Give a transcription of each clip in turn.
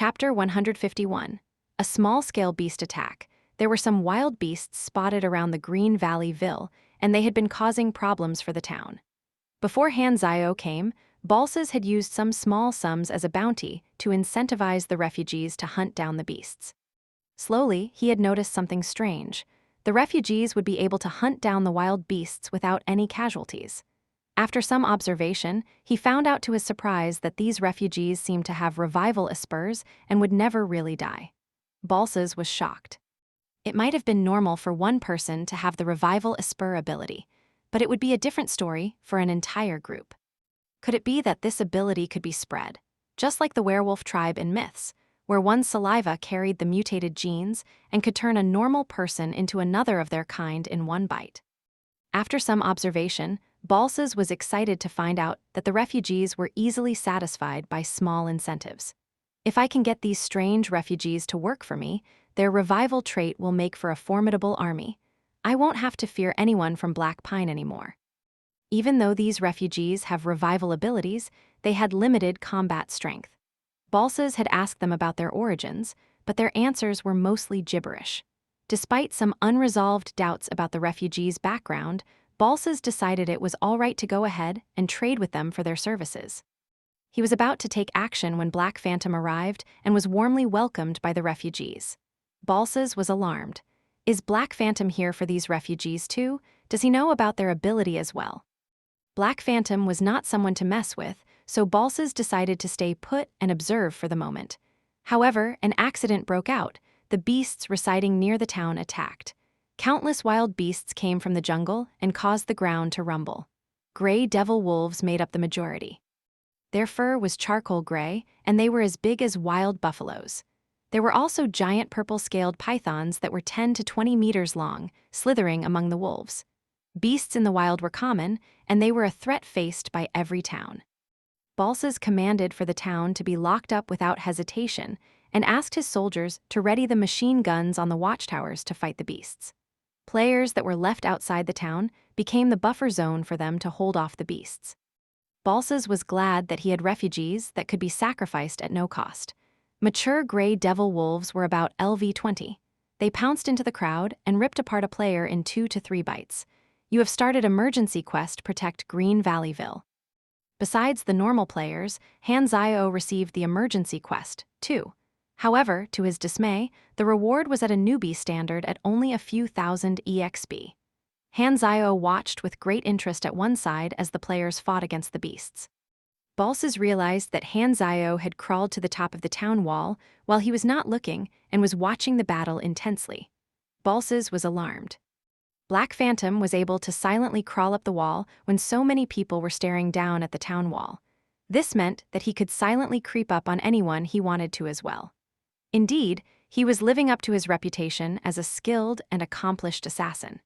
Chapter 151. A small-scale beast attack. There were some wild beasts spotted around the Green Valley Ville, and they had been causing problems for the town. Before Hanzio came, Balsas had used some small sums as a bounty to incentivize the refugees to hunt down the beasts. Slowly, he had noticed something strange. The refugees would be able to hunt down the wild beasts without any casualties. After some observation, he found out to his surprise that these refugees seemed to have revival espers and would never really die. Balsas was shocked. It might have been normal for one person to have the revival esper ability, but it would be a different story for an entire group. Could it be that this ability could be spread, just like the werewolf tribe in myths, where one saliva carried the mutated genes and could turn a normal person into another of their kind in one bite? After some observation, Balsas was excited to find out that the refugees were easily satisfied by small incentives. If I can get these strange refugees to work for me, their revival trait will make for a formidable army. I won't have to fear anyone from Black Pine anymore. Even though these refugees have revival abilities, they had limited combat strength. Balsas had asked them about their origins, but their answers were mostly gibberish. Despite some unresolved doubts about the refugees' background, Balsas decided it was all right to go ahead and trade with them for their services. He was about to take action when Black Phantom arrived and was warmly welcomed by the refugees. Balsas was alarmed. Is Black Phantom here for these refugees too? Does he know about their ability as well? Black Phantom was not someone to mess with, so Balsas decided to stay put and observe for the moment. However, an accident broke out. The beasts residing near the town attacked. Countless wild beasts came from the jungle and caused the ground to rumble. Gray devil wolves made up the majority. Their fur was charcoal gray, and they were as big as wild buffaloes. There were also giant purple-scaled pythons that were 10 to 20 meters long, slithering among the wolves. Beasts in the wild were common, and they were a threat faced by every town. Balsas commanded for the town to be locked up without hesitation and asked his soldiers to ready the machine guns on the watchtowers to fight the beasts. Players that were left outside the town became the buffer zone for them to hold off the beasts. Balsas was glad that he had refugees that could be sacrificed at no cost. Mature gray devil wolves were about LV-20. They pounced into the crowd and ripped apart a player in 2 to 3 bites. You have started emergency quest Protect Green Valleyville. Besides the normal players, Hanzio received the emergency quest, too. However, to his dismay, the reward was at a newbie standard at only a few thousand EXP. Hanzio watched with great interest at one side as the players fought against the beasts. Balsas realized that Hanzio had crawled to the top of the town wall while he was not looking and was watching the battle intensely. Balsas was alarmed. Black Phantom was able to silently crawl up the wall when so many people were staring down at the town wall. This meant that he could silently creep up on anyone he wanted to as well. Indeed, he was living up to his reputation as a skilled and accomplished assassin.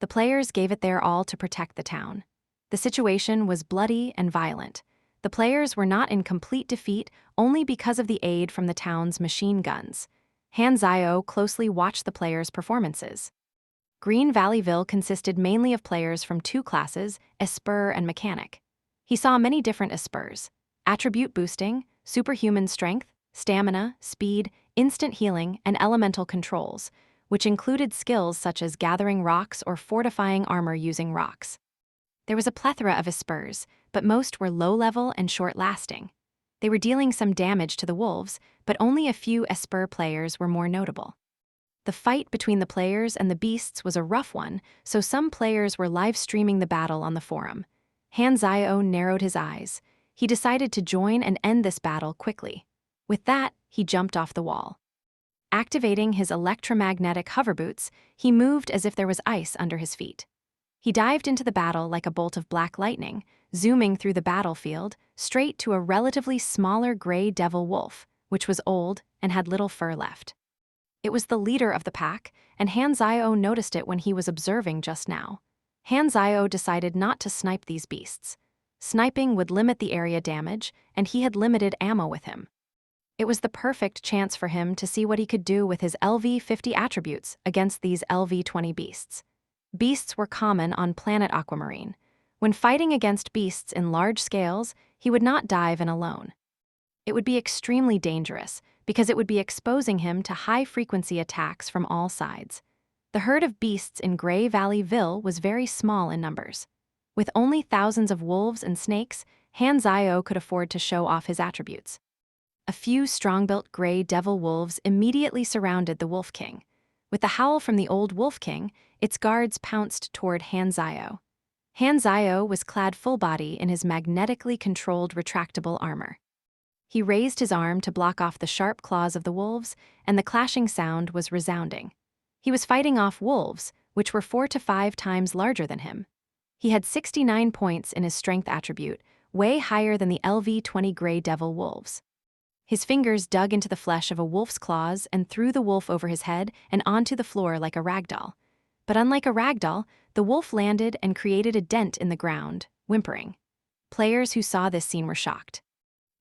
The players gave it their all to protect the town. The situation was bloody and violent. The players were not in complete defeat only because of the aid from the town's machine guns. Hanzio closely watched the players' performances. Green Valleyville consisted mainly of players from 2 classes, Esper and Mechanic. He saw many different Espers: attribute boosting, superhuman strength, stamina, speed, instant healing, and elemental controls, which included skills such as gathering rocks or fortifying armor using rocks. There was a plethora of Espers, but most were low-level and short-lasting. They were dealing some damage to the wolves, but only a few Esper players were more notable. The fight between the players and the beasts was a rough one, so some players were live-streaming the battle on the forum. Hanzio narrowed his eyes. He decided to join and end this battle quickly. With that, he jumped off the wall. Activating his electromagnetic hover boots, he moved as if there was ice under his feet. He dived into the battle like a bolt of black lightning, zooming through the battlefield, straight to a relatively smaller gray devil wolf, which was old and had little fur left. It was the leader of the pack, and Hanzio noticed it when he was observing just now. Hanzio decided not to snipe these beasts. Sniping would limit the area damage, and he had limited ammo with him. It was the perfect chance for him to see what he could do with his LV-50 attributes against these LV-20 beasts. Beasts were common on planet Aquamarine. When fighting against beasts in large scales, he would not dive in alone. It would be extremely dangerous, because it would be exposing him to high-frequency attacks from all sides. The herd of beasts in Grey Valley Ville was very small in numbers. With only thousands of wolves and snakes, Han Zio could afford to show off his attributes. A few strong-built gray devil wolves immediately surrounded the Wolf King. With the howl from the old Wolf King, its guards pounced toward Han Zio. Han Zio was clad full body in his magnetically controlled retractable armor. He raised his arm to block off the sharp claws of the wolves, and the clashing sound was resounding. He was fighting off wolves, which were 4 to 5 times larger than him. He had 69 points in his strength attribute, way higher than the LV-20 Grey Devil wolves. His fingers dug into the flesh of a wolf's claws and threw the wolf over his head and onto the floor like a ragdoll. But unlike a ragdoll, the wolf landed and created a dent in the ground, whimpering. Players who saw this scene were shocked.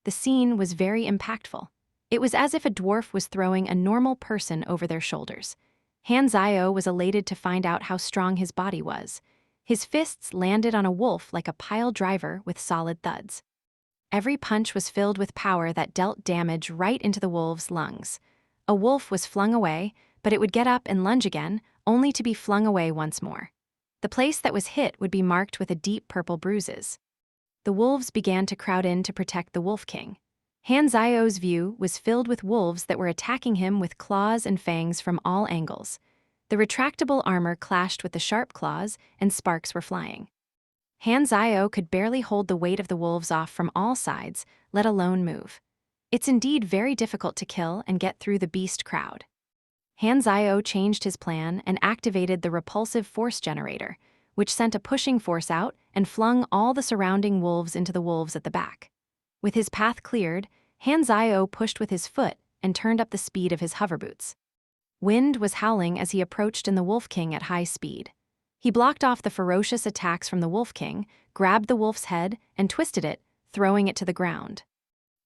The scene was very impactful. It was as if a dwarf was throwing a normal person over their shoulders. Han Zio was elated to find out how strong his body was. His fists landed on a wolf like a pile driver with solid thuds. Every punch was filled with power that dealt damage right into the wolf's lungs. A wolf was flung away, but it would get up and lunge again, only to be flung away once more. The place that was hit would be marked with a deep purple bruises. The wolves began to crowd in to protect the Wolf King. Han Zio's view was filled with wolves that were attacking him with claws and fangs from all angles. The retractable armor clashed with the sharp claws, and sparks were flying. Han Zio could barely hold the weight of the wolves off from all sides, let alone move. It's indeed very difficult to kill and get through the beast crowd. Han Zio changed his plan and activated the repulsive force generator, which sent a pushing force out and flung all the surrounding wolves into the wolves at the back. With his path cleared, Han Zio pushed with his foot and turned up the speed of his hoverboots. Wind was howling as he approached in the Wolf King at high speed. He blocked off the ferocious attacks from the Wolf King, grabbed the wolf's head, and twisted it, throwing it to the ground.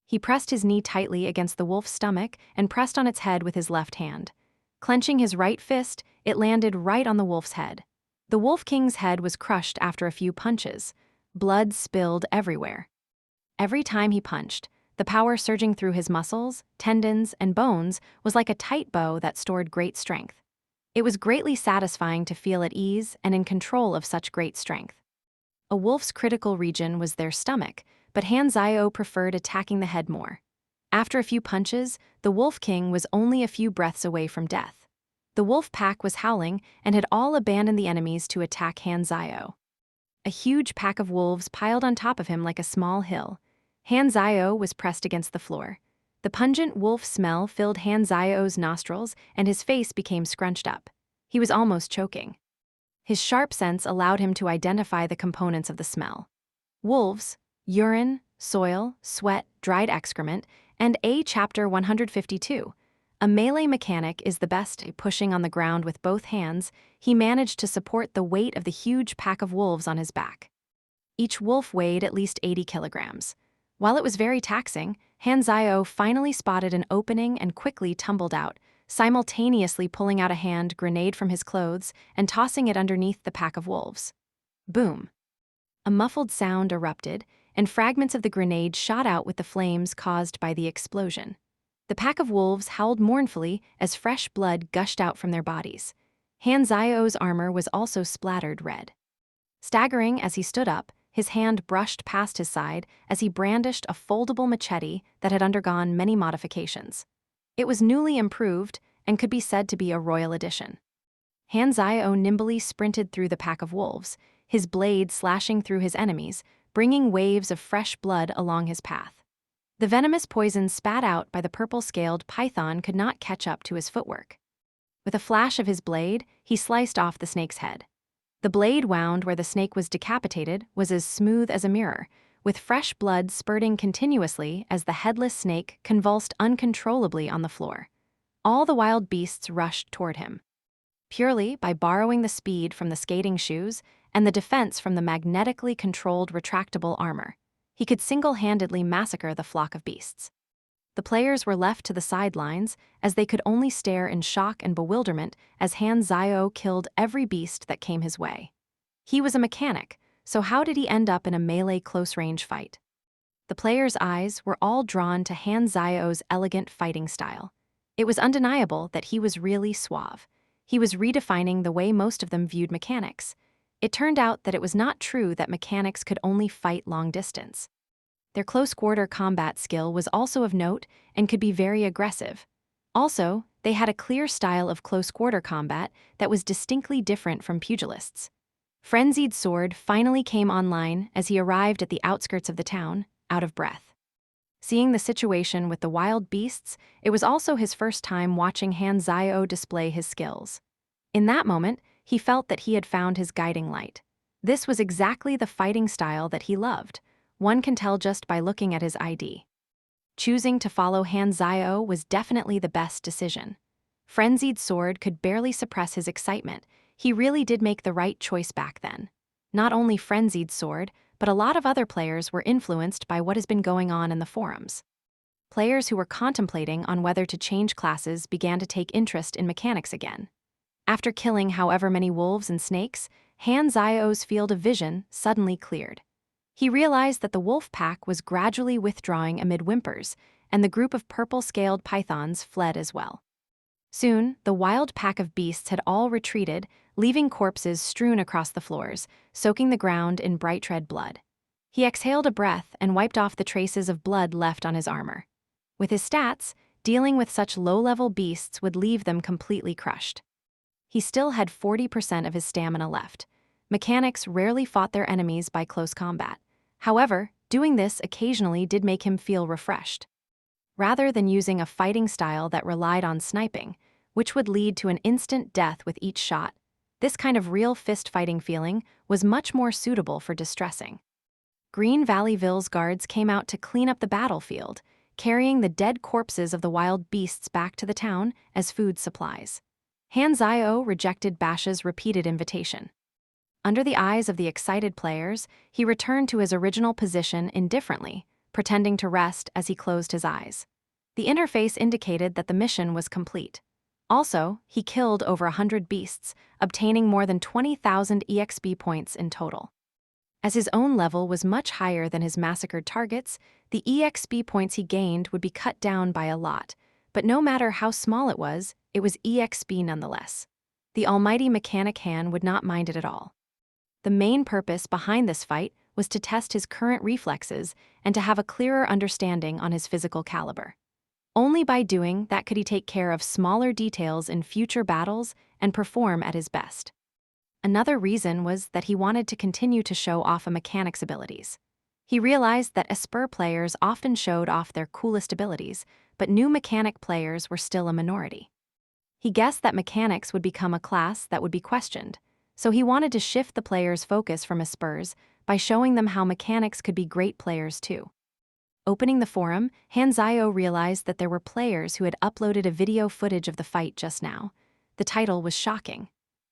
He pressed his knee tightly against the wolf's stomach and pressed on its head with his left hand. Clenching his right fist, it landed right on the wolf's head. The Wolf King's head was crushed after a few punches. Blood spilled everywhere. Every time he punched, the power surging through his muscles, tendons, and bones was like a tight bow that stored great strength. It was greatly satisfying to feel at ease and in control of such great strength. A wolf's critical region was their stomach, but Han Zio preferred attacking the head more. After a few punches, the Wolf King was only a few breaths away from death. The wolf pack was howling and had all abandoned the enemies to attack Han Zio. A huge pack of wolves piled on top of him like a small hill. Han Zio was pressed against the floor. The pungent wolf smell filled Han Zio's nostrils, and his face became scrunched up. He was almost choking. His sharp sense allowed him to identify the components of the smell. Wolves, urine, soil, sweat, dried excrement, and Chapter 152. A melee mechanic is the best at pushing on the ground with both hands. He managed to support the weight of the huge pack of wolves on his back. Each wolf weighed at least 80 kilograms. While it was very taxing, Han Zio finally spotted an opening and quickly tumbled out, simultaneously pulling out a hand grenade from his clothes and tossing it underneath the pack of wolves. Boom! A muffled sound erupted, and fragments of the grenade shot out with the flames caused by the explosion. The pack of wolves howled mournfully as fresh blood gushed out from their bodies. Han Zio's armor was also splattered red. Staggering as he stood up, his hand brushed past his side as he brandished a foldable machete that had undergone many modifications. It was newly improved and could be said to be a royal edition. Han Zio nimbly sprinted through the pack of wolves, his blade slashing through his enemies, bringing waves of fresh blood along his path. The venomous poison spat out by the purple-scaled python could not catch up to his footwork. With a flash of his blade, he sliced off the snake's head. The blade wound where the snake was decapitated was as smooth as a mirror, with fresh blood spurting continuously as the headless snake convulsed uncontrollably on the floor. All the wild beasts rushed toward him. Purely by borrowing the speed from the skating shoes and the defense from the magnetically controlled retractable armor, he could single-handedly massacre the flock of beasts. The players were left to the sidelines as they could only stare in shock and bewilderment as Han Zio killed every beast that came his way. He was a mechanic, so how did he end up in a melee close-range fight? the players' eyes were all drawn to Han Zio's elegant fighting style. It was undeniable that he was really suave. He was redefining the way most of them viewed mechanics. It turned out that it was not true that mechanics could only fight long distance. Their close-quarter combat skill was also of note and could be very aggressive. Also, they had a clear style of close-quarter combat that was distinctly different from pugilists. Frenzied Sword finally came online as he arrived at the outskirts of the town, out of breath. Seeing the situation with the wild beasts, it was also his first time watching Han Zio display his skills. In that moment, he felt that he had found his guiding light. This was exactly the fighting style that he loved. One can tell just by looking at his ID. Choosing to follow Han Zio was definitely the best decision. Frenzied Sword could barely suppress his excitement. He really did make the right choice back then. Not only Frenzied Sword, but a lot of other players were influenced by what has been going on in the forums. Players who were contemplating on whether to change classes began to take interest in mechanics again. After killing however many wolves and snakes, Han Zio's field of vision suddenly cleared. He realized that the wolf pack was gradually withdrawing amid whimpers, and the group of purple-scaled pythons fled as well. Soon, the wild pack of beasts had all retreated, leaving corpses strewn across the floors, soaking the ground in bright red blood. He exhaled a breath and wiped off the traces of blood left on his armor. With his stats, dealing with such low-level beasts would leave them completely crushed. He still had 40% of his stamina left. Mechanics rarely fought their enemies by close combat. However, doing this occasionally did make him feel refreshed. Rather than using a fighting style that relied on sniping, which would lead to an instant death with each shot, this kind of real fist-fighting feeling was much more suitable for distressing. Green Valleyville's guards came out to clean up the battlefield, carrying the dead corpses of the wild beasts back to the town as food supplies. Han Zio rejected Bash's repeated invitation. Under the eyes of the excited players, he returned to his original position indifferently, pretending to rest as he closed his eyes. The interface indicated that the mission was complete. Also, he killed over 100 beasts, obtaining more than 20,000 EXP points in total. As his own level was much higher than his massacred targets, the EXP points he gained would be cut down by a lot, but no matter how small it was EXP nonetheless. The almighty mechanic Han would not mind it at all. The main purpose behind this fight was to test his current reflexes and to have a clearer understanding on his physical caliber. Only by doing that could he take care of smaller details in future battles and perform at his best. Another reason was that he wanted to continue to show off a mechanic's abilities. He realized that Esper players often showed off their coolest abilities, but new mechanic players were still a minority. He guessed that mechanics would become a class that would be questioned, so he wanted to shift the players' focus from Espers by showing them how mechanics could be great players too. Opening the forum, Han Zio realized that there were players who had uploaded a video footage of the fight just now. The title was shocking.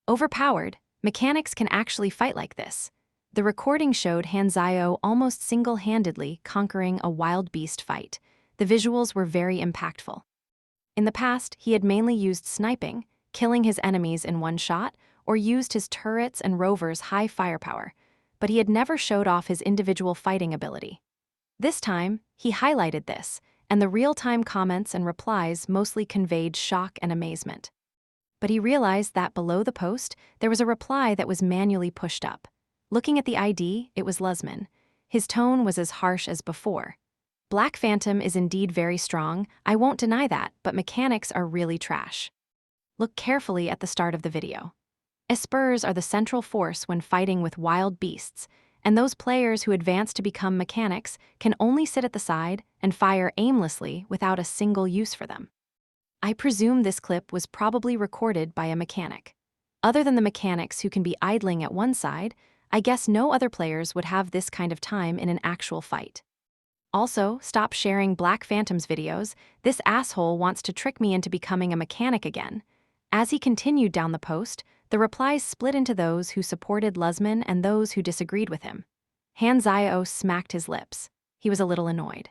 Overpowered, mechanics can actually fight like this. The recording showed Han Zio almost single-handedly conquering a wild beast fight. The visuals were very impactful. In the past, he had mainly used sniping, killing his enemies in one shot, or used his turrets and rovers' high firepower, but he had never showed off his individual fighting ability. This time, he highlighted this, and the real-time comments and replies mostly conveyed shock and amazement. But he realized that below the post, there was a reply that was manually pushed up. Looking at the ID, it was Luzman. His tone was as harsh as before. Black Phantom is indeed very strong, I won't deny that, but mechanics are really trash. Look carefully at the start of the video. Espers are the central force when fighting with wild beasts, and those players who advance to become mechanics can only sit at the side and fire aimlessly without a single use for them. I presume this clip was probably recorded by a mechanic. Other than the mechanics who can be idling at one side, I guess no other players would have this kind of time in an actual fight. Also, stop sharing Black Phantom's videos. This asshole wants to trick me into becoming a mechanic again. As he continued down the post, the replies split into those who supported Luzman and those who disagreed with him. Han Zio smacked his lips. He was a little annoyed.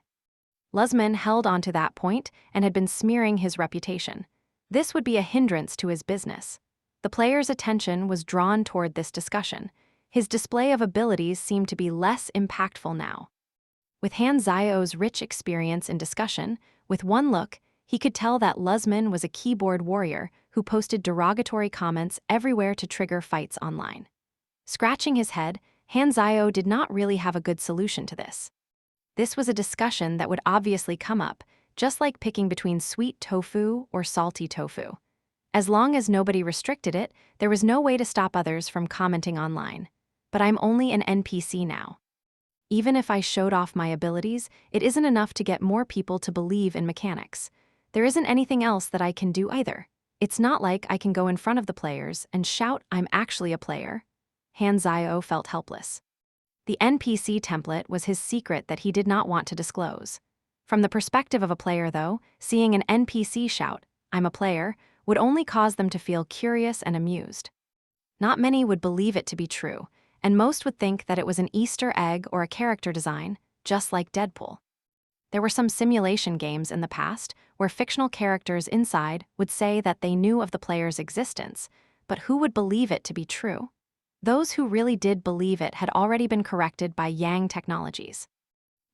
Luzman held on to that point and had been smearing his reputation. This would be a hindrance to his business. The player's attention was drawn toward this discussion. His display of abilities seemed to be less impactful now. With Han Zio's rich experience in discussion, with one look, he could tell that Luzman was a keyboard warrior who posted derogatory comments everywhere to trigger fights online. Scratching his head, Han Zio did not really have a good solution to this. This was a discussion that would obviously come up, just like picking between sweet tofu or salty tofu. As long as nobody restricted it, there was no way to stop others from commenting online. But I'm only an NPC now. Even if I showed off my abilities, it isn't enough to get more people to believe in mechanics. There isn't anything else that I can do either. It's not like I can go in front of the players and shout I'm actually a player. Han Zio felt helpless. The NPC template was his secret that he did not want to disclose. From the perspective of a player, though, seeing an NPC shout, I'm a player, would only cause them to feel curious and amused. Not many would believe it to be true, and most would think that it was an Easter egg or a character design, just like Deadpool. There were some simulation games in the past where fictional characters inside would say that they knew of the player's existence, but who would believe it to be true? Those who really did believe it had already been corrected by Yang Technologies.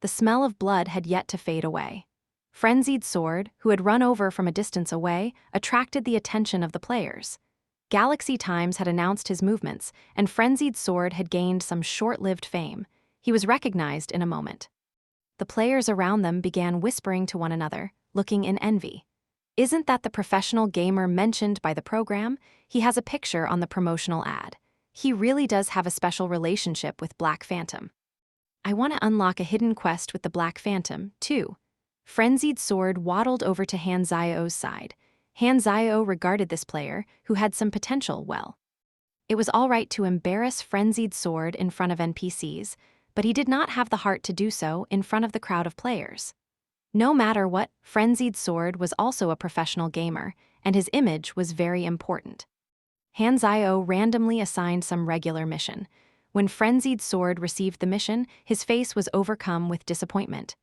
The smell of blood had yet to fade away. Frenzied Sword, who had run over from a distance away, attracted the attention of the players. Galaxy Times had announced his movements, and Frenzied Sword had gained some short-lived fame. He was recognized in a moment. The players around them began whispering to one another, looking in envy. Isn't that the professional gamer mentioned by the program? He has a picture on the promotional ad. He really does have a special relationship with Black Phantom. I want to unlock a hidden quest with the Black Phantom, too. Frenzied Sword waddled over to Han Zio's side. Han Zio regarded this player, who had some potential, well. It was all right to embarrass Frenzied Sword in front of NPCs, but he did not have the heart to do so in front of the crowd of players. No matter what, Frenzied Sword was also a professional gamer, and his image was very important. Han Zio randomly assigned some regular mission. When Frenzied Sword received the mission, his face was overcome with disappointment.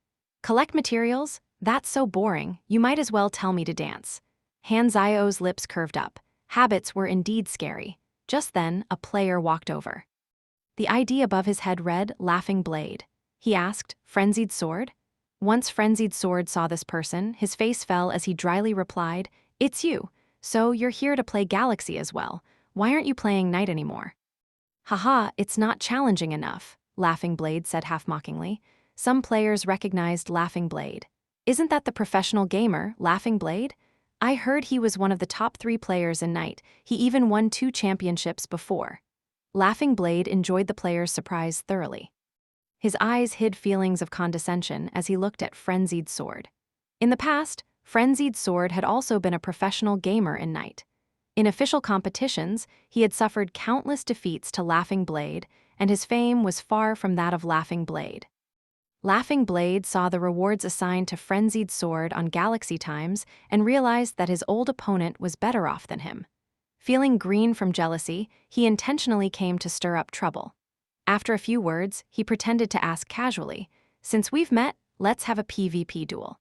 Collect materials? That's so boring, you might as well tell me to dance. Han Zio's lips curved up. Habits were indeed scary. Just then, a player walked over. The ID above his head read, Laughing Blade. He asked, Frenzied Sword? Once Frenzied Sword saw this person, his face fell as he dryly replied, It's you. So you're here to play Galaxy as well. Why aren't you playing Night anymore? Haha, it's not challenging enough, Laughing Blade said half-mockingly. Some players recognized Laughing Blade. Isn't that the professional gamer, Laughing Blade? I heard he was one of the top 3 players in Night. He even won 2 championships before. Laughing Blade enjoyed the player's surprise thoroughly. His eyes hid feelings of condescension as he looked at Frenzied Sword. In the past, Frenzied Sword had also been a professional gamer in Night. In official competitions, he had suffered countless defeats to Laughing Blade, and his fame was far from that of Laughing Blade. Laughing Blade saw the rewards assigned to Frenzied Sword on Galaxy Times and realized that his old opponent was better off than him. Feeling green from jealousy, he intentionally came to stir up trouble. After a few words, he pretended to ask casually, Since we've met, let's have a PvP duel.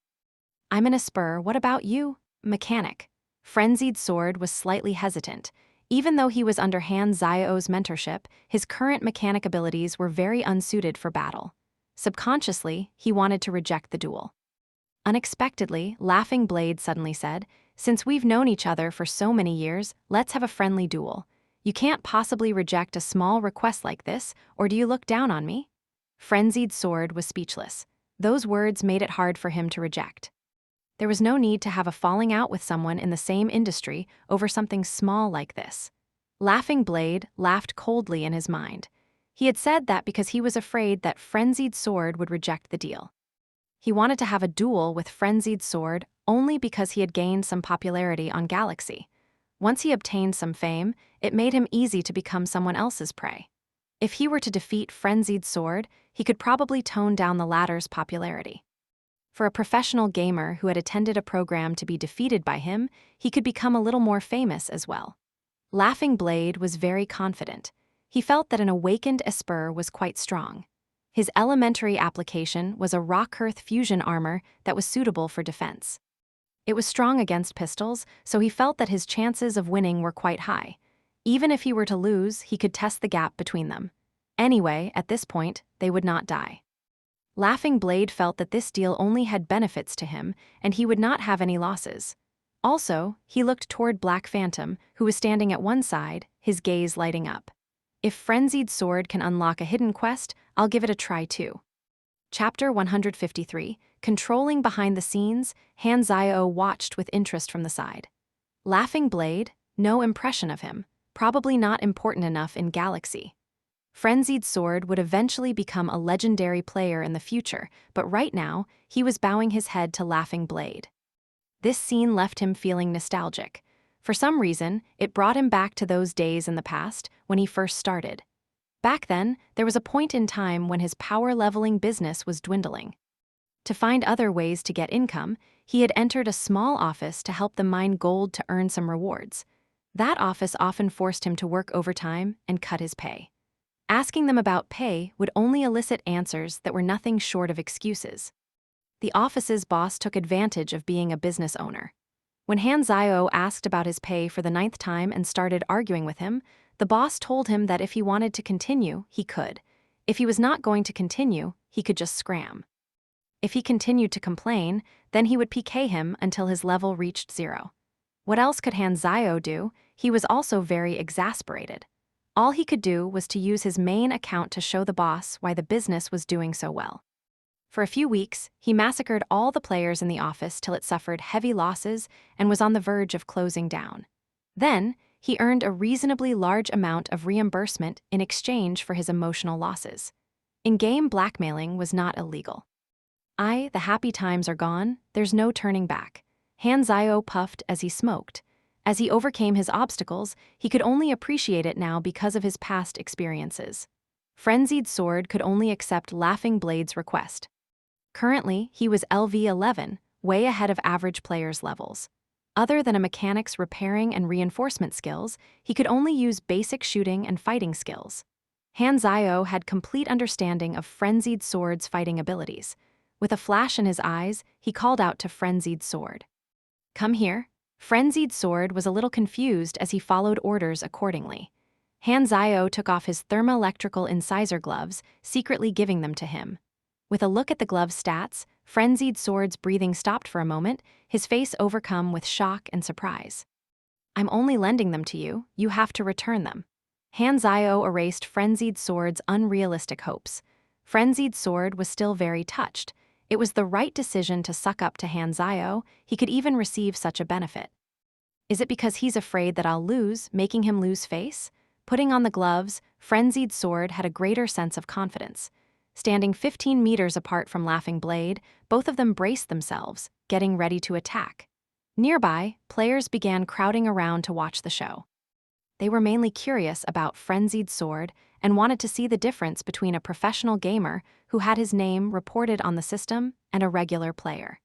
I'm in a spur, what about you? Mechanic. Frenzied Sword was slightly hesitant. Even though he was under Han Zio's mentorship, his current mechanic abilities were very unsuited for battle. Subconsciously, he wanted to reject the duel. Unexpectedly, Laughing Blade suddenly said, Since we've known each other for so many years, let's have a friendly duel. You can't possibly reject a small request like this, or do you look down on me? Frenzied Sword was speechless. Those words made it hard for him to reject. There was no need to have a falling out with someone in the same industry over something small like this. Laughing Blade laughed coldly in his mind. He had said that because he was afraid that Frenzied Sword would reject the deal. He wanted to have a duel with Frenzied Sword only because he had gained some popularity on Galaxy. Once he obtained some fame, it made him easy to become someone else's prey. If he were to defeat Frenzied Sword, he could probably tone down the latter's popularity. For a professional gamer who had attended a program to be defeated by him, he could become a little more famous as well. Laughing Blade was very confident. He felt that an awakened Esper was quite strong. His elementary application was a Rock-Earth fusion armor that was suitable for defense. It was strong against pistols, so he felt that his chances of winning were quite high. Even if he were to lose, he could test the gap between them. Anyway, at this point, they would not die. Laughing Blade felt that this deal only had benefits to him, and he would not have any losses. Also, he looked toward Black Phantom, who was standing at one side, his gaze lighting up. If Frenzied Sword can unlock a hidden quest, I'll give it a try too. Chapter 153, Controlling Behind the Scenes, Han Zio watched with interest from the side. Laughing Blade, no impression of him, probably not important enough in Galaxy. Frenzied Sword would eventually become a legendary player in the future, but right now, he was bowing his head to Laughing Blade. This scene left him feeling nostalgic. For some reason, it brought him back to those days in the past when he first started. Back then, there was a point in time when his power-leveling business was dwindling. To find other ways to get income, he had entered a small office to help them mine gold to earn some rewards. That office often forced him to work overtime and cut his pay. Asking them about pay would only elicit answers that were nothing short of excuses. The office's boss took advantage of being a business owner. When Han Zio asked about his pay for the 9th time and started arguing with him, the boss told him that if he wanted to continue, he could. If he was not going to continue, he could just scram. If he continued to complain, then he would PK him until his level reached 0. What else could Han Zio do? He was also very exasperated. All he could do was to use his main account to show the boss why the business was doing so well. For a few weeks, he massacred all the players in the office till it suffered heavy losses and was on the verge of closing down. Then, he earned a reasonably large amount of reimbursement in exchange for his emotional losses. In-game blackmailing was not illegal. The happy times are gone, there's no turning back. Han Zio puffed as he smoked. As he overcame his obstacles, he could only appreciate it now because of his past experiences. Frenzied Sword could only accept Laughing Blade's request. Currently, he was LV11, way ahead of average players' levels. Other than a mechanic's repairing and reinforcement skills, he could only use basic shooting and fighting skills. Han Zio had complete understanding of Frenzied Sword's fighting abilities. With a flash in his eyes, he called out to Frenzied Sword. "Come here." Frenzied Sword was a little confused as he followed orders accordingly. Han Zio took off his thermoelectrical incisor gloves, secretly giving them to him. With a look at the glove's stats, Frenzied Sword's breathing stopped for a moment, his face overcome with shock and surprise. "I'm only lending them to you, you have to return them." Han Zio erased Frenzied Sword's unrealistic hopes. Frenzied Sword was still very touched. It was the right decision to suck up to Han Zio, he could even receive such a benefit. Is it because he's afraid that I'll lose, making him lose face? Putting on the gloves, Frenzied Sword had a greater sense of confidence. Standing 15 meters apart from Laughing Blade, both of them braced themselves, getting ready to attack. Nearby, players began crowding around to watch the show. They were mainly curious about Frenzied Sword and wanted to see the difference between a professional gamer who had his name reported on the system and a regular player.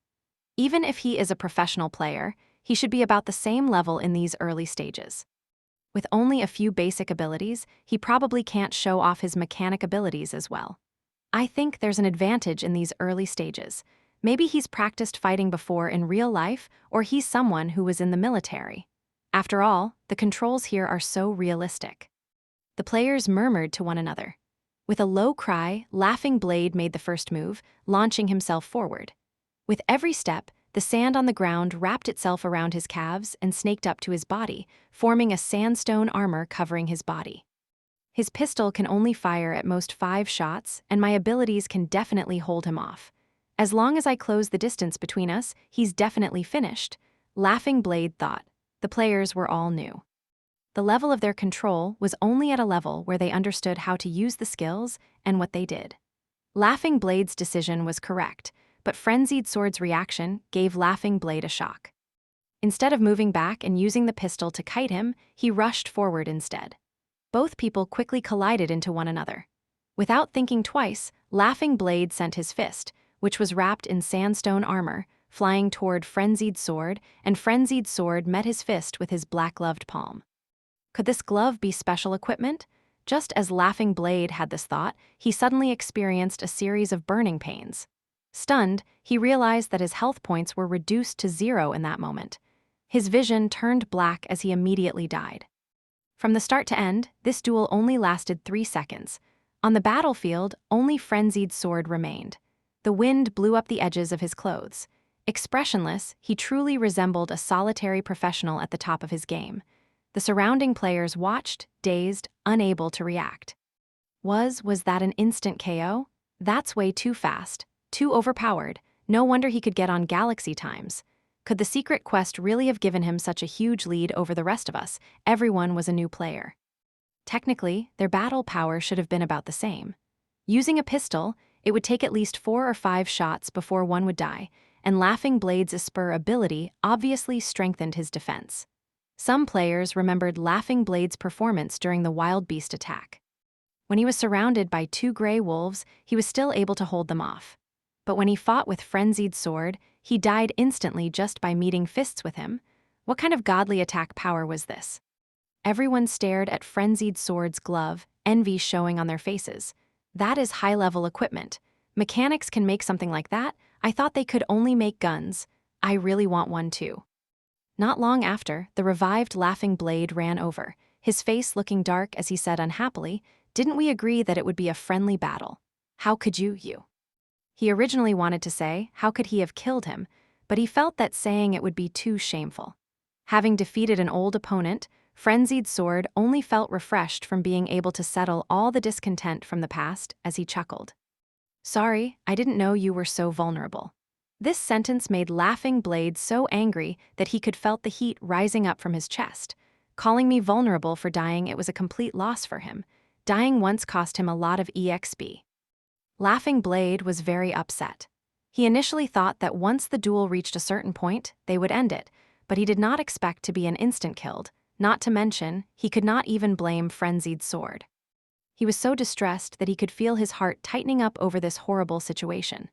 Even if he is a professional player, he should be about the same level in these early stages. With only a few basic abilities, he probably can't show off his mechanic abilities as well. I think there's an advantage in these early stages. Maybe he's practiced fighting before in real life, or he's someone who was in the military. After all, the controls here are so realistic. The players murmured to one another. With a low cry, Laughing Blade made the first move, launching himself forward. With every step, the sand on the ground wrapped itself around his calves and snaked up to his body, forming a sandstone armor covering his body. His pistol can only fire at most 5 shots, and my abilities can definitely hold him off. As long as I close the distance between us, he's definitely finished, Laughing Blade thought. The players were all new. The level of their control was only at a level where they understood how to use the skills and what they did. Laughing Blade's decision was correct, but Frenzied Sword's reaction gave Laughing Blade a shock. Instead of moving back and using the pistol to kite him, he rushed forward instead. Both people quickly collided into one another. Without thinking twice, Laughing Blade sent his fist, which was wrapped in sandstone armor, flying toward Frenzied Sword, and Frenzied Sword met his fist with his black-gloved palm. Could this glove be special equipment? Just as Laughing Blade had this thought, he suddenly experienced a series of burning pains. Stunned, he realized that his health points were reduced to 0 in that moment. His vision turned black as he immediately died. From the start to end, this duel only lasted 3 seconds. On the battlefield, only Frenzied Sword remained. The wind blew up the edges of his clothes. Expressionless, he truly resembled a solitary professional at the top of his game. The surrounding players watched, dazed, unable to react. Was that an instant KO? That's way too fast, too overpowered. No wonder he could get on galaxy times. Could the secret quest really have given him such a huge lead over the rest of us? Everyone was a new player. Technically, their battle power should have been about the same. Using a pistol, it would take at least 4 or 5 shots before one would die, and Laughing Blade's Esper ability obviously strengthened his defense. Some players remembered Laughing Blade's performance during the wild beast attack. When he was surrounded by 2 gray wolves, he was still able to hold them off. But when he fought with Frenzied Sword, he died instantly just by meeting fists with him. What kind of godly attack power was this? Everyone stared at Frenzied Sword's glove, envy showing on their faces. That is high-level equipment. Mechanics can make something like that? I thought they could only make guns. I really want one too. Not long after, the revived Laughing Blade ran over, his face looking dark as he said unhappily, "Didn't we agree that it would be a friendly battle? How could you?" He originally wanted to say, how could he have killed him, but he felt that saying it would be too shameful. Having defeated an old opponent, Frenzied Sword only felt refreshed from being able to settle all the discontent from the past as he chuckled. "Sorry, I didn't know you were so vulnerable." This sentence made Laughing Blade so angry that he could felt the heat rising up from his chest. Calling me vulnerable for dying, it was a complete loss for him. Dying once cost him a lot of EXP. Laughing Blade was very upset. He initially thought that once the duel reached a certain point, they would end it, but he did not expect to be an instant killed, not to mention, he could not even blame Frenzied Sword. He was so distressed that he could feel his heart tightening up over this horrible situation.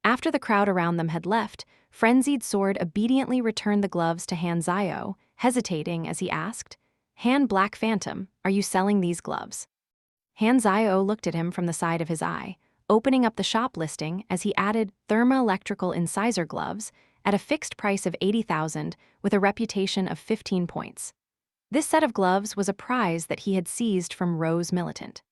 After the crowd around them had left, Frenzied Sword obediently returned the gloves to Han Zio, hesitating as he asked, "Han Black Phantom, are you selling these gloves?" Han Zio looked at him from the side of his eye, opening up the shop listing as he added thermoelectrical incisor gloves at a fixed price of 80,000 with a reputation of 15 points. This set of gloves was a prize that he had seized from Rose Militant.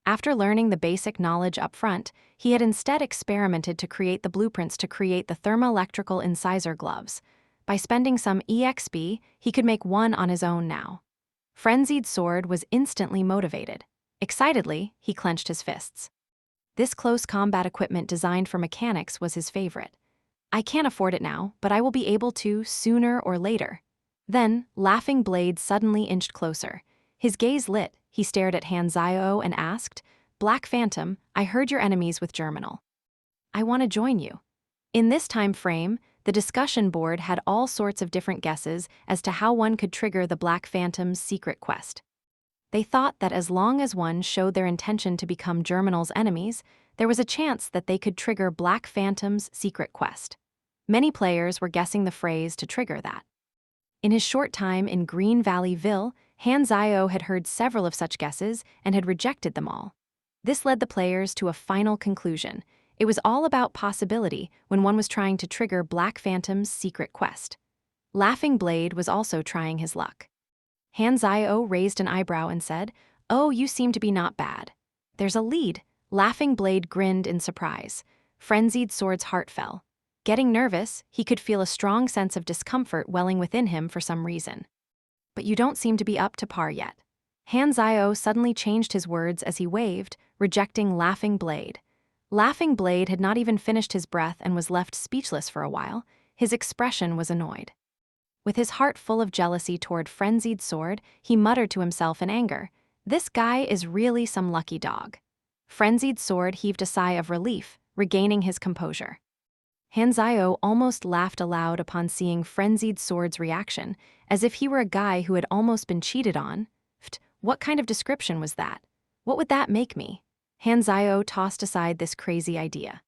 After learning the basic knowledge up front, he had instead experimented to create the blueprints to create the thermoelectrical incisor gloves. By spending some EXP, he could make one on his own now. Frenzied Sword was instantly motivated. Excitedly, he clenched his fists. This close combat equipment designed for mechanics was his favorite. "I can't afford it now, but I will be able to sooner or later." Then, Laughing Blade suddenly inched closer. His gaze lit, he stared at Han Zio and asked, "Black Phantom, I heard your enemies with Germinal. I want to join you." In this time frame, the discussion board had all sorts of different guesses as to how one could trigger the Black Phantom's secret quest. They thought that as long as one showed their intention to become Germinal's enemies, there was a chance that they could trigger Black Phantom's secret quest. Many players were guessing the phrase to trigger that. In his short time in Green Valley Ville, Han Zio had heard several of such guesses and had rejected them all. This led the players to a final conclusion. It was all about possibility when one was trying to trigger Black Phantom's secret quest. Laughing Blade was also trying his luck. Han Zio raised an eyebrow and said, "Oh, you seem to be not bad." "There's a lead." Laughing Blade grinned in surprise. Frenzied Sword's heart fell. Getting nervous, he could feel a strong sense of discomfort welling within him for some reason. "But you don't seem to be up to par yet." Han Zio suddenly changed his words as he waved, rejecting Laughing Blade. Laughing Blade had not even finished his breath and was left speechless for a while. His expression was annoyed. With his heart full of jealousy toward Frenzied Sword, he muttered to himself in anger, "This guy is really some lucky dog." Frenzied Sword heaved a sigh of relief, regaining his composure. Han Zio almost laughed aloud upon seeing Frenzied Sword's reaction, as if he were a guy who had almost been cheated on. What kind of description was that? What would that make me? Han Zio tossed aside this crazy idea.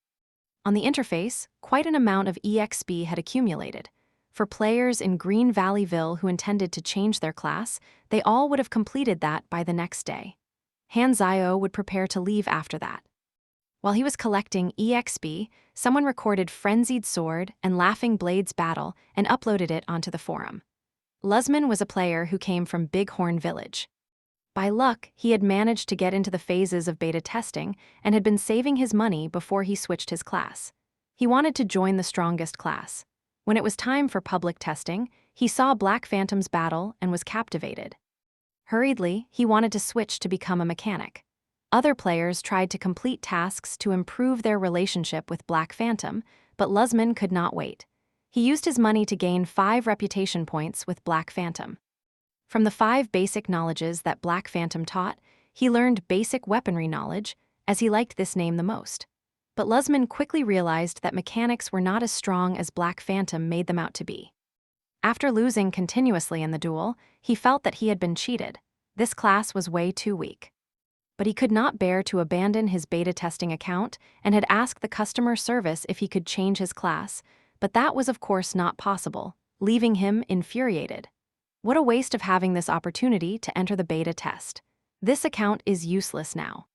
On the interface, quite an amount of EXP had accumulated. For players in Green Valley Ville who intended to change their class, they all would have completed that by the next day. Han Zio would prepare to leave after that. While he was collecting EXP, someone recorded Frenzied Sword and Laughing Blade's battle and uploaded it onto the forum. Luzman was a player who came from Bighorn Village. By luck, he had managed to get into the phases of beta testing and had been saving his money before he switched his class. He wanted to join the strongest class. When it was time for public testing, he saw Black Phantom's battle and was captivated. Hurriedly, he wanted to switch to become a mechanic. Other players tried to complete tasks to improve their relationship with Black Phantom, but Luzman could not wait. He used his money to gain 5 reputation points with Black Phantom. From the 5 basic knowledges that Black Phantom taught, he learned basic weaponry knowledge, as he liked this name the most. But Luzman quickly realized that mechanics were not as strong as Black Phantom made them out to be. After losing continuously in the duel, he felt that he had been cheated. This class was way too weak. But he could not bear to abandon his beta testing account and had asked the customer service if he could change his class, but that was of course not possible, leaving him infuriated. What a waste of having this opportunity to enter the beta test. This account is useless now.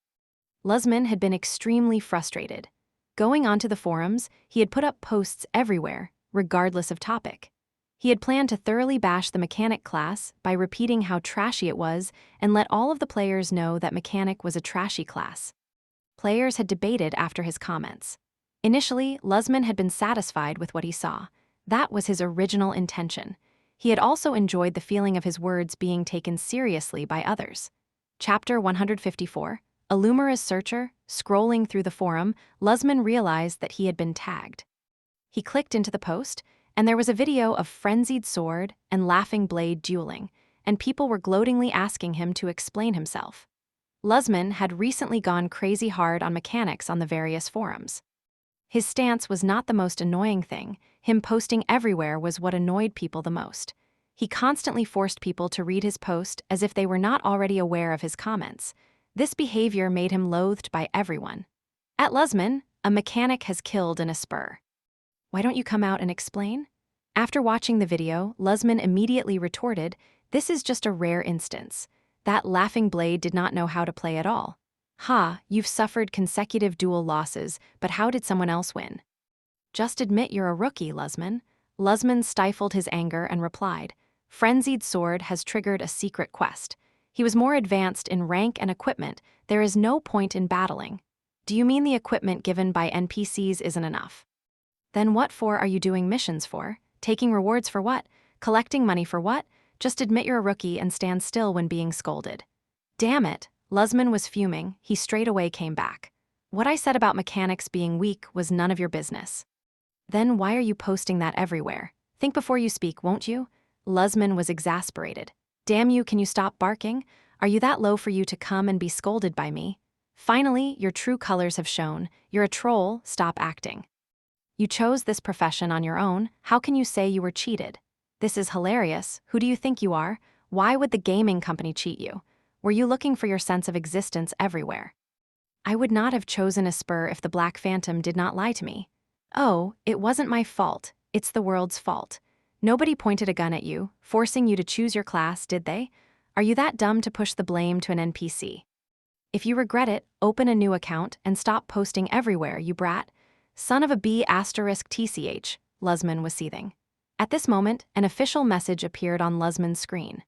Luzman had been extremely frustrated. Going onto the forums, he had put up posts everywhere, regardless of topic. He had planned to thoroughly bash the mechanic class by repeating how trashy it was and let all of the players know that mechanic was a trashy class. Players had debated after his comments. Initially, Luzman had been satisfied with what he saw. That was his original intention. He had also enjoyed the feeling of his words being taken seriously by others. Chapter 154, A Lumorous Searcher. Scrolling through the forum, Luzman realized that he had been tagged. He clicked into the post, and there was a video of Frenzied Sword and Laughing Blade dueling, and people were gloatingly asking him to explain himself. Luzman had recently gone crazy hard on mechanics on the various forums. His stance was not the most annoying thing. Him posting everywhere was what annoyed people the most. He constantly forced people to read his post as if they were not already aware of his comments. This behavior made him loathed by everyone. At Luzman, a mechanic has killed in a spur. Why don't you come out and explain? After watching the video, Luzman immediately retorted, "This is just a rare instance. That Laughing Blade did not know how to play at all. Ha, you've suffered consecutive duel losses, but how did someone else win? Just admit you're a rookie, Luzman." Luzman stifled his anger and replied, "Frenzied Sword has triggered a secret quest. He was more advanced in rank and equipment. There is no point in battling. Do you mean the equipment given by NPCs isn't enough? Then what for are you doing missions for? Taking rewards for what? Collecting money for what? Just admit you're a rookie and stand still when being scolded." Damn it, Luzman was fuming. He straight away came back. "What I said about mechanics being weak was none of your business." "Then why are you posting that everywhere? Think before you speak, won't you?" Luzman was exasperated. "Damn you, can you stop barking? Are you that low for you to come and be scolded by me? Finally, your true colors have shown. You're a troll, stop acting. You chose this profession on your own. How can you say you were cheated? This is hilarious. Who do you think you are? Why would the gaming company cheat you? Were you looking for your sense of existence everywhere? I would not have chosen a spur if the Black Phantom did not lie to me. Oh, it wasn't my fault. It's the world's fault. Nobody pointed a gun at you, forcing you to choose your class, did they? Are you that dumb to push the blame to an NPC? If you regret it, open a new account and stop posting everywhere, you brat. Son of a B****, Luzman was seething. At this moment, an official message appeared on Luzman's screen.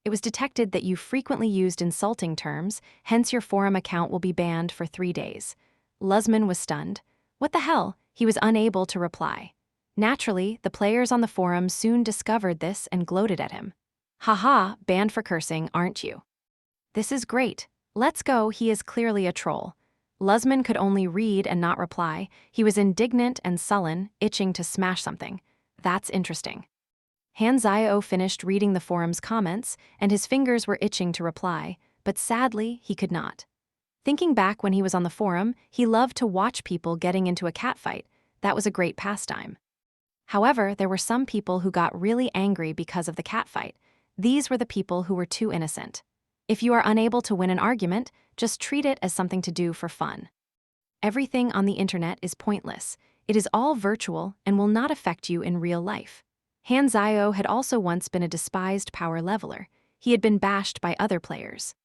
It was detected that you frequently used insulting terms, hence your forum account will be banned for 3 days. Luzman was stunned. What the hell? He was unable to reply. Naturally, the players on the forum soon discovered this and gloated at him. Haha, banned for cursing, aren't you? This is great. Let's go, he is clearly a troll. Luzman could only read and not reply. He was indignant and sullen, itching to smash something. That's interesting. Hanzio finished reading the forum's comments, and his fingers were itching to reply, but sadly, he could not. Thinking back when he was on the forum, he loved to watch people getting into a catfight. That was a great pastime. However, there were some people who got really angry because of the catfight. These were the people who were too innocent. If you are unable to win an argument, just treat it as something to do for fun. Everything on the internet is pointless. It is all virtual and will not affect you in real life. Hanzio had also once been a despised power leveler. He had been bashed by other players.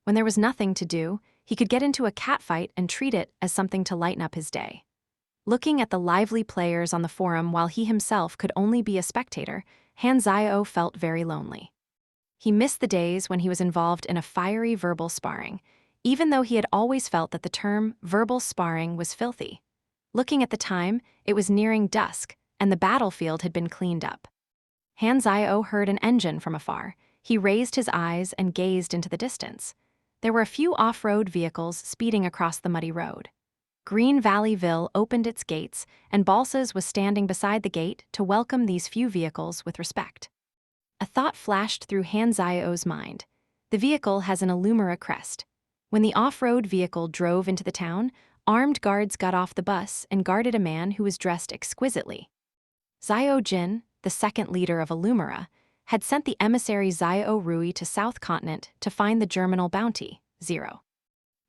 When there was nothing to do, he could get into a catfight and treat it as something to lighten up his day. Looking at the lively players on the forum while he himself could only be a spectator, Hanzio felt very lonely. He missed the days when he was involved in a fiery verbal sparring, even though he had always felt that the term verbal sparring was filthy. Looking at the time, it was nearing dusk, and the battlefield had been cleaned up. Han Zio heard an engine from afar. He raised his eyes and gazed into the distance. There were a few off-road vehicles speeding across the muddy road. Green Valley Ville opened its gates, and Balsas was standing beside the gate to welcome these few vehicles with respect. A thought flashed through Han Zio's mind. The vehicle has an Illumina crest. When the off-road vehicle drove into the town, armed guards got off the bus and guarded a man who was dressed exquisitely. Zio Jin, the second leader of Illumina, had sent the emissary Zio Rui to South Continent to find the germinal bounty, Zero.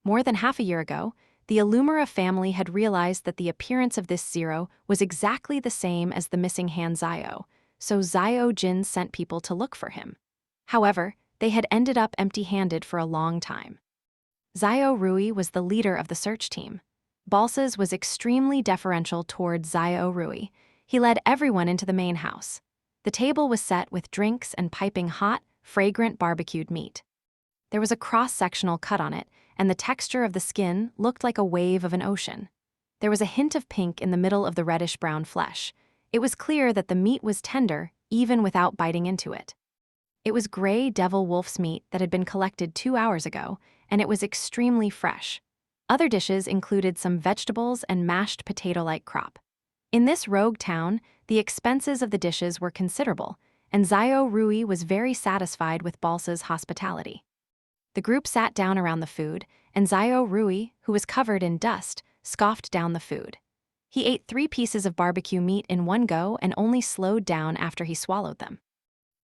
More than half a year ago, the Illumina family had realized that the appearance of this Zero was exactly the same as the missing Han Zio, so Zio Jin sent people to look for him. However, they had ended up empty-handed for a long time. Zio Rui was the leader of the search team. Balsas was extremely deferential toward Zio Rui. He led everyone into the main house. The table was set with drinks and piping hot, fragrant barbecued meat. There was a cross-sectional cut on it, and the texture of the skin looked like a wave of an ocean. There was a hint of pink in the middle of the reddish-brown flesh. It was clear that the meat was tender, even without biting into it. It was gray devil wolf's meat that had been collected 2 hours ago, and it was extremely fresh. Other dishes included some vegetables and mashed potato-like crop. In this rogue town, the expenses of the dishes were considerable, and Zio Rui was very satisfied with Balsa's hospitality. The group sat down around the food, and Zio Rui, who was covered in dust, scoffed down the food. He ate 3 pieces of barbecue meat in one go and only slowed down after he swallowed them.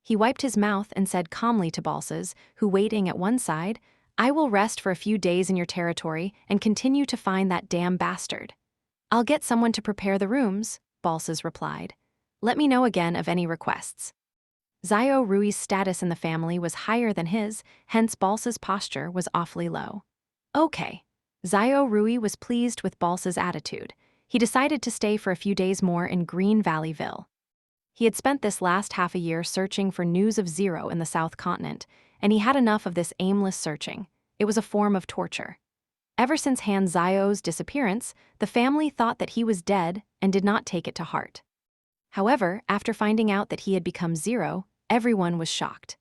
He wiped his mouth and said calmly to Balsas, who waiting at one side, "I will rest for a few days in your territory and continue to find that damn bastard." "I'll get someone to prepare the rooms," Balsas replied. "Let me know again of any requests." Zio Rui's status in the family was higher than his, hence Balsas' posture was awfully low. Okay. Zio Rui was pleased with Balsas' attitude. He decided to stay for a few days more in Green Valley Ville. He had spent this last half a year searching for news of Zero in the South Continent, and he had enough of this aimless searching. It was a form of torture. Ever since Han Zio's disappearance, the family thought that he was dead and did not take it to heart. However, after finding out that he had become Zero, everyone was shocked.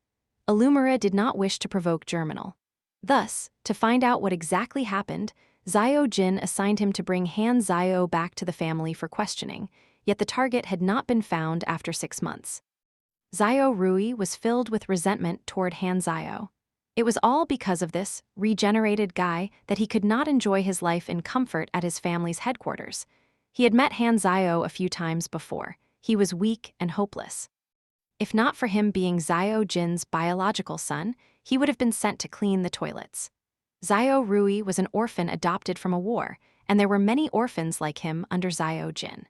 Illumina did not wish to provoke Germinal. Thus, to find out what exactly happened, Zio Jin assigned him to bring Han Zio back to the family for questioning, yet the target had not been found after 6 months. Zio Rui was filled with resentment toward Han Zio. It was all because of this regenerated guy that he could not enjoy his life in comfort at his family's headquarters. He had met Han Zio a few times before. He was weak and hopeless. If not for him being Zio Jin's biological son, he would have been sent to clean the toilets. Zio Rui was an orphan adopted from a war, and there were many orphans like him under Zio Jin.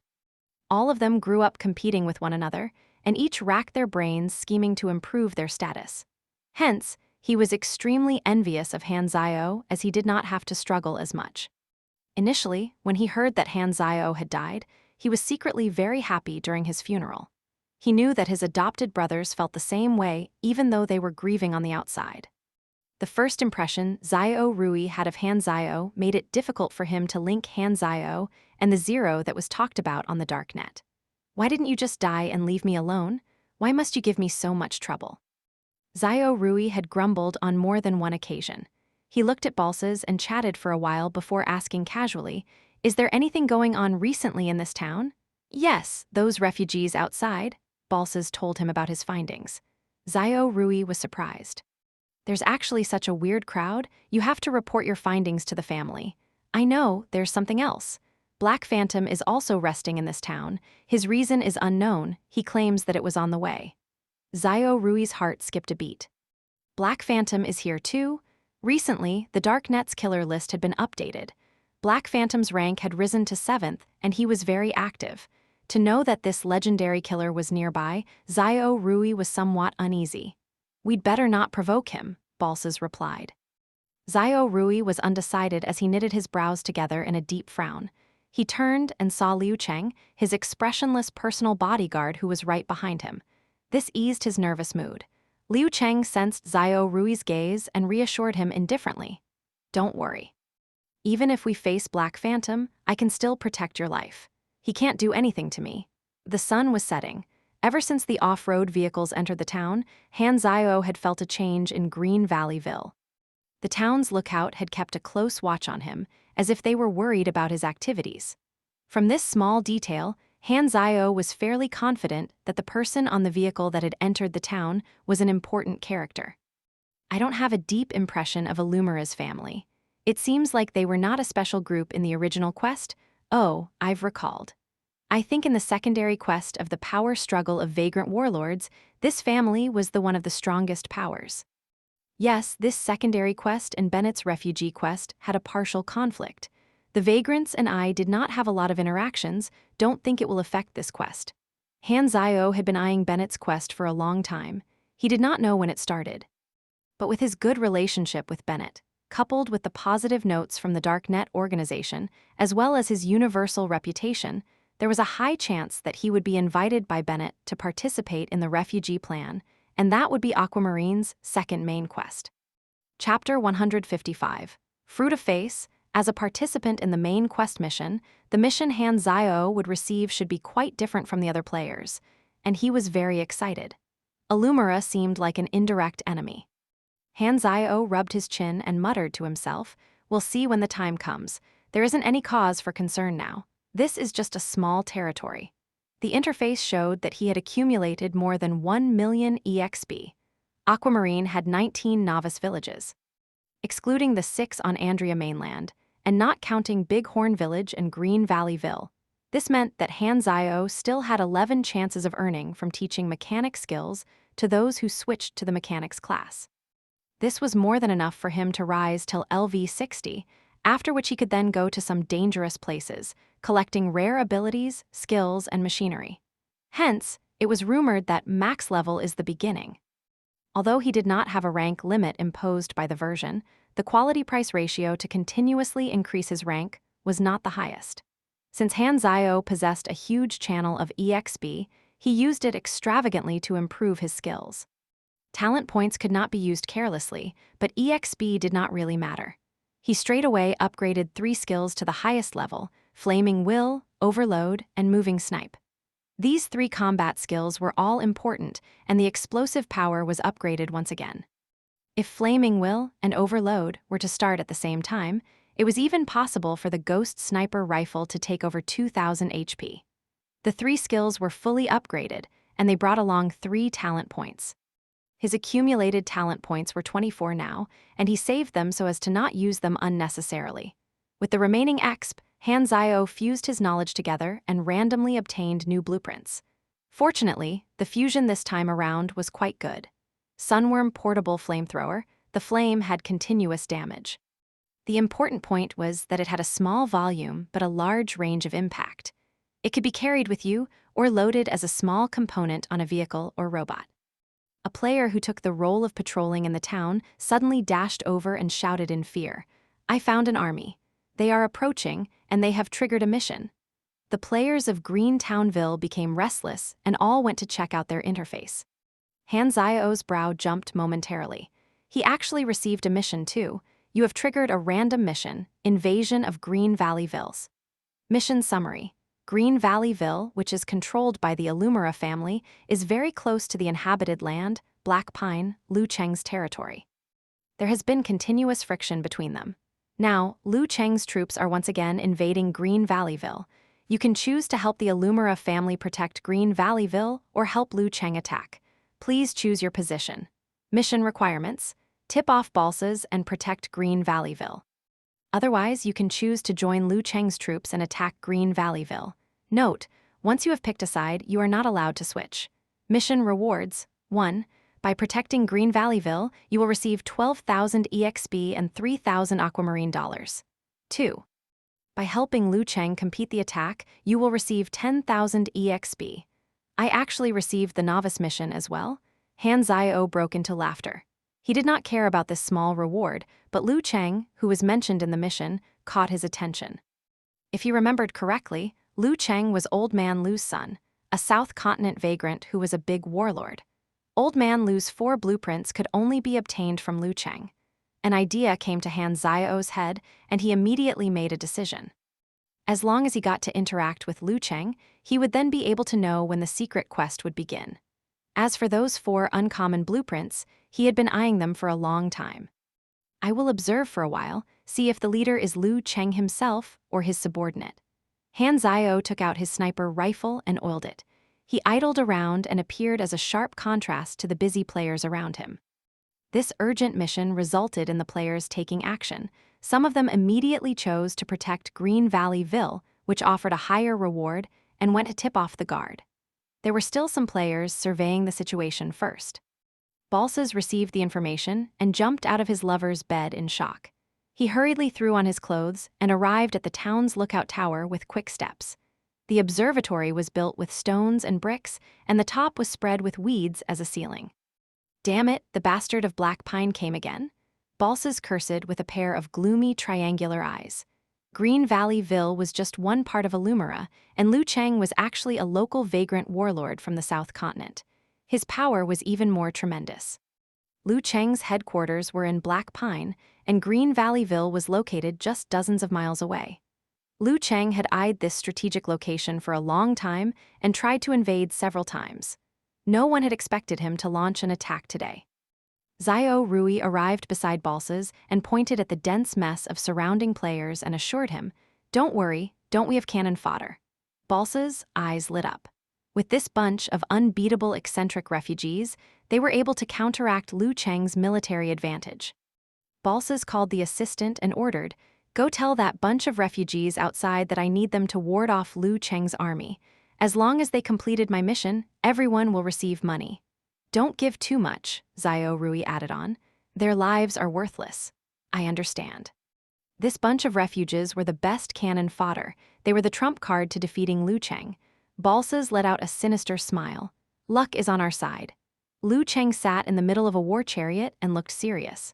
All of them grew up competing with one another, and each racked their brains scheming to improve their status. Hence, he was extremely envious of Han Zio as he did not have to struggle as much. Initially, when he heard that Han Zio had died, he was secretly very happy during his funeral. He knew that his adopted brothers felt the same way even though they were grieving on the outside. The first impression Zio Rui had of Han Zio made it difficult for him to link Han Zio and the Zero that was talked about on the dark net. "Why didn't you just die and leave me alone? Why must you give me so much trouble?" Zio Rui had grumbled on more than one occasion. He looked at Balsas and chatted for a while before asking casually, "Is there anything going on recently in this town?" "Yes, those refugees outside," Balsas told him about his findings. Zio Rui was surprised. "There's actually such a weird crowd, you have to report your findings to the family." "I know, there's something else. Black Phantom is also resting in this town. His reason is unknown, he claims that it was on the way." Zio Rui's heart skipped a beat. Black Phantom is here too? Recently, the Darknet's killer list had been updated. Black Phantom's rank had risen to 7th, and he was very active. To know that this legendary killer was nearby, Zio Rui was somewhat uneasy. "We'd better not provoke him," Balsas replied. Zio Rui was undecided as he knitted his brows together in a deep frown. He turned and saw Liu Cheng, his expressionless personal bodyguard who was right behind him. This eased his nervous mood. Liu Cheng sensed Xiao Rui's gaze and reassured him indifferently. Don't worry. Even if we face Black Phantom, I can still protect your life. He can't do anything to me. The sun was setting. Ever since the off-road vehicles entered the town, Han Xiao had felt a change in Green Valleyville. The town's lookout had kept a close watch on him, as if they were worried about his activities. From this small detail, Han Xiao was fairly confident that the person on the vehicle that had entered the town was an important character. I don't have a deep impression of Illumira's family. It seems like they were not a special group in the original quest. Oh, I've recalled. I think in the secondary quest of the power struggle of vagrant warlords, this family was the one of the strongest powers. Yes, this secondary quest and Bennett's refugee quest had a partial conflict. The vagrants and I did not have a lot of interactions, don't think it will affect this quest. Han Xiao had been eyeing Bennett's quest for a long time. He did not know when it started. But with his good relationship with Bennett, coupled with the positive notes from the Darknet organization, as well as his universal reputation, there was a high chance that he would be invited by Bennett to participate in the refugee plan, and that would be Aquamarine's second main quest. Chapter 155. Fruit of Face. As a participant in the main quest mission, the mission Han Xiao would receive should be quite different from the other players, and he was very excited. Illumira seemed like an indirect enemy. Han Xiao rubbed his chin and muttered to himself, "We'll see when the time comes. There isn't any cause for concern now. This is just a small territory." The interface showed that he had accumulated more than 1 million EXP. Aquamarine had 19 novice villages. Excluding the 6 on Andrea mainland, and not counting Bighorn Village and Green Valleyville, this meant that Han Xiao still had 11 chances of earning from teaching mechanic skills to those who switched to the mechanics class. This was more than enough for him to rise till LV60, after which he could then go to some dangerous places, collecting rare abilities, skills, and machinery. Hence, it was rumored that max level is the beginning. Although he did not have a rank limit imposed by the version, the quality-price ratio to continuously increase his rank was not the highest. Since Han Xiao possessed a huge channel of EXP, he used it extravagantly to improve his skills. Talent points could not be used carelessly, but EXP did not really matter. He straightaway upgraded 3 skills to the highest level: Flaming Will, Overload, and Moving Snipe. These 3 combat skills were all important, and the explosive power was upgraded once again. If Flaming Will and Overload were to start at the same time, it was even possible for the Ghost Sniper rifle to take over 2,000 HP. The 3 skills were fully upgraded, and they brought along 3 talent points. His accumulated talent points were 24 now, and he saved them so as to not use them unnecessarily. With the remaining exp, Han Xiao fused his knowledge together and randomly obtained new blueprints. Fortunately, the fusion this time around was quite good. Sunworm Portable Flamethrower, the flame had continuous damage. The important point was that it had a small volume but a large range of impact. It could be carried with you or loaded as a small component on a vehicle or robot. A player who took the role of patrolling in the town suddenly dashed over and shouted in fear, "I found an army. They are approaching, and they have triggered a mission." The players of Green Townville became restless and all went to check out their interface. Han Xiao's brow jumped momentarily. He actually received a mission too. You have triggered a random mission, Invasion of Green Valleyvilles. Mission summary. Green Valleyville, which is controlled by the Illumira family, is very close to the inhabited land, Black Pine, Liu Cheng's territory. There has been continuous friction between them. Now, Liu Cheng's troops are once again invading Green Valleyville. You can choose to help the Illumira family protect Green Valleyville or help Liu Cheng attack. Please choose your position. Mission requirements: tip off balsas and protect Green Valleyville. Otherwise, you can choose to join Liu Cheng's troops and attack Green Valleyville. Note, once you have picked a side, you are not allowed to switch. Mission rewards: 1. By protecting Green Valleyville, you will receive 12,000 EXP and 3,000 Aquamarine dollars. 2. By helping Liu Cheng compete the attack, you will receive 10,000 EXP. I actually received the novice mission as well. Han Xiao broke into laughter. He did not care about this small reward, but Liu Cheng, who was mentioned in the mission, caught his attention. If he remembered correctly, Liu Cheng was Old Man Liu's son, a South Continent vagrant who was a big warlord. Old Man Lu's 4 blueprints could only be obtained from Lu Cheng. An idea came to Han Xiao's head, and he immediately made a decision. As long as he got to interact with Lu Cheng, he would then be able to know when the secret quest would begin. As for those 4 uncommon blueprints, he had been eyeing them for a long time. I will observe for a while, see if the leader is Lu Cheng himself or his subordinate. Han Xiao took out his sniper rifle and oiled it. He idled around and appeared as a sharp contrast to the busy players around him. This urgent mission resulted in the players taking action. Some of them immediately chose to protect Green Valley Ville, which offered a higher reward, and went to tip off the guard. There were still some players surveying the situation first. Balsas received the information and jumped out of his lover's bed in shock. He hurriedly threw on his clothes and arrived at the town's lookout tower with quick steps. The observatory was built with stones and bricks, and the top was spread with weeds as a ceiling. Damn it, the bastard of Black Pine came again. Balsas cursed with a pair of gloomy triangular eyes. Green Valley Ville was just one part of Illumira, and Lu Cheng was actually a local vagrant warlord from the South Continent. His power was even more tremendous. Lu Cheng's headquarters were in Black Pine, and Green Valley Ville was located just dozens of miles away. Lu Cheng had eyed this strategic location for a long time and tried to invade several times. No one had expected him to launch an attack today. Xiao Rui arrived beside Balsas and pointed at the dense mess of surrounding players and assured him, "Don't worry, don't we have cannon fodder?" Balsas' eyes lit up. With this bunch of unbeatable eccentric refugees, they were able to counteract Lu Cheng's military advantage. Balsas called the assistant and ordered, "Go tell that bunch of refugees outside that I need them to ward off Lu Cheng's army. As long as they completed my mission, everyone will receive money." "Don't give too much," Xiao Rui added on. "Their lives are worthless." "I understand." This bunch of refugees were the best cannon fodder. They were the trump card to defeating Lu Cheng. Balsas let out a sinister smile. "Luck is on our side." Lu Cheng sat in the middle of a war chariot and looked serious.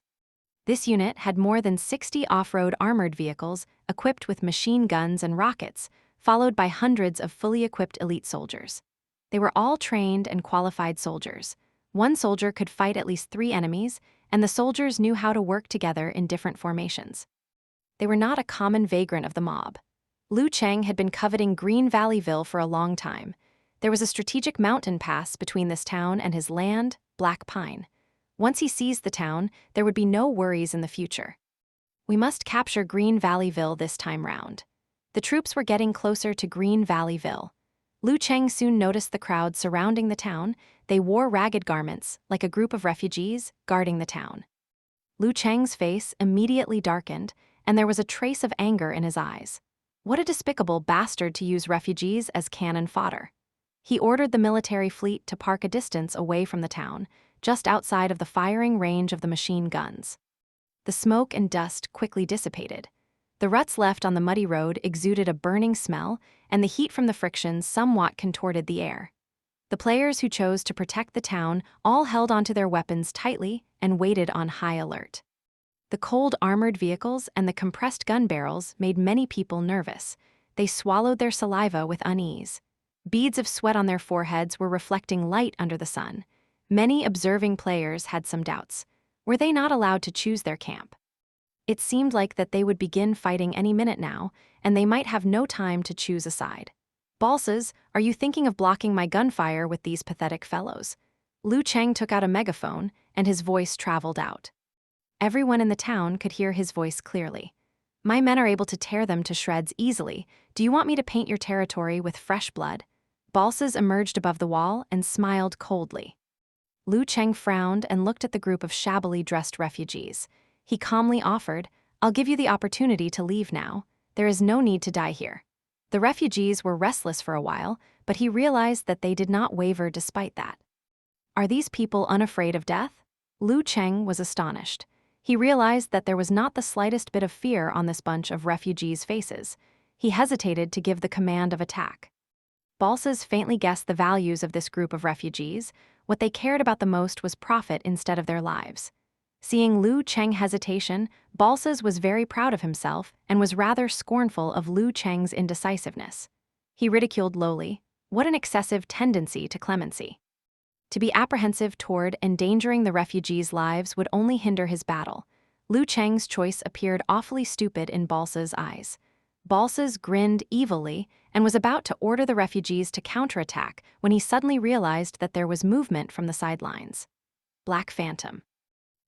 This unit had more than 60 off-road armored vehicles equipped with machine guns and rockets, followed by hundreds of fully equipped elite soldiers. They were all trained and qualified soldiers. One soldier could fight at least 3 enemies, and the soldiers knew how to work together in different formations. They were not a common vagrant of the mob. Lu Cheng had been coveting Green Valley Ville for a long time. There was a strategic mountain pass between this town and his land, Black Pine. Once he seized the town, there would be no worries in the future. "We must capture Green Valley Ville this time round." The troops were getting closer to Green Valley Ville. Lu Cheng soon noticed the crowd surrounding the town. They wore ragged garments, like a group of refugees guarding the town. Lu Cheng's face immediately darkened, and there was a trace of anger in his eyes. What a despicable bastard to use refugees as cannon fodder. He ordered the military fleet to park a distance away from the town, just outside of the firing range of the machine guns. The smoke and dust quickly dissipated. The ruts left on the muddy road exuded a burning smell, and the heat from the friction somewhat contorted the air. The players who chose to protect the town all held onto their weapons tightly and waited on high alert. The cold armored vehicles and the compressed gun barrels made many people nervous. They swallowed their saliva with unease. Beads of sweat on their foreheads were reflecting light under the sun. Many observing players had some doubts. Were they not allowed to choose their camp? It seemed like that they would begin fighting any minute now, and they might have no time to choose a side. "Balsas, are you thinking of blocking my gunfire with these pathetic fellows?" Lu Cheng took out a megaphone, and his voice traveled out. Everyone in the town could hear his voice clearly. "My men are able to tear them to shreds easily. Do you want me to paint your territory with fresh blood?" Balsas emerged above the wall and smiled coldly. Lu Cheng frowned and looked at the group of shabbily dressed refugees. He calmly offered, "I'll give you the opportunity to leave now. There is no need to die here." The refugees were restless for a while, but he realized that they did not waver despite that. Are these people unafraid of death? Lu Cheng was astonished. He realized that there was not the slightest bit of fear on this bunch of refugees' faces. He hesitated to give the command of attack. Balsas faintly guessed the values of this group of refugees. What they cared about the most was profit instead of their lives. Seeing Lu Cheng hesitation, Balsas was very proud of himself and was rather scornful of Lu Cheng's indecisiveness. He ridiculed lowly, "What an excessive tendency to clemency." To be apprehensive toward endangering the refugees' lives would only hinder his battle. Lu Cheng's choice appeared awfully stupid in Balsa's eyes. Balsas grinned evilly and was about to order the refugees to counterattack when he suddenly realized that there was movement from the sidelines. Black Phantom.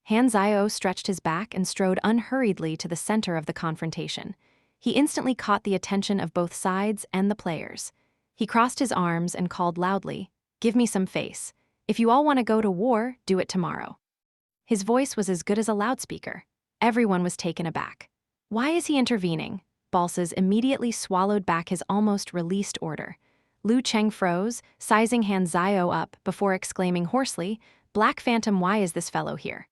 Han Zio stretched his back and strode unhurriedly to the center of the confrontation. He instantly caught the attention of both sides and the players. He crossed his arms and called loudly, "Give me some face. If you all want to go to war, do it tomorrow." His voice was as good as a loudspeaker. Everyone was taken aback. Why is he intervening? Balsas immediately swallowed back his almost released order. Lu Cheng froze, sizing Han Zio up before exclaiming hoarsely, "Black Phantom, why is this fellow here?"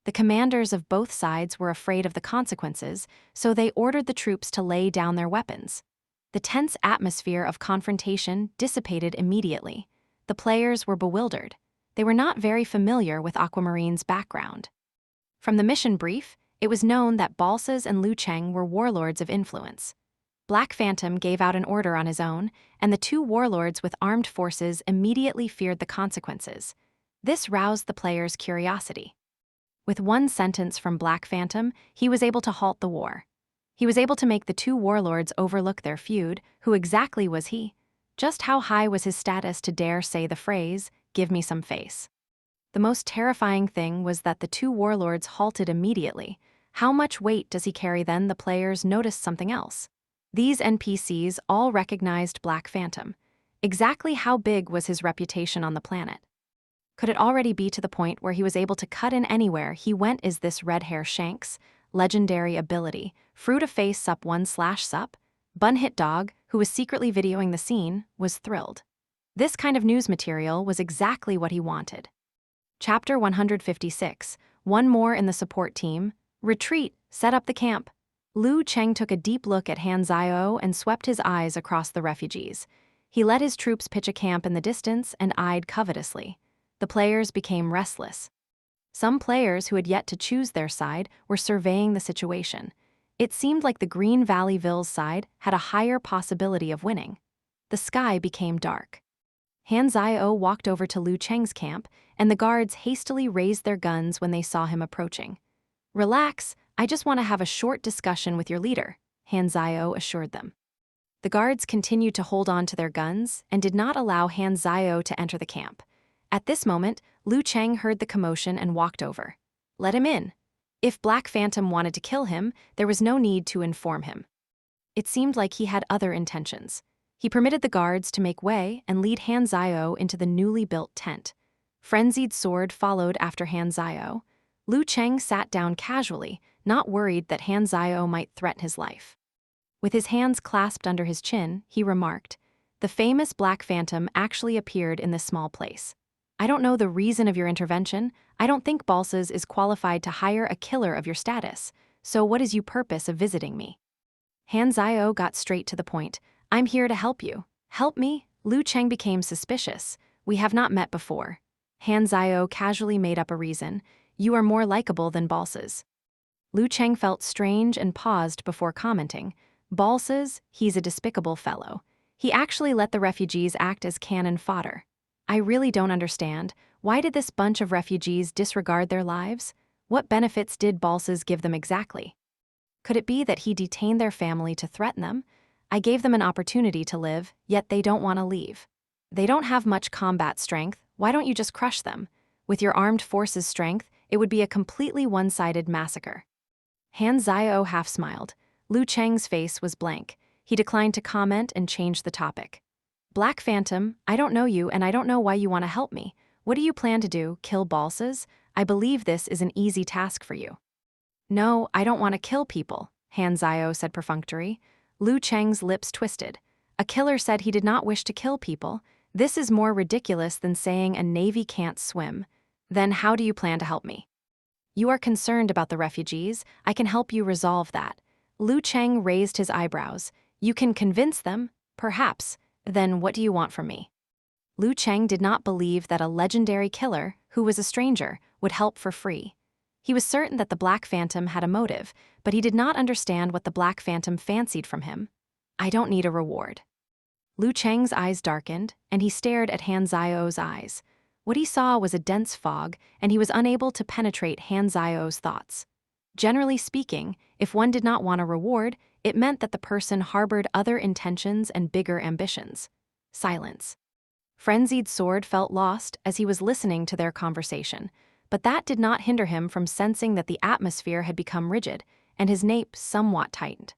The commanders of both sides were afraid of the consequences, so they ordered the troops to lay down their weapons. The tense atmosphere of confrontation dissipated immediately. The players were bewildered. They were not very familiar with Aquamarine's background. From the mission brief, it was known that Balsas and Lu Cheng were warlords of influence. Black Phantom gave out an order on his own, and the two warlords with armed forces immediately feared the consequences. This roused the players' curiosity. With one sentence from Black Phantom, he was able to halt the war. He was able to make the two warlords overlook their feud. Who exactly was he? Just how high was his status to dare say the phrase, "Give me some face"? The most terrifying thing was that the two warlords halted immediately. How much weight does he carry then? The players noticed something else. These NPCs all recognized Black Phantom. Exactly how big was his reputation on the planet? Could it already be to the point where he was able to cut in anywhere he went? Is this red hair Shanks' legendary ability, fruit of face sup 1/sup? Bun Hit Dog, who was secretly videoing the scene, was thrilled. This kind of news material was exactly what he wanted. Chapter 156, one more in the support team. Retreat, set up the camp. Lu Cheng took a deep look at Han Zio and swept his eyes across the refugees. He let his troops pitch a camp in the distance and eyed covetously. The players became restless. Some players who had yet to choose their side were surveying the situation. It seemed like the Green Valley Ville's side had a higher possibility of winning. The sky became dark. Han Zio walked over to Lu Cheng's camp, and the guards hastily raised their guns when they saw him approaching. "Relax, I just want to have a short discussion with your leader," Han Zio assured them. The guards continued to hold on to their guns and did not allow Han Zio to enter the camp. At this moment, Lu Cheng heard the commotion and walked over. Let him in. If Black Phantom wanted to kill him, there was no need to inform him. It seemed like he had other intentions. He permitted the guards to make way and lead Han Zio into the newly built tent. Frenzied Sword followed after Han Zio. Lu Cheng sat down casually, not worried that Han Zio might threaten his life. With his hands clasped under his chin, he remarked, "The famous Black Phantom actually appeared in this small place. I don't know the reason of your intervention. I don't think Balsas is qualified to hire a killer of your status, so what is your purpose of visiting me?" Han Zio got straight to the point. "I'm here to help you." "Help me?" Lu Cheng became suspicious. "We have not met before." Han Zio casually made up a reason. "You are more likable than Balsas." Lu Cheng felt strange and paused before commenting. "Balsas, he's a despicable fellow. He actually let the refugees act as cannon fodder. I really don't understand. Why did this bunch of refugees disregard their lives? What benefits did Balsas give them exactly? Could it be that he detained their family to threaten them? I gave them an opportunity to live, yet they don't want to leave. They don't have much combat strength. Why don't you just crush them? With your armed forces' strength, it would be a completely one-sided massacre." Han Zio half smiled. Lu Cheng's face was blank. He declined to comment and changed the topic. "Black Phantom, I don't know you and I don't know why you want to help me. What do you plan to do, kill Balsas? I believe this is an easy task for you." "No, I don't want to kill people," Han Zio said perfunctory. Lu Cheng's lips twisted. A killer said he did not wish to kill people. This is more ridiculous than saying a navy can't swim. Then how do you plan to help me? "You are concerned about the refugees. I can help you resolve that." Lu Cheng raised his eyebrows. "You can convince them? Perhaps. Then what do you want from me?" Lu Cheng did not believe that a legendary killer, who was a stranger, would help for free. He was certain that the Black Phantom had a motive, but he did not understand what the Black Phantom fancied from him. "I don't need a reward." Lu Cheng's eyes darkened, and he stared at Han Zio's eyes. What he saw was a dense fog, and he was unable to penetrate Han Zio's thoughts. Generally speaking, if one did not want a reward, it meant that the person harbored other intentions and bigger ambitions. Silence. Frenzied Sword felt lost as he was listening to their conversation, but that did not hinder him from sensing that the atmosphere had become rigid, and his nape somewhat tightened.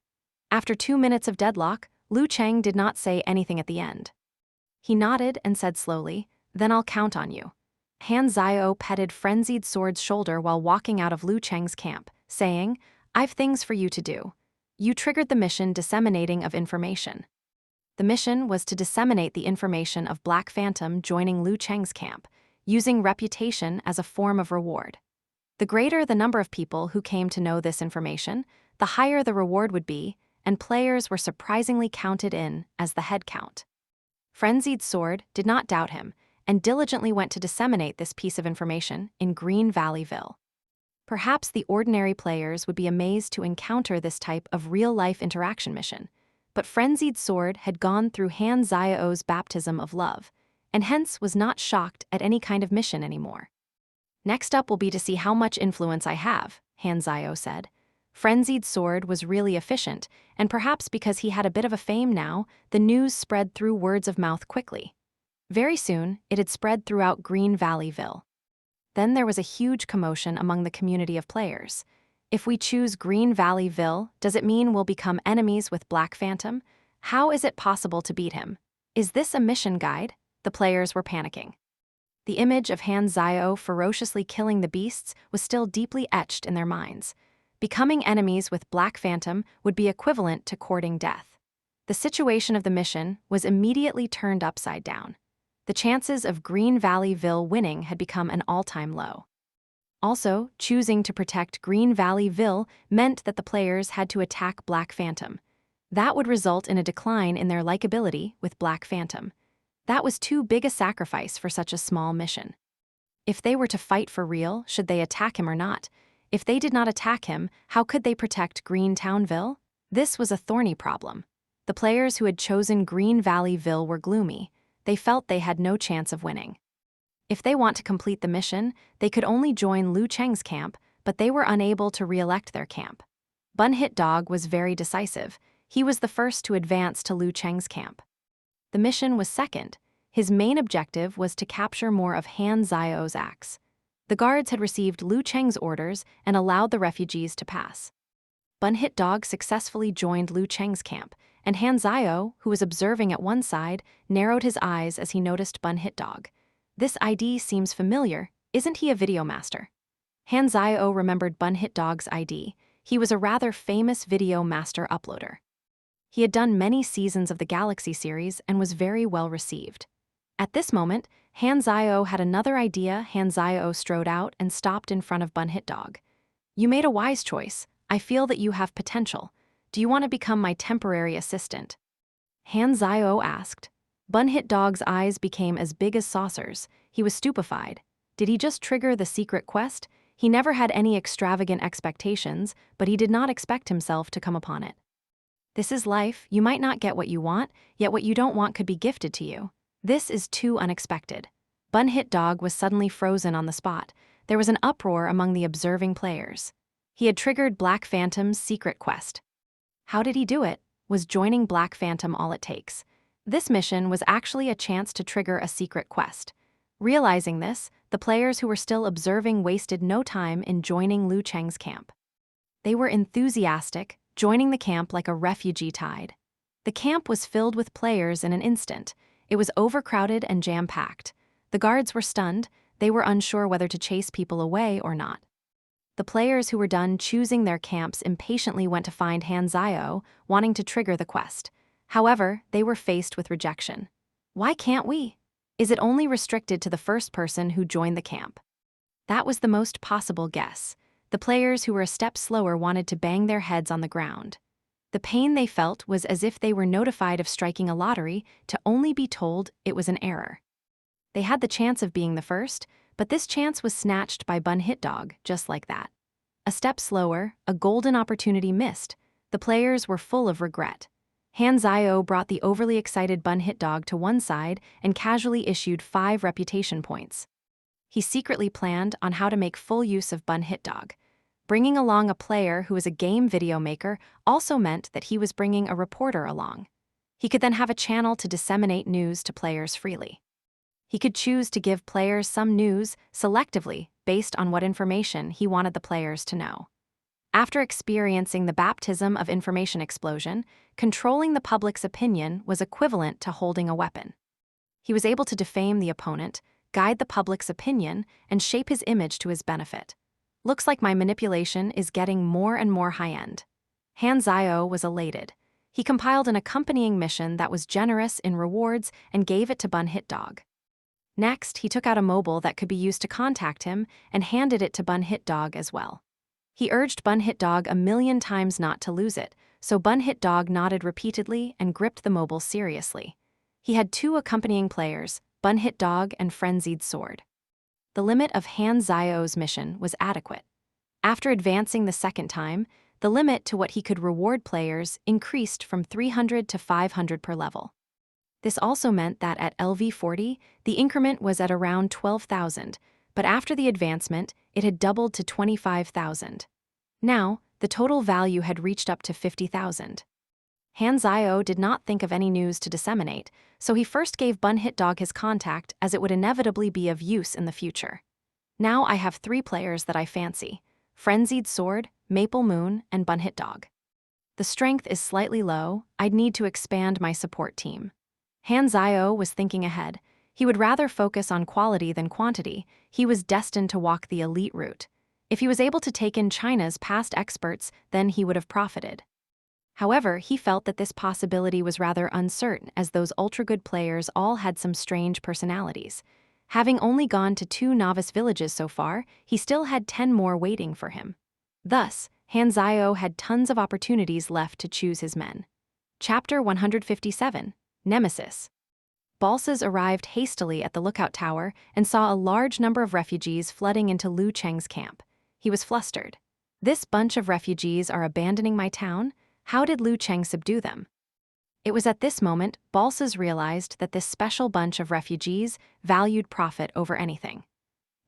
After 2 minutes of deadlock, Lu Cheng did not say anything at the end. He nodded and said slowly, "Then I'll count on you." Han Zio petted Frenzied Sword's shoulder while walking out of Lu Cheng's camp, saying, "I've things for you to do. You triggered the mission disseminating of information." The mission was to disseminate the information of Black Phantom joining Lu Cheng's camp, using reputation as a form of reward. The greater the number of people who came to know this information, the higher the reward would be, and players were surprisingly counted in as the head count. Frenzied Sword did not doubt him, and diligently went to disseminate this piece of information in Green Valleyville. Perhaps the ordinary players would be amazed to encounter this type of real-life interaction mission, but Frenzied Sword had gone through Han Zio's baptism of love, and hence was not shocked at any kind of mission anymore. "Next up will be to see how much influence I have," Han Zio said. Frenzied Sword was really efficient, and perhaps because he had a bit of a fame now, the news spread through words of mouth quickly. Very soon, it had spread throughout Green Valleyville. Then there was a huge commotion among the community of players. If we choose Green Valleyville, does it mean we'll become enemies with Black Phantom? How is it possible to beat him? Is this a mission guide? The players were panicking. The image of Han Zio ferociously killing the beasts was still deeply etched in their minds. Becoming enemies with Black Phantom would be equivalent to courting death. The situation of the mission was immediately turned upside down. The chances of Green Valleyville winning had become an all-time low. Also, choosing to protect Green Valleyville meant that the players had to attack Black Phantom. That would result in a decline in their likability with Black Phantom. That was too big a sacrifice for such a small mission. If they were to fight for real, should they attack him or not? If they did not attack him, how could they protect Green Townville? This was a thorny problem. The players who had chosen Green Valleyville were gloomy. They felt they had no chance of winning. If they want to complete the mission, they could only join Lu Cheng's camp, but they were unable to re-elect their camp. Bun Hit Dog was very decisive. He was the first to advance to Lu Cheng's camp. The mission was second. His main objective was to capture more of Han Zio's axe. The guards had received Lu Cheng's orders and allowed the refugees to pass. Bun Hit Dog successfully joined Lu Cheng's camp, and Han Zio, who was observing at one side, narrowed his eyes as he noticed Bun Hit Dog. "This ID seems familiar. Isn't he a video master?" Han Zio remembered Bun Hit Dog's ID. He was a rather famous video master uploader. He had done many seasons of the Galaxy series and was very well received. At this moment, Han Zio had another idea. Han Zio strode out and stopped in front of Bun Hit Dog. "You made a wise choice. I feel that you have potential. Do you want to become my temporary assistant?" Han Zio asked. Bun Hit Dog's eyes became as big as saucers. He was stupefied. Did he just trigger the secret quest? He never had any extravagant expectations, but he did not expect himself to come upon it. This is life. You might not get what you want, yet what you don't want could be gifted to you. This is too unexpected. Bun Hit Dog was suddenly frozen on the spot. There was an uproar among the observing players. He had triggered Black Phantom's secret quest. How did he do it? Was joining Black Phantom all it takes? This mission was actually a chance to trigger a secret quest. Realizing this, the players who were still observing wasted no time in joining Lu Cheng's camp. They were enthusiastic, joining the camp like a refugee tide. The camp was filled with players in an instant. It was overcrowded and jam-packed. The guards were stunned. They were unsure whether to chase people away or not. The players who were done choosing their camps impatiently went to find Han Zio, wanting to trigger the quest. However, they were faced with rejection. Why can't we? Is it only restricted to the first person who joined the camp? That was the most possible guess. The players who were a step slower wanted to bang their heads on the ground. The pain they felt was as if they were notified of striking a lottery to only be told it was an error. They had the chance of being the first, but this chance was snatched by Bun Hit Dog, just like that. A step slower, a golden opportunity missed. The players were full of regret. Han Zio brought the overly excited Bun Hit Dog to one side and casually issued 5 reputation points. He secretly planned on how to make full use of Bun Hit Dog. Bringing along a player who was a game video maker also meant that he was bringing a reporter along. He could then have a channel to disseminate news to players freely. He could choose to give players some news selectively based on what information he wanted the players to know. After experiencing the baptism of information explosion, controlling the public's opinion was equivalent to holding a weapon. He was able to defame the opponent, guide the public's opinion, and shape his image to his benefit. Looks like my manipulation is getting more and more high-end. Han Zio was elated. He compiled an accompanying mission that was generous in rewards and gave it to Bun Hit Dog. Next, he took out a mobile that could be used to contact him and handed it to Bun Hit Dog as well. He urged Bun Hit Dog 1,000,000 times not to lose it, so Bun Hit Dog nodded repeatedly and gripped the mobile seriously. He had 2 accompanying players, Bun Hit Dog and Frenzied Sword. The limit of Han Zio's mission was adequate. After advancing the second time, the limit to what he could reward players increased from 300 to 500 per level. This also meant that at LV40, the increment was at around 12,000, but after the advancement, it had doubled to 25,000. Now, the total value had reached up to 50,000. Han Zio did not think of any news to disseminate, so he first gave Bun Hit Dog his contact as it would inevitably be of use in the future. Now I have 3 players that I fancy: Frenzied Sword, Maple Moon, and Bun Hit Dog. The strength is slightly low. I'd need to expand my support team. Han Zio was thinking ahead. He would rather focus on quality than quantity. He was destined to walk the elite route. If he was able to take in China's past experts, then he would have profited. However, he felt that this possibility was rather uncertain, as those ultra-good players all had some strange personalities. Having only gone to 2 novice villages so far, he still had 10 more waiting for him. Thus, Han Zio had tons of opportunities left to choose his men. Chapter 157, Nemesis. Balsas arrived hastily at the lookout tower and saw a large number of refugees flooding into Lu Cheng's camp. He was flustered. This bunch of refugees are abandoning my town? How did Lu Cheng subdue them? It was at this moment Balsas realized that this special bunch of refugees valued profit over anything.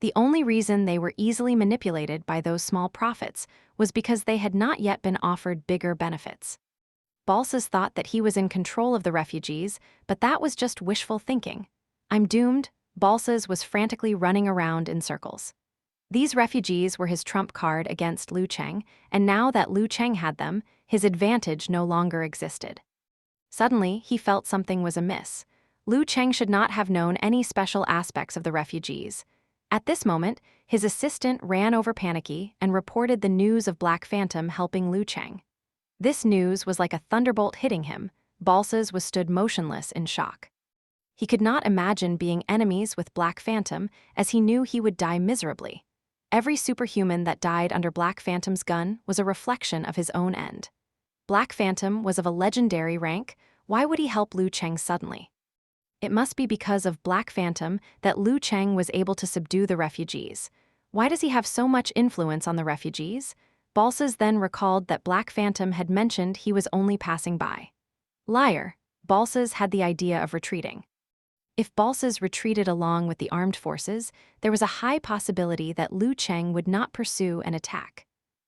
The only reason they were easily manipulated by those small profits was because they had not yet been offered bigger benefits. Balsas thought that he was in control of the refugees, but that was just wishful thinking. I'm doomed. Balsas was frantically running around in circles. These refugees were his trump card against Lu Cheng, and now that Lu Cheng had them, his advantage no longer existed. Suddenly, he felt something was amiss. Lu Cheng should not have known any special aspects of the refugees. At this moment, his assistant ran over panicky and reported the news of Black Phantom helping Lu Cheng. This news was like a thunderbolt hitting him. Balsas was stood motionless in shock. He could not imagine being enemies with Black Phantom, as he knew he would die miserably. Every superhuman that died under Black Phantom's gun was a reflection of his own end. Black Phantom was of a legendary rank. Why would he help Lu Cheng suddenly? It must be because of Black Phantom that Lu Cheng was able to subdue the refugees. Why does he have so much influence on the refugees? Balsas then recalled that Black Phantom had mentioned he was only passing by. Liar. Balsas had the idea of retreating. If Balsas retreated along with the armed forces, there was a high possibility that Lu Cheng would not pursue an attack.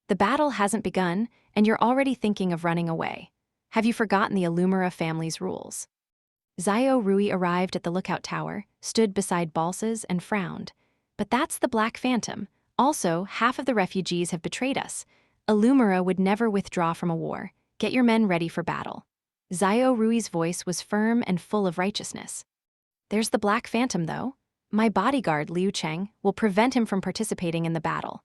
The battle hasn't begun, and you're already thinking of running away. Have you forgotten the Illumira family's rules? Zio Rui arrived at the lookout tower, stood beside Balsas, and frowned. But that's the Black Phantom. Also, half of the refugees have betrayed us. Illumira would never withdraw from a war. Get your men ready for battle. Zio Rui's voice was firm and full of righteousness. There's the Black Phantom, though. My bodyguard, Liu Cheng, will prevent him from participating in the battle.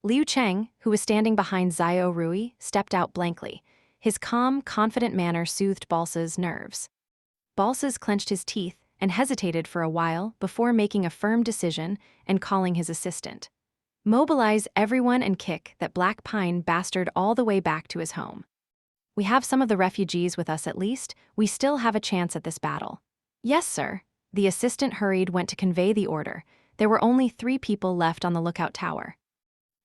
Liu Cheng, who was standing behind Zio Rui, stepped out blankly. His calm, confident manner soothed Balsas' nerves. Balsas clenched his teeth and hesitated for a while before making a firm decision and calling his assistant. Mobilize everyone and kick that Black Pine bastard all the way back to his home. We have some of the refugees with us at least. We still have a chance at this battle. Yes, sir. The assistant went to convey the order. There were only 3 people left on the lookout tower.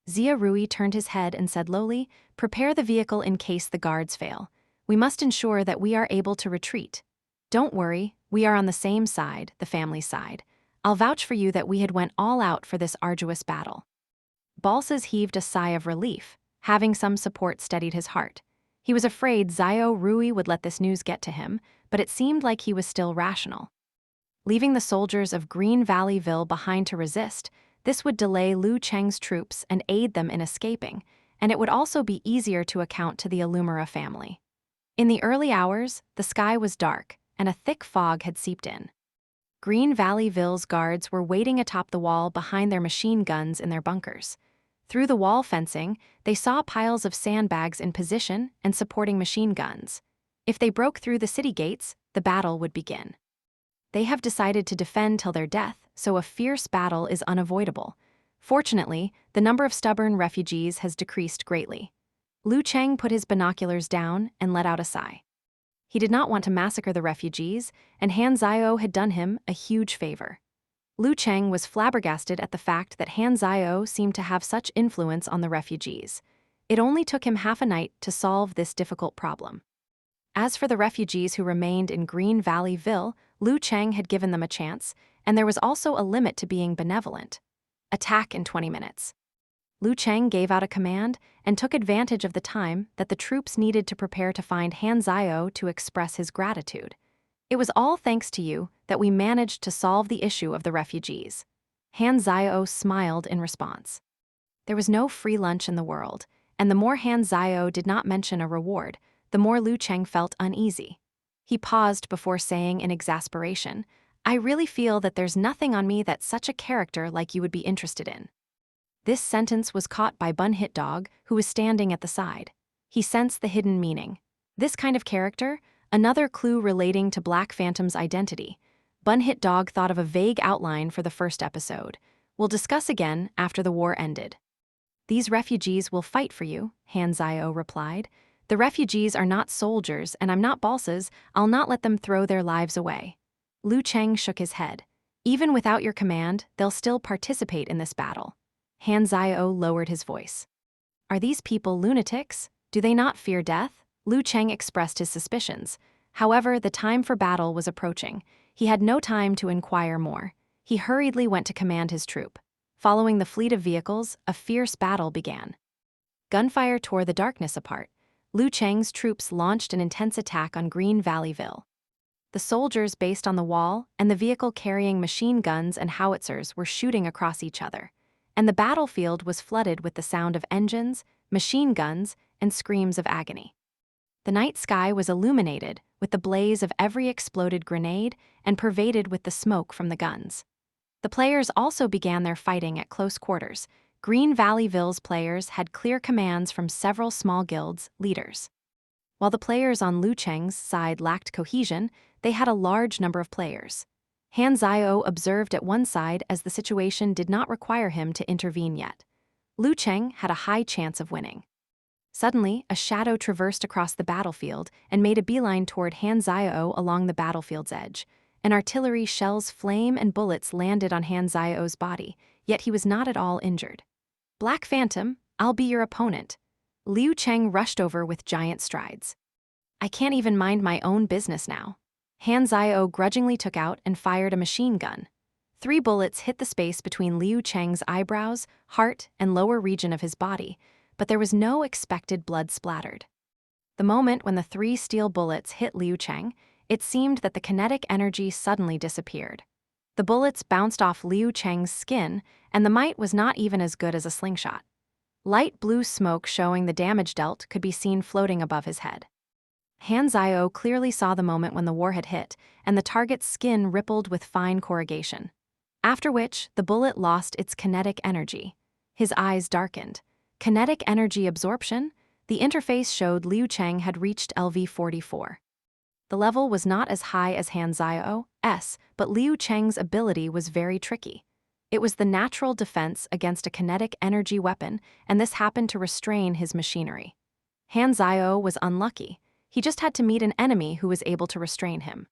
Zia Rui turned his head and said lowly, "Prepare the vehicle in case the guards fail. We must ensure that we are able to retreat. Don't worry, we are on the same side, the family side. I'll vouch for you that we had went all out for this arduous battle. Balsas heaved a sigh of relief. Having some support steadied his heart. He was afraid Zio Rui would let this news get to him, but it seemed like he was still rational. Leaving the soldiers of Green Valleyville behind to resist, this would delay Liu Cheng's troops and aid them in escaping, and it would also be easier to account to the Illumira family. In the early hours, the sky was dark, and a thick fog had seeped in. Green Valleyville's guards were waiting atop the wall behind their machine guns in their bunkers. Through the wall fencing, they saw piles of sandbags in position and supporting machine guns. If they broke through the city gates, the battle would begin. They have decided to defend till their death, so a fierce battle is unavoidable. Fortunately, the number of stubborn refugees has decreased greatly. Liu Cheng put his binoculars down and let out a sigh. He did not want to massacre the refugees, and Han Zio had done him a huge favor. Liu Cheng was flabbergasted at the fact that Han Zio seemed to have such influence on the refugees. It only took him half a night to solve this difficult problem. As for the refugees who remained in Green Valleyville, Liu Cheng had given them a chance, and there was also a limit to being benevolent. Attack in 20 minutes. Liu Cheng gave out a command and took advantage of the time that the troops needed to prepare to find Han Zio to express his gratitude. It was all thanks to you that we managed to solve the issue of the refugees. Han Zio smiled in response. There was no free lunch in the world, and the more Han Zio did not mention a reward, the more Liu Cheng felt uneasy. He paused before saying in exasperation, "I really feel that there's nothing on me that such a character like you would be interested in." This sentence was caught by Bun Hit Dog, who was standing at the side. He sensed the hidden meaning. This kind of character, another clue relating to Black Phantom's identity. Bun Hit Dog thought of a vague outline for the first episode. We'll discuss again after the war ended. "These refugees will fight for you," Han Zio replied. "The refugees are not soldiers, and I'm not Balsas. I'll not let them throw their lives away." Liu Cheng shook his head. "Even without your command, they'll still participate in this battle." Han Zio lowered his voice. "Are these people lunatics? Do they not fear death?" Liu Cheng expressed his suspicions. However, the time for battle was approaching. He had no time to inquire more. He hurriedly went to command his troop. Following the fleet of vehicles, a fierce battle began. Gunfire tore the darkness apart. Liu Cheng's troops launched an intense attack on Green Valleyville. The soldiers based on the wall and the vehicle carrying machine guns and howitzers were shooting across each other, and the battlefield was flooded with the sound of engines, machine guns, and screams of agony. The night sky was illuminated with the blaze of every exploded grenade and pervaded with the smoke from the guns. The players also began their fighting at close quarters. Green Valleyville's players had clear commands from several small guilds' leaders. While the players on Liu Cheng's side lacked cohesion, they had a large number of players. Han Zio observed at one side as the situation did not require him to intervene yet. Liu Cheng had a high chance of winning. Suddenly, a shadow traversed across the battlefield and made a beeline toward Han Zio along the battlefield's edge. An artillery shell's flame and bullets landed on Han Zio's body, yet he was not at all injured. "Black Phantom, I'll be your opponent." Liu Cheng rushed over with giant strides. "I can't even mind my own business now." Han Zio grudgingly took out and fired a machine gun. 3 bullets hit the space between Liu Cheng's eyebrows, heart, and lower region of his body, but there was no expected blood splattered. The moment when the 3 steel bullets hit Liu Cheng, it seemed that the kinetic energy suddenly disappeared. The bullets bounced off Liu Cheng's skin, and the might was not even as good as a slingshot. Light blue smoke showing the damage dealt could be seen floating above his head. Han Zio clearly saw the moment when the war had hit, and the target's skin rippled with fine corrugation. After which, the bullet lost its kinetic energy. His eyes darkened. Kinetic energy absorption? The interface showed Liu Cheng had reached LV-44. The level was not as high as Han Zio's, but Liu Cheng's ability was very tricky. It was the natural defense against a kinetic energy weapon, and this happened to restrain his machinery. Han Zio was unlucky. He just had to meet an enemy who was able to restrain him.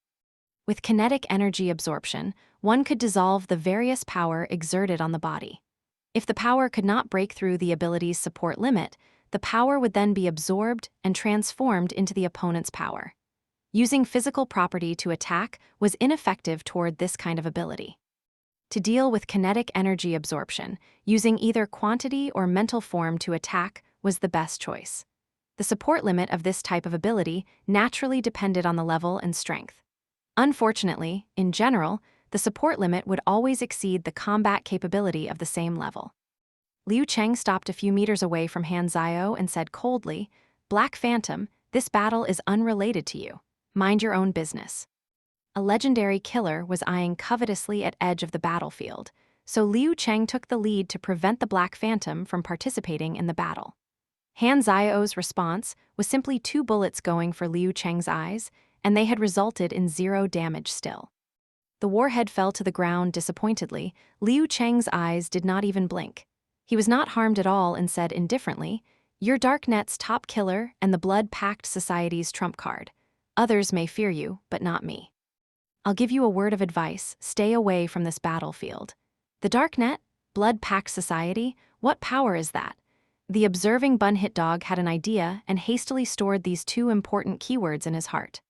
With kinetic energy absorption, one could dissolve the various power exerted on the body. If the power could not break through the ability's support limit, the power would then be absorbed and transformed into the opponent's power. Using physical property to attack was ineffective toward this kind of ability. To deal with kinetic energy absorption, using either quantity or mental form to attack was the best choice. The support limit of this type of ability naturally depended on the level and strength. Unfortunately, in general, the support limit would always exceed the combat capability of the same level. Liu Cheng stopped a few meters away from Han Zio and said coldly, "Black Phantom, this battle is unrelated to you. Mind your own business." A legendary killer was eyeing covetously at edge of the battlefield, so Liu Cheng took the lead to prevent the Black Phantom from participating in the battle. Han Zio's response was simply 2 bullets going for Liu Cheng's eyes, and they had resulted in 0 damage still. The warhead fell to the ground disappointedly. Liu Cheng's eyes did not even blink. He was not harmed at all and said indifferently, "You're Darknet's top killer and the Blood-Pact Society's trump card. Others may fear you, but not me. I'll give you a word of advice: stay away from this battlefield." The Darknet? Blood-Pact Society? What power is that? The observing Bun-Hit Dog had an idea and hastily stored these 2 important keywords in his heart.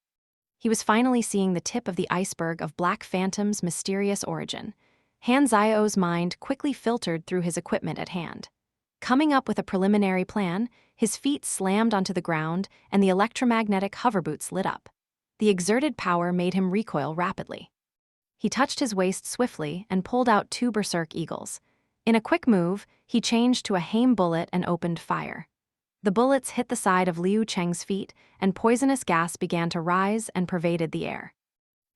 He was finally seeing the tip of the iceberg of Black Phantom's mysterious origin. Han Zio's mind quickly filtered through his equipment at hand. Coming up with a preliminary plan, his feet slammed onto the ground and the electromagnetic hoverboots lit up. The exerted power made him recoil rapidly. He touched his waist swiftly and pulled out 2 berserk eagles. In a quick move, he changed to a Haim bullet and opened fire. The bullets hit the side of Liu Cheng's feet, and poisonous gas began to rise and pervaded the air.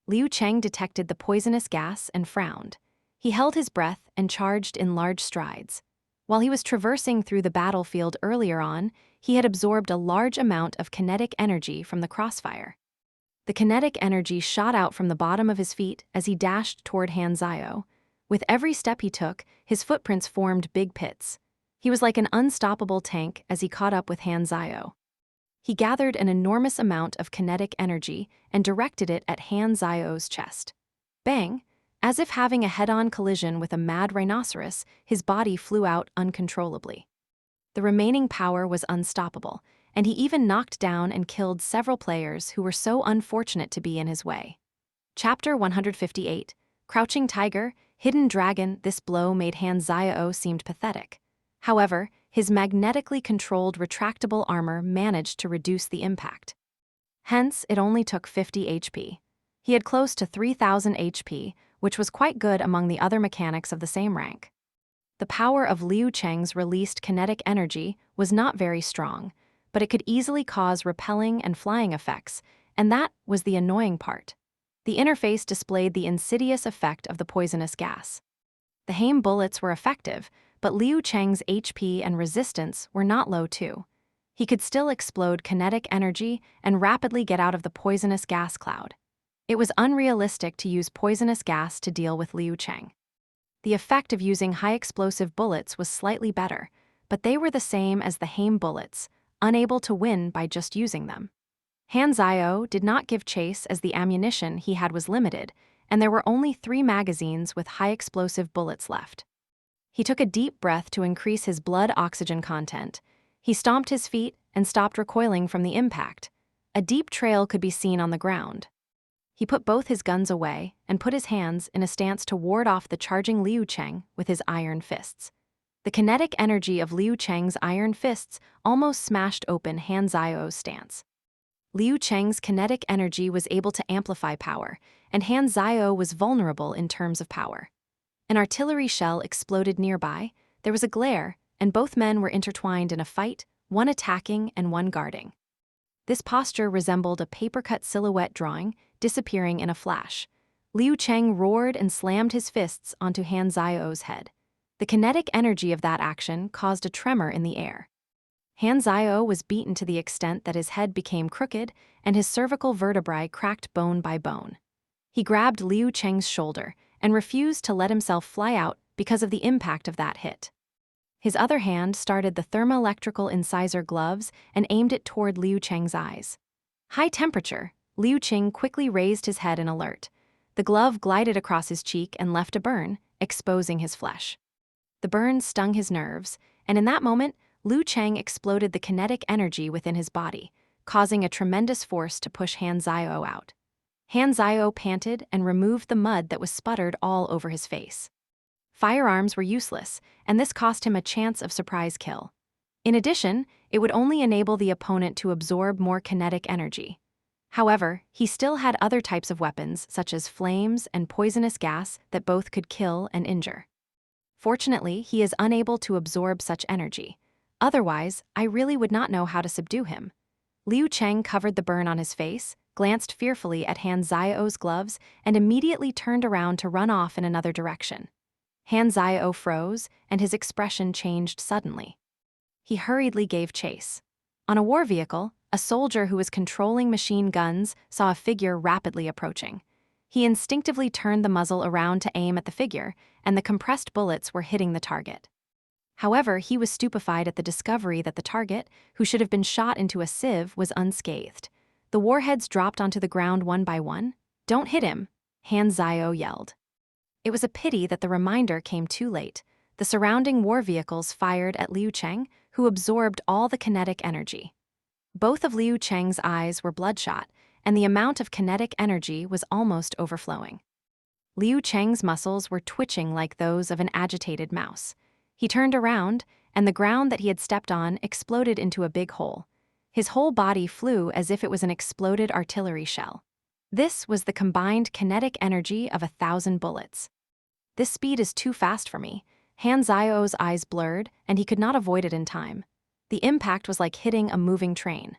Liu Cheng detected the poisonous gas and frowned. He held his breath and charged in large strides. While he was traversing through the battlefield earlier on, he had absorbed a large amount of kinetic energy from the crossfire. The kinetic energy shot out from the bottom of his feet as he dashed toward Han Zio. With every step he took, his footprints formed big pits. He was like an unstoppable tank as he caught up with Han Zio. He gathered an enormous amount of kinetic energy and directed it at Han Zio's chest. Bang! As if having a head-on collision with a mad rhinoceros, his body flew out uncontrollably. The remaining power was unstoppable, and he even knocked down and killed several players who were so unfortunate to be in his way. Chapter 158, Crouching Tiger, Hidden Dragon. This blow made Han Zio seem pathetic. However, his magnetically controlled retractable armor managed to reduce the impact. Hence, it only took 50 HP. He had close to 3,000 HP, which was quite good among the other mechanics of the same rank. The power of Liu Cheng's released kinetic energy was not very strong, but it could easily cause repelling and flying effects, and that was the annoying part. The interface displayed the insidious effect of the poisonous gas. The Haim bullets were effective, but Liu Cheng's HP and resistance were not low too. He could still explode kinetic energy and rapidly get out of the poisonous gas cloud. It was unrealistic to use poisonous gas to deal with Liu Cheng. The effect of using high-explosive bullets was slightly better, but they were the same as the Haim bullets, unable to win by just using them. Han Zio did not give chase as the ammunition he had was limited, and there were only 3 magazines with high-explosive bullets left. He took a deep breath to increase his blood oxygen content. He stomped his feet and stopped recoiling from the impact. A deep trail could be seen on the ground. He put both his guns away and put his hands in a stance to ward off the charging Liu Cheng with his iron fists. The kinetic energy of Liu Cheng's iron fists almost smashed open Han Zio's stance. Liu Cheng's kinetic energy was able to amplify power, and Han Zio was vulnerable in terms of power. An artillery shell exploded nearby, there was a glare, and both men were intertwined in a fight, one attacking and one guarding. This posture resembled a paper-cut silhouette drawing, disappearing in a flash. Liu Cheng roared and slammed his fists onto Han Zio's head. The kinetic energy of that action caused a tremor in the air. Han Zio was beaten to the extent that his head became crooked and his cervical vertebrae cracked bone by bone. He grabbed Liu Cheng's shoulder and refused to let himself fly out because of the impact of that hit. His other hand started the thermoelectrical incisor gloves and aimed it toward Liu Cheng's eyes. High temperature. Liu Cheng quickly raised his head in alert. The glove glided across his cheek and left a burn, exposing his flesh. The burn stung his nerves, and in that moment, Liu Cheng exploded the kinetic energy within his body, causing a tremendous force to push Han Zio out. Han Zio panted and removed the mud that was sputtered all over his face. Firearms were useless, and this cost him a chance of surprise kill. In addition, it would only enable the opponent to absorb more kinetic energy. However, he still had other types of weapons, such as flames and poisonous gas, that both could kill and injure. Fortunately, he is unable to absorb such energy. Otherwise, I really would not know how to subdue him. Liu Cheng covered the burn on his face, glanced fearfully at Han Zio's gloves, and immediately turned around to run off in another direction. Han Zio froze, and his expression changed suddenly. He hurriedly gave chase. On a war vehicle, a soldier who was controlling machine guns saw a figure rapidly approaching. He instinctively turned the muzzle around to aim at the figure, and the compressed bullets were hitting the target. However, he was stupefied at the discovery that the target, who should have been shot into a sieve, was unscathed. The warheads dropped onto the ground one by one. "Don't hit him," Han Zio yelled. It was a pity that the reminder came too late. The surrounding war vehicles fired at Liu Cheng, who absorbed all the kinetic energy. Both of Liu Cheng's eyes were bloodshot, and the amount of kinetic energy was almost overflowing. Liu Cheng's muscles were twitching like those of an agitated mouse. He turned around, and the ground that he had stepped on exploded into a big hole. His whole body flew as if it was an exploded artillery shell. This was the combined kinetic energy of 1,000 bullets. "This speed is too fast for me." Han Zio's eyes blurred, and he could not avoid it in time. The impact was like hitting a moving train.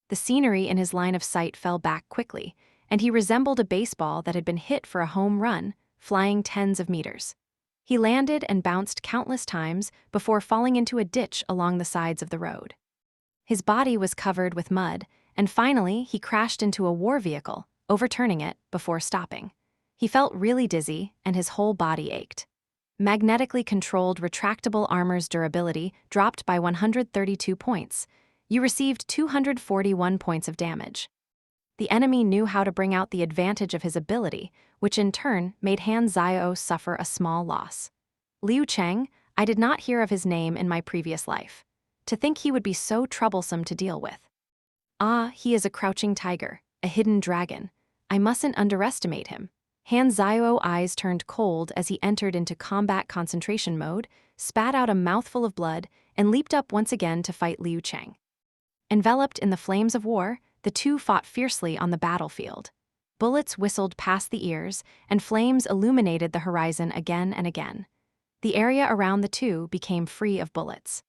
The scenery in his line of sight fell back quickly, and he resembled a baseball that had been hit for a home run, flying tens of meters. He landed and bounced countless times before falling into a ditch along the sides of the road. His body was covered with mud, and finally he crashed into a war vehicle, overturning it before stopping. He felt really dizzy, and his whole body ached. Magnetically controlled retractable armor's durability dropped by 132 points. You received 241 points of damage. The enemy knew how to bring out the advantage of his ability, which in turn made Han Zio suffer a small loss. Liu Cheng, I did not hear of his name in my previous life. To think he would be so troublesome to deal with. Ah, he is a crouching tiger, a hidden dragon. I mustn't underestimate him. Han Zio's eyes turned cold as he entered into combat concentration mode, spat out a mouthful of blood, and leaped up once again to fight Liu Cheng. Enveloped in the flames of war, the two fought fiercely on the battlefield. Bullets whistled past the ears, and flames illuminated the horizon again and again. The area around the two became free of bullets.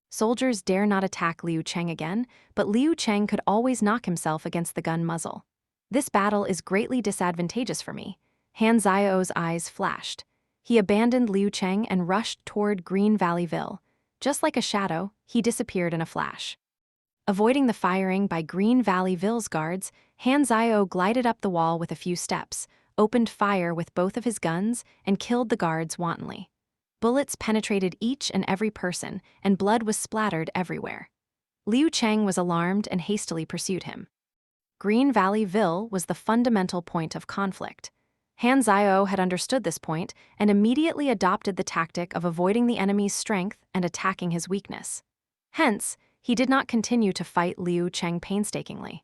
Soldiers dare not attack Liu Cheng again, but Liu Cheng could always knock himself against the gun muzzle. "This battle is greatly disadvantageous for me." Han Zio's eyes flashed. He abandoned Liu Cheng and rushed toward Green Valley Ville. Just like a shadow, he disappeared in a flash. Avoiding the firing by Green Valley Ville's guards, Han Zio glided up the wall with a few steps, opened fire with both of his guns, and killed the guards wantonly. Bullets penetrated each and every person, and blood was splattered everywhere. Liu Cheng was alarmed and hastily pursued him. Green Valley Ville was the fundamental point of conflict. Han Zio had understood this point and immediately adopted the tactic of avoiding the enemy's strength and attacking his weakness. Hence, he did not continue to fight Liu Cheng painstakingly.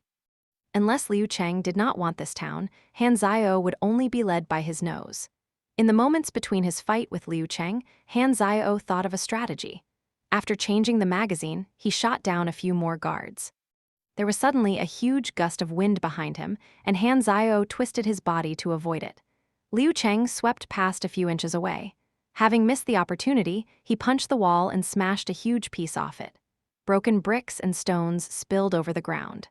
Unless Liu Cheng did not want this town, Han Zio would only be led by his nose. In the moments between his fight with Liu Cheng, Han Zio thought of a strategy. After changing the magazine, he shot down a few more guards. There was suddenly a huge gust of wind behind him, and Han Zio twisted his body to avoid it. Liu Cheng swept past a few inches away. Having missed the opportunity, he punched the wall and smashed a huge piece off it. Broken bricks and stones spilled over the ground.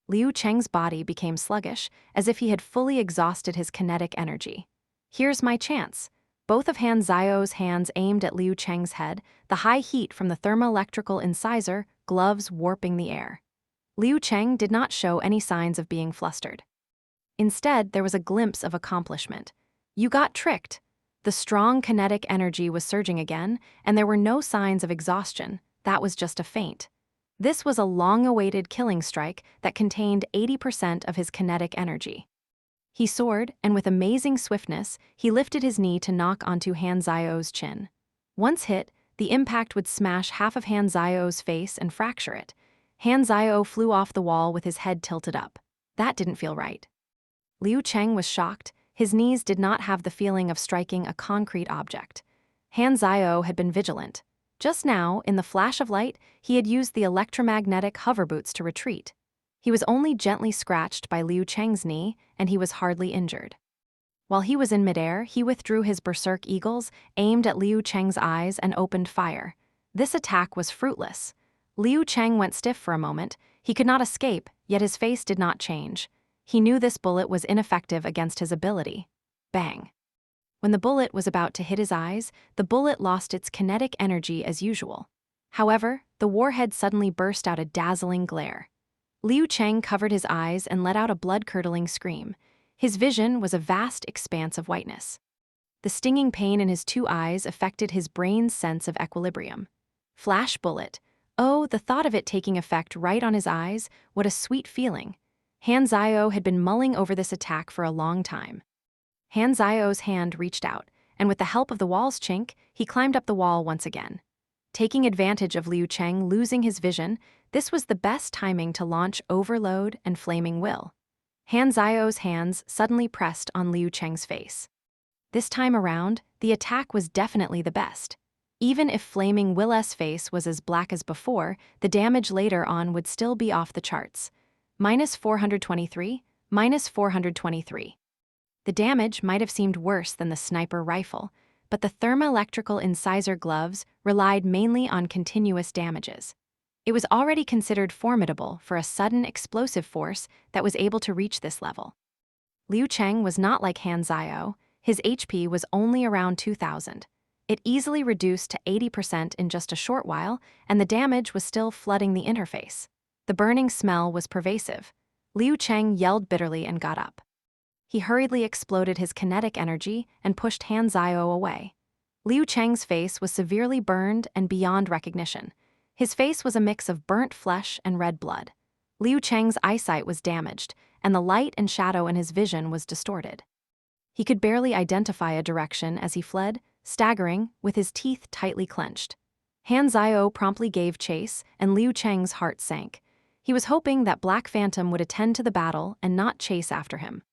Liu Cheng's body became sluggish, as if he had fully exhausted his kinetic energy. "Here's my chance." Both of Han Zio's hands aimed at Liu Cheng's head, the high heat from the thermoelectrical incisor gloves warping the air. Liu Cheng did not show any signs of being flustered. Instead, there was a glimpse of accomplishment. "You got tricked." The strong kinetic energy was surging again, and there were no signs of exhaustion. That was just a feint. This was a long-awaited killing strike that contained 80% of his kinetic energy. He soared, and with amazing swiftness, he lifted his knee to knock onto Han Zio's chin. Once hit, the impact would smash half of Han Zio's face and fracture it. Han Zio flew off the wall with his head tilted up. That didn't feel right. Liu Cheng was shocked. His knees did not have the feeling of striking a concrete object. Han Zhao had been vigilant. Just now, in the flash of light, he had used the electromagnetic hover boots to retreat. He was only gently scratched by Liu Cheng's knee, and he was hardly injured. While he was in midair, he withdrew his berserk eagles, aimed at Liu Cheng's eyes, and opened fire. This attack was fruitless. Liu Cheng went stiff for a moment. He could not escape, yet his face did not change. He knew this bullet was ineffective against his ability. Bang! When the bullet was about to hit his eyes, the bullet lost its kinetic energy as usual. However, the warhead suddenly burst out a dazzling glare. Liu Cheng covered his eyes and let out a blood-curdling scream. His vision was a vast expanse of whiteness. The stinging pain in his two eyes affected his brain's sense of equilibrium. Flash bullet. Oh, the thought of it taking effect right on his eyes, what a sweet feeling. Han Zhao had been mulling over this attack for a long time. Han Zhao's hand reached out, and with the help of the wall's chink, he climbed up the wall once again. Taking advantage of Liu Cheng losing his vision, this was the best timing to launch Overload and Flaming Will. Han Zhao's hands suddenly pressed on Liu Cheng's face. This time around, the attack was definitely the best. Even if Flaming Will's face was as black as before, the damage later on would still be off the charts. -423, -423. The damage might have seemed worse than the sniper rifle, but the thermoelectrical incisor gloves relied mainly on continuous damages. It was already considered formidable for a sudden explosive force that was able to reach this level. Liu Cheng was not like Han Zhao. His HP was only around 2,000. It easily reduced to 80% in just a short while, and the damage was still flooding the interface. The burning smell was pervasive. Liu Cheng yelled bitterly and got up. He hurriedly exploded his kinetic energy and pushed Han Zhao away. Liu Cheng's face was severely burned and beyond recognition. His face was a mix of burnt flesh and red blood. Liu Cheng's eyesight was damaged, and the light and shadow in his vision was distorted. He could barely identify a direction as he fled, staggering, with his teeth tightly clenched. Han Zhao promptly gave chase, and Liu Cheng's heart sank. He was hoping that Black Phantom would attend to the battle and not chase after him.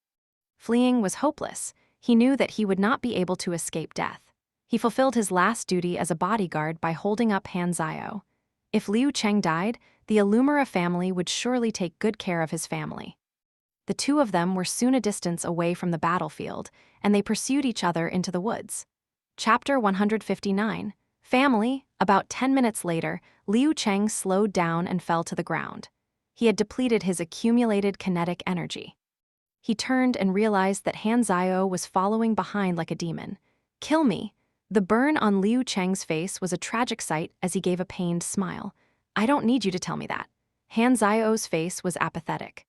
Fleeing was hopeless. He knew that he would not be able to escape death. He fulfilled his last duty as a bodyguard by holding up Han Zhao. If Liu Cheng died, the Illumira family would surely take good care of his family. The two of them were soon a distance away from the battlefield, and they pursued each other into the woods. Chapter 159. Family. About 10 minutes later, Liu Cheng slowed down and fell to the ground. He had depleted his accumulated kinetic energy. He turned and realized that Han Zhao was following behind like a demon. "Kill me." The burn on Liu Cheng's face was a tragic sight as he gave a pained smile. "I don't need you to tell me that." Han Zhao's face was apathetic.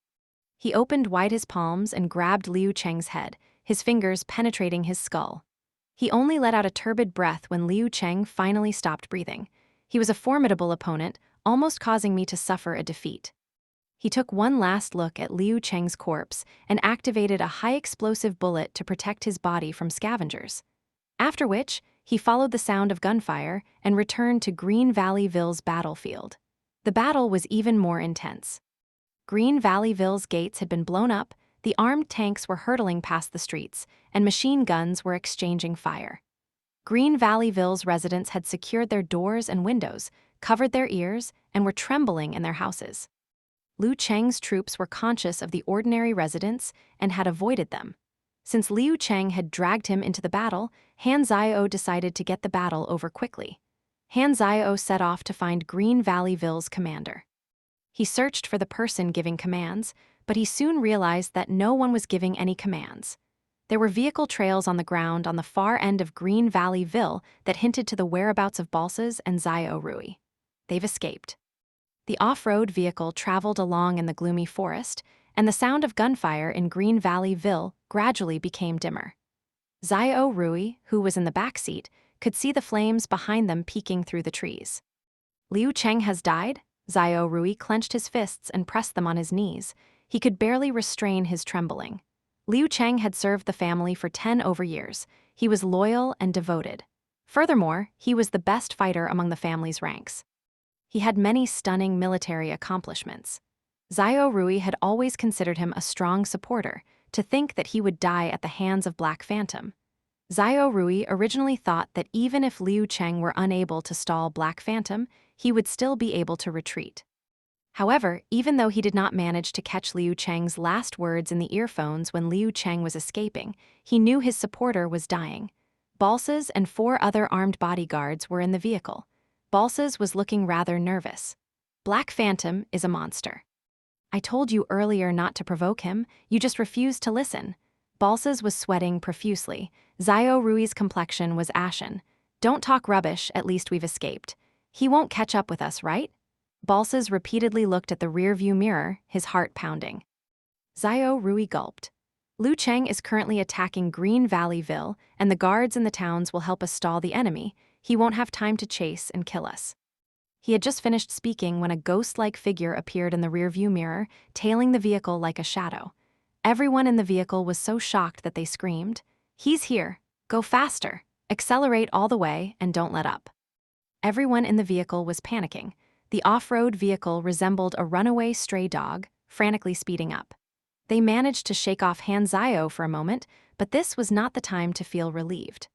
He opened wide his palms and grabbed Liu Cheng's head, his fingers penetrating his skull. He only let out a turbid breath when Liu Cheng finally stopped breathing. He was a formidable opponent, almost causing me to suffer a defeat. He took one last look at Liu Cheng's corpse and activated a high-explosive bullet to protect his body from scavengers. After which, he followed the sound of gunfire and returned to Green Valley Ville's battlefield. The battle was even more intense. Green Valley Ville's gates had been blown up, the armed tanks were hurtling past the streets, and machine guns were exchanging fire. Green Valley Ville's residents had secured their doors and windows, covered their ears, and were trembling in their houses. Liu Cheng's troops were conscious of the ordinary residents and had avoided them. Since Liu Cheng had dragged him into the battle, Han Zhao decided to get the battle over quickly. Han Zhao set off to find Green Valley Ville's commander. He searched for the person giving commands, but he soon realized that no one was giving any commands. There were vehicle trails on the ground on the far end of Green Valley Ville that hinted to the whereabouts of Balsas and Zhao Rui. They've escaped. The off-road vehicle traveled along in the gloomy forest, and the sound of gunfire in Green Valley Ville gradually became dimmer. Zhao Rui, who was in the back seat, could see the flames behind them peeking through the trees. "Liu Cheng has died?" Zhao Rui clenched his fists and pressed them on his knees. He could barely restrain his trembling. Liu Cheng had served the family for 10 over years. He was loyal and devoted. Furthermore, he was the best fighter among the family's ranks. He had many stunning military accomplishments. Zhao Rui had always considered him a strong supporter, to think that he would die at the hands of Black Phantom. Xiao Rui originally thought that even if Liu Cheng were unable to stall Black Phantom, he would still be able to retreat. However, even though he did not manage to catch Liu Cheng's last words in the earphones when Liu Cheng was escaping, he knew his supporter was dying. Balsas and 4 other armed bodyguards were in the vehicle. Balsas was looking rather nervous. Black Phantom is a monster. I told you earlier not to provoke him, you just refused to listen. Balsas was sweating profusely. Xiao Rui's complexion was ashen. Don't talk rubbish, at least we've escaped. He won't catch up with us, right? Balsas repeatedly looked at the rearview mirror, his heart pounding. Xiao Rui gulped. Liu Cheng is currently attacking Green Valley Ville, and the guards in the towns will help us stall the enemy. He won't have time to chase and kill us. He had just finished speaking when a ghost-like figure appeared in the rearview mirror, tailing the vehicle like a shadow. Everyone in the vehicle was so shocked that they screamed, "He's here! Go faster! Accelerate all the way and don't let up!" Everyone in the vehicle was panicking. The off-road vehicle resembled a runaway stray dog, frantically speeding up. They managed to shake off Han Zio for a moment, but this was not the time to feel relieved.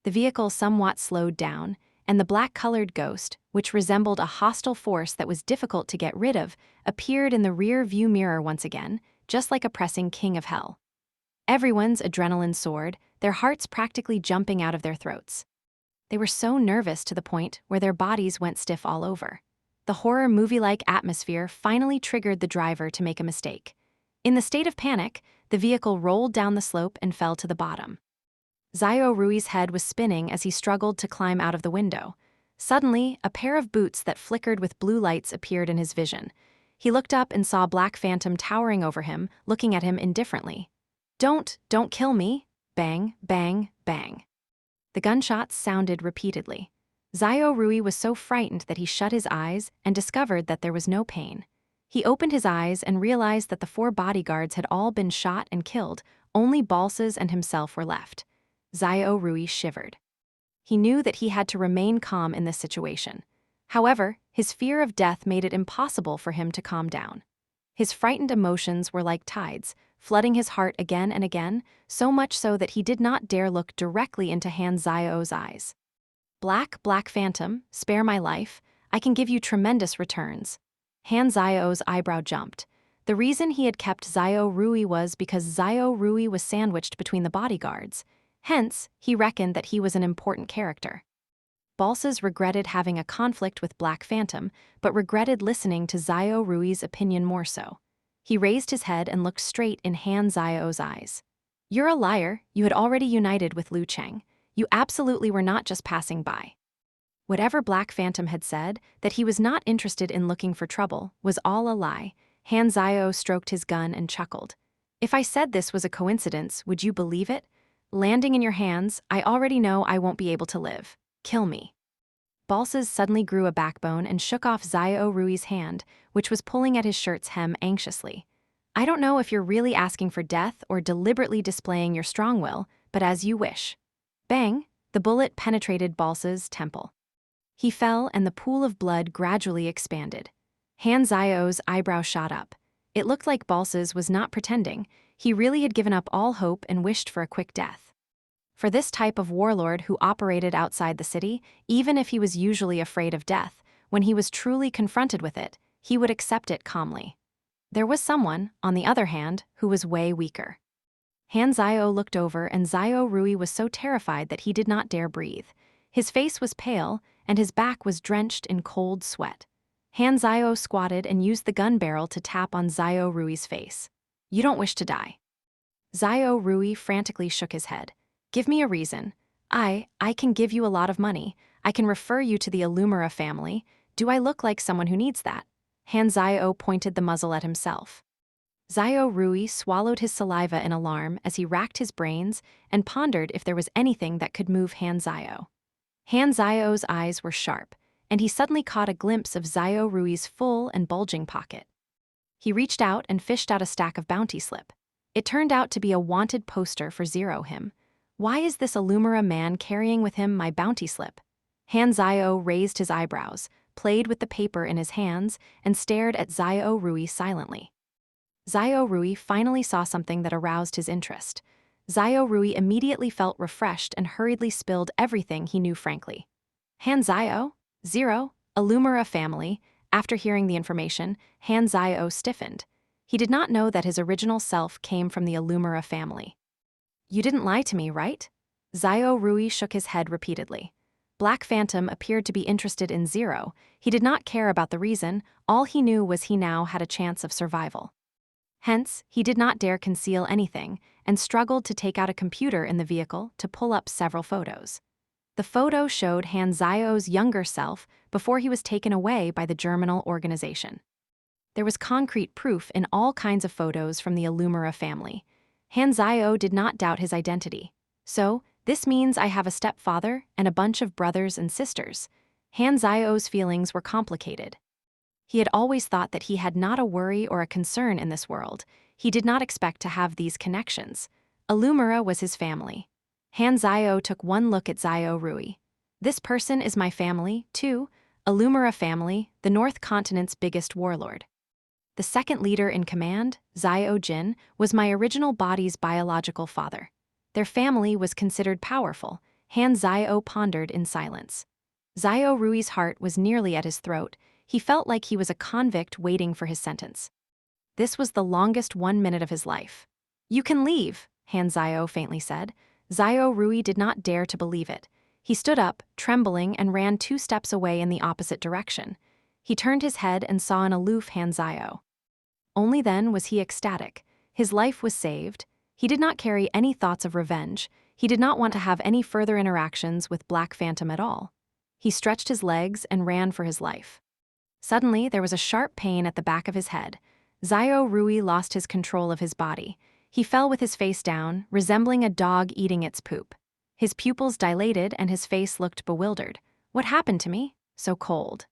The vehicle somewhat slowed down, and the black-colored ghost, which resembled a hostile force that was difficult to get rid of, appeared in the rear-view mirror once again, just like a pressing king of hell. Everyone's adrenaline soared, their hearts practically jumping out of their throats. They were so nervous to the point where their bodies went stiff all over. The horror movie-like atmosphere finally triggered the driver to make a mistake. In the state of panic, the vehicle rolled down the slope and fell to the bottom. Xiao Rui's head was spinning as he struggled to climb out of the window. Suddenly, a pair of boots that flickered with blue lights appeared in his vision. He looked up and saw Black Phantom towering over him, looking at him indifferently. Don't kill me! Bang, bang, bang. The gunshots sounded repeatedly. Xiao Rui was so frightened that he shut his eyes and discovered that there was no pain. He opened his eyes and realized that the 4 bodyguards had all been shot and killed, only Balsas and himself were left. Xiao Rui shivered. He knew that he had to remain calm in this situation. However, his fear of death made it impossible for him to calm down. His frightened emotions were like tides, flooding his heart again and again, so much so that he did not dare look directly into Han Zio's eyes. Black Phantom, spare my life. I can give you tremendous returns." Han Zio's eyebrow jumped. The reason he had kept Xiao Rui was because Xiao Rui was sandwiched between the bodyguards. Hence, he reckoned that he was an important character. Balsas regretted having a conflict with Black Phantom, but regretted listening to Xiao Rui's opinion more so. He raised his head and looked straight in Han Zio's eyes. "You're a liar. You had already united with Liu Cheng. You absolutely were not just passing by." Whatever Black Phantom had said, that he was not interested in looking for trouble, was all a lie. Han Zio stroked his gun and chuckled. "If I said this was a coincidence, would you believe it? Landing in your hands, I already know I won't be able to live. Kill me." Balsas suddenly grew a backbone and shook off Xiao Rui's hand, which was pulling at his shirt's hem anxiously. "I don't know if you're really asking for death or deliberately displaying your strong will, but as you wish." Bang! The bullet penetrated Balsas' temple. He fell and the pool of blood gradually expanded. Han Zio's eyebrow shot up. It looked like Balsas was not pretending. He really had given up all hope and wished for a quick death. For this type of warlord who operated outside the city, even if he was usually afraid of death, when he was truly confronted with it, he would accept it calmly. There was someone, on the other hand, who was way weaker. Han Zio looked over and Xiao Rui was so terrified that he did not dare breathe. His face was pale, and his back was drenched in cold sweat. Han Zio squatted and used the gun barrel to tap on Xiao Rui's face. "You don't wish to die." Xiao Rui frantically shook his head. "Give me a reason. I can give you a lot of money. I can refer you to the Illumira family. Do I look like someone who needs that?" Han Zio pointed the muzzle at himself. Xiao Rui swallowed his saliva in alarm as he racked his brains and pondered if there was anything that could move Han Zio. Han Zio's eyes were sharp, and he suddenly caught a glimpse of Xiao Rui's full and bulging pocket. He reached out and fished out a stack of bounty slip. It turned out to be a wanted poster for Zero Him. Why is this Illumira man carrying with him my bounty slip? Han Zio raised his eyebrows, played with the paper in his hands, and stared at Xiao Rui silently. Zio Rui finally saw something that aroused his interest. Zio Rui immediately felt refreshed and hurriedly spilled everything he knew frankly. Han Zio? Zero, Illumina family. After hearing the information, Han Zio stiffened. He did not know that his original self came from the Illumina family. You didn't lie to me, right? Zio Rui shook his head repeatedly. Black Phantom appeared to be interested in Zero. He did not care about the reason, all he knew was he now had a chance of survival. Hence, he did not dare conceal anything, and struggled to take out a computer in the vehicle to pull up several photos. The photo showed Han Zio's younger self before he was taken away by the Germinal organization. There was concrete proof in all kinds of photos from the Illumina family. Han Zio did not doubt his identity. So, this means I have a stepfather and a bunch of brothers and sisters. Han Zio's feelings were complicated. He had always thought that he had not a worry or a concern in this world. He did not expect to have these connections. Illumina was his family. Han Zio took one look at Zio Rui. This person is my family, too. Illumina family, the North Continent's biggest warlord. The second leader in command, Zio Jin, was my original body's biological father. Their family was considered powerful. Han Zio pondered in silence. Zio Rui's heart was nearly at his throat. He felt like he was a convict waiting for his sentence. This was the longest 1 minute of his life. You can leave, Han Zio faintly said. Zio Rui did not dare to believe it. He stood up, trembling, and ran 2 steps away in the opposite direction. He turned his head and saw an aloof Han Zio. Only then was he ecstatic. His life was saved. He did not carry any thoughts of revenge. He did not want to have any further interactions with Black Phantom at all. He stretched his legs and ran for his life. Suddenly, there was a sharp pain at the back of his head. Zio Rui lost his control of his body. He fell with his face down, resembling a dog eating its poop. His pupils dilated and his face looked bewildered. What happened to me? So cold.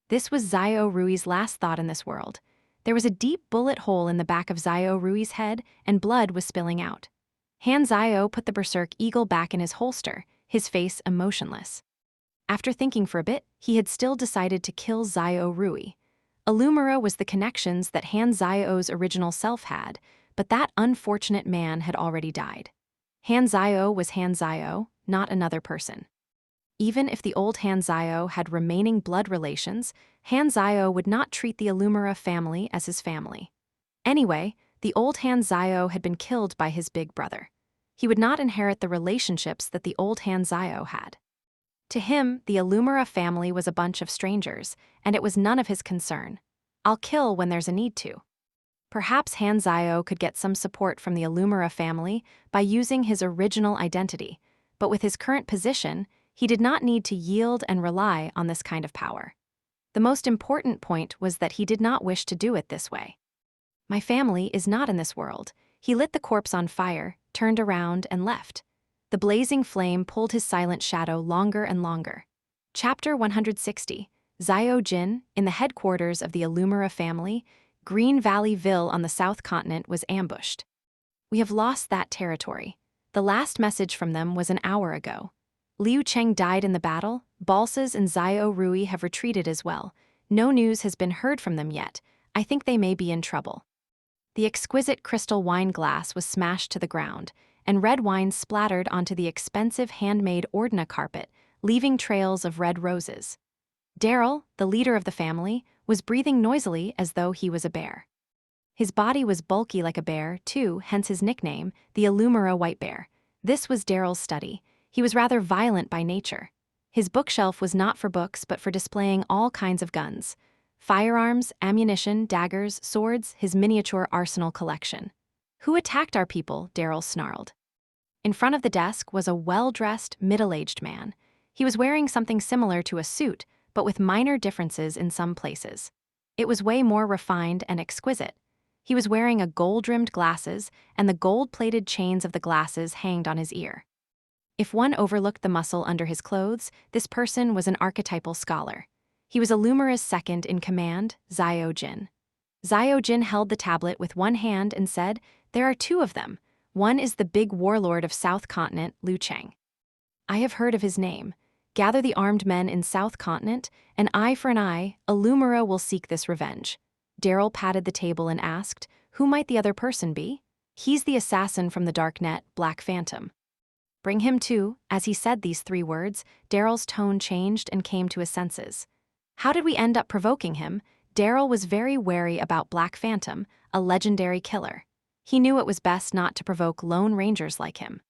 This was Zio Rui's last thought in this world. There was a deep bullet hole in the back of Zio Rui's head, and blood was spilling out. Han Zio put the Berserk Eagle back in his holster, his face emotionless. After thinking for a bit, he had still decided to kill Zio Rui. Illumina was the connections that Han Zio's original self had, but that unfortunate man had already died. Han Zio was Han Zio, not another person. Even if the old Han Zio had remaining blood relations, Han Zio would not treat the Illumina family as his family. Anyway, the old Han Zio had been killed by his big brother. He would not inherit the relationships that the old Han Zio had. To him, the Illumina family was a bunch of strangers, and it was none of his concern. I'll kill when there's a need to. Perhaps Han Zio could get some support from the Illumina family by using his original identity, but with his current position, he did not need to yield and rely on this kind of power. The most important point was that he did not wish to do it this way. My family is not in this world. He lit the corpse on fire, turned around, and left. The blazing flame pulled his silent shadow longer and longer. Chapter 160, Zio Jin, in the headquarters of the Illumina family, Green Valley Ville on the South Continent was ambushed. We have lost that territory. The last message from them was an hour ago. Liu Cheng died in the battle. Balsas and Zio Rui have retreated as well. No news has been heard from them yet. I think they may be in trouble. The exquisite crystal wine glass was smashed to the ground, and red wine splattered onto the expensive handmade Ordina carpet, leaving trails of red roses. Daryl, the leader of the family, was breathing noisily as though he was a bear. His body was bulky like a bear, too, hence his nickname, the Illumina White Bear. This was Daryl's study. He was rather violent by nature. His bookshelf was not for books but for displaying all kinds of guns. Firearms, ammunition, daggers, swords, his miniature arsenal collection. Who attacked our people? Daryl snarled. In front of the desk was a well-dressed, middle-aged man. He was wearing something similar to a suit, but with minor differences in some places. It was way more refined and exquisite. He was wearing a gold-rimmed glasses, and the gold-plated chains of the glasses hanged on his ear. If one overlooked the muscle under his clothes, this person was an archetypal scholar. He was Illumina's second in command, Zio Jin. Zio Jin held the tablet with one hand and said, "There are 2 of them. One is the big warlord of South Continent, Liu Cheng. I have heard of his name. Gather the armed men in South Continent, an eye for an eye, Illumina will seek this revenge." Daryl patted the table and asked, Who might the other person be? He's the assassin from the dark net, Black Phantom. Bring him too. As he said these 3 words, Daryl's tone changed and came to his senses. How did we end up provoking him? Daryl was very wary about Black Phantom, a legendary killer. He knew it was best not to provoke lone rangers like him.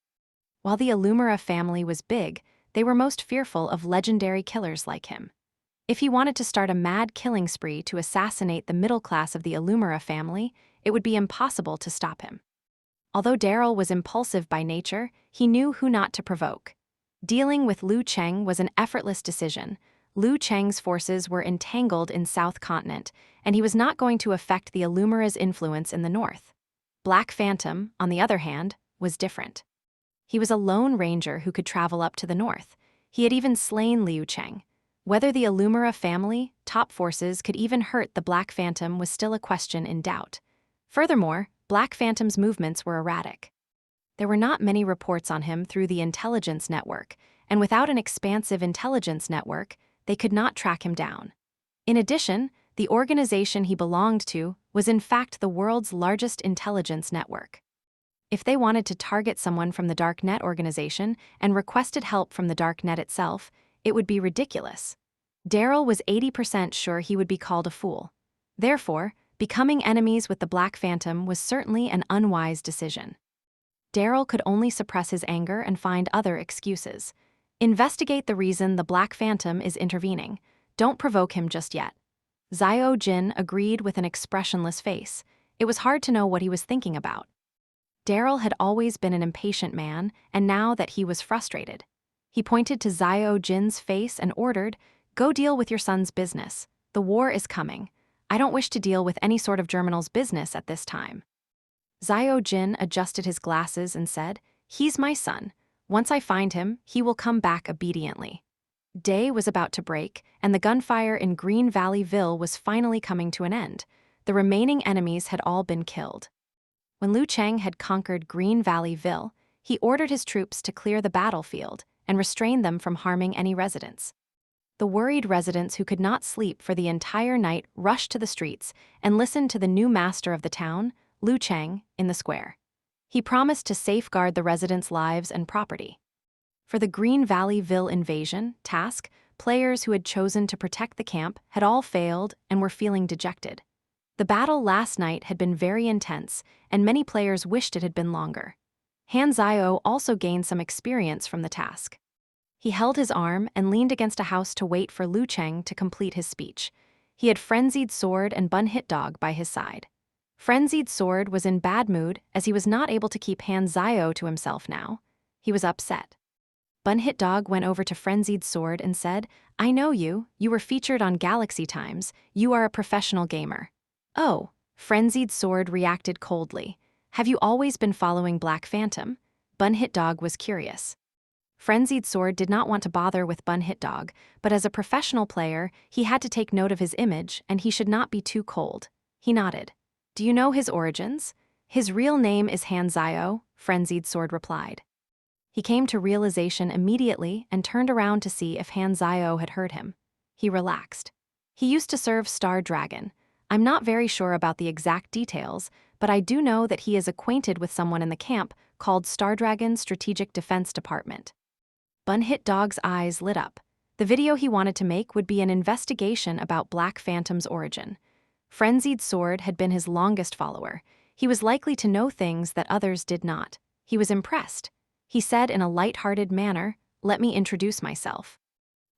While the Illumira family was big, they were most fearful of legendary killers like him. If he wanted to start a mad killing spree to assassinate the middle class of the Illumira family, it would be impossible to stop him. Although Daryl was impulsive by nature, he knew who not to provoke. Dealing with Liu Cheng was an effortless decision. Liu Cheng's forces were entangled in South Continent, and he was not going to affect the Illumira's influence in the north. Black Phantom, on the other hand, was different. He was a lone ranger who could travel up to the north. He had even slain Liu Cheng. Whether the Illumira family, top forces, could even hurt the Black Phantom was still a question in doubt. Furthermore, Black Phantom's movements were erratic. There were not many reports on him through the intelligence network, and without an expansive intelligence network, they could not track him down. In addition, the organization he belonged to was in fact the world's largest intelligence network. If they wanted to target someone from the Dark Net organization and requested help from the Dark Net itself, it would be ridiculous. Daryl was 80% sure he would be called a fool. Therefore, becoming enemies with the Black Phantom was certainly an unwise decision. Daryl could only suppress his anger and find other excuses. Investigate the reason the Black Phantom is intervening. Don't provoke him just yet. Xiao Jin agreed with an expressionless face. It was hard to know what he was thinking about. Daryl had always been an impatient man, and now that he was frustrated. He pointed to Xiao Jin's face and ordered, "Go deal with your son's business. The war is coming. I don't wish to deal with any sort of Germinal's business at this time." Xiao Jin adjusted his glasses and said, "He's my son. Once I find him, he will come back obediently." Day was about to break, and the gunfire in Green Valley Ville was finally coming to an end. The remaining enemies had all been killed. When Liu Cheng had conquered Green Valley Ville, he ordered his troops to clear the battlefield and restrain them from harming any residents. The worried residents who could not sleep for the entire night rushed to the streets and listened to the new master of the town, Liu Cheng, in the square. He promised to safeguard the residents' lives and property. For the Green Valley Ville invasion task, players who had chosen to protect the camp had all failed and were feeling dejected. The battle last night had been very intense, and many players wished it had been longer. Han Zio also gained some experience from the task. He held his arm and leaned against a house to wait for Liu Cheng to complete his speech. He had Frenzied Sword and Bun Hit Dog by his side. Frenzied Sword was in bad mood as he was not able to keep Han Zio to himself now. He was upset. Bun Hit Dog went over to Frenzied Sword and said, "I know you. You were featured on Galaxy Times. You are a professional gamer." "Oh," Frenzied Sword reacted coldly. "Have you always been following Black Phantom?" Bun Hit Dog was curious. Frenzied Sword did not want to bother with Bun Hit Dog, but as a professional player, he had to take note of his image and he should not be too cold. He nodded. "Do you know his origins?" "His real name is Han Zio," Frenzied Sword replied. He came to realization immediately and turned around to see if Han Zio had heard him. He relaxed. "He used to serve Star Dragon. I'm not very sure about the exact details, but I do know that he is acquainted with someone in the camp called Star Dragon Strategic Defense Department." Bun Hit Dog's eyes lit up. The video he wanted to make would be an investigation about Black Phantom's origin. Frenzied Sword had been his longest follower. He was likely to know things that others did not. He was impressed. He said in a light-hearted manner, "Let me introduce myself."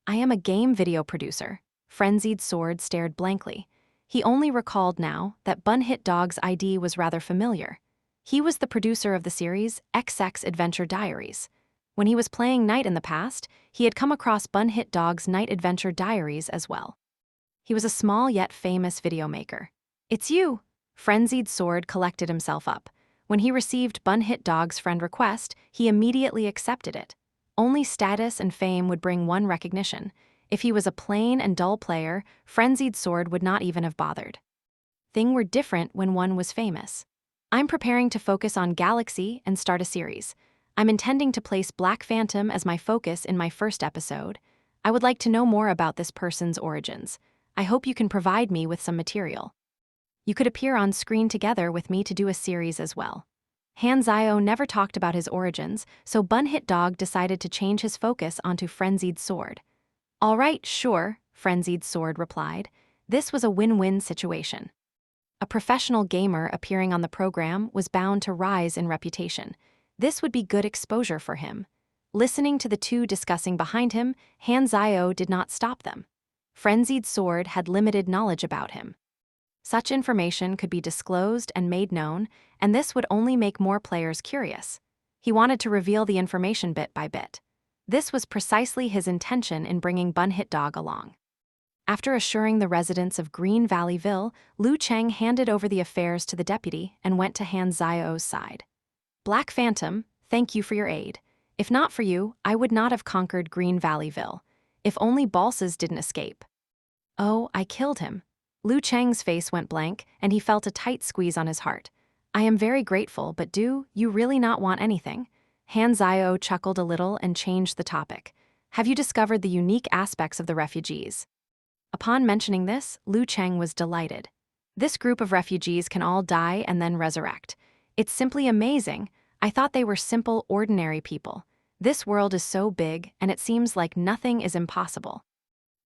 "I am a game video producer." Frenzied Sword stared blankly. He only recalled now that Bun Hit Dog's ID was rather familiar. He was the producer of the series XX Adventure Diaries. When he was playing Night in the past, he had come across Bun Hit Dog's Night Adventure Diaries as well. He was a small yet famous video maker. "It's you!" Frenzied Sword collected himself up. When he received Bun Hit Dog's friend request, he immediately accepted it. Only status and fame would bring one recognition. If he was a plain and dull player, Frenzied Sword would not even have bothered. Things were different when one was famous. "I'm preparing to focus on Galaxy and start a series. I'm intending to place Black Phantom as my focus in my first episode. I would like to know more about this person's origins. I hope you can provide me with some material." You could appear on screen together with me to do a series as well. Hanzio never talked about his origins, so Bunhit Dog decided to change his focus onto Frenzied Sword. All right, sure, Frenzied Sword replied. This was a win-win situation. A professional gamer appearing on the program was bound to rise in reputation. This would be good exposure for him. Listening to the two discussing behind him, Hanzio did not stop them. Frenzied Sword had limited knowledge about him. Such information could be disclosed and made known, and this would only make more players curious. He wanted to reveal the information bit by bit. This was precisely his intention in bringing Bunhit Dog along. After assuring the residents of Green Valley Ville, Liu Cheng handed over the affairs to the deputy and went to Han Zio's side. Black Phantom, thank you for your aid. If not for you, I would not have conquered Green Valley Ville. If only Balsas didn't escape. Oh, I killed him. Liu Cheng's face went blank, and he felt a tight squeeze on his heart. I am very grateful, but do you really not want anything? Han Zio chuckled a little and changed the topic. Have you discovered the unique aspects of the refugees? Upon mentioning this, Liu Cheng was delighted. This group of refugees can all die and then resurrect. It's simply amazing. I thought they were simple, ordinary people. This world is so big, and it seems like nothing is impossible.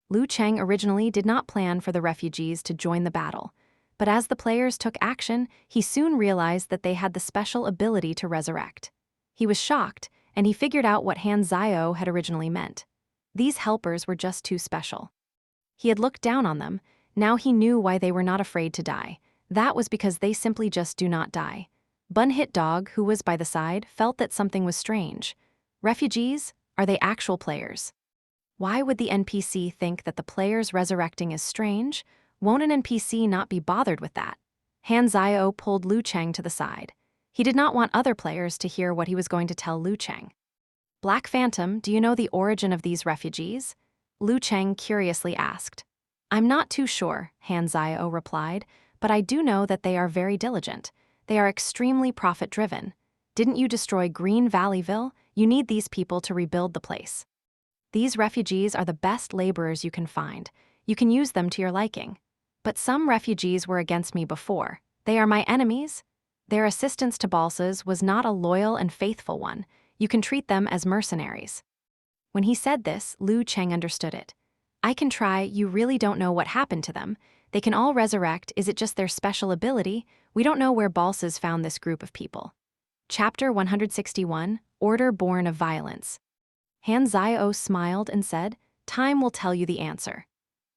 Liu Cheng originally did not plan for the refugees to join the battle, but as the players took action, he soon realized that they had the special ability to resurrect. He was shocked, and he figured out what Han Zio had originally meant. These helpers were just too special. He had looked down on them. Now he knew why they were not afraid to die. That was because they simply just do not die. Bunhit Dog, who was by the side, felt that something was strange. Refugees? Are they actual players? Why would the NPC think that the players resurrecting is strange? Won't an NPC not be bothered with that? Han Zio pulled Liu Cheng to the side. He did not want other players to hear what he was going to tell Liu Cheng. Black Phantom, do you know the origin of these refugees? Liu Cheng curiously asked. I'm not too sure, Han Zio replied, but I do know that they are very diligent. They are extremely profit-driven. Didn't you destroy Green Valley Ville? You need these people to rebuild the place. These refugees are the best laborers you can find. You can use them to your liking. But some refugees were against me before. They are my enemies. Their assistance to Balsas was not a loyal and faithful one. You can treat them as mercenaries. When he said this, Liu Cheng understood it. I can try, you really don't know what happened to them. They can all resurrect, is it just their special ability? We don't know where Balsas found this group of people. Chapter 161, Order Born of Violence. Han Zio smiled and said, Time will tell you the answer.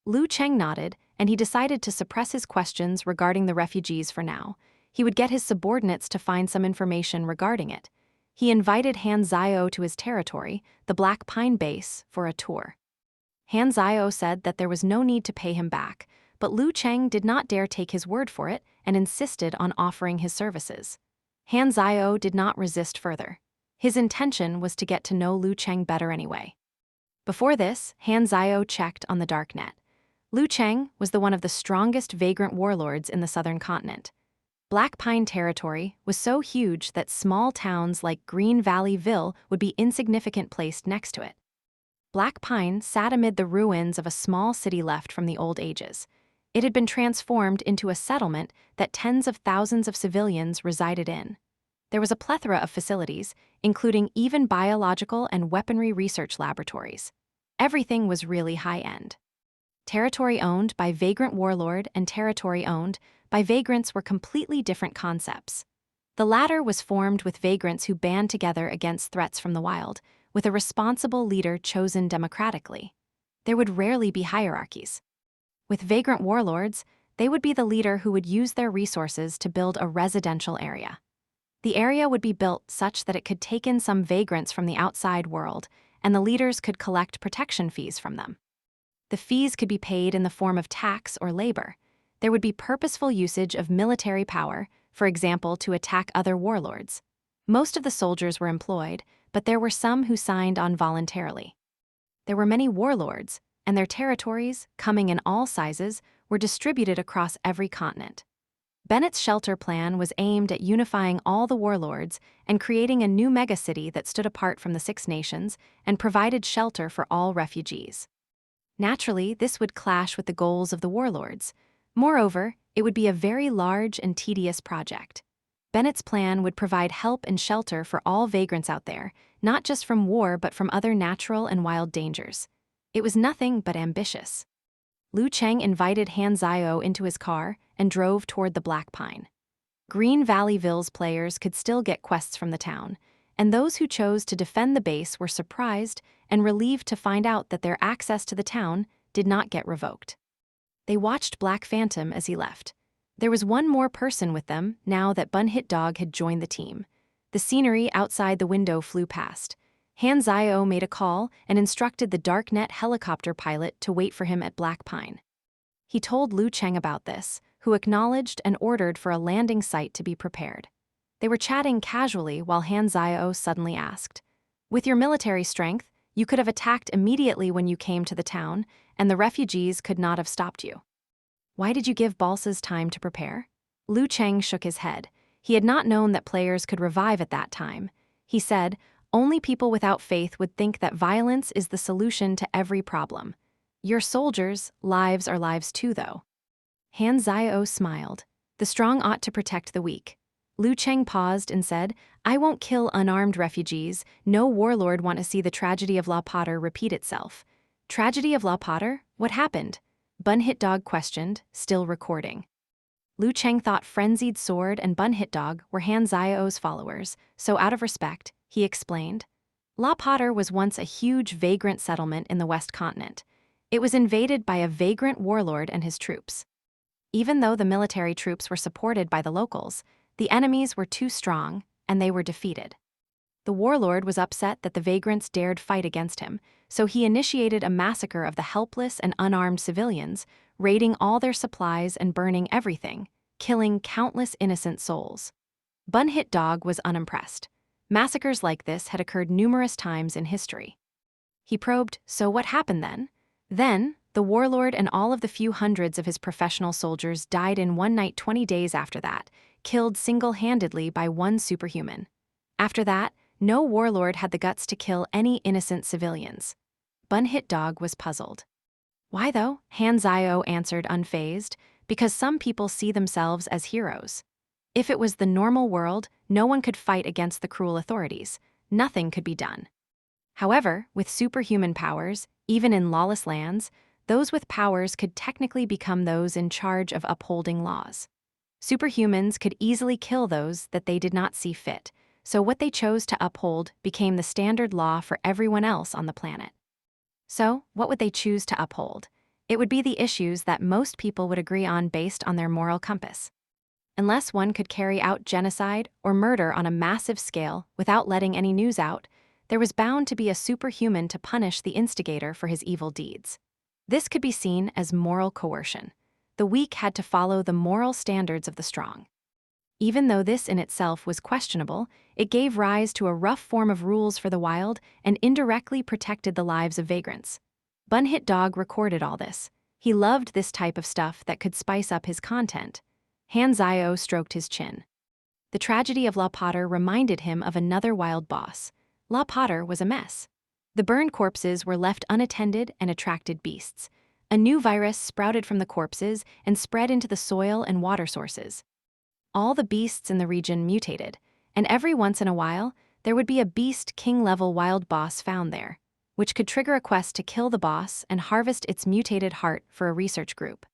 Liu Cheng nodded, and he decided to suppress his questions regarding the refugees for now. He would get his subordinates to find some information regarding it. He invited Han Zio to his territory, the Black Pine Base, for a tour. Han Zio said that there was no need to pay him back, but Liu Cheng did not dare take his word for it and insisted on offering his services. Han Zio did not resist further. His intention was to get to know Liu Cheng better anyway. Before this, Han Zio checked on the darknet. Liu Cheng was one of the strongest vagrant warlords in the southern continent. Black Pine territory was so huge that small towns like Green Valley Ville would be insignificant placed next to it. Black Pine sat amid the ruins of a small city left from the old ages. It had been transformed into a settlement that tens of thousands of civilians resided in. There was a plethora of facilities, including even biological and weaponry research laboratories. Everything was really high-end. Territory owned by vagrant warlord and territory owned by vagrants were completely different concepts. The latter was formed with vagrants who band together against threats from the wild, with a responsible leader chosen democratically. There would rarely be hierarchies. With vagrant warlords, they would be the leader who would use their resources to build a residential area. The area would be built such that it could take in some vagrants from the outside world, and the leaders could collect protection fees from them. The fees could be paid in the form of tax or labor. There would be purposeful usage of military power, for example, to attack other warlords. Most of the soldiers were employed, but there were some who signed on voluntarily. There were many warlords, and their territories, coming in all sizes, were distributed across every continent. Bennett's shelter plan was aimed at unifying all the warlords and creating a new megacity that stood apart from the Six Nations and provided shelter for all refugees. Naturally, this would clash with the goals of the warlords. Moreover, it would be a very large and tedious project. Bennett's plan would provide help and shelter for all vagrants out there, not just from war but from other natural and wild dangers. It was nothing but ambitious. Liu Cheng invited Han Zio into his car and drove toward the Black Pine. Green Valley Ville's players could still get quests from the town, and those who chose to defend the base were surprised and relieved to find out that their access to the town did not get revoked. They watched Black Phantom as he left. There was one more person with them now that Bun Hit Dog had joined the team. The scenery outside the window flew past. Han Zio made a call and instructed the Darknet helicopter pilot to wait for him at Black Pine. He told Liu Cheng about this, who acknowledged and ordered for a landing site to be prepared. They were chatting casually while Han Zio suddenly asked, "With your military strength, you could have attacked immediately when you came to the town, and the refugees could not have stopped you. Why did you give Balsas time to prepare?" Liu Cheng shook his head. He had not known that players could revive at that time. He said, "Only people without faith would think that violence is the solution to every problem. Your soldiers' lives are lives too, though." Han Zio smiled. "The strong ought to protect the weak." Liu Cheng paused and said, "I won't kill unarmed refugees. No warlord want to see the tragedy of La Potter repeat itself." "Tragedy of La Potter? What happened?" Bun Hit Dog questioned, still recording. Liu Cheng thought Frenzied Sword and Bun Hit Dog were Han Zio's followers, so out of respect, he explained. La Potter was once a huge vagrant settlement in the West Continent. It was invaded by a vagrant warlord and his troops. Even though the military troops were supported by the locals, the enemies were too strong, and they were defeated. The warlord was upset that the vagrants dared fight against him, so he initiated a massacre of the helpless and unarmed civilians, raiding all their supplies and burning everything, killing countless innocent souls. Bun Hit Dog was unimpressed. Massacres like this had occurred numerous times in history. He probed, "So what happened then?" Then, the warlord and all of the few hundreds of his professional soldiers died in one night 20 days after that, killed single-handedly by one superhuman. After that, no warlord had the guts to kill any innocent civilians. Bun Hit Dog was puzzled. "Why though?" Han Zio answered unfazed, "Because some people see themselves as heroes. If it was the normal world, no one could fight against the cruel authorities. Nothing could be done. However, with superhuman powers, even in lawless lands, those with powers could technically become those in charge of upholding laws. Superhumans could easily kill those that they did not see fit, so what they chose to uphold became the standard law for everyone else on the planet. So, what would they choose to uphold? It would be the issues that most people would agree on based on their moral compass. Unless one could carry out genocide or murder on a massive scale without letting any news out, there was bound to be a superhuman to punish the instigator for his evil deeds. This could be seen as moral coercion. The weak had to follow the moral standards of the strong. Even though this in itself was questionable, it gave rise to a rough form of rules for the wild and indirectly protected the lives of vagrants. Bun Hit Dog recorded all this. He loved this type of stuff that could spice up his content. Han Zio stroked his chin. The tragedy of La Potter reminded him of another wild boss. La Potter was a mess. The burned corpses were left unattended and attracted beasts. A new virus sprouted from the corpses and spread into the soil and water sources. All the beasts in the region mutated, and every once in a while, there would be a beast king-level wild boss found there, which could trigger a quest to kill the boss and harvest its mutated heart for a research group.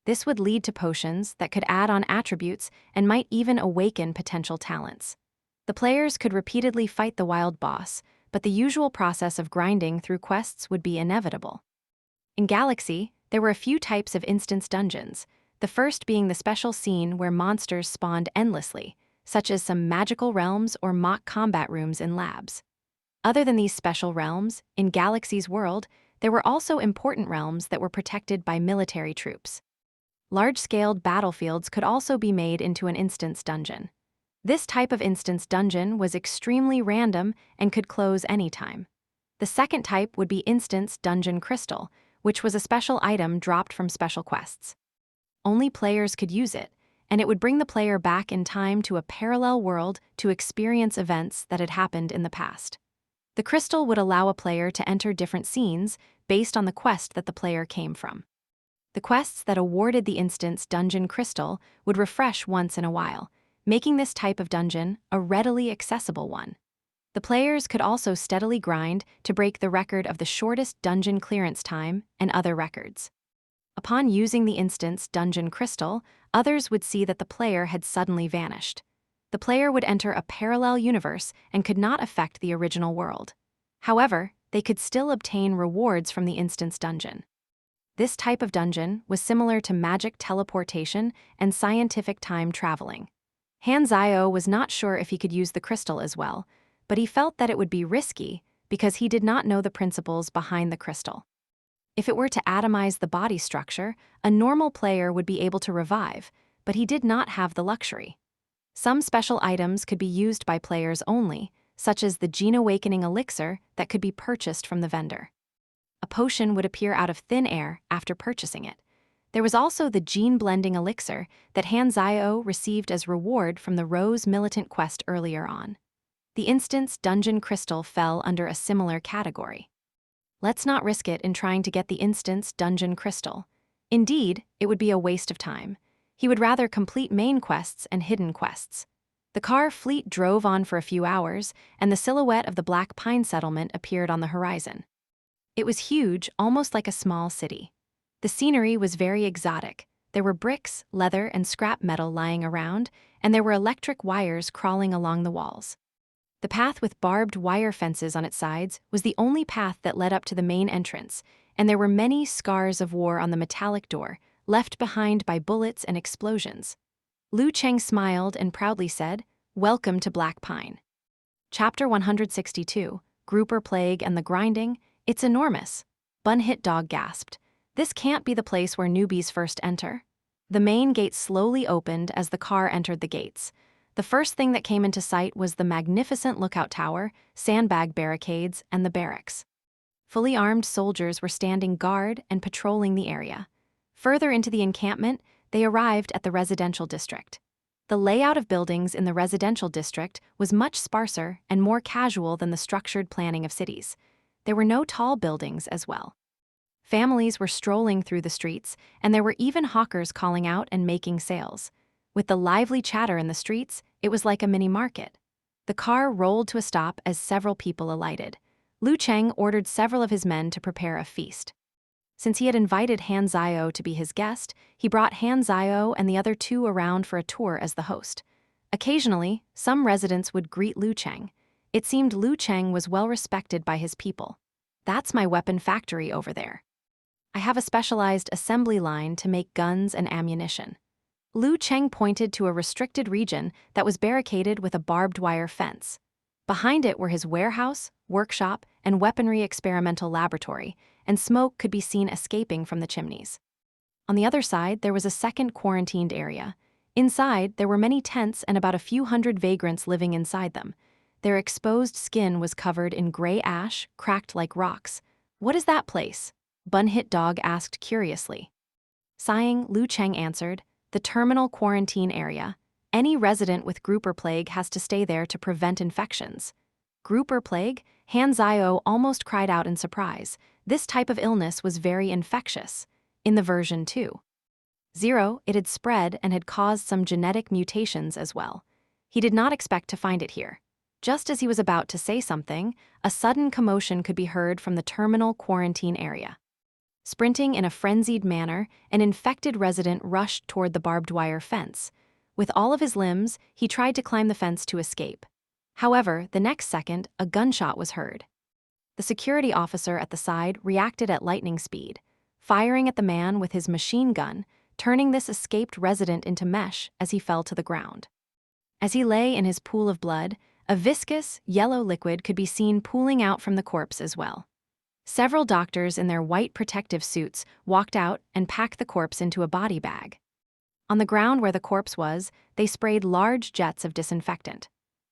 This would lead to potions that could add on attributes and might even awaken potential talents. The players could repeatedly fight the wild boss, but the usual process of grinding through quests would be inevitable. In Galaxy, there were a few types of instance dungeons, the first being the special scene where monsters spawned endlessly, such as some magical realms or mock combat rooms in labs. Other than these special realms, in Galaxy's world, there were also important realms that were protected by military troops. Large-scaled battlefields could also be made into an instance dungeon. This type of instance dungeon was extremely random and could close anytime. The second type would be Instance Dungeon Crystal, which was a special item dropped from special quests. Only players could use it, and it would bring the player back in time to a parallel world to experience events that had happened in the past. The crystal would allow a player to enter different scenes based on the quest that the player came from. The quests that awarded the instance dungeon crystal would refresh once in a while, making this type of dungeon a readily accessible one. The players could also steadily grind to break the record of the shortest dungeon clearance time and other records. Upon using the instance dungeon crystal, others would see that the player had suddenly vanished. The player would enter a parallel universe and could not affect the original world. However, they could still obtain rewards from the instance dungeon. This type of dungeon was similar to magic teleportation and scientific time traveling. Hanzio was not sure if he could use the crystal as well, but he felt that it would be risky because he did not know the principles behind the crystal. If it were to atomize the body structure, a normal player would be able to revive, but he did not have the luxury. Some special items could be used by players only, such as the Gene Awakening elixir that could be purchased from the vendor. A potion would appear out of thin air after purchasing it. There was also the Gene Blending elixir that Hanzio received as reward from the Rose Militant quest earlier on. The instance dungeon crystal fell under a similar category. Let's not risk it in trying to get the instance dungeon crystal. Indeed, it would be a waste of time. He would rather complete main quests and hidden quests. The car fleet drove on for a few hours, and the silhouette of the Black Pine settlement appeared on the horizon. It was huge, almost like a small city. The scenery was very exotic. There were bricks, leather, and scrap metal lying around, and there were electric wires crawling along the walls. The path with barbed wire fences on its sides was the only path that led up to the main entrance, and there were many scars of war on the metallic door, left behind by bullets and explosions. Liu Cheng smiled and proudly said, "Welcome to Black Pine." Chapter 162, Grouper Plague and the Grinding. It's enormous. Bun Hit Dog gasped. This can't be the place where newbies first enter. The main gate slowly opened as the car entered the gates. The first thing that came into sight was the magnificent lookout tower, sandbag barricades, and the barracks. Fully armed soldiers were standing guard and patrolling the area. Further into the encampment, they arrived at the residential district. The layout of buildings in the residential district was much sparser and more casual than the structured planning of cities. There were no tall buildings as well. Families were strolling through the streets, and there were even hawkers calling out and making sales. With the lively chatter in the streets, it was like a mini market. The car rolled to a stop as several people alighted. Liu Cheng ordered several of his men to prepare a feast. Since he had invited Hanzio to be his guest, he brought Hanzio and the other two around for a tour as the host. Occasionally, some residents would greet Liu Cheng. It seemed Liu Cheng was well respected by his people. "That's my weapon factory over there. I have a specialized assembly line to make guns and ammunition." Liu Cheng pointed to a restricted region that was barricaded with a barbed wire fence. Behind it were his warehouse, workshop, and weaponry experimental laboratory, and smoke could be seen escaping from the chimneys. On the other side, there was a second quarantined area. Inside, there were many tents and about a few hundred vagrants living inside them. Their exposed skin was covered in gray ash, cracked like rocks. "What is that place?" Bun Hit Dog asked curiously. Sighing, Liu Cheng answered, "The terminal quarantine area. Any resident with grouper plague has to stay there to prevent infections." Grouper plague? Hanzio almost cried out in surprise. This type of illness was very infectious. In the version 2.0, it had spread and had caused some genetic mutations as well. He did not expect to find it here. Just as he was about to say something, a sudden commotion could be heard from the terminal quarantine area. Sprinting in a frenzied manner, an infected resident rushed toward the barbed wire fence. With all of his limbs, he tried to climb the fence to escape. However, the next second, a gunshot was heard. The security officer at the side reacted at lightning speed, firing at the man with his machine gun, turning this escaped resident into mesh as he fell to the ground. As he lay in his pool of blood, a viscous, yellow liquid could be seen pooling out from the corpse as well. Several doctors in their white protective suits walked out and packed the corpse into a body bag. On the ground where the corpse was, they sprayed large jets of disinfectant.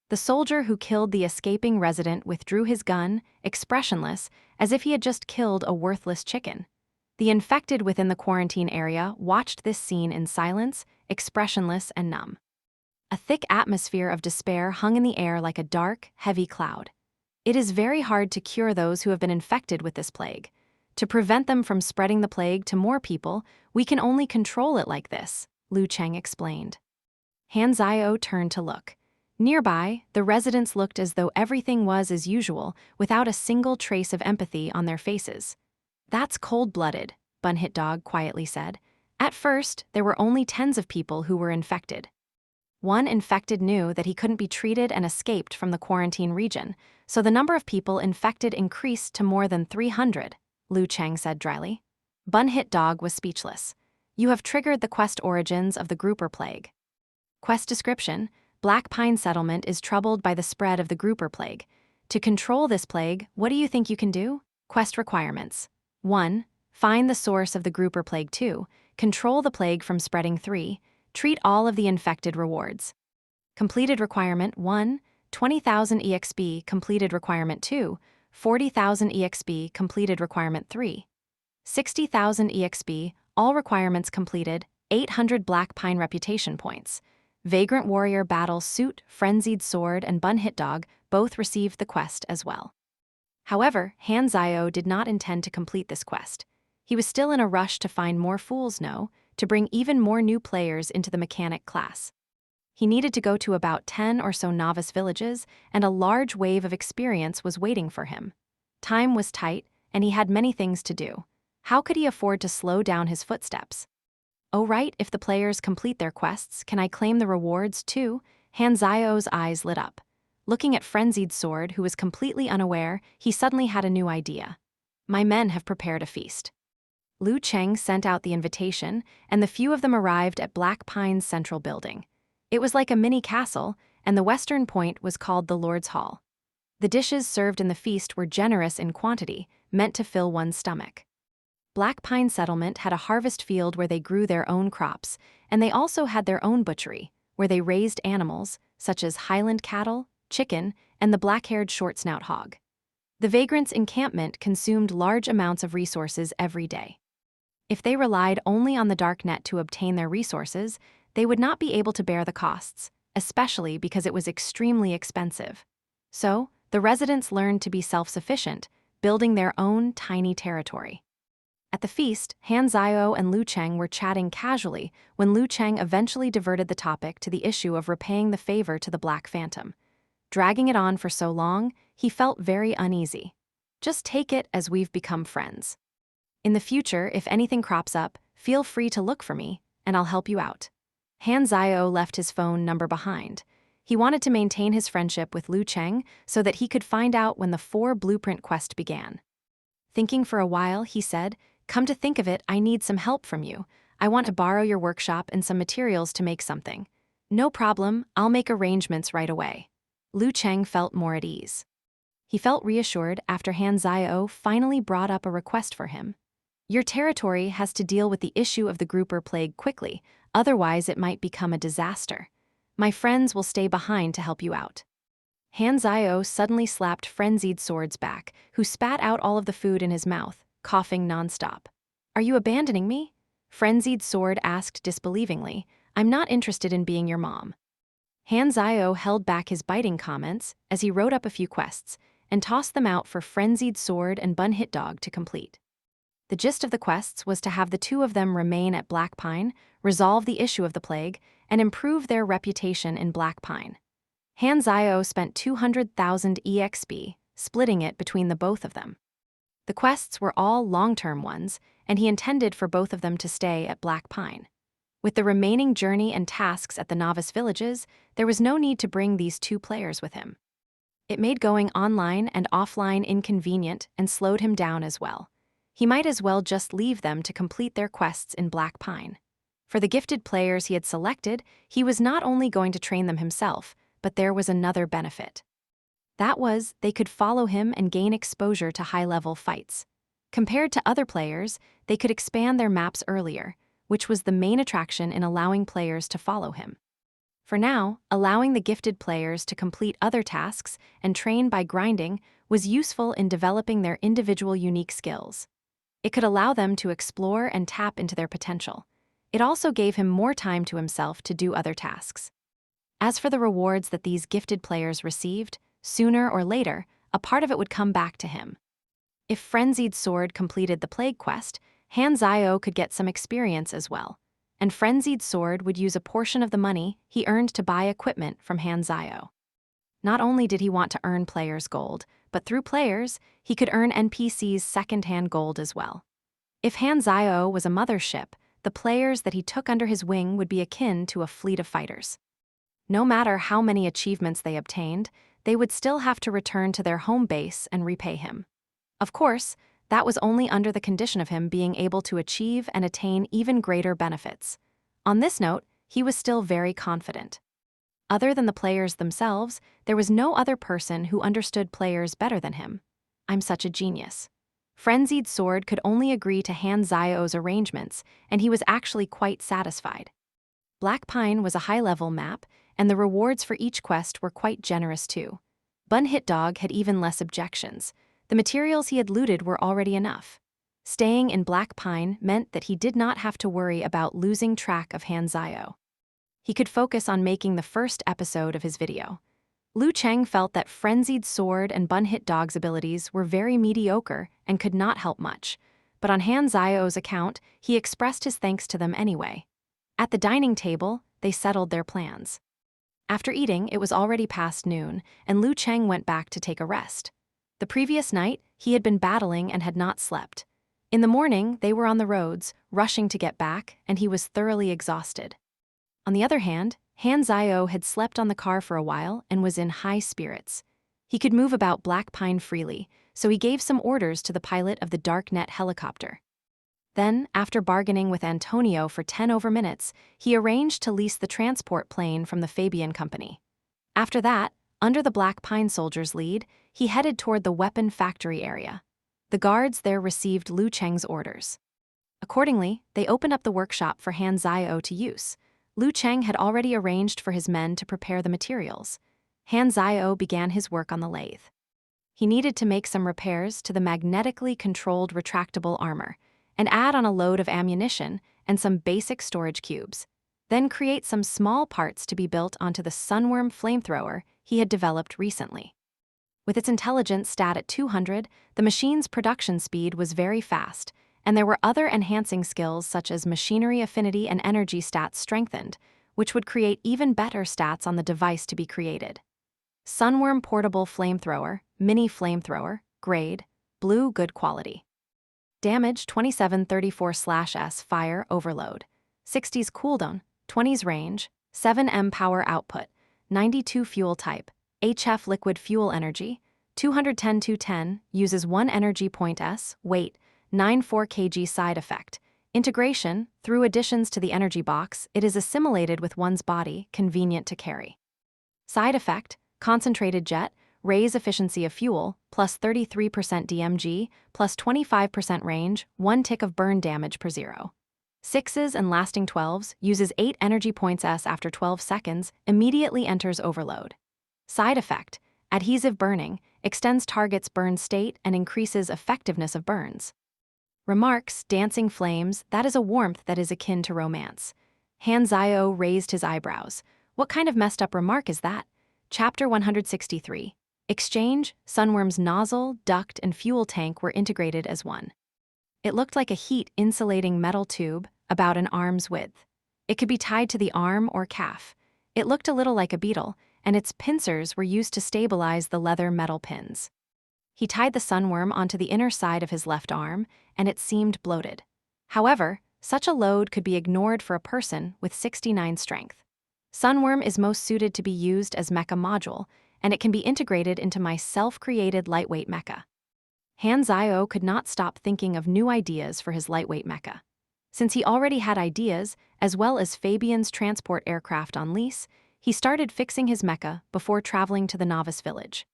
The soldier who killed the escaping resident withdrew his gun, expressionless, as if he had just killed a worthless chicken. The infected within the quarantine area watched this scene in silence, expressionless and numb. A thick atmosphere of despair hung in the air like a dark, heavy cloud. It is very hard to cure those who have been infected with this plague. To prevent them from spreading the plague to more people, we can only control it like this, Lu Cheng explained. Han Zio turned to look. Nearby, the residents looked as though everything was as usual, without a single trace of empathy on their faces. That's cold-blooded, Bunhit Dog quietly said. At first, there were only tens of people who were infected. One infected knew that he couldn't be treated and escaped from the quarantine region, so the number of people infected increased to more than 300, Lu Cheng said dryly. Bunhit Dog was speechless. You have triggered the quest origins of the grouper plague. Quest description: Black Pine Settlement is troubled by the spread of the grouper plague. To control this plague, what do you think you can do? Quest requirements: 1. Find the source of the grouper plague. 2. Control the plague from spreading. 3. Treat all of the infected rewards. Completed requirement: 1. 20,000 EXP. Completed requirement: 2. 40,000 EXP. Completed requirement: 3. 60,000 EXP. All requirements completed. 800 Black Pine reputation points. Vagrant Warrior Battle Suit, Frenzied Sword, and Bunhit Dog both received the quest as well. However, Han Zio did not intend to complete this quest. He was still in a rush to find more Fools Know, to bring even more new players into the mechanic class. He needed to go to about 10 or so novice villages, and a large wave of experience was waiting for him. Time was tight, and he had many things to do. How could he afford to slow down his footsteps? Oh right, if the players complete their quests, can I claim the rewards too? Han Zio's eyes lit up. Looking at Frenzied Sword, who was completely unaware, he suddenly had a new idea. My men have prepared a feast. Lu Cheng sent out the invitation, and the few of them arrived at Black Pine's central building. It was like a mini castle, and the western point was called the Lord's Hall. The dishes served in the feast were generous in quantity, meant to fill one's stomach. Black Pine Settlement had a harvest field where they grew their own crops, and they also had their own butchery, where they raised animals, such as Highland cattle, chicken, and the black-haired short-snout hog. The vagrants' encampment consumed large amounts of resources every day. If they relied only on the dark net to obtain their resources, they would not be able to bear the costs, especially because it was extremely expensive. So, the residents learned to be self-sufficient, building their own tiny territory. At the feast, Han Zio and Lu Cheng were chatting casually when Lu Cheng eventually diverted the topic to the issue of repaying the favor to the Black Phantom. Dragging it on for so long, he felt very uneasy. Just take it as we've become friends. In the future, if anything crops up, feel free to look for me, and I'll help you out. Han Zio left his phone number behind. He wanted to maintain his friendship with Lu Cheng so that he could find out when the 4 blueprint quest began. Thinking for a while, he said, "Come to think of it, I need some help from you. I want to borrow your workshop and some materials to make something." "No problem, I'll make arrangements right away." Lu Cheng felt more at ease. He felt reassured after Han Zio finally brought up a request for him. Your territory has to deal with the issue of the grouper plague quickly, otherwise it might become a disaster. My friends will stay behind to help you out. Han Zio suddenly slapped Frenzied Sword's back, who spat out all of the food in his mouth, coughing nonstop. "Are you abandoning me?" Frenzied Sword asked disbelievingly. "I'm not interested in being your mom." Han Zio held back his biting comments as he wrote up a few quests and tossed them out for Frenzied Sword and Bunhit Dog to complete. The gist of the quests was to have the two of them remain at Black Pine, resolve the issue of the plague, and improve their reputation in Black Pine. Han Zio spent 200,000 EXP, splitting it between the both of them. The quests were all long-term ones, and he intended for both of them to stay at Black Pine. With the remaining journey and tasks at the novice villages, there was no need to bring these 2 players with him. It made going online and offline inconvenient and slowed him down as well. He might as well just leave them to complete their quests in Black Pine. For the gifted players he had selected, he was not only going to train them himself, but there was another benefit. That was, they could follow him and gain exposure to high-level fights. Compared to other players, they could expand their maps earlier, which was the main attraction in allowing players to follow him. For now, allowing the gifted players to complete other tasks and train by grinding was useful in developing their individual unique skills. It could allow them to explore and tap into their potential. It also gave him more time to himself to do other tasks. As for the rewards that these gifted players received, sooner or later, a part of it would come back to him. If Frenzied Sword completed the Plague Quest, Han Zio could get some experience as well. And Frenzied Sword would use a portion of the money he earned to buy equipment from Han Zio. Not only did he want to earn players' gold, but through players, he could earn NPCs' second-hand gold as well. If Han Zio was a mothership, the players that he took under his wing would be akin to a fleet of fighters. No matter how many achievements they obtained, they would still have to return to their home base and repay him. Of course, that was only under the condition of him being able to achieve and attain even greater benefits. On this note, he was still very confident. Other than the players themselves, there was no other person who understood players better than him. I'm such a genius. Frenzied Sword could only agree to Han Zio's arrangements, and he was actually quite satisfied. Black Pine was a high-level map, and the rewards for each quest were quite generous too. Bun Hit Dog had even less objections. The materials he had looted were already enough. Staying in Black Pine meant that he did not have to worry about losing track of Han Zio. He could focus on making the first episode of his video. Liu Cheng felt that Frenzied Sword and Bun Hit Dog's abilities were very mediocre and could not help much, but on Han Zio's account, he expressed his thanks to them anyway. At the dining table, they settled their plans. After eating, it was already past noon, and Liu Cheng went back to take a rest. The previous night, he had been battling and had not slept. In the morning, they were on the roads, rushing to get back, and he was thoroughly exhausted. On the other hand, Han Zio had slept on the car for a while and was in high spirits. He could move about Black Pine freely, so he gave some orders to the pilot of the Darknet helicopter. Then, after bargaining with Antonio for 10 over minutes, he arranged to lease the transport plane from the Fabian Company. After that, under the Black Pine soldier's lead, he headed toward the weapon factory area. The guards there received Liu Cheng's orders. Accordingly, they opened up the workshop for Han Zio to use. Liu Cheng had already arranged for his men to prepare the materials. Han Zio began his work on the lathe. He needed to make some repairs to the magnetically controlled retractable armor, and add on a load of ammunition and some basic storage cubes. Then create some small parts to be built onto the Sunworm flamethrower he had developed recently. With its intelligence stat at 200, the machine's production speed was very fast, and there were other enhancing skills such as machinery affinity and energy stats strengthened, which would create even better stats on the device to be created. Sunworm Portable Flamethrower, Mini Flamethrower, Grade, Blue Good Quality. Damage 2734/S Fire Overload. 60s Cooldown, 20s Range, 7M Power Output, 92 Fuel Type, HF Liquid Fuel Energy, 210-210, uses 1 energy point S, weight, 94 kg side effect. Integration, through additions to the energy box, it is assimilated with one's body, convenient to carry. Side effect, concentrated jet, raise efficiency of fuel, plus 33% DMG, plus 25% range, 1 tick of burn damage per 0. 6s and lasting 12s, uses 8 energy points S after 12 seconds, immediately enters overload. Side effect, adhesive burning, extends target's burn state and increases effectiveness of burns. Remarks, dancing flames, that is a warmth that is akin to romance. Han Zio raised his eyebrows. What kind of messed up remark is that? Chapter 163. Exchange, Sunworm's nozzle, duct, and fuel tank were integrated as one. It looked like a heat-insulating metal tube, about an arm's width. It could be tied to the arm or calf. It looked a little like a beetle, and its pincers were used to stabilize the leather metal pins. He tied the Sunworm onto the inner side of his left arm, and it seemed bloated. However, such a load could be ignored for a person with 69 strength. Sunworm is most suited to be used as mecha module, and it can be integrated into my self-created lightweight mecha. Han Zio could not stop thinking of new ideas for his lightweight mecha. Since he already had ideas, as well as Fabian's transport aircraft on lease, he started fixing his mecha before traveling to the novice village.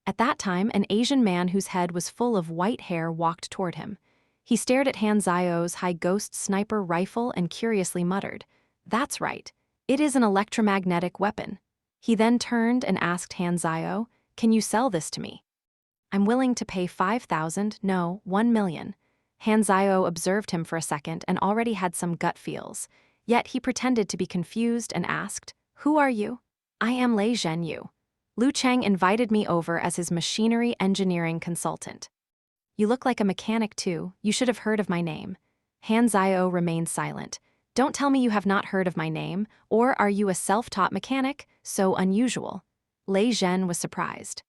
At that time, an Asian man whose head was full of white hair walked toward him. He stared at Han Zio's high ghost sniper rifle and curiously muttered, "That's right. It is an electromagnetic weapon." He then turned and asked Han Zio, "Can you sell this to me?" "I'm willing to pay 5,000, no, 1 million. Han Zio observed him for a second and already had some gut feels. Yet he pretended to be confused and asked, "Who are you?" "I am Lei Zhenyu. Liu Cheng invited me over as his machinery engineering consultant." You look like a mechanic too, you should have heard of my name. Han Zio remained silent. Don't tell me you have not heard of my name, or are you a self-taught mechanic? So unusual. Lei Zhen was surprised.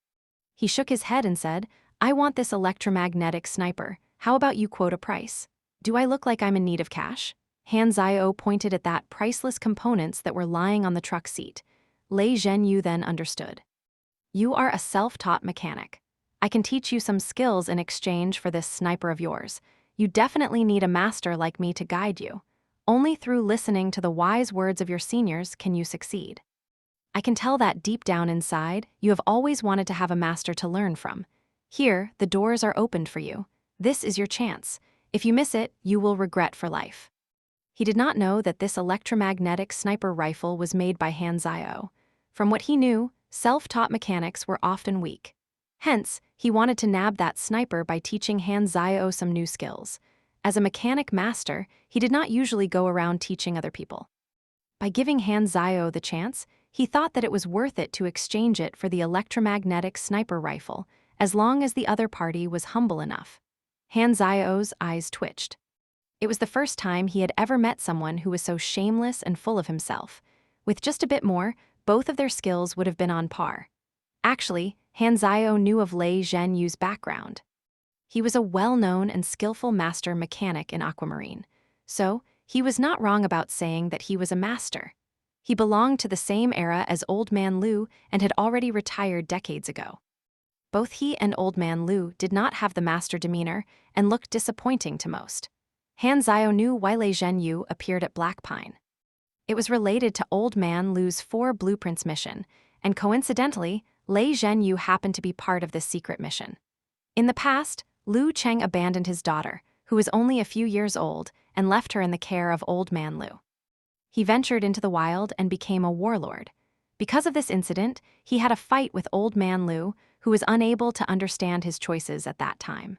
He shook his head and said, I want this electromagnetic sniper. How about you quote a price? Do I look like I'm in need of cash? Han Zio pointed at that priceless components that were lying on the truck seat. Lei Zhenyu then understood. You are a self-taught mechanic. I can teach you some skills in exchange for this sniper of yours. You definitely need a master like me to guide you. Only through listening to the wise words of your seniors can you succeed. I can tell that deep down inside, you have always wanted to have a master to learn from. Here, the doors are opened for you. This is your chance. If you miss it, you will regret for life. He did not know that this electromagnetic sniper rifle was made by Han Zio. From what he knew, self-taught mechanics were often weak. Hence, he wanted to nab that sniper by teaching Han Zio some new skills. As a mechanic master, he did not usually go around teaching other people. By giving Han Zio the chance, he thought that it was worth it to exchange it for the electromagnetic sniper rifle, as long as the other party was humble enough. Han Zio's eyes twitched. It was the first time he had ever met someone who was so shameless and full of himself. With just a bit more, both of their skills would have been on par. Actually, Han Zio knew of Lei Zhenyu's background. He was a well-known and skillful master mechanic in aquamarine, so he was not wrong about saying that he was a master. He belonged to the same era as Old Man Liu and had already retired decades ago. Both he and Old Man Liu did not have the master demeanor and looked disappointing to most. Han Zio knew why Lei Zhenyu appeared at Black Pine. It was related to Old Man Liu's 4 Blueprints mission, and coincidentally, Lei Zhenyu happened to be part of this secret mission. In the past, Liu Cheng abandoned his daughter, who was only a few years old, and left her in the care of Old Man Liu. He ventured into the wild and became a warlord. Because of this incident, he had a fight with Old Man Liu, who was unable to understand his choices at that time.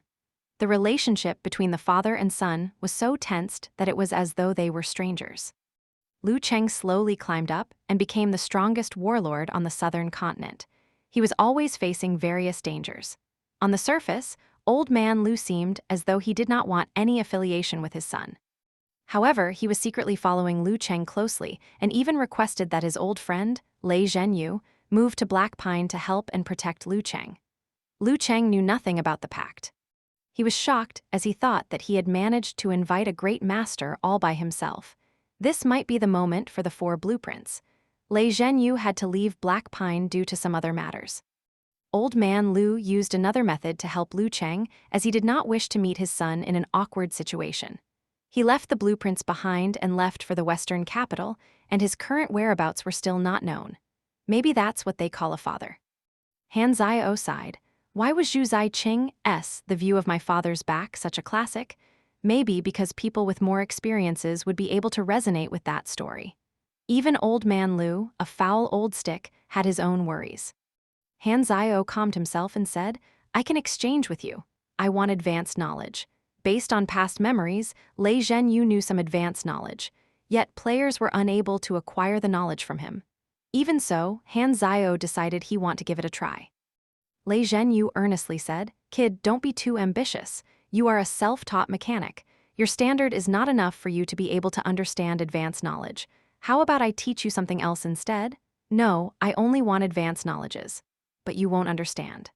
The relationship between the father and son was so tensed that it was as though they were strangers. Liu Cheng slowly climbed up and became the strongest warlord on the southern continent. He was always facing various dangers. On the surface, Old Man Liu seemed as though he did not want any affiliation with his son. However, he was secretly following Liu Cheng closely and even requested that his old friend, Lei Zhenyu, move to Black Pine to help and protect Liu Cheng. Liu Cheng knew nothing about the pact. He was shocked as he thought that he had managed to invite a great master all by himself. This might be the moment for the 4 blueprints. Lei Zhenyu had to leave Black Pine due to some other matters. Old Man Liu used another method to help Liu Cheng as he did not wish to meet his son in an awkward situation. He left the blueprints behind and left for the western capital, and his current whereabouts were still not known. Maybe that's what they call a father. Han Zio sighed. Why was Zhu Zaiqing's The View of My Father's Back such a classic? Maybe because people with more experiences would be able to resonate with that story. Even Old Man Liu, a foul old stick, had his own worries. Han Zio calmed himself and said, I can exchange with you. I want advanced knowledge. Based on past memories, Lei Zhenyu knew some advanced knowledge, yet players were unable to acquire the knowledge from him. Even so, Han Zio decided he wanted to give it a try. Lei Zhenyu earnestly said, Kid, don't be too ambitious. You are a self-taught mechanic. Your standard is not enough for you to be able to understand advanced knowledge. How about I teach you something else instead? No, I only want advanced knowledges. But you won't understand.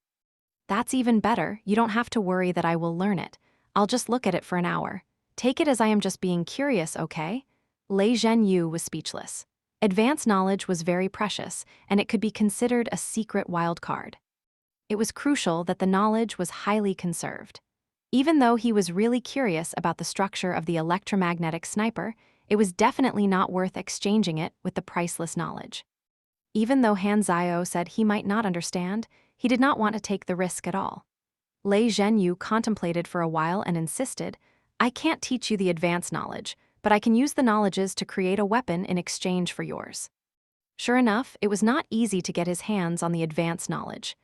That's even better. You don't have to worry that I will learn it. I'll just look at it for an hour. Take it as I am just being curious, okay? Lei Zhenyu was speechless. Advanced knowledge was very precious, and it could be considered a secret wild card. It was crucial that the knowledge was highly conserved. Even though he was really curious about the structure of the electromagnetic sniper, it was definitely not worth exchanging it with the priceless knowledge. Even though Han Zio said he might not understand, he did not want to take the risk at all. Lei Zhenyu contemplated for a while and insisted, I can't teach you the advanced knowledge, but I can use the knowledges to create a weapon in exchange for yours. Sure enough, it was not easy to get his hands on the advanced knowledge.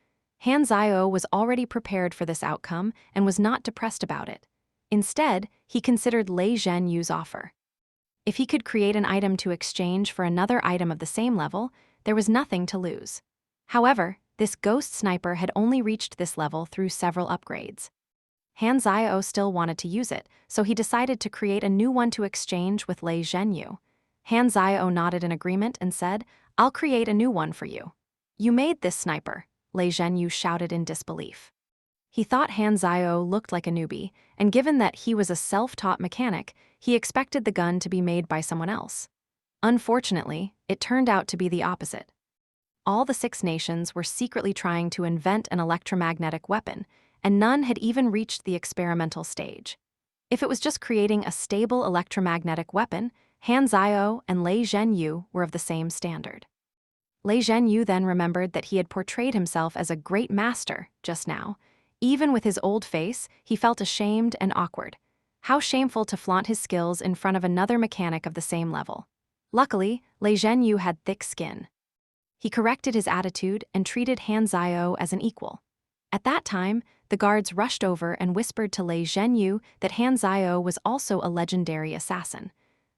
Han Zio was already prepared for this outcome and was not depressed about it. Instead, he considered Lei Zhenyu's offer. If he could create an item to exchange for another item of the same level, there was nothing to lose. However, this ghost sniper had only reached this level through several upgrades. Han Zhao still wanted to use it, so he decided to create a new one to exchange with Lei Zhenyu. Han Zhao nodded in agreement and said, "I'll create a new one for you." "You made this sniper," Lei Zhenyu shouted in disbelief. He thought Han Zhao looked like a newbie, and given that he was a self-taught mechanic, he expected the gun to be made by someone else. Unfortunately, it turned out to be the opposite. All the 6 nations were secretly trying to invent an electromagnetic weapon, and none had even reached the experimental stage. If it was just creating a stable electromagnetic weapon, Han Zhao and Lei Zhenyu were of the same standard. Lei Zhenyu then remembered that he had portrayed himself as a great master just now. Even with his old face, he felt ashamed and awkward. How shameful to flaunt his skills in front of another mechanic of the same level. Luckily, Lei Zhenyu had thick skin. He corrected his attitude and treated Han Zhao as an equal. At that time, the guards rushed over and whispered to Lei Zhenyu that Han Zhao was also a legendary assassin.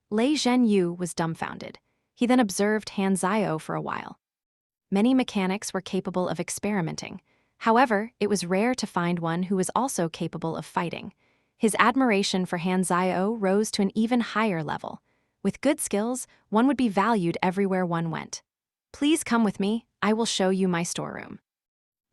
Lei Zhenyu was dumbfounded. He then observed Han Zhao for a while. Many mechanics were capable of experimenting. However, it was rare to find one who was also capable of fighting. His admiration for Han Zhao rose to an even higher level. With good skills, one would be valued everywhere one went. "Please come with me, I will show you my storeroom."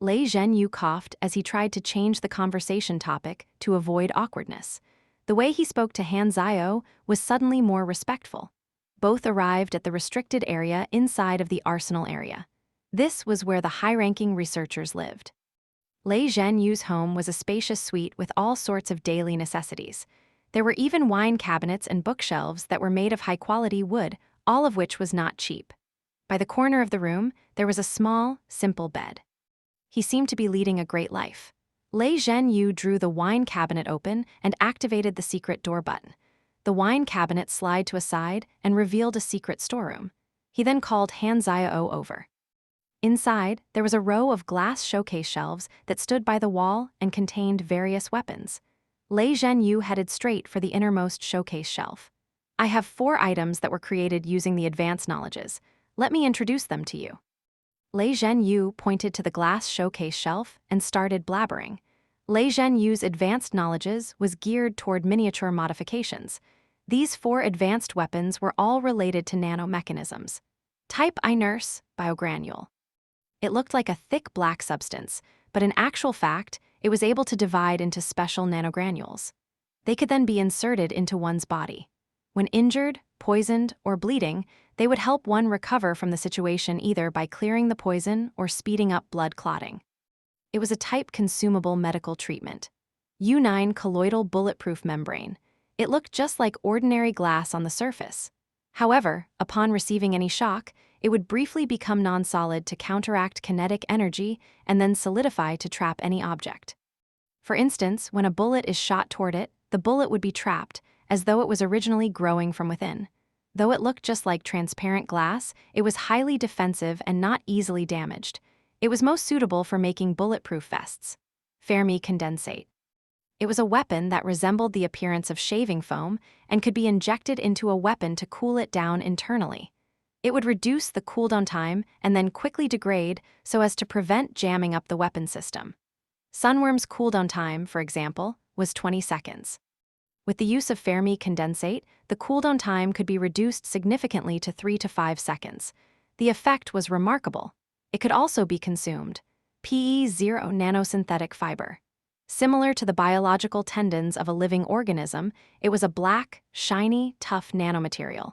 Lei Zhenyu coughed as he tried to change the conversation topic to avoid awkwardness. The way he spoke to Han Zhao was suddenly more respectful. Both arrived at the restricted area inside of the arsenal area. This was where the high-ranking researchers lived. Lei Zhenyu's home was a spacious suite with all sorts of daily necessities. There were even wine cabinets and bookshelves that were made of high-quality wood, all of which was not cheap. By the corner of the room, there was a small, simple bed. He seemed to be leading a great life. Lei Zhenyu drew the wine cabinet open and activated the secret door button. The wine cabinet slid to a side and revealed a secret storeroom. He then called Han Zhao over. Inside, there was a row of glass showcase shelves that stood by the wall and contained various weapons. Lei Zhenyu headed straight for the innermost showcase shelf. "I have 4 items that were created using the advanced knowledges. Let me introduce them to you." Lei Zhenyu pointed to the glass showcase shelf and started blabbering. Lei Zhenyu's advanced knowledges was geared toward miniature modifications. These 4 advanced weapons were all related to nanomechanisms. Type I nurse, biogranule. It looked like a thick black substance, but in actual fact, it was able to divide into special nanogranules. They could then be inserted into one's body. When injured, poisoned, or bleeding, they would help one recover from the situation either by clearing the poison or speeding up blood clotting. It was a type consumable medical treatment. U9 colloidal bulletproof membrane. It looked just like ordinary glass on the surface. However, upon receiving any shock, it would briefly become non-solid to counteract kinetic energy and then solidify to trap any object. For instance, when a bullet is shot toward it, the bullet would be trapped, as though it was originally growing from within. Though it looked just like transparent glass, it was highly defensive and not easily damaged. It was most suitable for making bulletproof vests. Fermi condensate. It was a weapon that resembled the appearance of shaving foam and could be injected into a weapon to cool it down internally. It would reduce the cooldown time and then quickly degrade so as to prevent jamming up the weapon system. Sunworm's cooldown time, for example, was 20 seconds. With the use of Fermi condensate, the cooldown time could be reduced significantly to 3 to 5 seconds. The effect was remarkable. It could also be consumed. PE0 nanosynthetic fiber. Similar to the biological tendons of a living organism, it was a black, shiny, tough nanomaterial.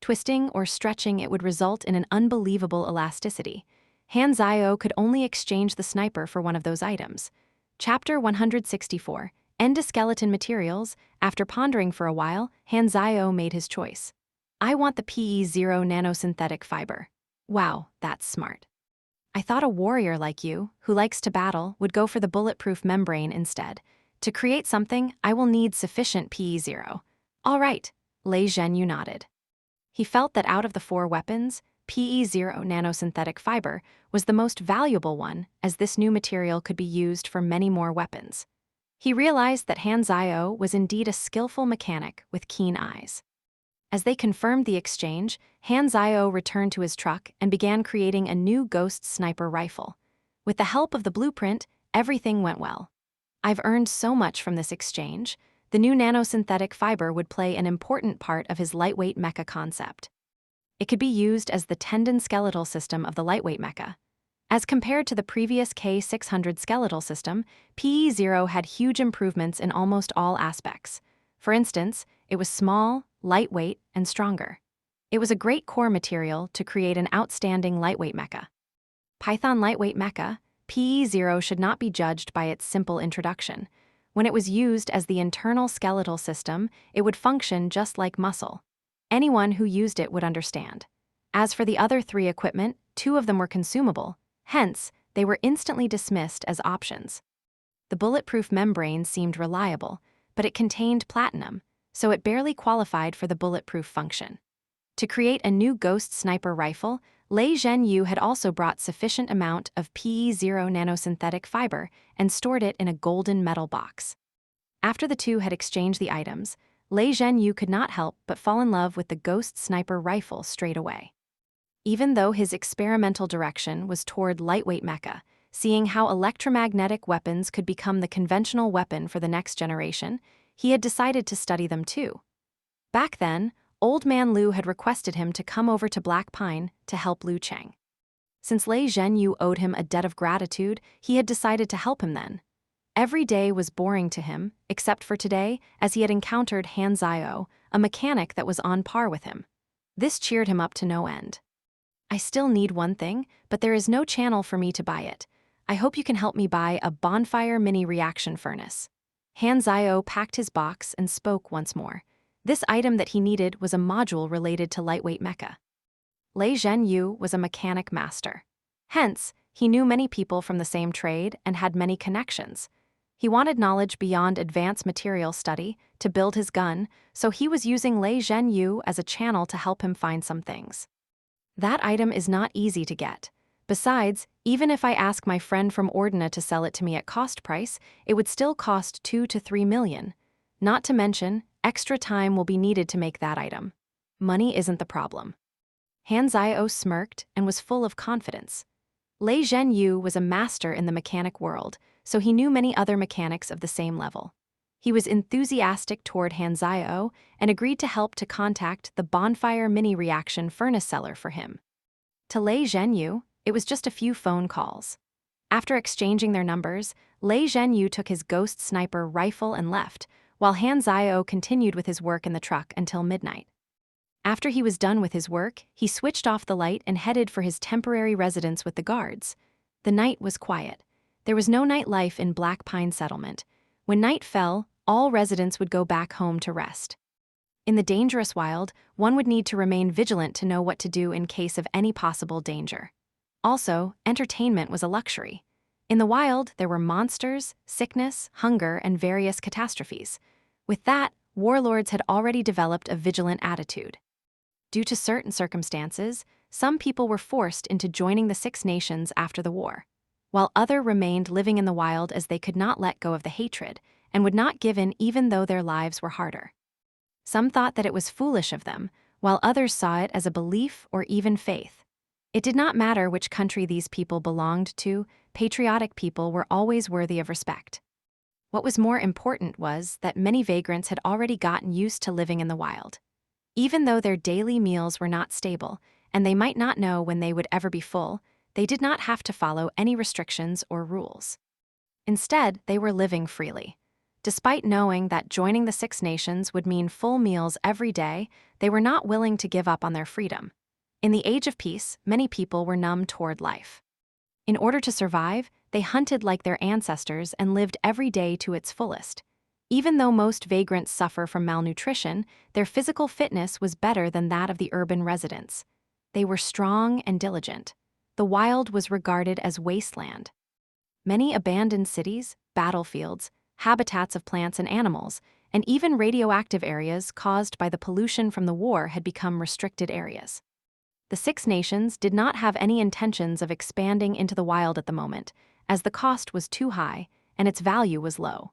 Twisting or stretching it would result in an unbelievable elasticity. Han Zhao could only exchange the sniper for one of those items. Chapter 164, Endoskeleton Materials. After pondering for a while, Han Zhao made his choice. "I want the PE0 nanosynthetic fiber." "Wow, that's smart. I thought a warrior like you, who likes to battle, would go for the bulletproof membrane instead. To create something, I will need sufficient PE0. All right," Lei Zhenyu nodded. He felt that out of the 4 weapons, PE0 nanosynthetic fiber was the most valuable one, as this new material could be used for many more weapons. He realized that Han Zhao was indeed a skillful mechanic with keen eyes. As they confirmed the exchange, Han Zhao returned to his truck and began creating a new ghost sniper rifle. With the help of the blueprint, everything went well. I've earned so much from this exchange. The new nanosynthetic fiber would play an important part of his lightweight mecha concept. It could be used as the tendon skeletal system of the lightweight mecha. As compared to the previous K600 skeletal system, PE0 had huge improvements in almost all aspects. For instance, it was small, lightweight, and stronger. It was a great core material to create an outstanding lightweight mecha. Python lightweight mecha, PE0 should not be judged by its simple introduction. When it was used as the internal skeletal system, it would function just like muscle. Anyone who used it would understand. As for the other three equipment, two of them were consumable, hence, they were instantly dismissed as options. The bulletproof membrane seemed reliable, but it contained platinum, so it barely qualified for the bulletproof function. To create a new Ghost sniper rifle, Lei Zhenyu had also brought sufficient amount of PE0 nanosynthetic fiber and stored it in a golden metal box. After the two had exchanged the items, Lei Zhenyu could not help but fall in love with the Ghost sniper rifle straight away. Even though his experimental direction was toward lightweight mecha, seeing how electromagnetic weapons could become the conventional weapon for the next generation, he had decided to study them too. Back then, Old Man Liu had requested him to come over to Black Pine to help Liu Cheng. Since Lei Zhenyu owed him a debt of gratitude, he had decided to help him then. Every day was boring to him, except for today, as he had encountered Han Zio, a mechanic that was on par with him. This cheered him up to no end. I still need one thing, but there is no channel for me to buy it. I hope you can help me buy a bonfire mini reaction furnace. Han Zio packed his box and spoke once more. This item that he needed was a module related to lightweight mecha. Lei Zhenyu was a mechanic master. Hence, he knew many people from the same trade and had many connections. He wanted knowledge beyond advanced material study to build his gun, so he was using Lei Zhenyu as a channel to help him find some things. That item is not easy to get. Besides, even if I ask my friend from Ordina to sell it to me at cost price, it would still cost 2 to 3 million. Not to mention, extra time will be needed to make that item. Money isn't the problem. Han Zio smirked and was full of confidence. Lei Zhenyu was a master in the mechanic world, so he knew many other mechanics of the same level. He was enthusiastic toward Han Zio and agreed to help to contact the bonfire mini reaction furnace seller for him. To Lei Zhenyu, it was just a few phone calls. After exchanging their numbers, Lei Zhenyu took his Ghost sniper rifle and left, while Han Zio continued with his work in the truck until midnight. After he was done with his work, he switched off the light and headed for his temporary residence with the guards. The night was quiet. There was no nightlife in Black Pine Settlement. When night fell, all residents would go back home to rest. In the dangerous wild, one would need to remain vigilant to know what to do in case of any possible danger. Also, entertainment was a luxury. In the wild, there were monsters, sickness, hunger, and various catastrophes. With that, warlords had already developed a vigilant attitude. Due to certain circumstances, some people were forced into joining the Six Nations after the war, while others remained living in the wild as they could not let go of the hatred and would not give in even though their lives were harder. Some thought that it was foolish of them, while others saw it as a belief or even faith. It did not matter which country these people belonged to, patriotic people were always worthy of respect. What was more important was that many vagrants had already gotten used to living in the wild. Even though their daily meals were not stable, and they might not know when they would ever be full, they did not have to follow any restrictions or rules. Instead, they were living freely. Despite knowing that joining the Six Nations would mean full meals every day, they were not willing to give up on their freedom. In the age of peace, many people were numb toward life. In order to survive, they hunted like their ancestors and lived every day to its fullest. Even though most vagrants suffer from malnutrition, their physical fitness was better than that of the urban residents. They were strong and diligent. The wild was regarded as wasteland. Many abandoned cities, battlefields, habitats of plants and animals, and even radioactive areas caused by the pollution from the war had become restricted areas. The Six Nations did not have any intentions of expanding into the wild at the moment, as the cost was too high and its value was low.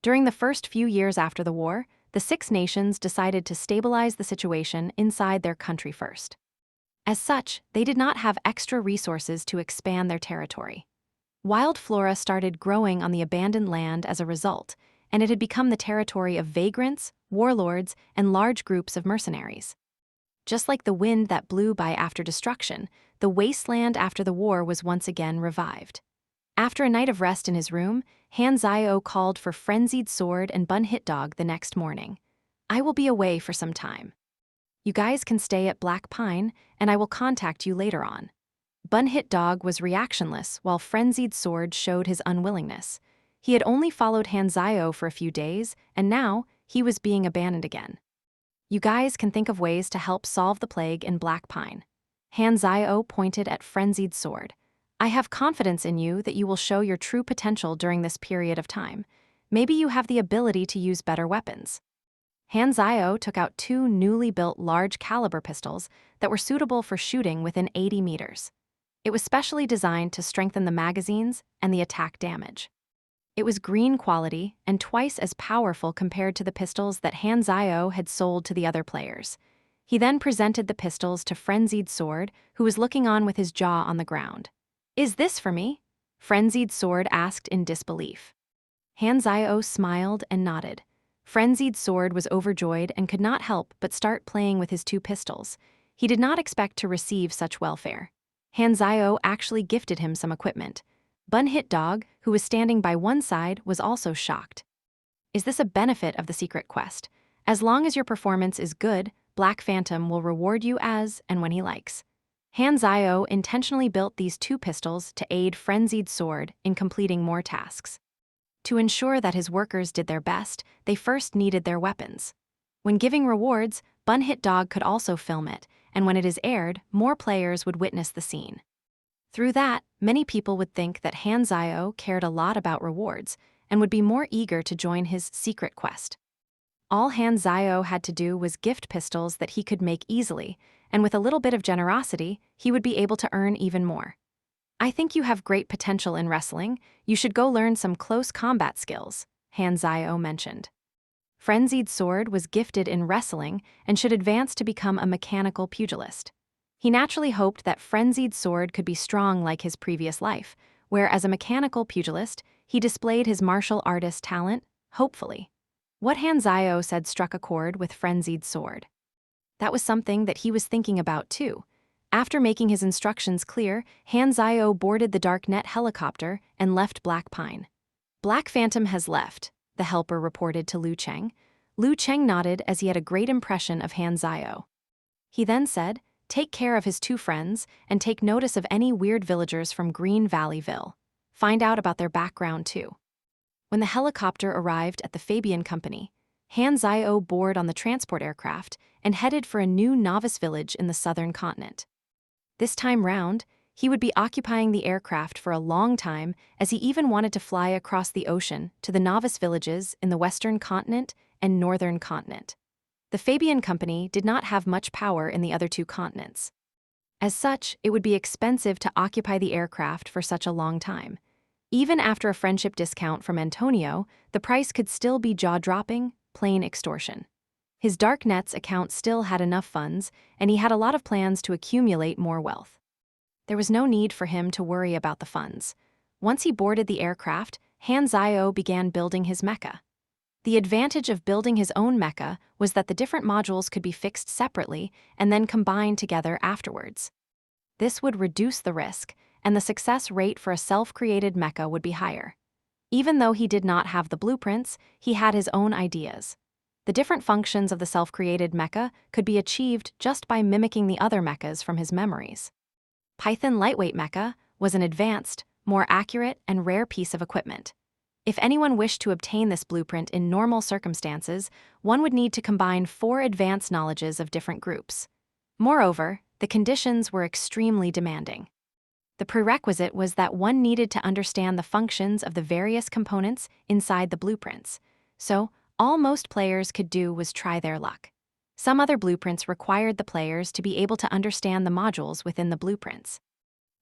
During the first few years after the war, the Six Nations decided to stabilize the situation inside their country first. As such, they did not have extra resources to expand their territory. Wild flora started growing on the abandoned land as a result, and it had become the territory of vagrants, warlords, and large groups of mercenaries. Just like the wind that blew by after destruction, the wasteland after the war was once again revived. After a night of rest in his room, Hanzio called for Frenzied Sword and Bun Hit Dog the next morning. "I will be away for some time. You guys can stay at Black Pine, and I will contact you later on." Bun Hit Dog was reactionless, while Frenzied Sword showed his unwillingness. He had only followed Hanzio for a few days, and now he was being abandoned again. "You guys can think of ways to help solve the plague in Black Pine." Hanzio pointed at Frenzied Sword. "I have confidence in you that you will show your true potential during this period of time. Maybe you have the ability to use better weapons." Hanzio took out two newly built large-caliber pistols that were suitable for shooting within 80 meters. It was specially designed to strengthen the magazines and the attack damage. It was green quality and twice as powerful compared to the pistols that Hanzio had sold to the other players. He then presented the pistols to Frenzied Sword, who was looking on with his jaw on the ground. "Is this for me?" Frenzied Sword asked in disbelief. Hanzio smiled and nodded. Frenzied Sword was overjoyed and could not help but start playing with his two pistols. He did not expect to receive such welfare. Hanzio actually gifted him some equipment. Bun Hit Dog, who was standing by one side, was also shocked. "Is this a benefit of the secret quest? As long as your performance is good, Black Phantom will reward you as and when he likes." Hanzio intentionally built these two pistols to aid Frenzied Sword in completing more tasks. To ensure that his workers did their best, they first needed their weapons. When giving rewards, Bun Hit Dog could also film it, and when it is aired, more players would witness the scene. Through that, many people would think that Hanzio cared a lot about rewards and would be more eager to join his secret quest. All Hanzio had to do was gift pistols that he could make easily, and with a little bit of generosity, he would be able to earn even more. "I think you have great potential in wrestling. You should go learn some close combat skills," Hanzio mentioned. Frenzied Sword was gifted in wrestling and should advance to become a mechanical pugilist. He naturally hoped that Frenzied Sword could be strong like his previous life, where as a mechanical pugilist, he displayed his martial artist talent, hopefully. What Hanzio said struck a chord with Frenzied Sword. That was something that he was thinking about too. After making his instructions clear, Hanzio boarded the Darknet helicopter and left Black Pine. "Black Phantom has left," the helper reported to Liu Cheng. Liu Cheng nodded as he had a great impression of Hanzio. He then said, "Take care of his two friends and take notice of any weird villagers from Green Valleyville. Find out about their background too." When the helicopter arrived at the Fabian Company, Hanzio boarded on the transport aircraft and headed for a new novice village in the southern continent. This time round, he would be occupying the aircraft for a long time, as he even wanted to fly across the ocean to the novice villages in the western continent and northern continent. The Fabian Company did not have much power in the other two continents. As such, it would be expensive to occupy the aircraft for such a long time. Even after a friendship discount from Antonio, the price could still be jaw-dropping, plain extortion. His Darknet's account still had enough funds, and he had a lot of plans to accumulate more wealth. There was no need for him to worry about the funds. Once he boarded the aircraft, Hanzio began building his mecha. The advantage of building his own mecha was that the different modules could be fixed separately and then combined together afterwards. This would reduce the risk, and the success rate for a self-created mecha would be higher. Even though he did not have the blueprints, he had his own ideas. The different functions of the self-created mecha could be achieved just by mimicking the other mechas from his memories. Python Lightweight Mecha was an advanced, more accurate, and rare piece of equipment. If anyone wished to obtain this blueprint in normal circumstances, one would need to combine 4 advanced knowledges of different groups. Moreover, the conditions were extremely demanding. The prerequisite was that one needed to understand the functions of the various components inside the blueprints. So, all most players could do was try their luck. Some other blueprints required the players to be able to understand the modules within the blueprints.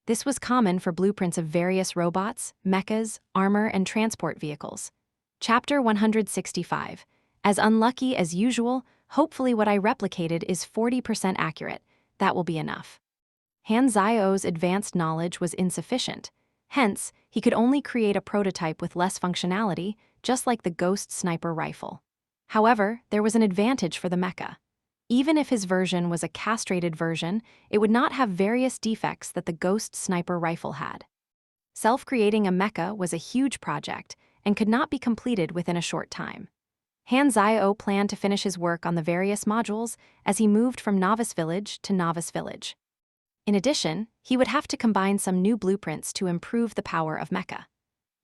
This was common for blueprints of various robots, mechas, armor, and transport vehicles. Chapter 165. As unlucky as usual, hopefully what I replicated is 40% accurate. That will be enough. Hanzio's advanced knowledge was insufficient. Hence, he could only create a prototype with less functionality, just like the Ghost sniper rifle. However, there was an advantage for the mecha. Even if his version was a castrated version, it would not have various defects that the Ghost sniper rifle had. Self-creating a mecha was a huge project and could not be completed within a short time. Hanzio planned to finish his work on the various modules as he moved from Novice Village to Novice Village. In addition, he would have to combine some new blueprints to improve the power of mecha.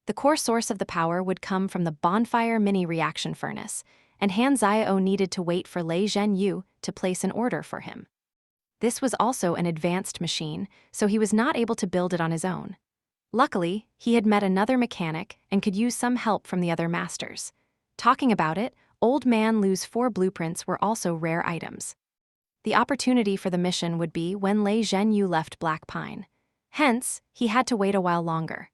The core source of the power would come from the Bonfire mini reaction furnace, and Hanzio needed to wait for Lei Zhenyu to place an order for him. This was also an advanced machine, so he was not able to build it on his own. Luckily, he had met another mechanic and could use some help from the other masters. Talking about it, Old Man Lu's 4 blueprints were also rare items. The opportunity for the mission would be when Lei Zhenyu left Black Pine. Hence, he had to wait a while longer.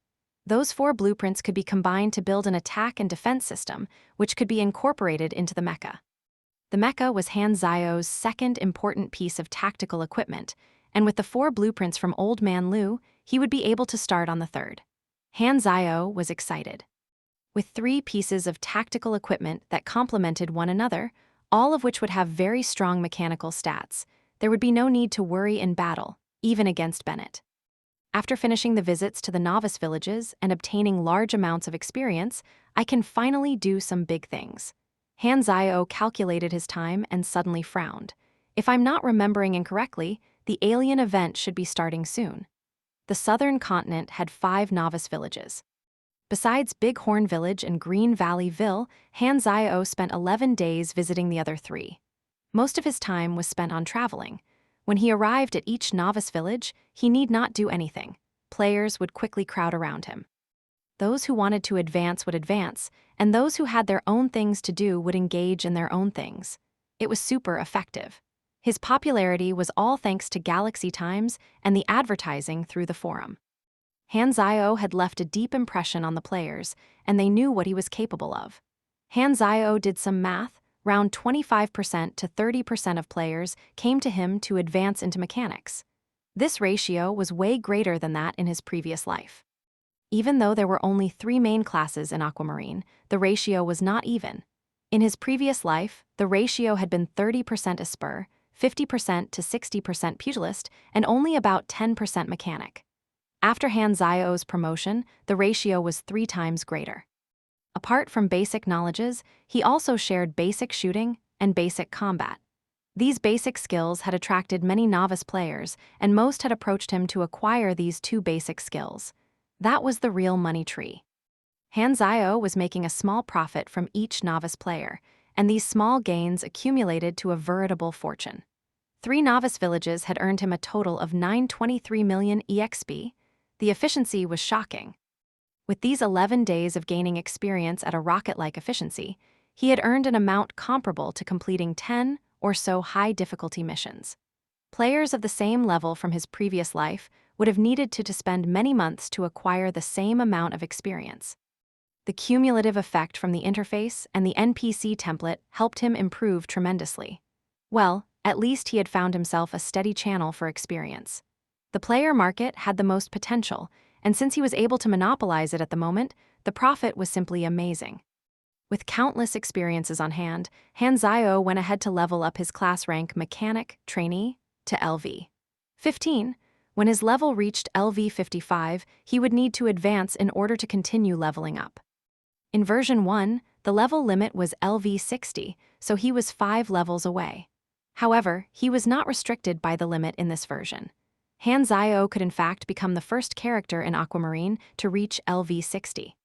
Those 4 blueprints could be combined to build an attack and defense system, which could be incorporated into the mecha. The mecha was Hanzio's second important piece of tactical equipment, and with the 4 blueprints from Old Man Lu, he would be able to start on the third. Hanzio was excited. With 3 pieces of tactical equipment that complemented one another, all of which would have very strong mechanical stats, there would be no need to worry in battle, even against Bennett. After finishing the visits to the novice villages and obtaining large amounts of experience, I can finally do some big things. Hanzio calculated his time and suddenly frowned. If I'm not remembering incorrectly, the alien event should be starting soon. The southern continent had 5 novice villages. Besides Big Horn Village and Green Valley Ville, Hanzio spent 11 days visiting the other 3. Most of his time was spent on traveling. When he arrived at each novice village, he need not do anything. Players would quickly crowd around him. Those who wanted to advance would advance, and those who had their own things to do would engage in their own things. It was super effective. His popularity was all thanks to Galaxy Times and the advertising through the forum. Hanzio had left a deep impression on the players, and they knew what he was capable of. Hanzio did some math. Around 25% to 30% of players came to him to advance into mechanics. This ratio was way greater than that in his previous life. Even though there were only 3 main classes in Aquamarine, the ratio was not even. In his previous life, the ratio had been 30% Esper, 50% to 60% Pugilist, and only about 10% Mechanic. After Hanzio's promotion, the ratio was 3 times greater. Apart from basic knowledges, he also shared basic shooting and basic combat. These basic skills had attracted many novice players, and most had approached him to acquire these 2 basic skills. That was the real money tree. Hanzio was making a small profit from each novice player, and these small gains accumulated to a veritable fortune. 3 novice villages had earned him a total of 923 million EXP. The efficiency was shocking. With these 11 days of gaining experience at a rocket-like efficiency, he had earned an amount comparable to completing 10 or so high-difficulty missions. Players of the same level from his previous life would have needed to spend many months to acquire the same amount of experience. The cumulative effect from the interface and the NPC template helped him improve tremendously. Well, at least he had found himself a steady channel for experience. The player market had the most potential, and since he was able to monopolize it at the moment, the profit was simply amazing. With countless experiences on hand, Hanzio went ahead to level up his class rank Mechanic Trainee to LV 15. When his level reached LV 55, he would need to advance in order to continue leveling up. In version 1, the level limit was LV 60, so he was 5 levels away. However, he was not restricted by the limit in this version. Hanzio could in fact become the first character in Aquamarine to reach LV 60.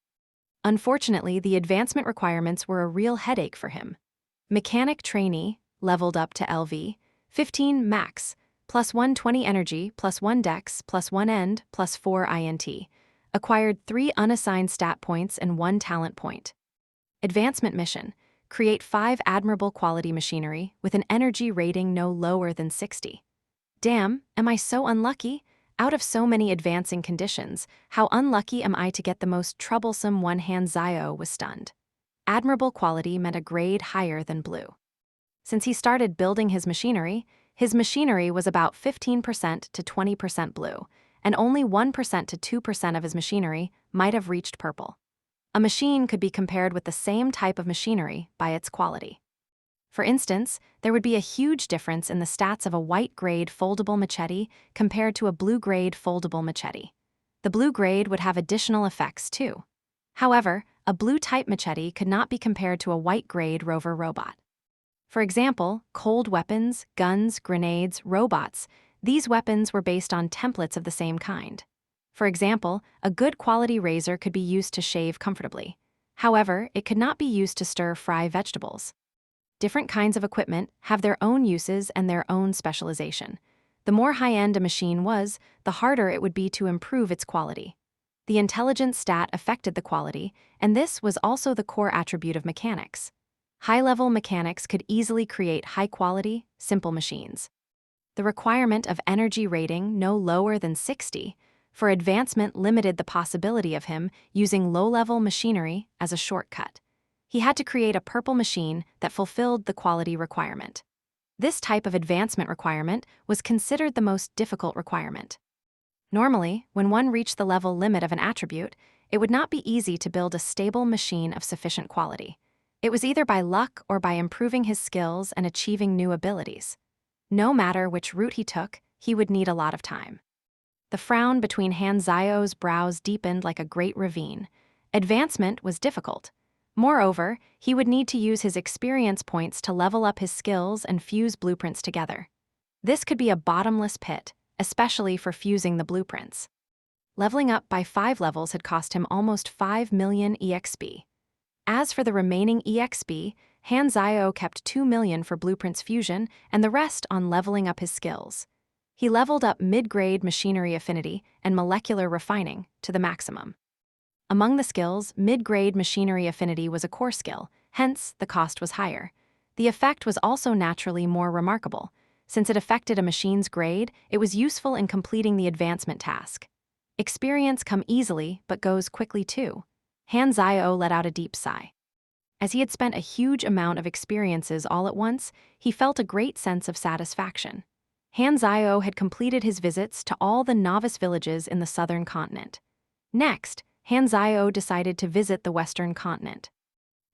Unfortunately, the advancement requirements were a real headache for him. Mechanic Trainee, leveled up to LV 15 max, plus 120 energy, plus 1 dex, plus 1 end, plus 4 INT. Acquired 3 unassigned stat points and 1 talent point. Advancement mission, create 5 admirable quality machinery with an energy rating no lower than 60. Damn, am I so unlucky? Out of so many advancing conditions, how unlucky am I to get the most troublesome one? Hanzio was stunned. Admirable quality meant a grade higher than blue. Since he started building his machinery was about 15% to 20% blue, and only 1% to 2% of his machinery might have reached purple. A machine could be compared with the same type of machinery by its quality. For instance, there would be a huge difference in the stats of a white-grade foldable machete compared to a blue-grade foldable machete. The blue-grade would have additional effects too. However, a blue-type machete could not be compared to a white-grade rover robot. For example, cold weapons, guns, grenades, robots, these weapons were based on templates of the same kind. For example, a good quality razor could be used to shave comfortably. However, it could not be used to stir-fry vegetables. Different kinds of equipment have their own uses and their own specialization. The more high-end a machine was, the harder it would be to improve its quality. The intelligence stat affected the quality, and this was also the core attribute of mechanics. High-level mechanics could easily create high-quality, simple machines. The requirement of energy rating no lower than 60 for advancement limited the possibility of him using low-level machinery as a shortcut. He had to create a purple machine that fulfilled the quality requirement. This type of advancement requirement was considered the most difficult requirement. Normally, when one reached the level limit of an attribute, it would not be easy to build a stable machine of sufficient quality. It was either by luck or by improving his skills and achieving new abilities. No matter which route he took, he would need a lot of time. The frown between Han Zio's brows deepened like a great ravine. Advancement was difficult. Moreover, he would need to use his experience points to level up his skills and fuse blueprints together. This could be a bottomless pit, especially for fusing the blueprints. Leveling up by 5 levels had cost him almost 5 million EXP. As for the remaining EXP, Han Zio kept 2 million for blueprints fusion and the rest on leveling up his skills. He leveled up mid-grade machinery affinity and molecular refining to the maximum. Among the skills, mid-grade machinery affinity was a core skill, hence the cost was higher. The effect was also naturally more remarkable. Since it affected a machine's grade, it was useful in completing the advancement task. Experience come easily, but goes quickly too. Han Zio let out a deep sigh. As he had spent a huge amount of experiences all at once, he felt a great sense of satisfaction. Han Zio had completed his visits to all the novice villages in the southern continent. Next, Han Zio decided to visit the western continent.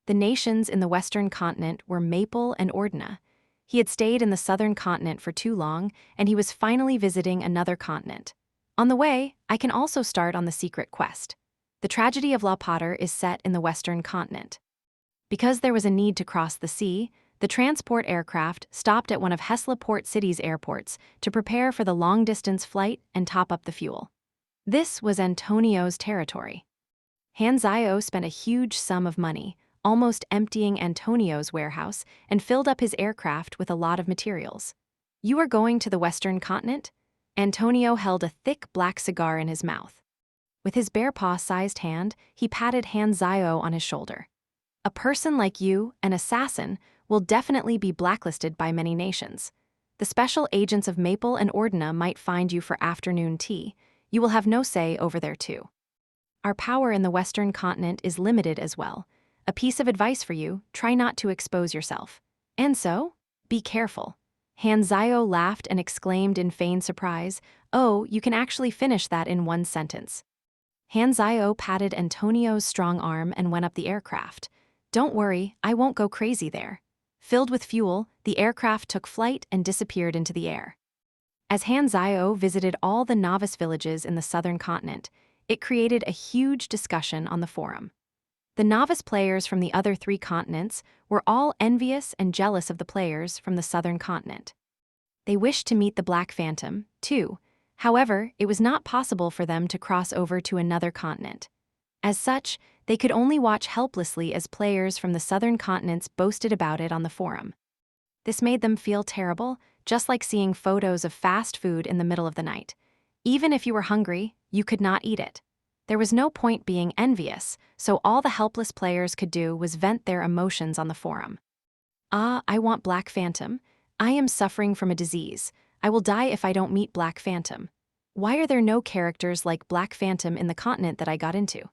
The nations in the western continent were Maple and Ordina. He had stayed in the southern continent for too long, and he was finally visiting another continent. On the way, I can also start on the secret quest. The tragedy of La Potter is set in the western continent. Because there was a need to cross the sea, the transport aircraft stopped at one of Hesla Port City's airports to prepare for the long-distance flight and top up the fuel. This was Antonio's territory. Han Zio spent a huge sum of money, almost emptying Antonio's warehouse, and filled up his aircraft with a lot of materials. "You are going to the western continent?" Antonio held a thick black cigar in his mouth. With his bear paw-sized hand, he patted Han Zio on his shoulder. "A person like you, an assassin, will definitely be blacklisted by many nations. The special agents of Maple and Ordina might find you for afternoon tea. You will have no say over there too. Our power in the western continent is limited as well. A piece of advice for you, try not to expose yourself. And so, be careful." Han Zio laughed and exclaimed in feigned surprise, "Oh, you can actually finish that in one sentence." Han Zio patted Antonio's strong arm and went up the aircraft. "Don't worry, I won't go crazy there." Filled with fuel, the aircraft took flight and disappeared into the air. As Han Zio visited all the novice villages in the southern continent, it created a huge discussion on the forum. The novice players from the other 3 continents were all envious and jealous of the players from the southern continent. They wished to meet the Black Phantom, too. However, it was not possible for them to cross over to another continent. As such, they could only watch helplessly as players from the southern continents boasted about it on the forum. This made them feel terrible, just like seeing photos of fast food in the middle of the night. Even if you were hungry, you could not eat it. There was no point being envious, so all the helpless players could do was vent their emotions on the forum. "Ah, I want Black Phantom. I am suffering from a disease. I will die if I don't meet Black Phantom. Why are there no characters like Black Phantom in the continent that I got into?"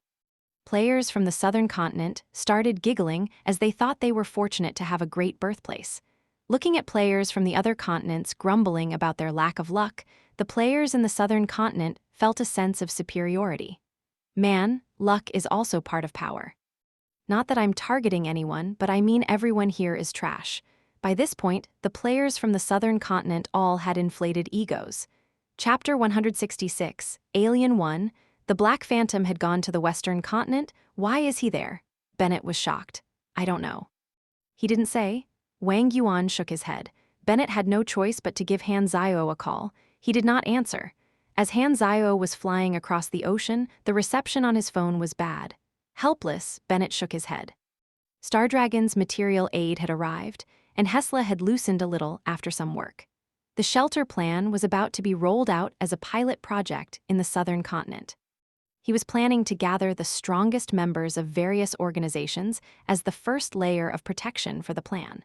Players from the southern continent started giggling as they thought they were fortunate to have a great birthplace. Looking at players from the other continents grumbling about their lack of luck, the players in the southern continent felt a sense of superiority. Man, luck is also part of power. Not that I'm targeting anyone, but I mean everyone here is trash. By this point, the players from the southern continent all had inflated egos. Chapter 166, Alien 1, the Black Phantom had gone to the western continent. Why is he there? Bennett was shocked. I don't know. He didn't say. Wang Yuan shook his head. Bennett had no choice but to give Han Zio a call. He did not answer. As Han Zio was flying across the ocean, the reception on his phone was bad. Helpless, Bennett shook his head. Stardragon's material aid had arrived, and Hesla had loosened a little after some work. The shelter plan was about to be rolled out as a pilot project in the southern continent. He was planning to gather the strongest members of various organizations as the first layer of protection for the plan.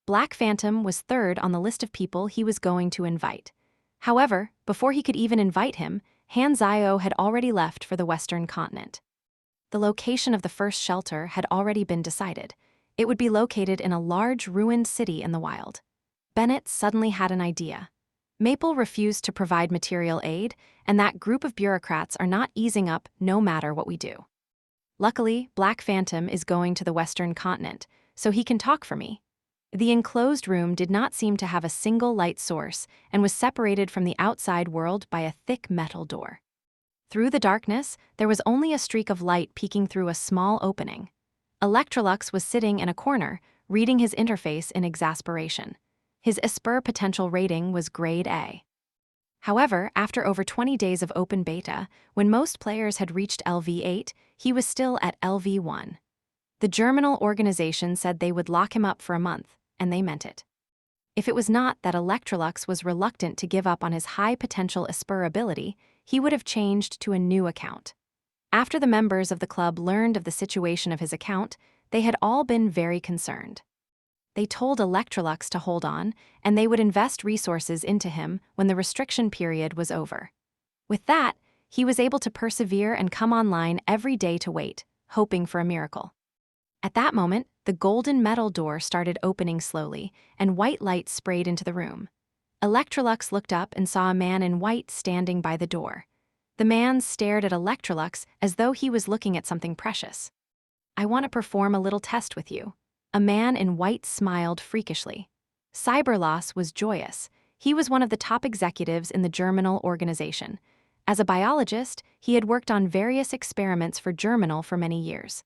Black Phantom was third on the list of people he was going to invite. However, before he could even invite him, Han Zio had already left for the western continent. The location of the first shelter had already been decided. It would be located in a large ruined city in the wild. Bennett suddenly had an idea. Maple refused to provide material aid, and that group of bureaucrats are not easing up no matter what we do. Luckily, Black Phantom is going to the western continent, so he can talk for me. The enclosed room did not seem to have a single light source and was separated from the outside world by a thick metal door. Through the darkness, there was only a streak of light peeking through a small opening. Electrolux was sitting in a corner, reading his interface in exasperation. His Esper potential rating was grade A. However, after over 20 days of open beta, when most players had reached LV8, he was still at LV1. The Germinal organization said they would lock him up for a month, and they meant it. If it was not that Electrolux was reluctant to give up on his high-potential Esper ability, he would have changed to a new account. After the members of the club learned of the situation of his account, they had all been very concerned. They told Electrolux to hold on, and they would invest resources into him when the restriction period was over. With that, he was able to persevere and come online every day to wait, hoping for a miracle. At that moment, the golden metal door started opening slowly, and white light sprayed into the room. Electrolux looked up and saw a man in white standing by the door. The man stared at Electrolux as though he was looking at something precious. I want to perform a little test with you. A man in white smiled freakishly. Cyberloss was joyous. He was one of the top executives in the Germinal organization. As a biologist, he had worked on various experiments for Germinal for many years.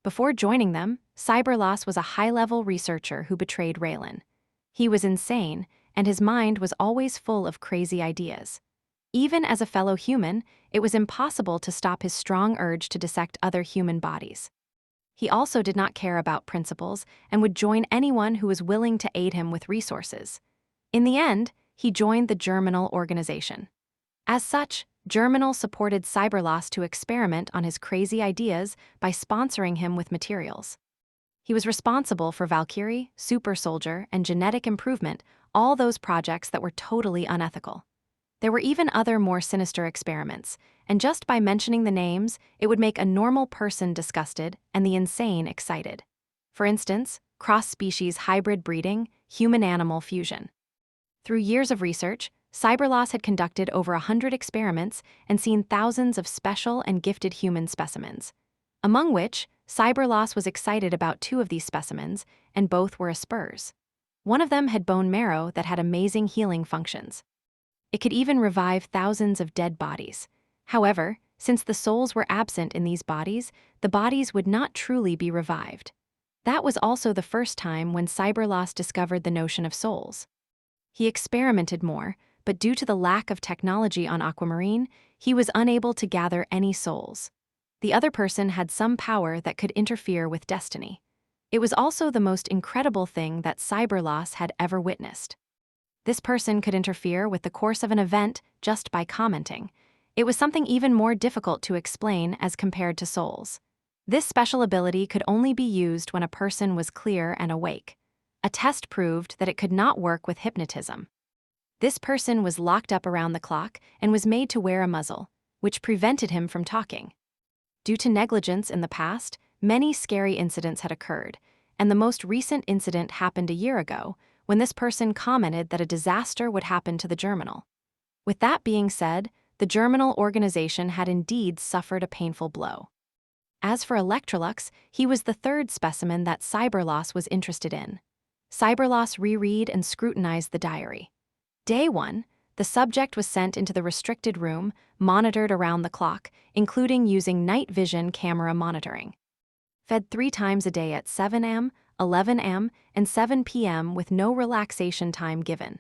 Before joining them, Cyberloss was a high-level researcher who betrayed Raylan. He was insane, and his mind was always full of crazy ideas. Even as a fellow human, it was impossible to stop his strong urge to dissect other human bodies. He also did not care about principles and would join anyone who was willing to aid him with resources. In the end, he joined the Germinal organization. As such, Germinal supported Cyberloss to experiment on his crazy ideas by sponsoring him with materials. He was responsible for Valkyrie, Super Soldier, and genetic improvement, all those projects that were totally unethical. There were even other more sinister experiments, and just by mentioning the names, it would make a normal person disgusted and the insane excited. For instance, cross-species hybrid breeding, human-animal fusion. Through years of research, Cyberloss had conducted over 100 experiments and seen thousands of special and gifted human specimens. Among which, Cyberloss was excited about 2 of these specimens, and both were Espers. One of them had bone marrow that had amazing healing functions. It could even revive thousands of dead bodies. However, since the souls were absent in these bodies, the bodies would not truly be revived. That was also the first time when Cyberloss discovered the notion of souls. He experimented more, but due to the lack of technology on Aquamarine, he was unable to gather any souls. The other person had some power that could interfere with destiny. It was also the most incredible thing that Cyberloss had ever witnessed. This person could interfere with the course of an event just by commenting. It was something even more difficult to explain as compared to souls. This special ability could only be used when a person was clear and awake. A test proved that it could not work with hypnotism. This person was locked up around the clock and was made to wear a muzzle, which prevented him from talking. Due to negligence in the past, many scary incidents had occurred, and the most recent incident happened a year ago, when this person commented that a disaster would happen to the germinal. With that being said, the germinal organization had indeed suffered a painful blow. As for Electrolux, he was the third specimen that Cyberloss was interested in. Cyberloss reread and scrutinized the diary. Day 1, the subject was sent into the restricted room, monitored around the clock, including using night vision camera monitoring. Fed 3 times a day at 7 a.m., 11 a.m., and 7 p.m. with no relaxation time given.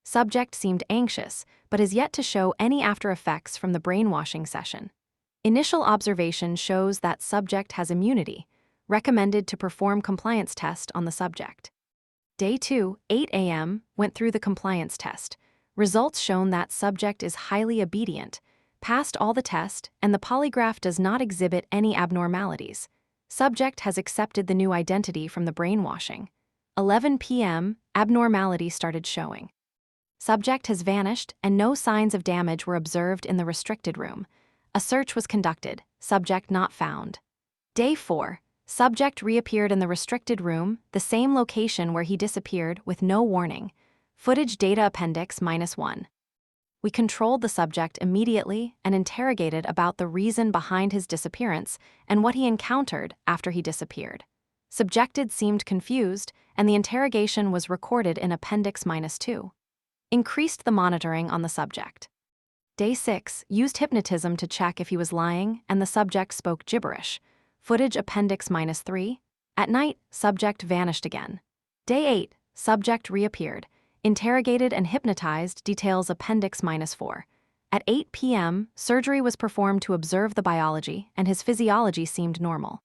Subject seemed anxious, but has yet to show any after effects from the brainwashing session. Initial observation shows that subject has immunity, recommended to perform compliance test on the subject. Day 2, 8 a.m., went through the compliance test. Results shown that subject is highly obedient, passed all the test, and the polygraph does not exhibit any abnormalities. Subject has accepted the new identity from the brainwashing. 11 p.m., abnormality started showing. Subject has vanished and no signs of damage were observed in the restricted room. A search was conducted, subject not found. Day 4, subject reappeared in the restricted room, the same location where he disappeared with no warning. Footage data appendix -1. We controlled the subject immediately and interrogated about the reason behind his disappearance and what he encountered after he disappeared. Subjected seemed confused, and the interrogation was recorded in appendix -2. Increased the monitoring on the subject. Day 6 used hypnotism to check if he was lying, and the subject spoke gibberish. Footage appendix -3. At night, subject vanished again. Day 8, subject reappeared. Interrogated and hypnotized, details appendix -4. At 8 p.m., surgery was performed to observe the biology, and his physiology seemed normal.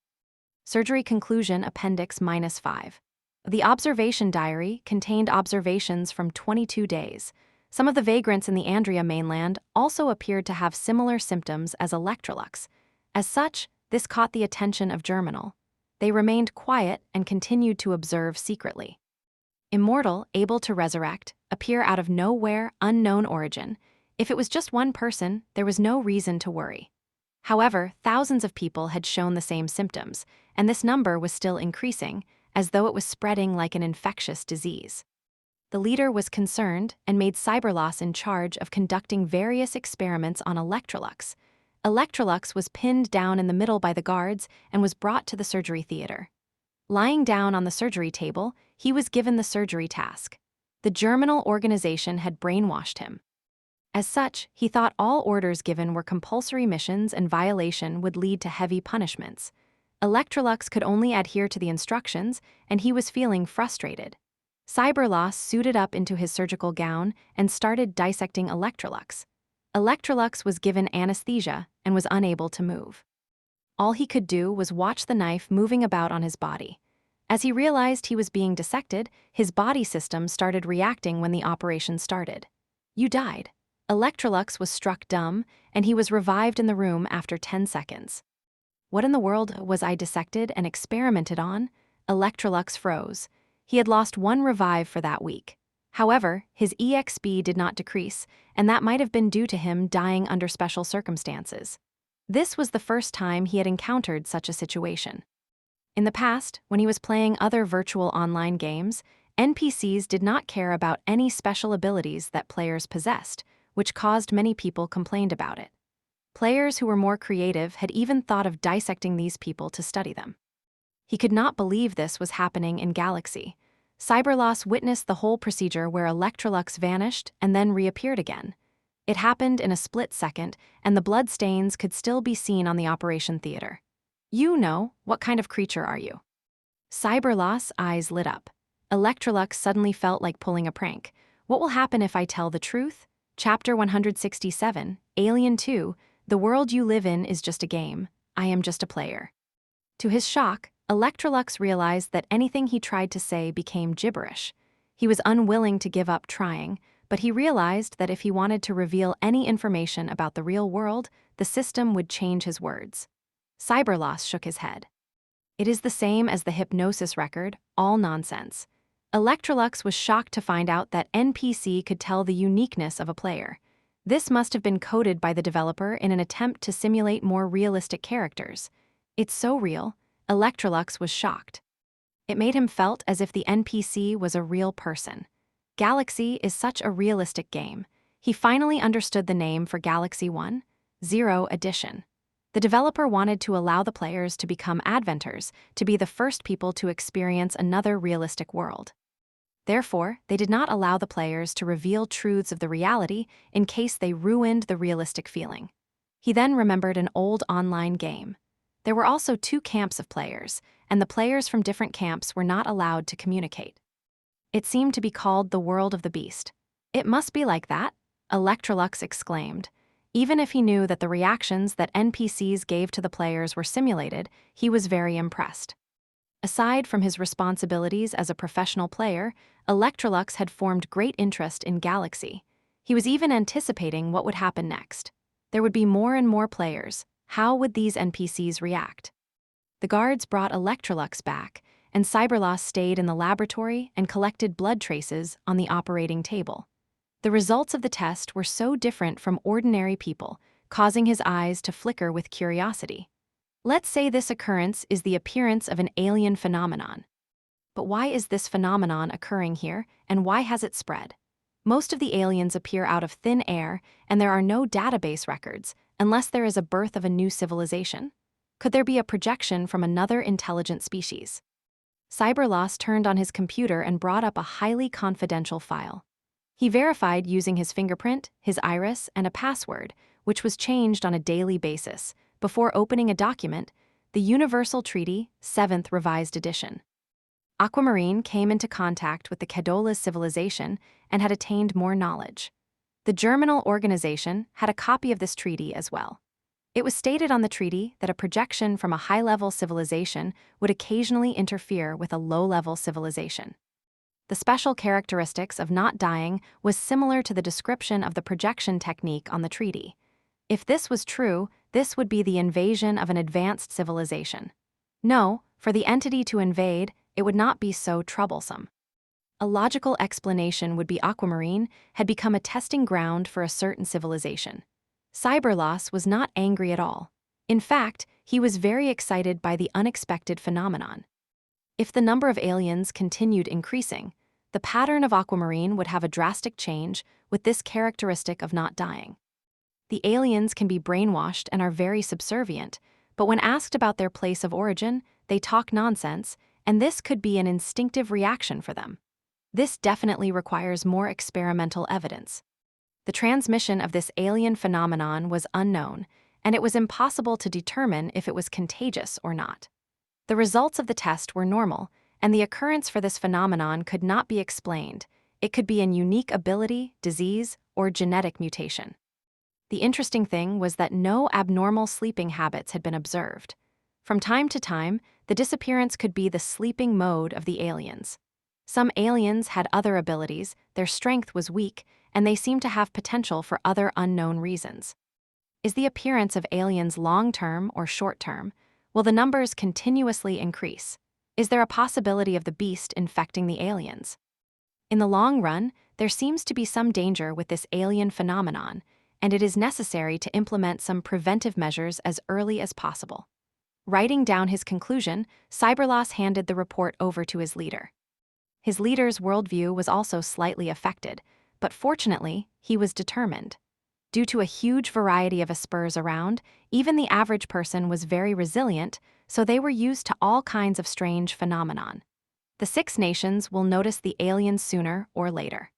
Surgery conclusion appendix -5. The observation diary contained observations from 22 days. Some of the vagrants in the Andria mainland also appeared to have similar symptoms as Electrolux. As such, this caught the attention of Germinal. They remained quiet and continued to observe secretly. Immortal, able to resurrect, appear out of nowhere, unknown origin. If it was just one person, there was no reason to worry. However, thousands of people had shown the same symptoms, and this number was still increasing, as though it was spreading like an infectious disease. The leader was concerned and made Cyberloss in charge of conducting various experiments on Electrolux. Electrolux was pinned down in the middle by the guards and was brought to the surgery theater. Lying down on the surgery table, he was given the surgery task. The germinal organization had brainwashed him. As such, he thought all orders given were compulsory missions and violation would lead to heavy punishments. Electrolux could only adhere to the instructions, and he was feeling frustrated. Cyberloss suited up into his surgical gown and started dissecting Electrolux. Electrolux was given anesthesia and was unable to move. All he could do was watch the knife moving about on his body. As he realized he was being dissected, his body system started reacting when the operation started. "You died." Electrolux was struck dumb, and he was revived in the room after 10 seconds. "What in the world was I dissected and experimented on?" Electrolux froze. He had lost 1 revive for that week. However, his EXP did not decrease, and that might have been due to him dying under special circumstances. This was the first time he had encountered such a situation. In the past, when he was playing other virtual online games, NPCs did not care about any special abilities that players possessed, which caused many people complained about it. Players who were more creative had even thought of dissecting these people to study them. He could not believe this was happening in Galaxy. Cyberloss witnessed the whole procedure where Electrolux vanished and then reappeared again. It happened in a split second, and the blood stains could still be seen on the operation theater. "You know, what kind of creature are you?" Cyberloss' eyes lit up. Electrolux suddenly felt like pulling a prank. "What will happen if I tell the truth?" Chapter 167, Alien 2, "The world you live in is just a game. I am just a player." To his shock, Electrolux realized that anything he tried to say became gibberish. He was unwilling to give up trying, but he realized that if he wanted to reveal any information about the real world, the system would change his words. Cyberloss shook his head. "It is the same as the hypnosis record, all nonsense." Electrolux was shocked to find out that NPC could tell the uniqueness of a player. This must have been coded by the developer in an attempt to simulate more realistic characters. "It's so real." Electrolux was shocked. It made him felt as if the NPC was a real person. Galaxy is such a realistic game. He finally understood the name for Galaxy 1, Zero Edition. The developer wanted to allow the players to become adventers, to be the first people to experience another realistic world. Therefore, they did not allow the players to reveal truths of the reality in case they ruined the realistic feeling. He then remembered an old online game. There were also 2 camps of players, and the players from different camps were not allowed to communicate. It seemed to be called the World of the Beast. It must be like that, Electrolux exclaimed. Even if he knew that the reactions that NPCs gave to the players were simulated, he was very impressed. Aside from his responsibilities as a professional player, Electrolux had formed great interest in Galaxy. He was even anticipating what would happen next. There would be more and more players. How would these NPCs react? The guards brought Electrolux back, and Cyberloss stayed in the laboratory and collected blood traces on the operating table. The results of the test were so different from ordinary people, causing his eyes to flicker with curiosity. Let's say this occurrence is the appearance of an alien phenomenon. But why is this phenomenon occurring here, and why has it spread? Most of the aliens appear out of thin air, and there are no database records, unless there is a birth of a new civilization. Could there be a projection from another intelligent species? Cyberloss turned on his computer and brought up a highly confidential file. He verified using his fingerprint, his iris, and a password, which was changed on a daily basis, before opening a document, the Universal Treaty, 7th Revised Edition. Aquamarine came into contact with the K.Lights civilization and had attained more knowledge. The Germinal organization had a copy of this treaty as well. It was stated on the treaty that a projection from a high-level civilization would occasionally interfere with a low-level civilization. The special characteristics of not dying was similar to the description of the projection technique on the treaty. If this was true, this would be the invasion of an advanced civilization. No, for the entity to invade, it would not be so troublesome. A logical explanation would be Aquamarine had become a testing ground for a certain civilization. Cyberloss was not angry at all. In fact, he was very excited by the unexpected phenomenon. If the number of aliens continued increasing, the pattern of Aquamarine would have a drastic change with this characteristic of not dying. The aliens can be brainwashed and are very subservient, but when asked about their place of origin, they talk nonsense, and this could be an instinctive reaction for them. This definitely requires more experimental evidence. The transmission of this alien phenomenon was unknown, and it was impossible to determine if it was contagious or not. The results of the test were normal, and the occurrence for this phenomenon could not be explained. It could be an unique ability, disease, or genetic mutation. The interesting thing was that no abnormal sleeping habits had been observed. From time to time, the disappearance could be the sleeping mode of the aliens. Some aliens had other abilities, their strength was weak, and they seemed to have potential for other unknown reasons. Is the appearance of aliens long-term or short-term? Will the numbers continuously increase? Is there a possibility of the beast infecting the aliens? In the long run, there seems to be some danger with this alien phenomenon, and it is necessary to implement some preventive measures as early as possible. Writing down his conclusion, Cyberloss handed the report over to his leader. His leader's worldview was also slightly affected, but fortunately, he was determined. Due to a huge variety of espers around, even the average person was very resilient, so they were used to all kinds of strange phenomenon. The 6 nations will notice the aliens sooner or later.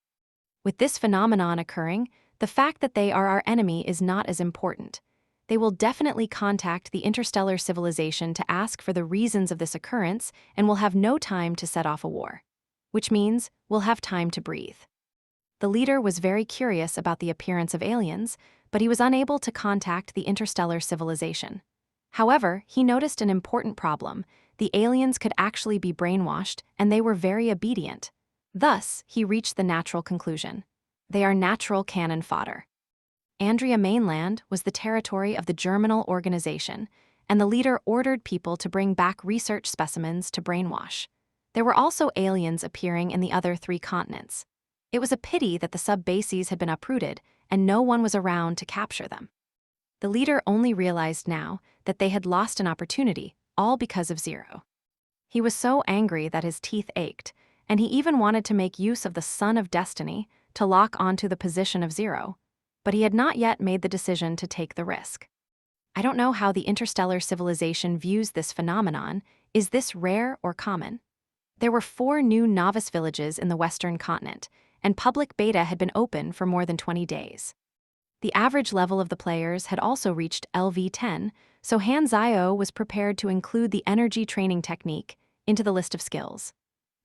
With this phenomenon occurring, the fact that they are our enemy is not as important. They will definitely contact the interstellar civilization to ask for the reasons of this occurrence and will have no time to set off a war. Which means we'll have time to breathe. The leader was very curious about the appearance of aliens, but he was unable to contact the interstellar civilization. However, he noticed an important problem. The aliens could actually be brainwashed, and they were very obedient. Thus, he reached the natural conclusion. They are natural cannon fodder. Andrea mainland was the territory of the Germinal organization, and the leader ordered people to bring back research specimens to brainwash. There were also aliens appearing in the other 3 continents. It was a pity that the sub-bases had been uprooted, and no one was around to capture them. The leader only realized now that they had lost an opportunity, all because of Zero. He was so angry that his teeth ached, and he even wanted to make use of the Sun of Destiny to lock onto the position of 0, but he had not yet made the decision to take the risk. I don't know how the interstellar civilization views this phenomenon. Is this rare or common? There were 4 new novice villages in the Western continent, and public beta had been open for more than 20 days. The average level of the players had also reached LV10, so Hanzio was prepared to include the energy training technique into the list of skills.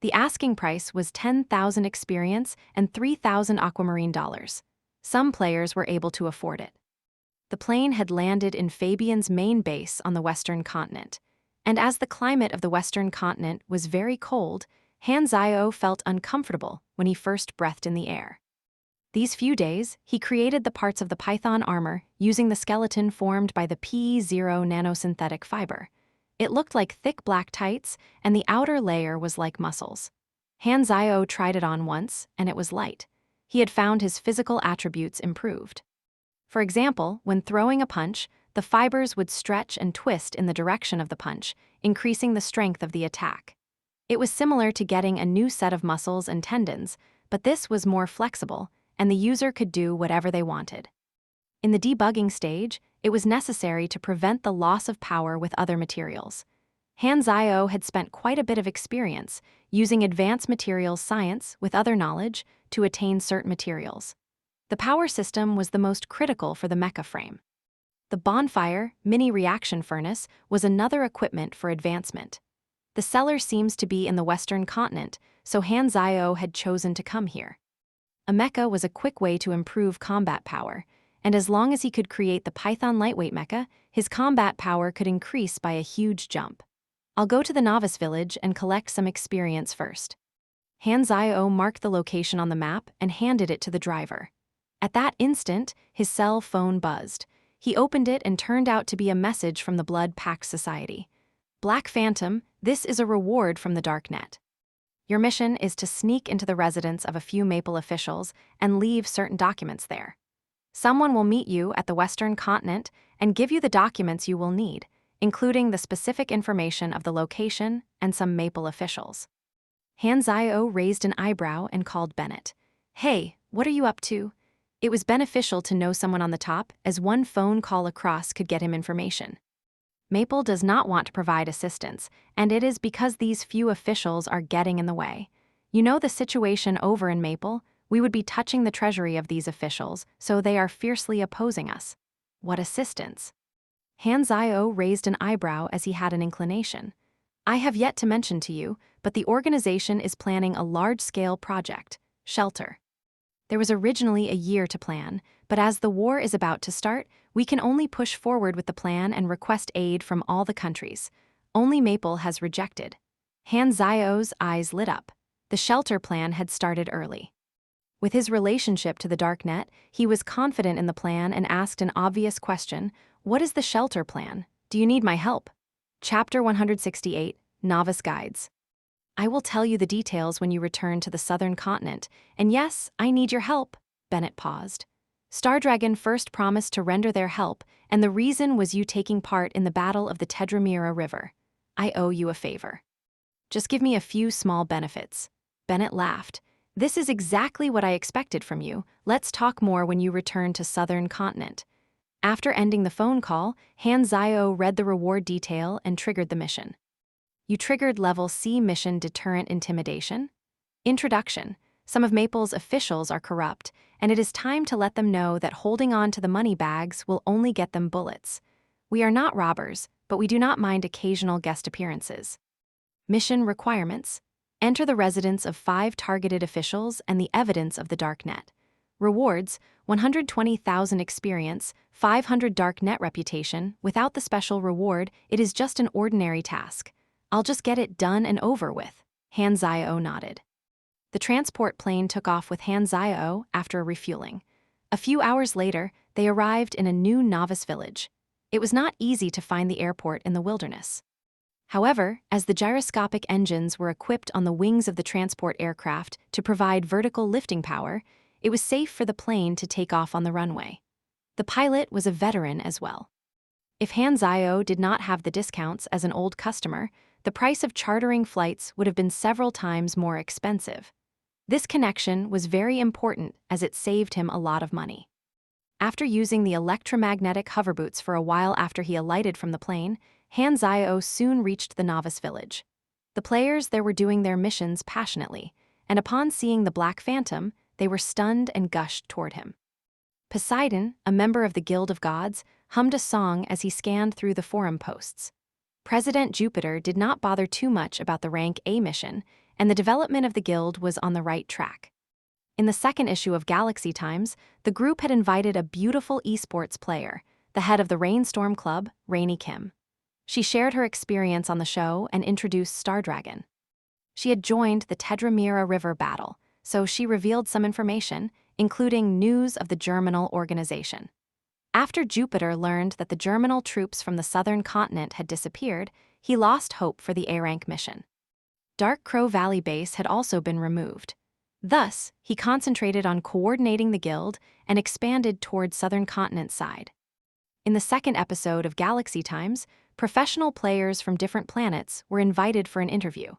The asking price was 10,000 experience and 3,000 aquamarine dollars. Some players were able to afford it. The plane had landed in Fabian's main base on the Western continent, and as the climate of the Western continent was very cold, Hanzio felt uncomfortable when he first breathed in the air. These few days, he created the parts of the Python armor using the skeleton formed by the P0 nanosynthetic fiber. It looked like thick black tights, and the outer layer was like muscles. Hanzio tried it on once, and it was light. He had found his physical attributes improved. For example, when throwing a punch, the fibers would stretch and twist in the direction of the punch, increasing the strength of the attack. It was similar to getting a new set of muscles and tendons, but this was more flexible, and the user could do whatever they wanted. In the debugging stage, it was necessary to prevent the loss of power with other materials. Hanzio had spent quite a bit of experience using advanced materials science with other knowledge to attain certain materials. The power system was the most critical for the mecha frame. The bonfire, mini reaction furnace, was another equipment for advancement. The cellar seems to be in the Western continent, so Hanzio had chosen to come here. A mecha was a quick way to improve combat power, and as long as he could create the Python lightweight mecha, his combat power could increase by a huge jump. I'll go to the novice village and collect some experience first. Hanzio marked the location on the map and handed it to the driver. At that instant, his cell phone buzzed. He opened it and turned out to be a message from the Blood Pact Society. Black Phantom, this is a reward from the Darknet. Your mission is to sneak into the residence of a few Maple officials and leave certain documents there. Someone will meet you at the Western continent and give you the documents you will need, including the specific information of the location and some Maple officials. Hanzio raised an eyebrow and called Bennett. Hey, what are you up to? It was beneficial to know someone on the top, as one phone call across could get him information. Maple does not want to provide assistance, and it is because these few officials are getting in the way. You know the situation over in Maple? We would be touching the treasury of these officials, so they are fiercely opposing us. What assistance? Hanzio raised an eyebrow as he had an inclination. I have yet to mention to you, but the organization is planning a large-scale project, Shelter. There was originally a year to plan, but as the war is about to start, we can only push forward with the plan and request aid from all the countries. Only Maple has rejected. Hanzio's eyes lit up. The Shelter plan had started early. With his relationship to the Darknet, he was confident in the plan and asked an obvious question: what is the Shelter plan? Do you need my help? Chapter 168, Novice Guides. I will tell you the details when you return to the southern continent, and yes, I need your help. Bennett paused. Stardragon first promised to render their help, and the reason was you taking part in the Battle of the Tedramira River. I owe you a favor. Just give me a few small benefits. Bennett laughed. This is exactly what I expected from you. Let's talk more when you return to southern continent. After ending the phone call, Hanzio read the reward detail and triggered the mission. You triggered Level C Mission Deterrent Intimidation. Introduction. Some of Maple's officials are corrupt, and it is time to let them know that holding on to the money bags will only get them bullets. We are not robbers, but we do not mind occasional guest appearances. Mission requirements. Enter the residence of 5 targeted officials and the evidence of the Darknet. Rewards: 120,000 experience, 500 Darknet reputation. Without the special reward, it is just an ordinary task. I'll just get it done and over with. Hanzio nodded. The transport plane took off with Hanzio after refueling. A few hours later, they arrived in a new novice village. It was not easy to find the airport in the wilderness. However, as the gyroscopic engines were equipped on the wings of the transport aircraft to provide vertical lifting power, it was safe for the plane to take off on the runway. The pilot was a veteran as well. If Hanzio did not have the discounts as an old customer, the price of chartering flights would have been several times more expensive. This connection was very important as it saved him a lot of money. After using the electromagnetic hoverboots for a while after he alighted from the plane, Han Zio soon reached the novice village. The players there were doing their missions passionately, and upon seeing the Black Phantom, they were stunned and gushed toward him. Poseidon, a member of the Guild of Gods, hummed a song as he scanned through the forum posts. President Jupiter did not bother too much about the rank A mission, and the development of the guild was on the right track. In the second issue of Galaxy Times, the group had invited a beautiful esports player, the head of the Rainstorm Club, Rainy Kim. She shared her experience on the show and introduced Stardragon. She had joined the Tedramira River battle, so she revealed some information, including news of the Germinal organization. After Jupiter learned that the Germinal troops from the southern continent had disappeared, he lost hope for the A-rank mission. Dark Crow Valley base had also been removed. Thus, he concentrated on coordinating the guild and expanded toward southern continent side. In the second episode of Galaxy Times, professional players from different planets were invited for an interview,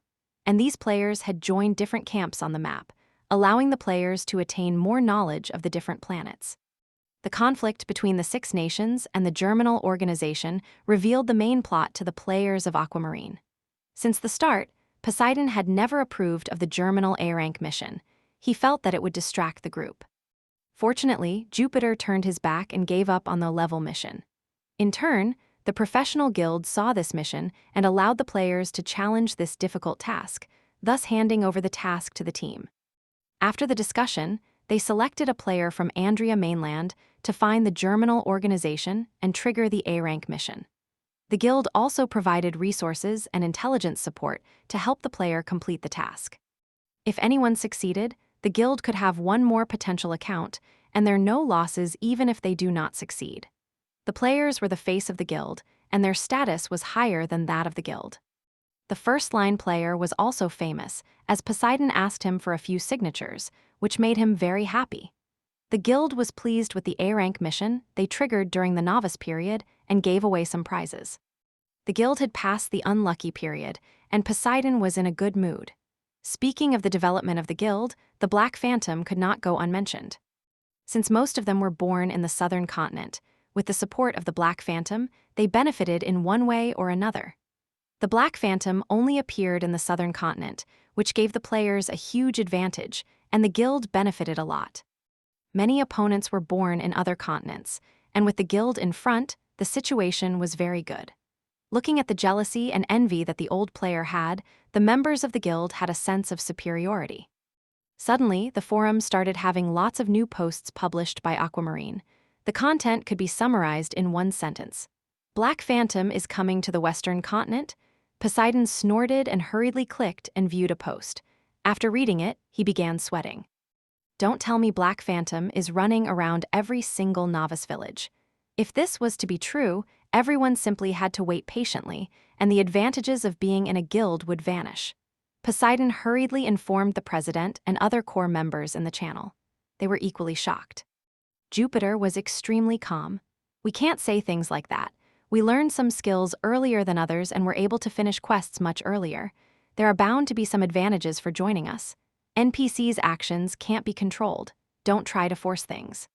and these players had joined different camps on the map, allowing the players to attain more knowledge of the different planets. The conflict between the Six Nations and the Germinal organization revealed the main plot to the players of Aquamarine. Since the start, Poseidon had never approved of the Germinal A-rank mission. He felt that it would distract the group. Fortunately, Jupiter turned his back and gave up on the level mission. In turn, the professional guild saw this mission and allowed the players to challenge this difficult task, thus handing over the task to the team. After the discussion, they selected a player from Andrea Mainland to find the Germinal organization and trigger the A-rank mission. The guild also provided resources and intelligence support to help the player complete the task. If anyone succeeded, the guild could have one more potential account, and there are no losses even if they do not succeed. The players were the face of the guild, and their status was higher than that of the guild. The first-line player was also famous, as Poseidon asked him for a few signatures, which made him very happy. The guild was pleased with the A-rank mission they triggered during the novice period and gave away some prizes. The guild had passed the unlucky period, and Poseidon was in a good mood. Speaking of the development of the guild, the Black Phantom could not go unmentioned. Since most of them were born in the southern continent, with the support of the Black Phantom, they benefited in one way or another. The Black Phantom only appeared in the southern continent, which gave the players a huge advantage, and the guild benefited a lot. Many opponents were born in other continents, and with the guild in front, the situation was very good. Looking at the jealousy and envy that the old player had, the members of the guild had a sense of superiority. Suddenly, the forum started having lots of new posts published by Aquamarine. The content could be summarized in one sentence. Black Phantom is coming to the western continent? Poseidon snorted and hurriedly clicked and viewed a post. After reading it, he began sweating. Don't tell me Black Phantom is running around every single novice village. If this was to be true, everyone simply had to wait patiently, and the advantages of being in a guild would vanish. Poseidon hurriedly informed the president and other core members in the channel. They were equally shocked. Jupiter was extremely calm. We can't say things like that. We learned some skills earlier than others and were able to finish quests much earlier. There are bound to be some advantages for joining us. NPCs' actions can't be controlled. Don't try to force things.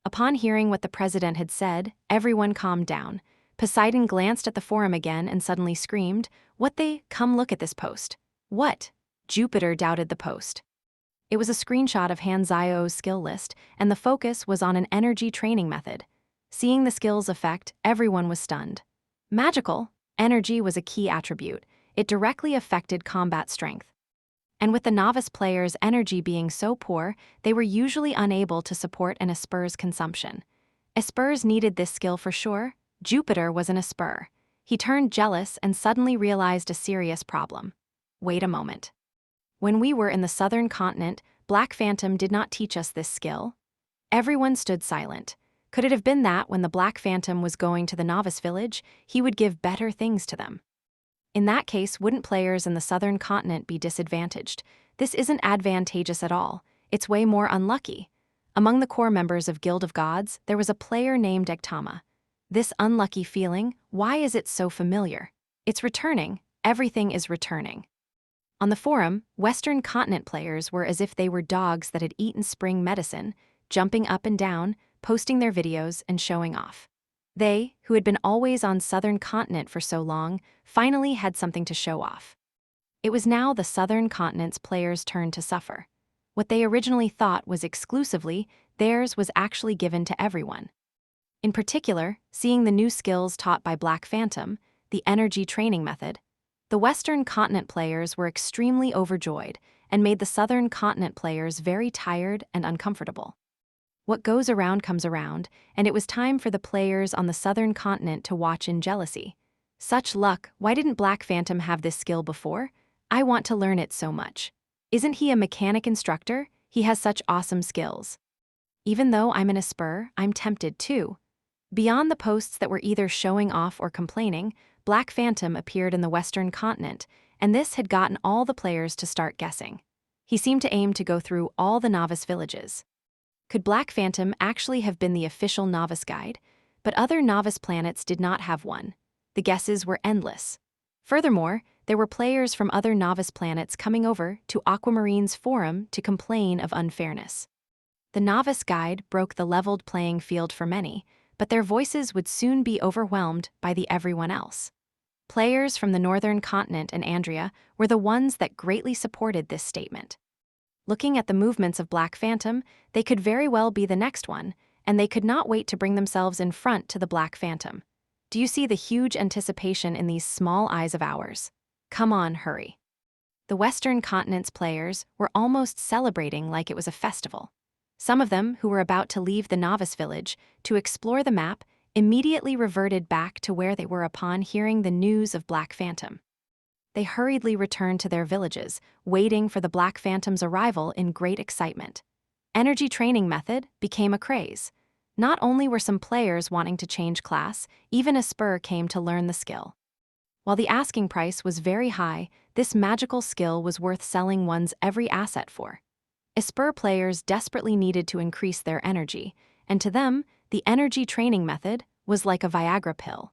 Upon hearing what the president had said, everyone calmed down. Poseidon glanced at the forum again and suddenly screamed, Come look at this post. What? Jupiter doubted the post. It was a screenshot of Han Zio's skill list, and the focus was on an energy training method. Seeing the skill's effect, everyone was stunned. Magical energy was a key attribute. It directly affected combat strength. And with the novice players' energy being so poor, they were usually unable to support an Esper's consumption. Espers needed this skill for sure. Jupiter was an Esper. He turned jealous and suddenly realized a serious problem. Wait a moment. When we were in the southern continent, Black Phantom did not teach us this skill. Everyone stood silent. Could it have been that when the Black Phantom was going to the novice village, he would give better things to them? In that case, wouldn't players in the southern continent be disadvantaged? This isn't advantageous at all. It's way more unlucky. Among the core members of Guild of Gods, there was a player named Egtama. This unlucky feeling, why is it so familiar? It's returning. everything is returning. On the forum, Western continent players were as if they were dogs that had eaten spring medicine, jumping up and down, posting their videos, and showing off. They, who had been always on southern continent for so long, finally had something to show off. It was now the southern continent's players' turn to suffer. What they originally thought was exclusively theirs was actually given to everyone. In particular, seeing the new skills taught by Black Phantom, the energy training method, the Western continent players were extremely overjoyed and made the Southern continent players very tired and uncomfortable. What goes around comes around, and it was time for the players on the Southern continent to watch in jealousy. Such luck, why didn't Black Phantom have this skill before? I want to learn it so much. Isn't he a mechanic instructor? He has such awesome skills. Even though I'm in a spur, I'm tempted too. Beyond the posts that were either showing off or complaining, Black Phantom appeared in the Western continent, and this had gotten all the players to start guessing. He seemed to aim to go through all the novice villages. Could Black Phantom actually have been the official novice guide? But other novice planets did not have one. The guesses were endless. Furthermore, there were players from other novice planets coming over to Aquamarine's forum to complain of unfairness. The novice guide broke the leveled playing field for many, but their voices would soon be overwhelmed by the everyone else. Players from the northern continent and Andrea were the ones that greatly supported this statement. Looking at the movements of Black Phantom, they could very well be the next one, and they could not wait to bring themselves in front to the Black Phantom. Do you see the huge anticipation in these small eyes of ours? Come on, hurry. The Western continent's players were almost celebrating like it was a festival. Some of them, who were about to leave the novice village to explore the map, immediately reverted back to where they were upon hearing the news of Black Phantom. They hurriedly returned to their villages, waiting for the Black Phantom's arrival in great excitement. Energy training method became a craze. Not only were some players wanting to change class, even a spur came to learn the skill. While the asking price was very high, this magical skill was worth selling one's every asset for. Esper players desperately needed to increase their energy, and to them, the energy training method was like a Viagra pill.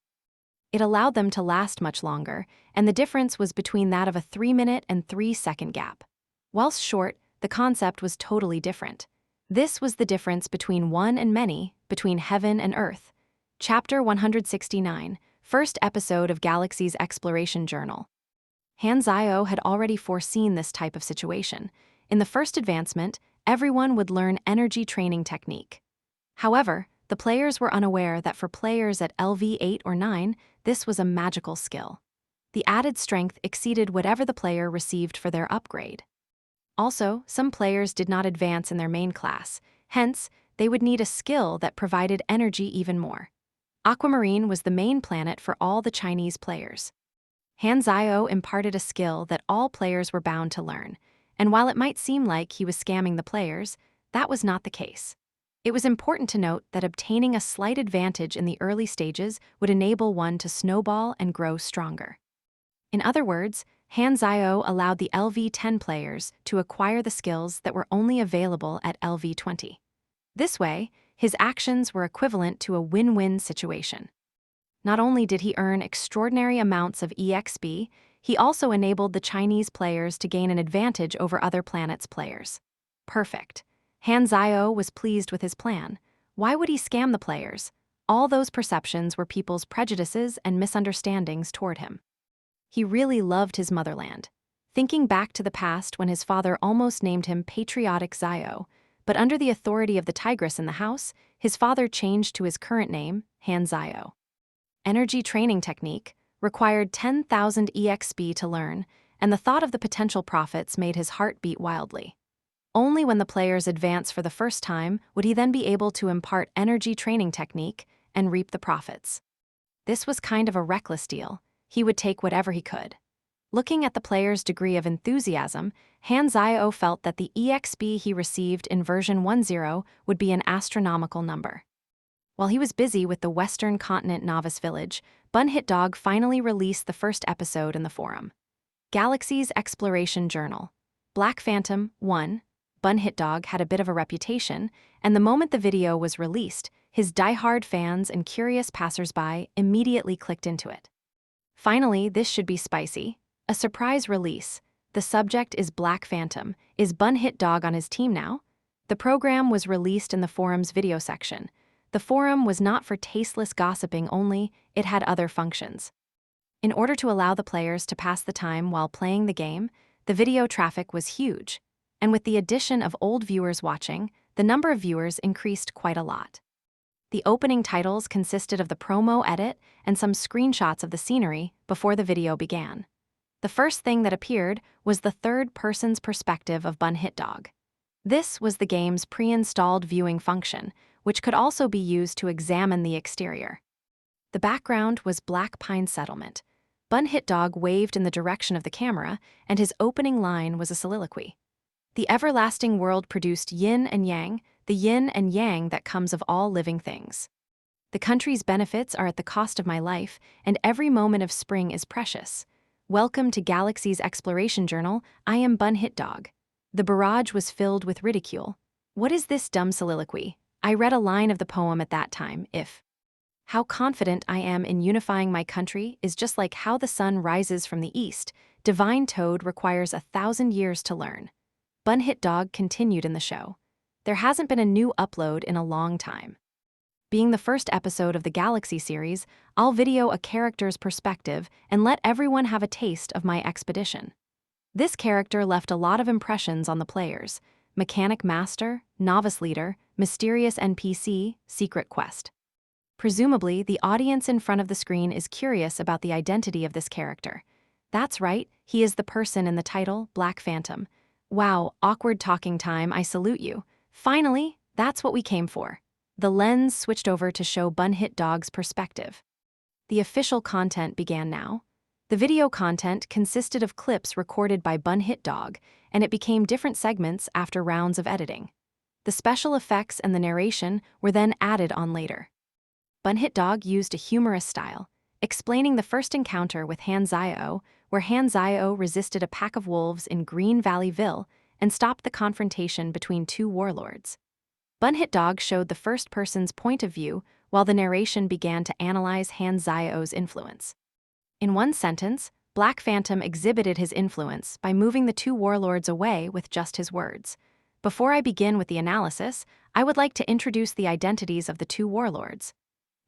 It allowed them to last much longer, and the difference was between that of a 3-minute and 3-second gap. Whilst short, the concept was totally different. This was the difference between one and many, between heaven and earth. Chapter 169, first episode of Galaxy's Exploration Journal. Hanzio had already foreseen this type of situation. In the first advancement, everyone would learn energy training technique. However, the players were unaware that for players at LV 8 or 9, this was a magical skill. The added strength exceeded whatever the player received for their upgrade. Also, some players did not advance in their main class, hence, they would need a skill that provided energy even more. Aquamarine was the main planet for all the Chinese players. Hanzio imparted a skill that all players were bound to learn, and while it might seem like he was scamming the players, that was not the case. It was important to note that obtaining a slight advantage in the early stages would enable one to snowball and grow stronger. In other words, Hanzio allowed the LV-10 players to acquire the skills that were only available at LV-20. This way, his actions were equivalent to a win-win situation. Not only did he earn extraordinary amounts of EXP, he also enabled the Chinese players to gain an advantage over other planets' players. Perfect. Hanzio was pleased with his plan. Why would he scam the players? All those perceptions were people's prejudices and misunderstandings toward him. He really loved his motherland. Thinking back to the past when his father almost named him Patriotic Zio, but under the authority of the Tigress in the house, his father changed to his current name, Hanzio. Energy training technique required 10,000 EXP to learn, and the thought of the potential profits made his heart beat wildly. Only when the players advance for the first time would he then be able to impart energy training technique and reap the profits. This was kind of a reckless deal. He would take whatever he could. Looking at the player's degree of enthusiasm, Hanzio felt that the EXP he received in version 1.0 would be an astronomical number. While he was busy with the Western Continent Novice Village, Bun Hit Dog finally released the first episode in the forum. Galaxy's Exploration Journal. Black Phantom 1. Bun Hit Dog had a bit of a reputation, and the moment the video was released, his die-hard fans and curious passers-by immediately clicked into it. Finally, this should be spicy. A surprise release. The subject is Black Phantom. Is Bun Hit Dog on his team now? The program was released in the forum's video section. The forum was not for tasteless gossiping only, it had other functions. In order to allow the players to pass the time while playing the game, the video traffic was huge. And with the addition of old viewers watching, the number of viewers increased quite a lot. The opening titles consisted of the promo edit and some screenshots of the scenery before the video began. The first thing that appeared was the third-person's perspective of Bun Hit Dog. This was the game's pre-installed viewing function, which could also be used to examine the exterior. The background was Black Pine Settlement. Bun Hit Dog waved in the direction of the camera, and his opening line was a soliloquy. The everlasting world produced yin and yang, the yin and yang that comes of all living things. The country's benefits are at the cost of my life, and every moment of spring is precious. Welcome to Galaxy's Exploration Journal, I am Bun Hit Dog. The barrage was filled with ridicule. What is this dumb soliloquy? I read a line of the poem at that time, if. How confident I am in unifying my country is just like how the sun rises from the east. Divine Toad requires 1,000 years to learn. Bun Hit Dog continued in the show. There hasn't been a new upload in a long time. Being the first episode of the Galaxy series, I'll video a character's perspective and let everyone have a taste of my expedition. This character left a lot of impressions on the players: Mechanic Master, Novice Leader, Mysterious NPC, Secret Quest. Presumably, the audience in front of the screen is curious about the identity of this character. That's right, he is the person in the title, Black Phantom. Wow, awkward talking time, I salute you. Finally, that's what we came for. The lens switched over to show Bun Hit Dog's perspective. The official content began now. The video content consisted of clips recorded by Bun Hit Dog, and it became different segments after rounds of editing. The special effects and the narration were then added on later. Bun Hit Dog used a humorous style, explaining the first encounter with Han Zio, where Han Zio resisted a pack of wolves in Green Valley Ville and stopped the confrontation between two warlords. Bun Hit Dog showed the first person's point of view while the narration began to analyze Han Zio's influence. In one sentence, Black Phantom exhibited his influence by moving the two warlords away with just his words. Before I begin with the analysis, I would like to introduce the identities of the two warlords.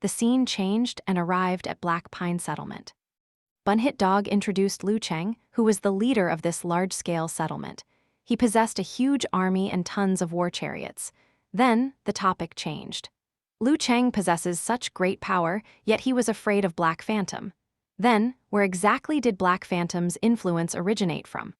The scene changed and arrived at Black Pine Settlement. Bun Hit Dog introduced Liu Cheng, who was the leader of this large-scale settlement. He possessed a huge army and tons of war chariots. Then, the topic changed. Liu Cheng possesses such great power, yet he was afraid of Black Phantom. Then, where exactly did Black Phantom's influence originate from?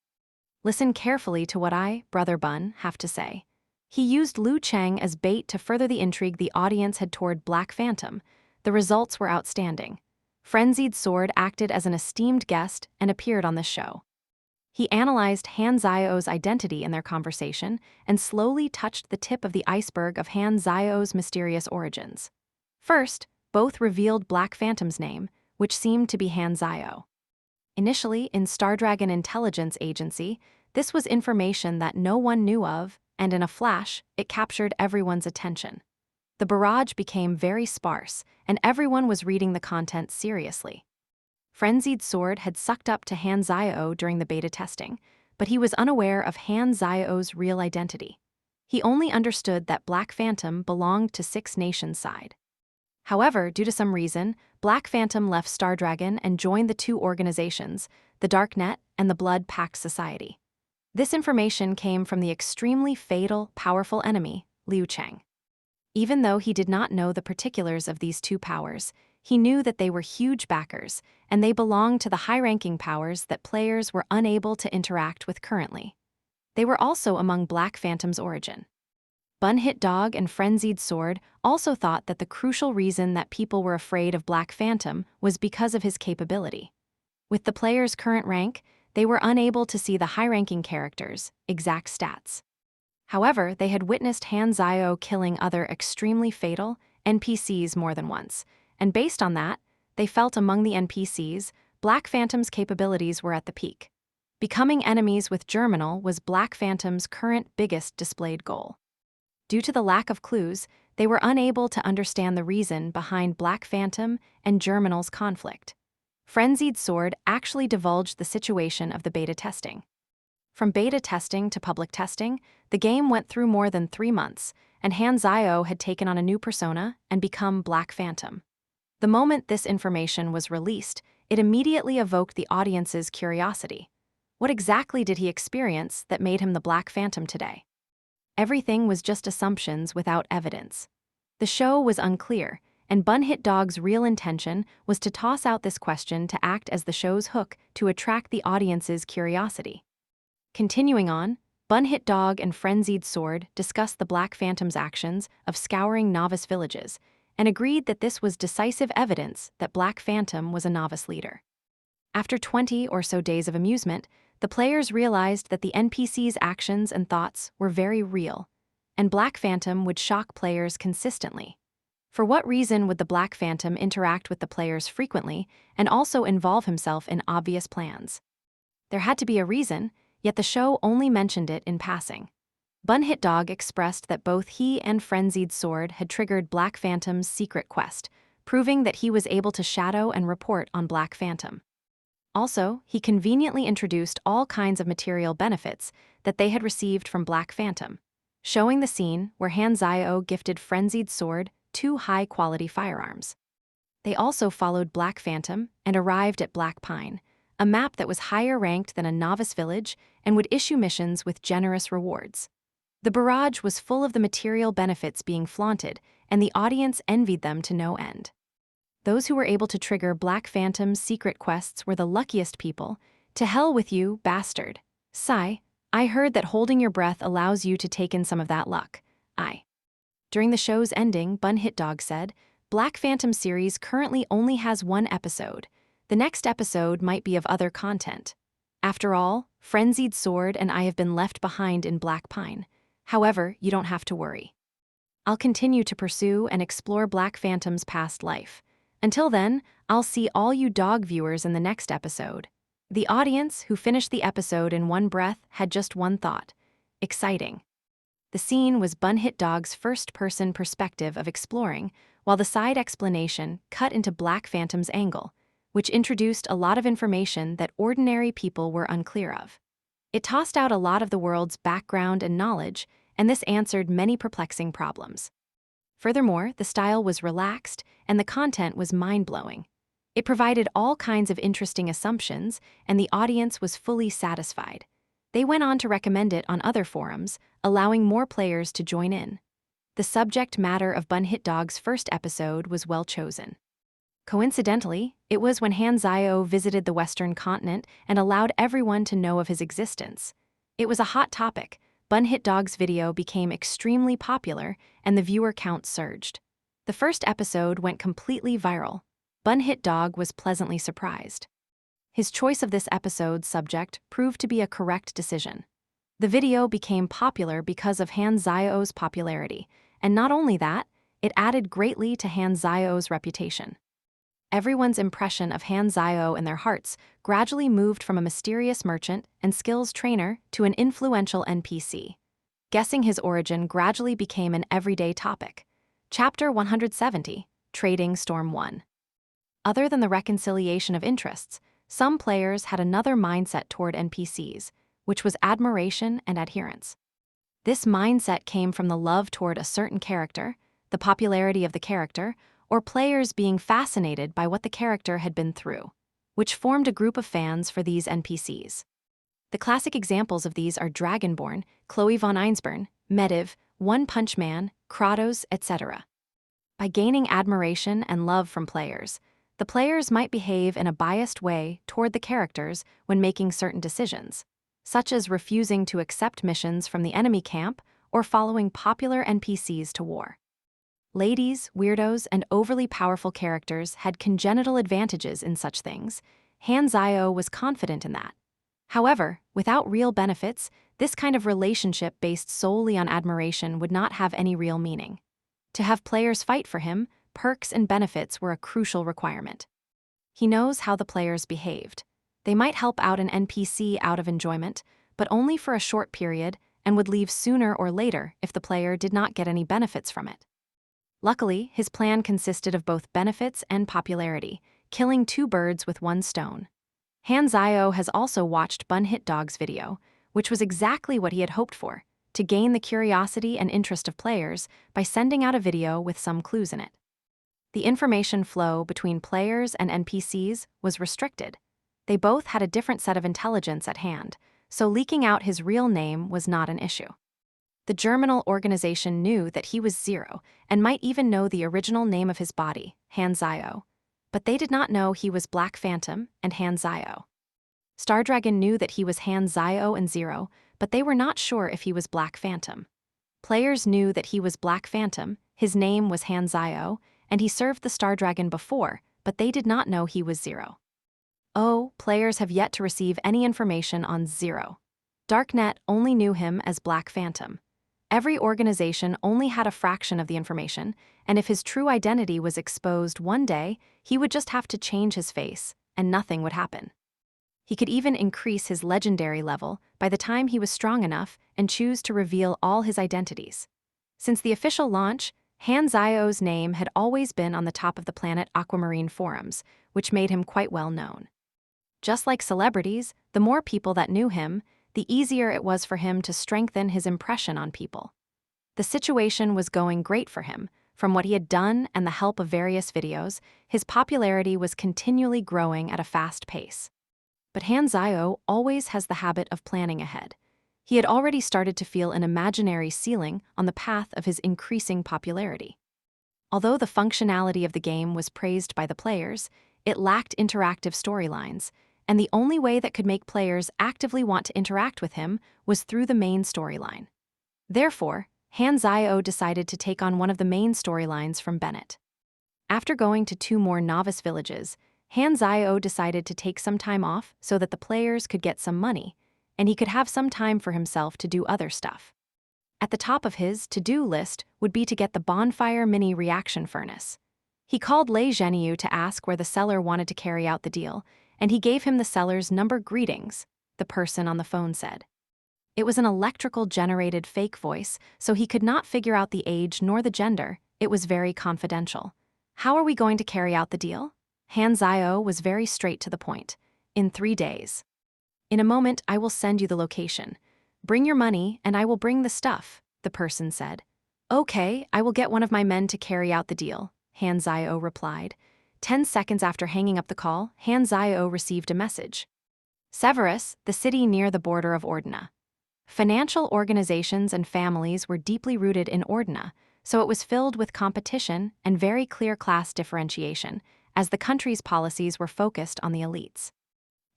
Listen carefully to what I, Brother Bun, have to say. He used Liu Cheng as bait to further the intrigue the audience had toward Black Phantom. The results were outstanding. Frenzied Sword acted as an esteemed guest and appeared on this show. He analyzed Han Zio's identity in their conversation and slowly touched the tip of the iceberg of Han Zio's mysterious origins. First, both revealed Black Phantom's name, which seemed to be Han Zio. Initially, in Stardragon Intelligence Agency, this was information that no one knew of, and in a flash, it captured everyone's attention. The barrage became very sparse, and everyone was reading the content seriously. Frenzied Sword had sucked up to Han Zio during the beta testing, but he was unaware of Han Zio's real identity. He only understood that Black Phantom belonged to Six Nations' side. However, due to some reason, Black Phantom left Stardragon and joined the two organizations, the Darknet and the Blood Pact Society. This information came from the extremely fatal, powerful enemy, Liu Cheng. Even though he did not know the particulars of these two powers, he knew that they were huge backers, and they belonged to the high-ranking powers that players were unable to interact with currently. They were also among Black Phantom's origin. Bun Hit Dog and Frenzied Sword also thought that the crucial reason that people were afraid of Black Phantom was because of his capability. With the player's current rank, they were unable to see the high-ranking characters' exact stats. However, they had witnessed Han Zio killing other extremely fatal NPCs more than once, and based on that, they felt among the NPCs, Black Phantom's capabilities were at the peak. Becoming enemies with Germinal was Black Phantom's current biggest displayed goal. Due to the lack of clues, they were unable to understand the reason behind Black Phantom and Germinal's conflict. Frenzied Sword actually divulged the situation of the beta testing. From beta testing to public testing, the game went through more than 3 months, and Hanzio had taken on a new persona and become Black Phantom. The moment this information was released, it immediately evoked the audience's curiosity. What exactly did he experience that made him the Black Phantom today? Everything was just assumptions without evidence. The show was unclear, and Bunhit Dog's real intention was to toss out this question to act as the show's hook to attract the audience's curiosity. Continuing on, Bunhit Dog and Frenzied Sword discussed the Black Phantom's actions of scouring novice villages and agreed that this was decisive evidence that Black Phantom was a novice leader. After 20 or so days of amusement, the players realized that the NPC's actions and thoughts were very real, and Black Phantom would shock players consistently. For what reason would the Black Phantom interact with the players frequently and also involve himself in obvious plans? There had to be a reason, yet the show only mentioned it in passing. Bunhit Dog expressed that both he and Frenzied Sword had triggered Black Phantom's secret quest, proving that he was able to shadow and report on Black Phantom. Also, he conveniently introduced all kinds of material benefits that they had received from Black Phantom, showing the scene where Hanzio gifted Frenzied Sword 2 high-quality firearms. They also followed Black Phantom and arrived at Black Pine, a map that was higher ranked than a novice village and would issue missions with generous rewards. The barrage was full of the material benefits being flaunted, and the audience envied them to no end. Those who were able to trigger Black Phantom's secret quests were the luckiest people. To hell with you, bastard. Sigh, I heard that holding your breath allows you to take in some of that luck. During the show's ending, Bunhit Dog said, Black Phantom series currently only has 1 episode. The next episode might be of other content. After all, Frenzied Sword and I have been left behind in Black Pine. However, you don't have to worry. I'll continue to pursue and explore Black Phantom's past life. Until then, I'll see all you dog viewers in the next episode. The audience, who finished the episode in one breath, had just one thought: exciting. The scene was Bunhit Dog's first-person perspective of exploring, while the side explanation cut into Black Phantom's angle, which introduced a lot of information that ordinary people were unclear of. It tossed out a lot of the world's background and knowledge, and this answered many perplexing problems. Furthermore, the style was relaxed, and the content was mind-blowing. It provided all kinds of interesting assumptions, and the audience was fully satisfied. They went on to recommend it on other forums, allowing more players to join in. The subject matter of Bunhit Dog's first episode was well chosen. Coincidentally, it was when Hanzio visited the Western continent and allowed everyone to know of his existence. It was a hot topic. Bunhit Dog's video became extremely popular, and the viewer count surged. The first episode went completely viral. Bunhit Dog was pleasantly surprised. His choice of this episode's subject proved to be a correct decision. The video became popular because of Hanzio's popularity, and not only that, it added greatly to Hanzio's reputation. Everyone's impression of Hanzio in their hearts gradually moved from a mysterious merchant and skills trainer to an influential NPC. Guessing his origin gradually became an everyday topic. Chapter 170, Trading Storm 1. Other than the reconciliation of interests, some players had another mindset toward NPCs, which was admiration and adherence. This mindset came from the love toward a certain character, the popularity of the character, or players being fascinated by what the character had been through, which formed a group of fans for these NPCs. The classic examples of these are Dragonborn, Chloe von Einsburn, Medivh, One Punch Man, Kratos, etc. By gaining admiration and love from players, the players might behave in a biased way toward the characters when making certain decisions, such as refusing to accept missions from the enemy camp or following popular NPCs to war. Ladies, weirdos, and overly powerful characters had congenital advantages in such things. Hanzio was confident in that. However, without real benefits, this kind of relationship based solely on admiration would not have any real meaning. To have players fight for him, perks and benefits were a crucial requirement. He knows how the players behaved. They might help out an NPC out of enjoyment, but only for a short period, and would leave sooner or later if the player did not get any benefits from it. Luckily, his plan consisted of both benefits and popularity, killing two birds with one stone. Hanzio has also watched Bun Hit Dog's video, which was exactly what he had hoped for, to gain the curiosity and interest of players by sending out a video with some clues in it. The information flow between players and NPCs was restricted. They both had a different set of intelligence at hand, so leaking out his real name was not an issue. The Germinal organization knew that he was Zero and might even know the original name of his body, Hanzio, but they did not know he was Black Phantom and Hanzio. Stardragon knew that he was Hanzio and Zero, but they were not sure if he was Black Phantom. Players knew that he was Black Phantom, his name was Hanzio, and he served the Stardragon before, but they did not know he was Zero. Players have yet to receive any information on Zero. Darknet only knew him as Black Phantom. Every organization only had a fraction of the information, and if his true identity was exposed one day, he would just have to change his face, and nothing would happen. He could even increase his legendary level by the time he was strong enough and choose to reveal all his identities. Since the official launch, Hanzio's name had always been on the top of the Planet Aquamarine forums, which made him quite well known. Just like celebrities, the more people that knew him, the easier it was for him to strengthen his impression on people. The situation was going great for him. From what he had done and the help of various videos, his popularity was continually growing at a fast pace. But Hanzio always has the habit of planning ahead. He had already started to feel an imaginary ceiling on the path of his increasing popularity. Although the functionality of the game was praised by the players, it lacked interactive storylines, and the only way that could make players actively want to interact with him was through the main storyline. Therefore, Hanzio decided to take on one of the main storylines from Bennett. After going to 2 more novice villages, Hanzio decided to take some time off so that the players could get some money, and he could have some time for himself to do other stuff. At the top of his to-do list would be to get the bonfire mini reaction furnace. He called Lei Zheniyu to ask where the seller wanted to carry out the deal, and he gave him the seller's number. Greetings, the person on the phone said. It was an electrical-generated fake voice, so he could not figure out the age nor the gender. It was very confidential. How are we going to carry out the deal? Hanzio was very straight to the point. In 3 days. In a moment, I will send you the location. Bring your money, and I will bring the stuff, the person said. Okay, I will get one of my men to carry out the deal, Hanzio replied. 10 seconds after hanging up the call, Hanzio received a message. Severus, the city near the border of Ordina. Financial organizations and families were deeply rooted in Ordina, so it was filled with competition and very clear class differentiation, as the country's policies were focused on the elites.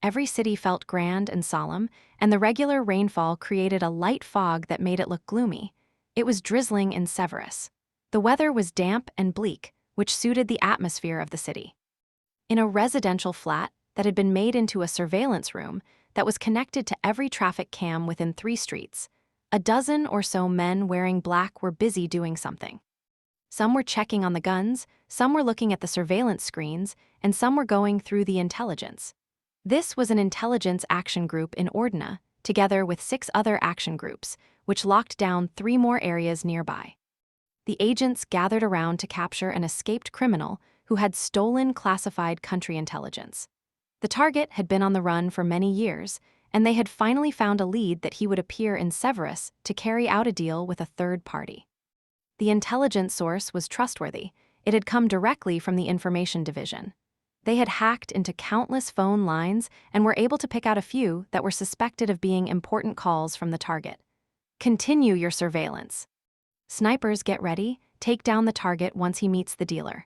Every city felt grand and solemn, and the regular rainfall created a light fog that made it look gloomy. It was drizzling in Severus. The weather was damp and bleak, which suited the atmosphere of the city. In a residential flat that had been made into a surveillance room that was connected to every traffic cam within 3 streets, a dozen or so men wearing black were busy doing something. Some were checking on the guns, some were looking at the surveillance screens, and some were going through the intelligence. This was an intelligence action group in Ordina, together with 6 other action groups, which locked down 3 more areas nearby. The agents gathered around to capture an escaped criminal who had stolen classified country intelligence. The target had been on the run for many years, and they had finally found a lead that he would appear in Severus to carry out a deal with a third party. The intelligence source was trustworthy. It had come directly from the information division. They had hacked into countless phone lines and were able to pick out a few that were suspected of being important calls from the target. Continue your surveillance. Snipers, get ready, take down the target once he meets the dealer.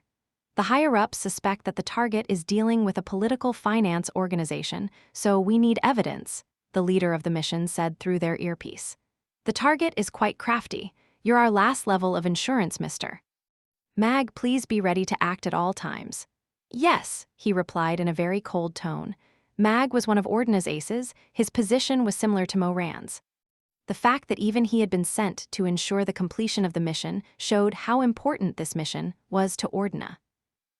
The higher-ups suspect that the target is dealing with a political finance organization, so we need evidence, the leader of the mission said through their earpiece. The target is quite crafty. You're our last level of insurance, mister. Mag, please be ready to act at all times. Yes, he replied in a very cold tone. Mag was one of Ordina's aces. His position was similar to Moran's. The fact that even he had been sent to ensure the completion of the mission showed how important this mission was to Ordina.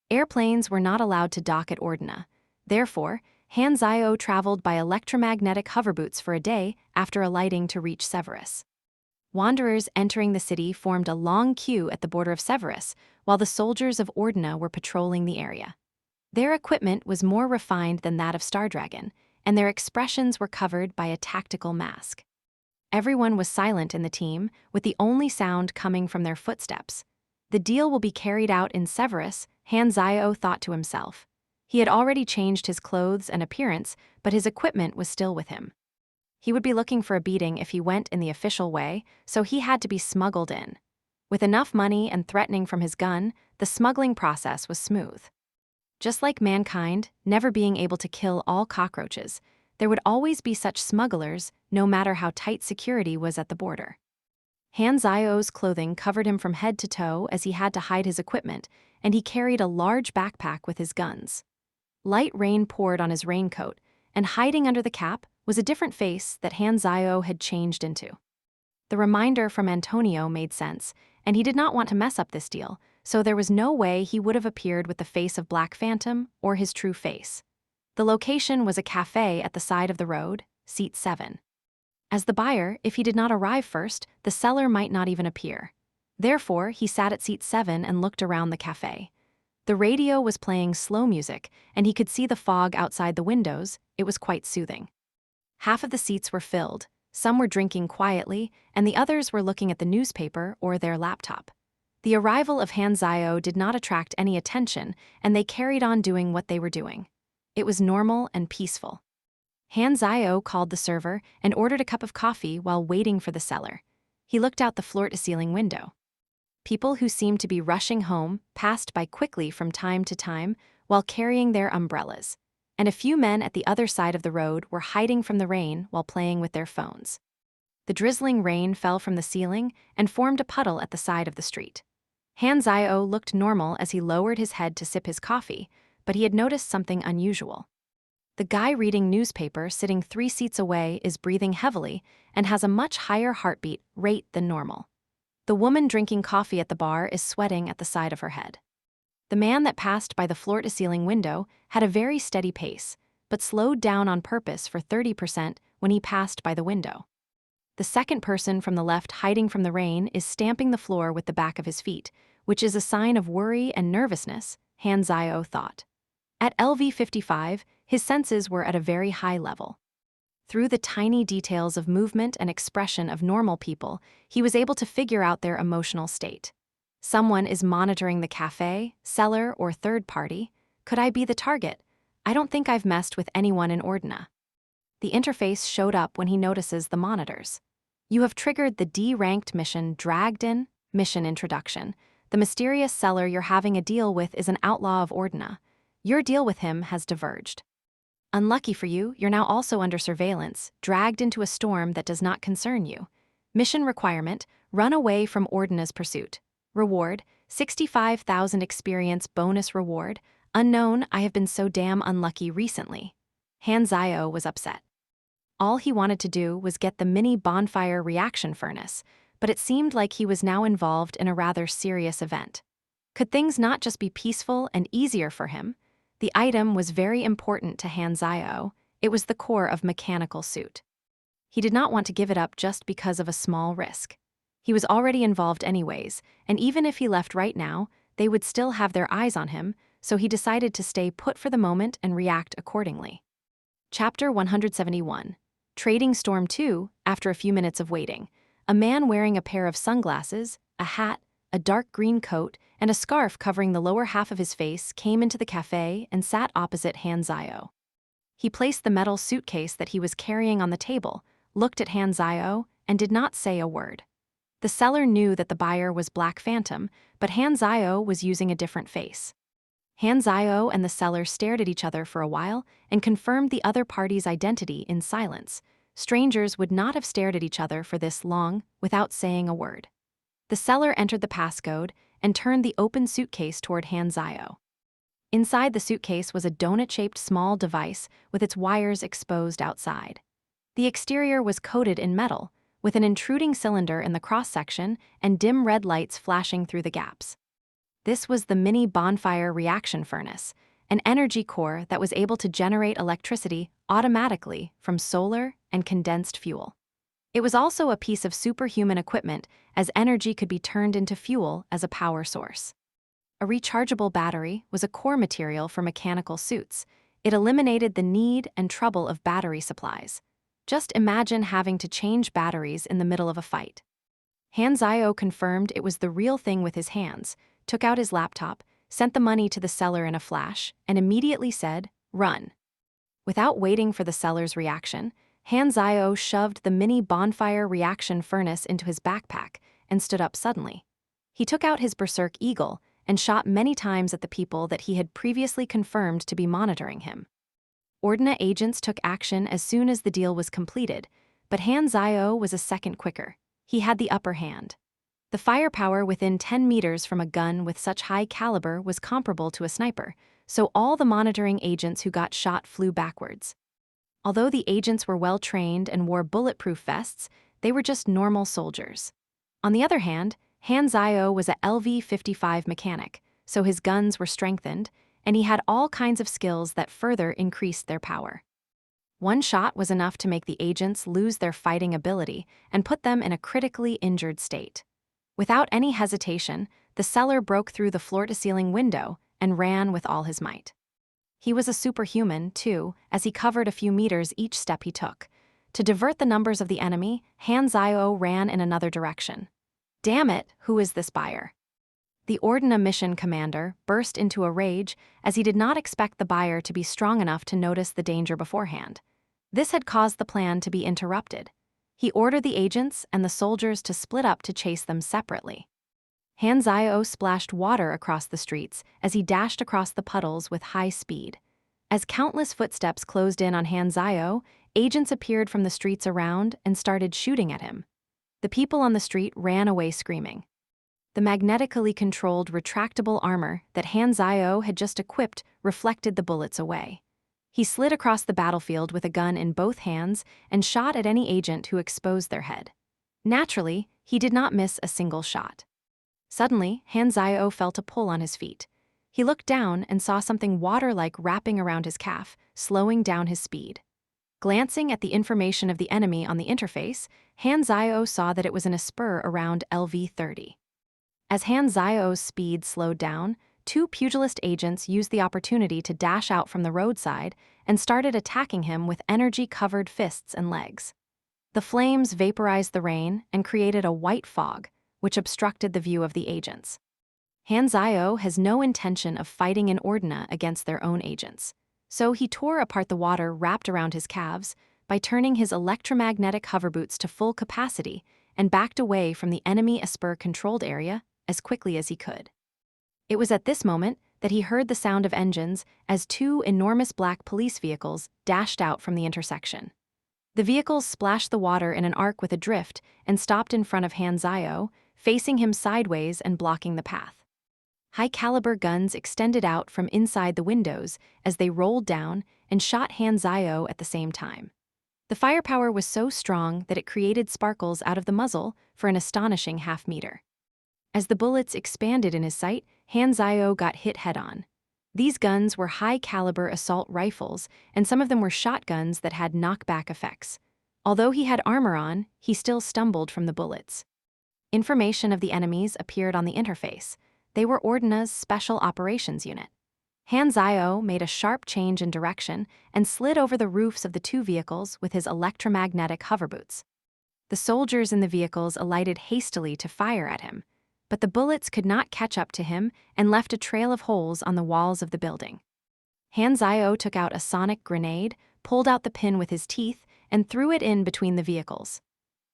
Airplanes were not allowed to dock at Ordina. Therefore, Hanzio traveled by electromagnetic hoverboots for a day after alighting to reach Severus. Wanderers entering the city formed a long queue at the border of Severus, while the soldiers of Ordina were patrolling the area. Their equipment was more refined than that of Star Dragon, and their expressions were covered by a tactical mask. Everyone was silent in the team, with the only sound coming from their footsteps. The deal will be carried out in Severus, Han Zio thought to himself. He had already changed his clothes and appearance, but his equipment was still with him. He would be looking for a beating if he went in the official way, so he had to be smuggled in. With enough money and threatening from his gun, the smuggling process was smooth. Just like mankind, never being able to kill all cockroaches, there would always be such smugglers, no matter how tight security was at the border. Han Zio's clothing covered him from head to toe as he had to hide his equipment, and he carried a large backpack with his guns. Light rain poured on his raincoat, and hiding under the cap was a different face that Han Zio had changed into. The reminder from Antonio made sense, and he did not want to mess up this deal, so there was no way he would have appeared with the face of Black Phantom or his true face. The location was a cafe at the side of the road, seat 7. As the buyer, if he did not arrive first, the seller might not even appear. Therefore, he sat at seat 7 and looked around the cafe. The radio was playing slow music, and he could see the fog outside the windows. It was quite soothing. Half of the seats were filled, some were drinking quietly, and the others were looking at the newspaper or their laptop. The arrival of Han Zio did not attract any attention, and they carried on doing what they were doing. It was normal and peaceful. Han Zio called the server and ordered a cup of coffee while waiting for the seller. He looked out the floor-to-ceiling window. People who seemed to be rushing home passed by quickly from time to time while carrying their umbrellas, and a few men at the other side of the road were hiding from the rain while playing with their phones. The drizzling rain fell from the ceiling and formed a puddle at the side of the street. Han Zio looked normal as he lowered his head to sip his coffee, but he had noticed something unusual. The guy reading newspaper sitting 3 seats away is breathing heavily and has a much higher heartbeat rate than normal. The woman drinking coffee at the bar is sweating at the side of her head. The man that passed by the floor-to-ceiling window had a very steady pace, but slowed down on purpose for 30% when he passed by the window. The second person from the left hiding from the rain is stamping the floor with the back of his feet, which is a sign of worry and nervousness, Han Zio thought. At LV-55, his senses were at a very high level. Through the tiny details of movement and expression of normal people, he was able to figure out their emotional state. Someone is monitoring the cafe, seller, or third party. Could I be the target? I don't think I've messed with anyone in Ordina. The interface showed up when he notices the monitors. You have triggered the D-ranked mission Dragged In, mission introduction. The mysterious seller you're having a deal with is an outlaw of Ordina. Your deal with him has diverged. Unlucky for you, you're now also under surveillance, dragged into a storm that does not concern you. Mission requirement, run away from Ordina's pursuit. Reward, 65,000 experience bonus reward. Unknown, I have been so damn unlucky recently. Han Zio was upset. All he wanted to do was get the mini bonfire reaction furnace, but it seemed like he was now involved in a rather serious event. Could things not just be peaceful and easier for him? The item was very important to Han Zio. It was the core of mechanical suit. He did not want to give it up just because of a small risk. He was already involved anyways, and even if he left right now, they would still have their eyes on him, so he decided to stay put for the moment and react accordingly. Chapter 171. Trading Storm 2, after a few minutes of waiting. A man wearing a pair of sunglasses, a hat, a dark green coat, and a scarf covering the lower half of his face came into the cafe and sat opposite Han Zio. He placed the metal suitcase that he was carrying on the table, looked at Han Zio, and did not say a word. The seller knew that the buyer was Black Phantom, but Han Zio was using a different face. Han Zio and the seller stared at each other for a while and confirmed the other party's identity in silence. Strangers would not have stared at each other for this long without saying a word. The seller entered the passcode and turned the open suitcase toward Han Zio. Inside the suitcase was a donut-shaped small device with its wires exposed outside. The exterior was coated in metal, with an intruding cylinder in the cross-section and dim red lights flashing through the gaps. This was the mini bonfire reaction furnace, an energy core that was able to generate electricity automatically from solar and condensed fuel. It was also a piece of superhuman equipment, as energy could be turned into fuel as a power source. a rechargeable battery was a core material for mechanical suits. It eliminated the need and trouble of battery supplies. Just imagine having to change batteries in the middle of a fight. Han Zio confirmed it was the real thing with his hands, took out his laptop, sent the money to the seller in a flash, and immediately said, "Run." Without waiting for the seller's reaction, Han Zio shoved the mini bonfire reaction furnace into his backpack and stood up suddenly. He took out his Berserk Eagle and shot many times at the people that he had previously confirmed to be monitoring him. Ordina agents took action as soon as the deal was completed, but Han Zio was a second quicker. He had the upper hand. The firepower within 10 meters from a gun with such high caliber was comparable to a sniper, so all the monitoring agents who got shot flew backwards. Although the agents were well trained and wore bulletproof vests, they were just normal soldiers. On the other hand, Han Zio was a LV-55 mechanic, so his guns were strengthened, and he had all kinds of skills that further increased their power. One shot was enough to make the agents lose their fighting ability and put them in a critically injured state. Without any hesitation, the seller broke through the floor-to-ceiling window and ran with all his might. He was a superhuman, too, as he covered a few meters each step he took. To divert the numbers of the enemy, Han Zio ran in another direction. "Damn it, who is this buyer?" The Ordina mission commander burst into a rage as he did not expect the buyer to be strong enough to notice the danger beforehand. This had caused the plan to be interrupted. He ordered the agents and the soldiers to split up to chase them separately. Han Zio splashed water across the streets as he dashed across the puddles with high speed. As countless footsteps closed in on Han Zio, agents appeared from the streets around and started shooting at him. The people on the street ran away screaming. The magnetically controlled retractable armor that Han Zio had just equipped reflected the bullets away. He slid across the battlefield with a gun in both hands and shot at any agent who exposed their head. Naturally, he did not miss a single shot. Suddenly, Han Zio felt a pull on his feet. He looked down and saw something water-like wrapping around his calf, slowing down his speed. Glancing at the information of the enemy on the interface, Han Zio saw that it was in a spur around LV-30. As Han Zio's speed slowed down, two pugilist agents used the opportunity to dash out from the roadside and started attacking him with energy-covered fists and legs. The flames vaporized the rain and created a white fog, which obstructed the view of the agents. Han Zio has no intention of fighting in Ordina against their own agents, so he tore apart the water wrapped around his calves by turning his electromagnetic hoverboots to full capacity and backed away from the enemy Esper-controlled area as quickly as he could. It was at this moment that he heard the sound of engines as two enormous black police vehicles dashed out from the intersection. The vehicles splashed the water in an arc with a drift and stopped in front of Han Zio, facing him sideways and blocking the path. High-caliber guns extended out from inside the windows as they rolled down and shot Han Zio at the same time. The firepower was so strong that it created sparkles out of the muzzle for an astonishing half-meter. As the bullets expanded in his sight, Han Zio got hit head-on. These guns were high-caliber assault rifles, and some of them were shotguns that had knockback effects. Although he had armor on, he still stumbled from the bullets. Information of the enemies appeared on the interface. They were Ordina's Special Operations Unit. Han Zio made a sharp change in direction and slid over the roofs of the two vehicles with his electromagnetic hoverboots. The soldiers in the vehicles alighted hastily to fire at him, but the bullets could not catch up to him and left a trail of holes on the walls of the building. Han Zio took out a sonic grenade, pulled out the pin with his teeth, and threw it in between the vehicles.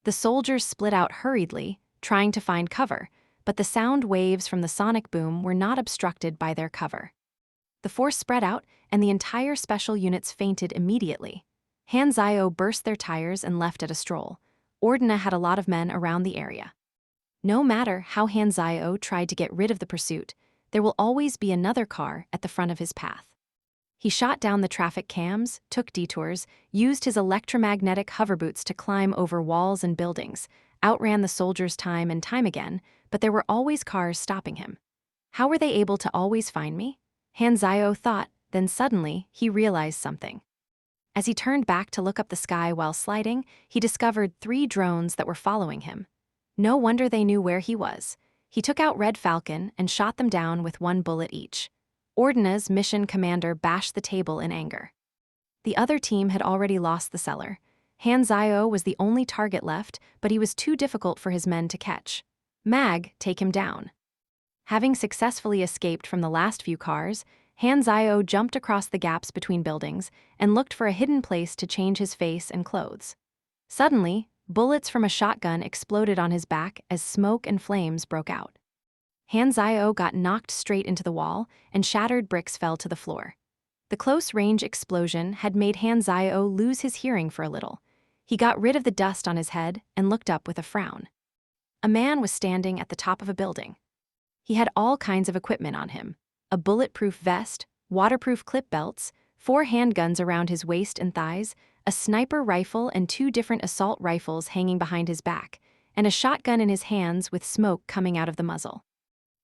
The soldiers split out hurriedly, trying to find cover, but the sound waves from the sonic boom were not obstructed by their cover. The force spread out, and the entire special units fainted immediately. Han Zio burst their tires and left at a stroll. Ordina had a lot of men around the area. No matter how Han Zio tried to get rid of the pursuit, there will always be another car at the front of his path. He shot down the traffic cams, took detours, used his electromagnetic hoverboots to climb over walls and buildings, outran the soldiers time and time again, but there were always cars stopping him. How were they able to always find me? Han Zio thought, then suddenly he realized something. As he turned back to look up the sky while sliding, he discovered 3 drones that were following him. No wonder they knew where he was. He took out Red Falcon and shot them down with one bullet each. Ordina's mission commander bashed the table in anger. The other team had already lost the cellar. Han Zio was the only target left, but he was too difficult for his men to catch. Mag, take him down. Having successfully escaped from the last few cars, Han Zio jumped across the gaps between buildings and looked for a hidden place to change his face and clothes. Suddenly, bullets from a shotgun exploded on his back as smoke and flames broke out. Han Zio got knocked straight into the wall, and shattered bricks fell to the floor. The close-range explosion had made Han Zio lose his hearing for a little. He got rid of the dust on his head and looked up with a frown. A man was standing at the top of a building. He had all kinds of equipment on him: a bulletproof vest, waterproof clip belts, 4 handguns around his waist and thighs, a sniper rifle and 2 different assault rifles hanging behind his back, and a shotgun in his hands with smoke coming out of the muzzle.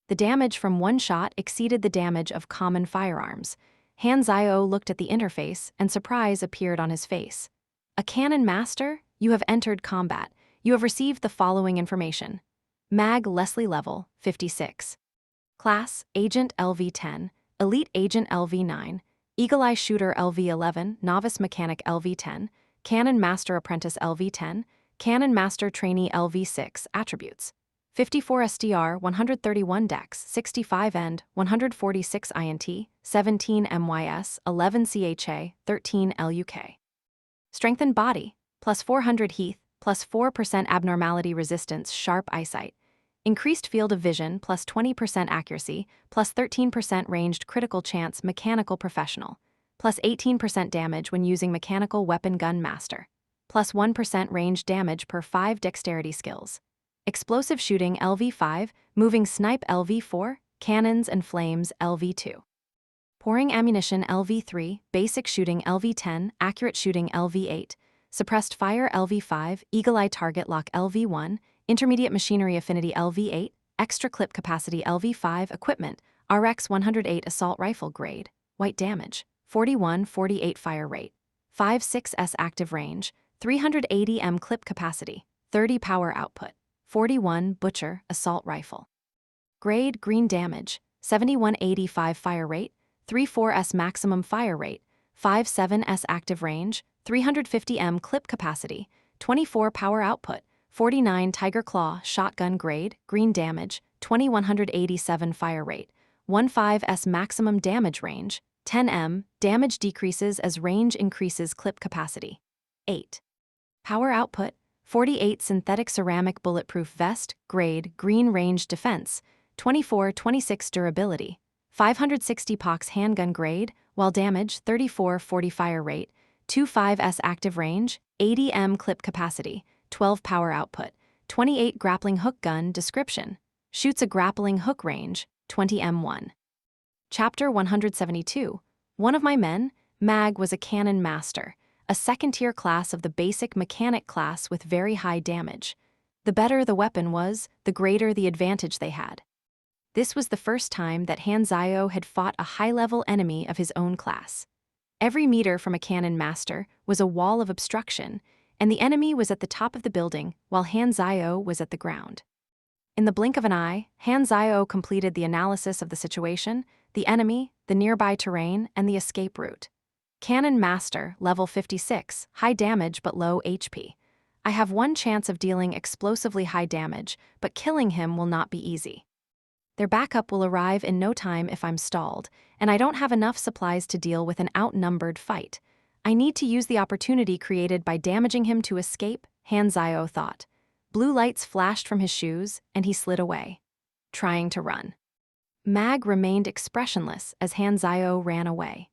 The damage from one shot exceeded the damage of common firearms. Han Zio looked at the interface, and surprise appeared on his face. "A Cannon Master? You have entered combat. You have received the following information. Mag Leslie level, 56. Class, Agent LV-10, Elite Agent LV-9, Eagle Eye Shooter LV-11, Novice Mechanic LV-10, Cannon Master Apprentice LV-10, Cannon Master Trainee LV-6. Attributes: 54 SDR, 131 Dex, 65 End, 146 INT, 17 MYS, 11 CHA, 13 LUK. Strengthened Body, plus 400 Heath, plus 4% Abnormality Resistance, Sharp Eyesight. Increased Field of Vision, plus 20% Accuracy, plus 13% Ranged Critical Chance, Mechanical Professional, plus 18% damage when using Mechanical Weapon Gun Master, plus 1% ranged damage per 5 Dexterity skills. Explosive Shooting LV-5, Moving Snipe LV-4, Cannons and Flames LV-2. Pouring Ammunition LV-3, Basic Shooting LV-10, Accurate Shooting LV-8, Suppressed Fire LV-5, Eagle Eye Target Lock LV-1, Intermediate Machinery Affinity LV-8, Extra Clip Capacity LV-5. Equipment: RX-108 Assault Rifle Grade, White Damage, 41-48 Fire Rate, 5.6s Active Range, 380 m Clip Capacity, 30 Power Output, 41 Butcher Assault Rifle. Grade: Green Damage, 71-85 Fire Rate, 3.4s Maximum Fire Rate, 5.7s Active Range, 350 m Clip Capacity, 24 Power Output, 49 Tiger Claw Shotgun. Grade: Green Damage, 2187 Fire Rate, 15s Maximum Damage Range, 10 m. Damage decreases as range increases. Clip Capacity. 8. Power Output, 48 Synthetic Ceramic Bulletproof Vest. Grade: Green. Range Defense, 24-26 Durability, 560 Pox Handgun. Grade: While Damage, 34-40 Fire Rate, 25s Active Range, 80 m Clip Capacity, 12 Power Output, 28 Grappling Hook Gun. Description: Shoots a grappling hook. Range, 20 m1. Chapter 172. One of my men, Mag, was a Cannon Master, a second-tier class of the basic mechanic class with very high damage. The better the weapon was, the greater the advantage they had. This was the first time that Han Zio had fought a high-level enemy of his own class. Every meter from a Cannon Master was a wall of obstruction, and the enemy was at the top of the building while Han Zio was at the ground. In the blink of an eye, Han Zio completed the analysis of the situation, the enemy, the nearby terrain, and the escape route. Cannon Master, level 56, high damage but low HP. I have one chance of dealing explosively high damage, but killing him will not be easy. Their backup will arrive in no time if I'm stalled, and I don't have enough supplies to deal with an outnumbered fight. I need to use the opportunity created by damaging him to escape, Han Zio thought. Blue lights flashed from his shoes, and he slid away, trying to run. Mag remained expressionless as Han Zio ran away.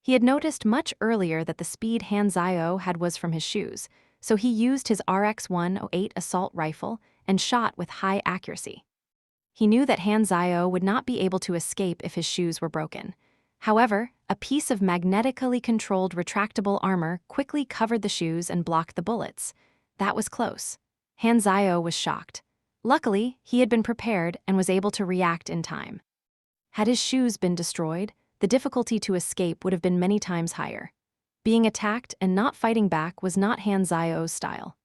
He had noticed much earlier that the speed Han Zio had was from his shoes, so he used his RX-108 assault rifle and shot with high accuracy. He knew that Han Zio would not be able to escape if his shoes were broken. However, a piece of magnetically controlled retractable armor quickly covered the shoes and blocked the bullets. That was close. Han Zio was shocked. Luckily, he had been prepared and was able to react in time. Had his shoes been destroyed, the difficulty to escape would have been many times higher. Being attacked and not fighting back was not Han Zio's style.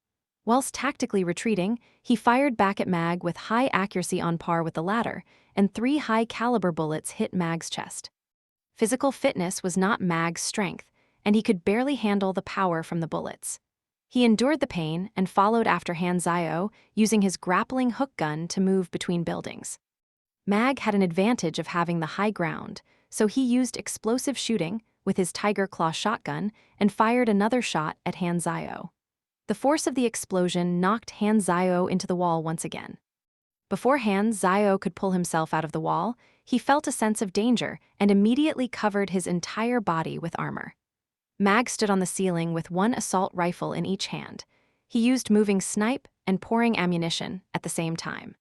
Whilst tactically retreating, he fired back at Mag with high accuracy on par with the latter, and 3 high-caliber bullets hit Mag's chest. Physical fitness was not Mag's strength, and he could barely handle the power from the bullets. He endured the pain and followed after Han Zio, using his grappling hook gun to move between buildings. Mag had an advantage of having the high ground, so he used explosive shooting with his Tiger Claw shotgun and fired another shot at Han Zio. The force of the explosion knocked Han Zio into the wall once again. Before Han Zio could pull himself out of the wall, he felt a sense of danger and immediately covered his entire body with armor. Mag stood on the ceiling with one assault rifle in each hand. He used moving snipe and pouring ammunition at the same time.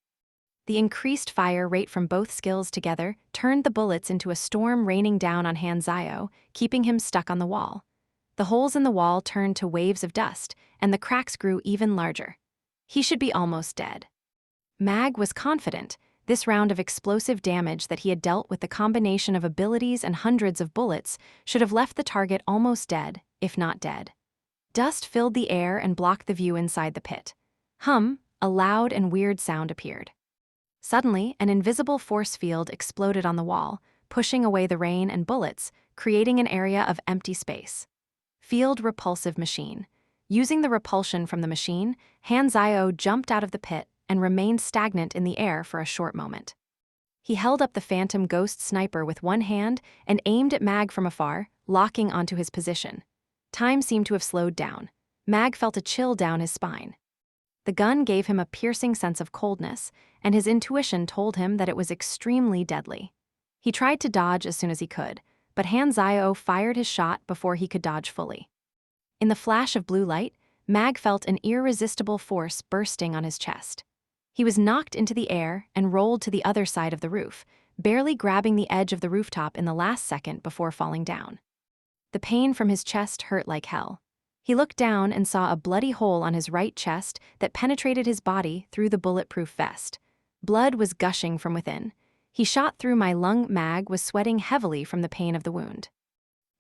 The increased fire rate from both skills together turned the bullets into a storm raining down on Han Zio, keeping him stuck on the wall. The holes in the wall turned to waves of dust, and the cracks grew even larger. He should be almost dead. Mag was confident this round of explosive damage that he had dealt with the combination of abilities and hundreds of bullets should have left the target almost dead, if not dead. Dust filled the air and blocked the view inside the pit. A loud and weird sound appeared. Suddenly, an invisible force field exploded on the wall, pushing away the rain and bullets, creating an area of empty space. Field repulsive machine. Using the repulsion from the machine, Han Zio jumped out of the pit and remained stagnant in the air for a short moment. He held up the Phantom Ghost sniper with one hand and aimed at Mag from afar, locking onto his position. Time seemed to have slowed down. Mag felt a chill down his spine. The gun gave him a piercing sense of coldness, and his intuition told him that it was extremely deadly. He tried to dodge as soon as he could, but Han Zio fired his shot before he could dodge fully. In the flash of blue light, Mag felt an irresistible force bursting on his chest. He was knocked into the air and rolled to the other side of the roof, barely grabbing the edge of the rooftop in the last second before falling down. The pain from his chest hurt like hell. He looked down and saw a bloody hole on his right chest that penetrated his body through the bulletproof vest. Blood was gushing from within. He shot through my lung. Mag was sweating heavily from the pain of the wound.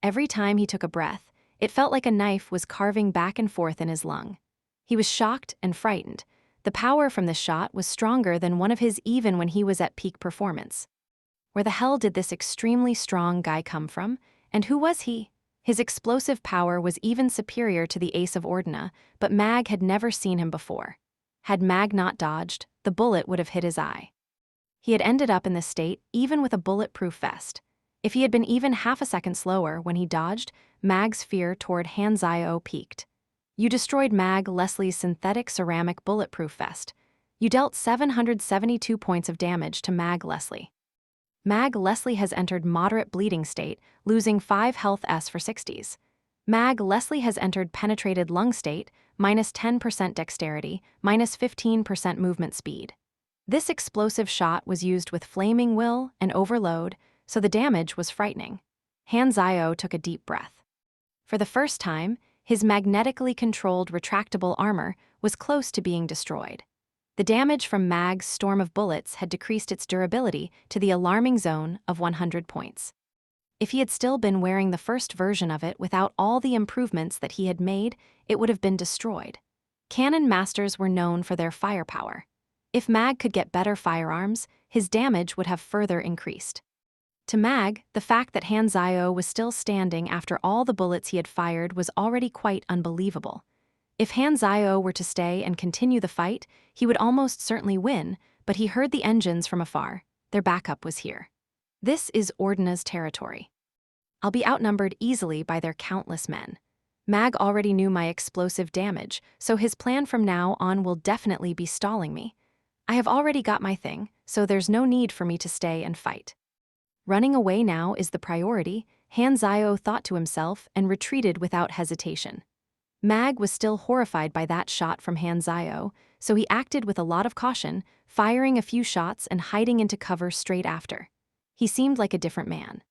Every time he took a breath, it felt like a knife was carving back and forth in his lung. He was shocked and frightened. The power from this shot was stronger than one of his even when he was at peak performance. Where the hell did this extremely strong guy come from, and who was he? His explosive power was even superior to the Ace of Ordina, but Mag had never seen him before. Had Mag not dodged, the bullet would have hit his eye. He had ended up in this state even with a bulletproof vest. If he had been even half a second slower when he dodged, Mag's fear toward Han Zio peaked. You destroyed Mag Leslie's synthetic ceramic bulletproof vest. You dealt 772 points of damage to Mag Leslie. Mag Leslie has entered moderate bleeding state, losing 5 health S for 60s. Mag Leslie has entered penetrated lung state, minus 10% dexterity, minus 15% movement speed. This explosive shot was used with flaming will and overload, so the damage was frightening. Han Zio took a deep breath. For the first time, his magnetically controlled retractable armor was close to being destroyed. The damage from Mag's storm of bullets had decreased its durability to the alarming zone of 100 points. If he had still been wearing the first version of it without all the improvements that he had made, it would have been destroyed. Cannon masters were known for their firepower. If Mag could get better firearms, his damage would have further increased. To Mag, the fact that Han Zio was still standing after all the bullets he had fired was already quite unbelievable. If Han Zio were to stay and continue the fight, he would almost certainly win, but he heard the engines from afar. Their backup was here. This is Ordina's territory. I'll be outnumbered easily by their countless men. Mag already knew my explosive damage, so his plan from now on will definitely be stalling me. I have already got my thing, so there's no need for me to stay and fight. Running away now is the priority, Han Zio thought to himself and retreated without hesitation. Mag was still horrified by that shot from Han Zio, so he acted with a lot of caution, firing a few shots and hiding into cover straight after. He seemed like a different man.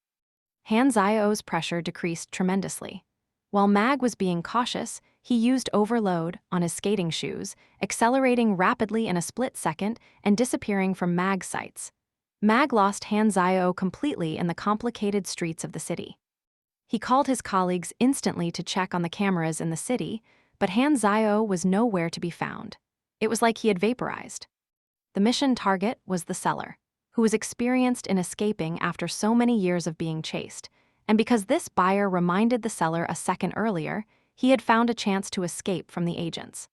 Han Zio's pressure decreased tremendously. While Mag was being cautious, he used overload on his skating shoes, accelerating rapidly in a split second and disappearing from Mag's sights. Mag lost Han Zio completely in the complicated streets of the city. He called his colleagues instantly to check on the cameras in the city, but Han Zio was nowhere to be found. It was like he had vaporized. The mission target was the seller, who was experienced in escaping after so many years of being chased, and because this buyer reminded the seller a second earlier, he had found a chance to escape from the agents.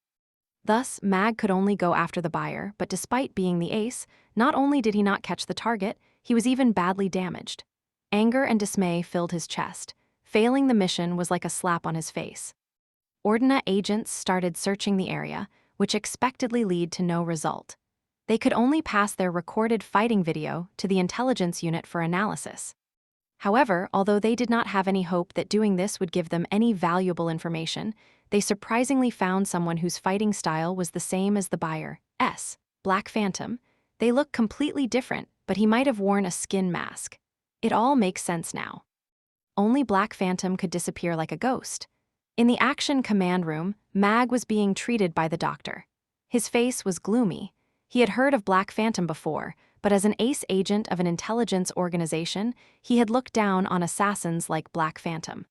Thus, Mag could only go after the buyer, but despite being the ace, not only did he not catch the target, he was even badly damaged. Anger and dismay filled his chest. Failing the mission was like a slap on his face. Ordina agents started searching the area, which expectedly led to no result. They could only pass their recorded fighting video to the intelligence unit for analysis. However, although they did not have any hope that doing this would give them any valuable information, they surprisingly found someone whose fighting style was the same as the buyer's, Black Phantom. They look completely different, but he might have worn a skin mask. It all makes sense now. Only Black Phantom could disappear like a ghost. In the action command room, Mag was being treated by the doctor. His face was gloomy. He had heard of Black Phantom before, but as an ace agent of an intelligence organization, he had looked down on assassins like Black Phantom.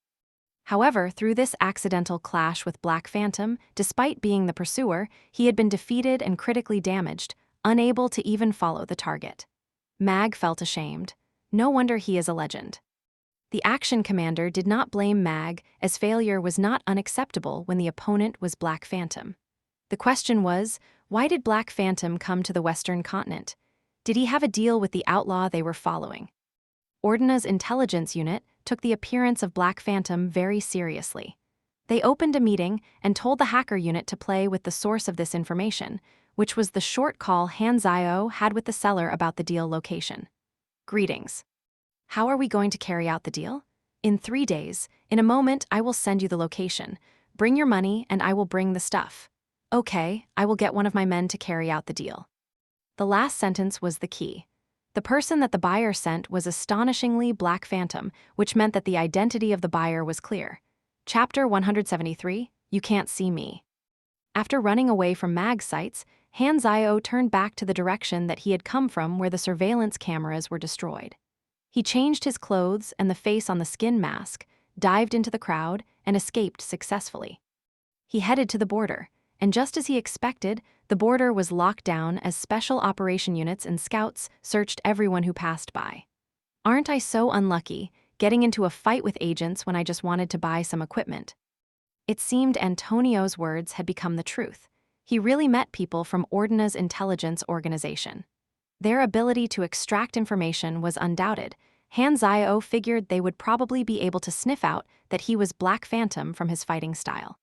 However, through this accidental clash with Black Phantom, despite being the pursuer, he had been defeated and critically damaged, unable to even follow the target. Mag felt ashamed. No wonder he is a legend. The action commander did not blame Mag, as failure was not unacceptable when the opponent was Black Phantom. The question was, why did Black Phantom come to the Western continent? Did he have a deal with the outlaw they were following? Ordina's intelligence unit took the appearance of Black Phantom very seriously. They opened a meeting and told the hacker unit to play with the source of this information, which was the short call Han Zio had with the seller about the deal location. Greetings. How are we going to carry out the deal? In 3 days, in a moment I will send you the location. Bring your money and I will bring the stuff. Okay, I will get one of my men to carry out the deal. The last sentence was the key. The person that the buyer sent was astonishingly Black Phantom, which meant that the identity of the buyer was clear. Chapter 173, You Can't See Me. After running away from Mag's sights, Han Zio turned back to the direction that he had come from where the surveillance cameras were destroyed. He changed his clothes and the face on the skin mask, dived into the crowd, and escaped successfully. He headed to the border, and just as he expected, the border was locked down as special operation units and scouts searched everyone who passed by. Aren't I so unlucky, getting into a fight with agents when I just wanted to buy some equipment? It seemed Antonio's words had become the truth. He really met people from Ordina's intelligence organization. Their ability to extract information was undoubted. Han Zio figured they would probably be able to sniff out that he was Black Phantom from his fighting style.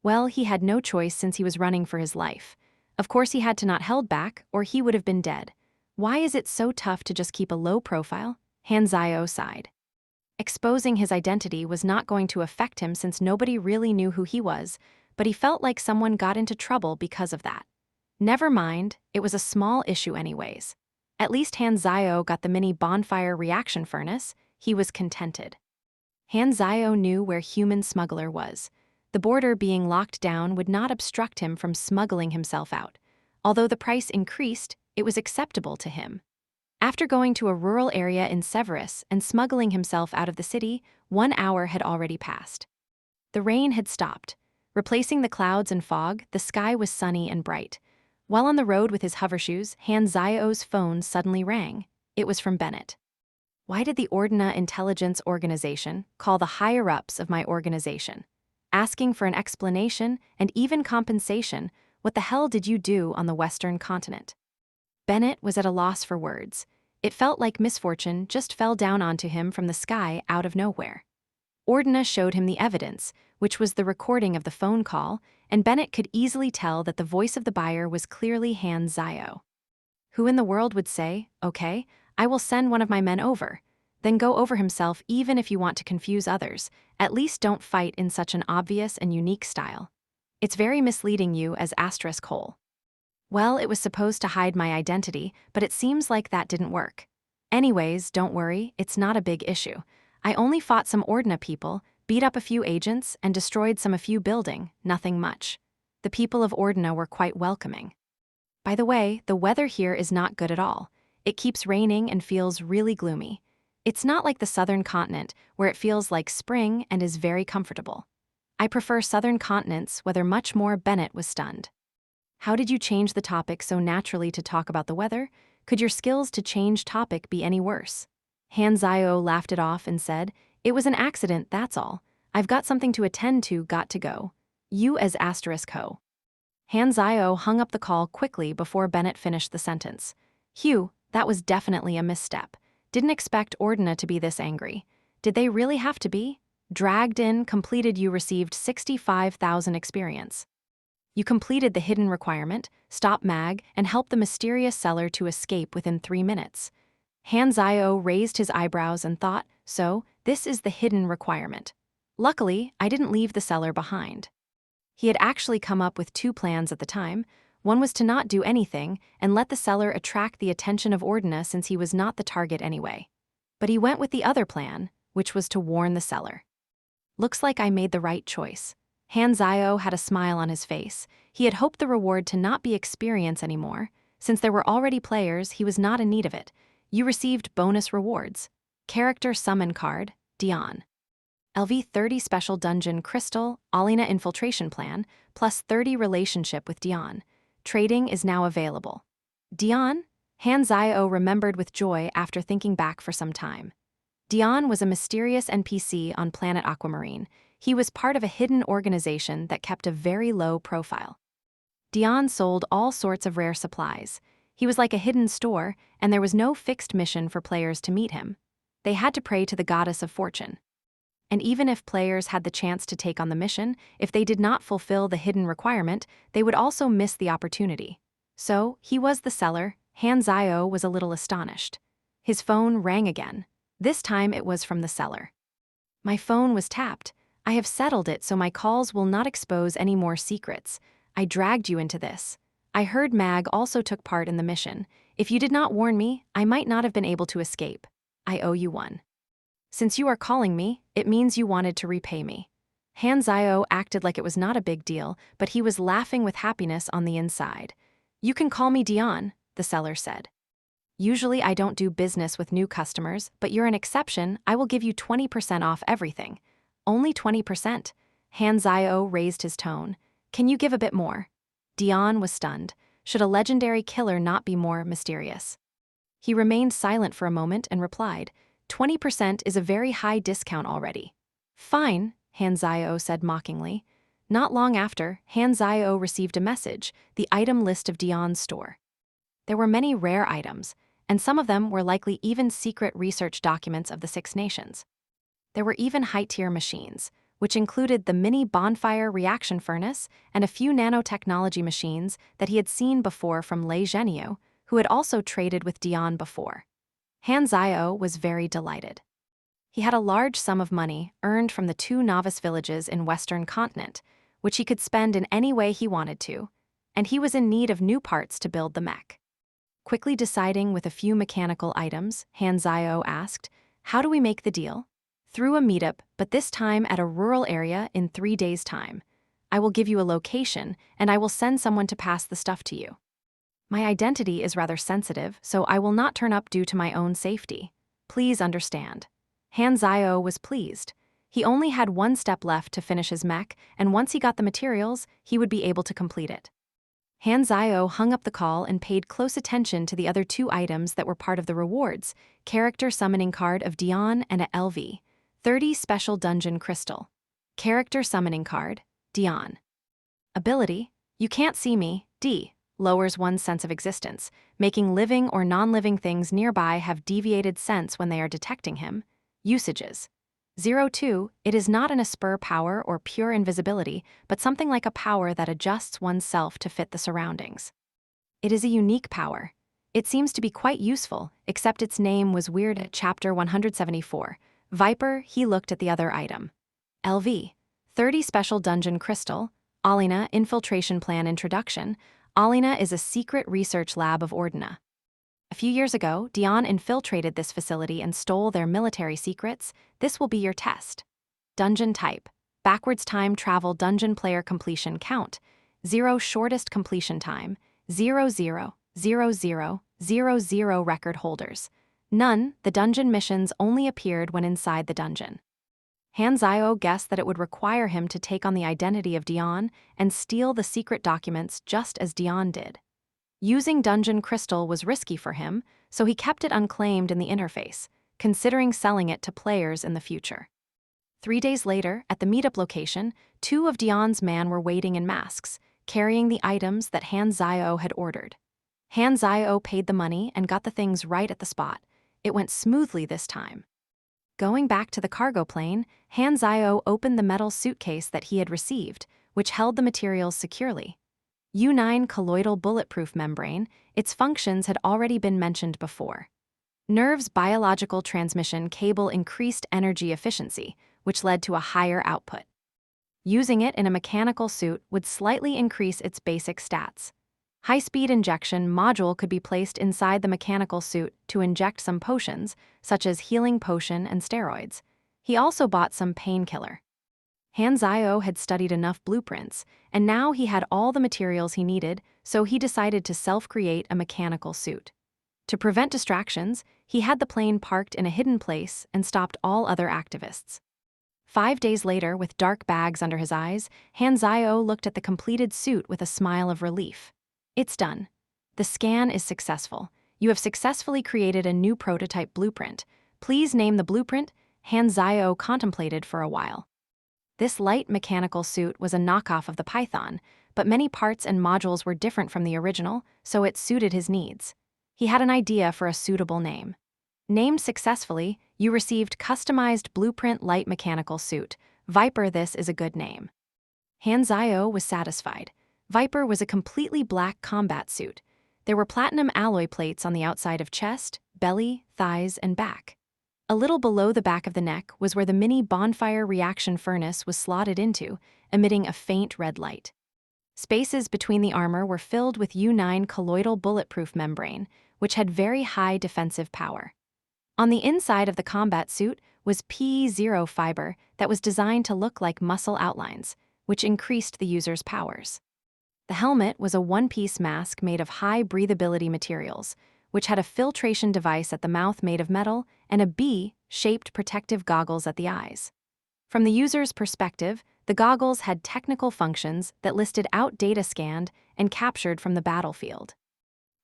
Well, he had no choice since he was running for his life. Of course he had to not held back, or he would have been dead. Why is it so tough to just keep a low profile? Han Zio sighed. Exposing his identity was not going to affect him since nobody really knew who he was, but he felt like someone got into trouble because of that. Never mind, it was a small issue anyways. At least Han Zio got the mini bonfire reaction furnace. He was contented. Han Zio knew where human smuggler was. The border being locked down would not obstruct him from smuggling himself out. Although the price increased, it was acceptable to him. After going to a rural area in Severus and smuggling himself out of the city, 1 hour had already passed. The rain had stopped. Replacing the clouds and fog, the sky was sunny and bright. While on the road with his hovershoes, Han Zio's phone suddenly rang. It was from Bennett. Why did the Ordina Intelligence Organization call the higher-ups of my organization? Asking for an explanation and even compensation, what the hell did you do on the Western continent? Bennett was at a loss for words. It felt like misfortune just fell down onto him from the sky out of nowhere. Ordina showed him the evidence, which was the recording of the phone call, and Bennett could easily tell that the voice of the buyer was clearly Han Zio. Who in the world would say, okay, I will send one of my men over, then go over himself even if you want to confuse others, at least don't fight in such an obvious and unique style. It's very misleading you as *Hole. Well, it was supposed to hide my identity, but it seems like that didn't work. Anyways, don't worry, it's not a big issue. I only fought some Ordina people, beat up a few agents, and destroyed a few buildings, nothing much. The people of Ordina were quite welcoming. By the way, the weather here is not good at all. It keeps raining and feels really gloomy. It's not like the southern continent, where it feels like spring and is very comfortable. I prefer southern continents, whether much more. Bennett was stunned. How did you change the topic so naturally to talk about the weather? Could your skills to change topic be any worse? Han Zio laughed it off and said, "It was an accident, that's all. I've got something to attend to, got to go. You as asterisk ho." Han Zio hung up the call quickly before Bennett finished the sentence. Hugh, that was definitely a misstep. Didn't expect Ordina to be this angry. Did they really have to be? Dragged in, completed. You received 65,000 experience. You completed the hidden requirement, stop Mag, and help the mysterious seller to escape within 3 minutes. Han Zio raised his eyebrows and thought, so, this is the hidden requirement. Luckily, I didn't leave the seller behind. He had actually come up with 2 plans at the time. One was to not do anything and let the seller attract the attention of Ordina since he was not the target anyway. But he went with the other plan, which was to warn the seller. Looks like I made the right choice. Han Zio had a smile on his face. He had hoped the reward to not be experience anymore. Since there were already players, he was not in need of it. You received bonus rewards. Character Summon Card, Dion. LV30 Special Dungeon Crystal, Alina Infiltration Plan, plus 30 Relationship with Dion. Trading is now available. Dion? Han Zio remembered with joy after thinking back for some time. Dion was a mysterious NPC on planet Aquamarine. He was part of a hidden organization that kept a very low profile. Dion sold all sorts of rare supplies. He was like a hidden store, and there was no fixed mission for players to meet him. They had to pray to the goddess of fortune. And even if players had the chance to take on the mission, if they did not fulfill the hidden requirement, they would also miss the opportunity. So, he was the seller. Han Zio was a little astonished. His phone rang again. This time it was from the seller. My phone was tapped. I have settled it so my calls will not expose any more secrets. I dragged you into this. I heard Mag also took part in the mission. If you did not warn me, I might not have been able to escape. I owe you one. Since you are calling me, it means you wanted to repay me. Han Zio acted like it was not a big deal, but he was laughing with happiness on the inside. You can call me Dion, the seller said. Usually I don't do business with new customers, but you're an exception. I will give you 20% off everything. Only 20%. Han Zio raised his tone. Can you give a bit more? Dion was stunned. Should a legendary killer not be more mysterious? He remained silent for a moment and replied, 20% is a very high discount already. Fine, Han Zio said mockingly. Not long after, Han Zio received a message, the item list of Dion's store. There were many rare items, and some of them were likely even secret research documents of the 6 nations. There were even high-tier machines, which included the mini bonfire reaction furnace and a few nanotechnology machines that he had seen before from Lei Zhenyu, who had also traded with Dion before. Han Zio was very delighted. He had a large sum of money earned from the 2 novice villages in Western Continent, which he could spend in any way he wanted to, and he was in need of new parts to build the mech. Quickly deciding with a few mechanical items, Han Zio asked, how do we make the deal? Through a meetup, but this time at a rural area in 3 days' time. I will give you a location, and I will send someone to pass the stuff to you. My identity is rather sensitive, so I will not turn up due to my own safety. Please understand. Han Zio was pleased. He only had 1 step left to finish his mech, and once he got the materials, he would be able to complete it. Han Zio hung up the call and paid close attention to the other 2 items that were part of the rewards, Character Summoning Card of Dion and a LV30 Special Dungeon Crystal. Character Summoning Card, Dion. Ability, You Can't See Me, D. Lowers one's sense of existence, making living or non-living things nearby have deviated sense when they are detecting him. Usages. 02, it is not an Esper power or pure invisibility, but something like a power that adjusts oneself to fit the surroundings. It is a unique power. It seems to be quite useful, except its name was weird at Chapter 174. Viper, he looked at the other item. LV30 Special Dungeon Crystal, Alina Infiltration Plan Introduction. Alina is a secret research lab of Ordina. A few years ago, Dion infiltrated this facility and stole their military secrets. This will be your test. Dungeon type. Backwards time travel dungeon player completion count. 0 shortest completion time. 000000 record holders. None, the dungeon missions only appeared when inside the dungeon. Han Zio guessed that it would require him to take on the identity of Dion and steal the secret documents just as Dion did. Using Dungeon Crystal was risky for him, so he kept it unclaimed in the interface, considering selling it to players in the future. 3 days later, at the meetup location, 2 of Dion's men were waiting in masks, carrying the items that Han Zio had ordered. Han Zio paid the money and got the things right at the spot. It went smoothly this time. Going back to the cargo plane, Han Zio opened the metal suitcase that he had received, which held the materials securely. U9 colloidal bulletproof membrane, its functions had already been mentioned before. Nerve's biological transmission cable increased energy efficiency, which led to a higher output. Using it in a mechanical suit would slightly increase its basic stats. High-speed injection module could be placed inside the mechanical suit to inject some potions, such as healing potion and steroids. He also bought some painkiller. Han Zio had studied enough blueprints, and now he had all the materials he needed, so he decided to self-create a mechanical suit. To prevent distractions, he had the plane parked in a hidden place and stopped all other activists. 5 days later, with dark bags under his eyes, Han Zio looked at the completed suit with a smile of relief. It's done. The scan is successful. You have successfully created a new prototype blueprint. Please name the blueprint. Han Zio contemplated for a while. This light mechanical suit was a knockoff of the Python, but many parts and modules were different from the original, so it suited his needs. He had an idea for a suitable name. Named successfully, you received customized blueprint light mechanical suit. Viper, this is a good name. Han Zio was satisfied. Viper was a completely black combat suit. There were platinum alloy plates on the outside of chest, belly, thighs, and back. A little below the back of the neck was where the mini bonfire reaction furnace was slotted into, emitting a faint red light. Spaces between the armor were filled with U9 colloidal bulletproof membrane, which had very high defensive power. On the inside of the combat suit was PE0 fiber that was designed to look like muscle outlines, which increased the user's powers. The helmet was a one-piece mask made of high breathability materials, which had a filtration device at the mouth made of metal and a B-shaped protective goggles at the eyes. From the user's perspective, the goggles had technical functions that listed out data scanned and captured from the battlefield.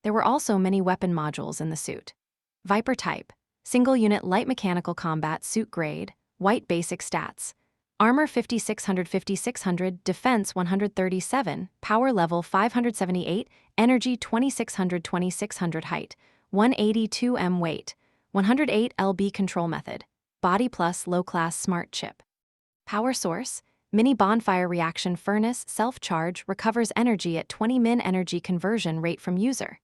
There were also many weapon modules in the suit. Viper type, single-unit light mechanical combat suit grade, white basic stats. Armor 5600, Defense 137, Power Level 578, Energy 2600, Height 182 m, Weight 108 lb. Control Method, Body Plus Low-Class Smart Chip. Power Source, Mini Bonfire Reaction Furnace Self-Charge recovers energy at 20 min energy conversion rate from user.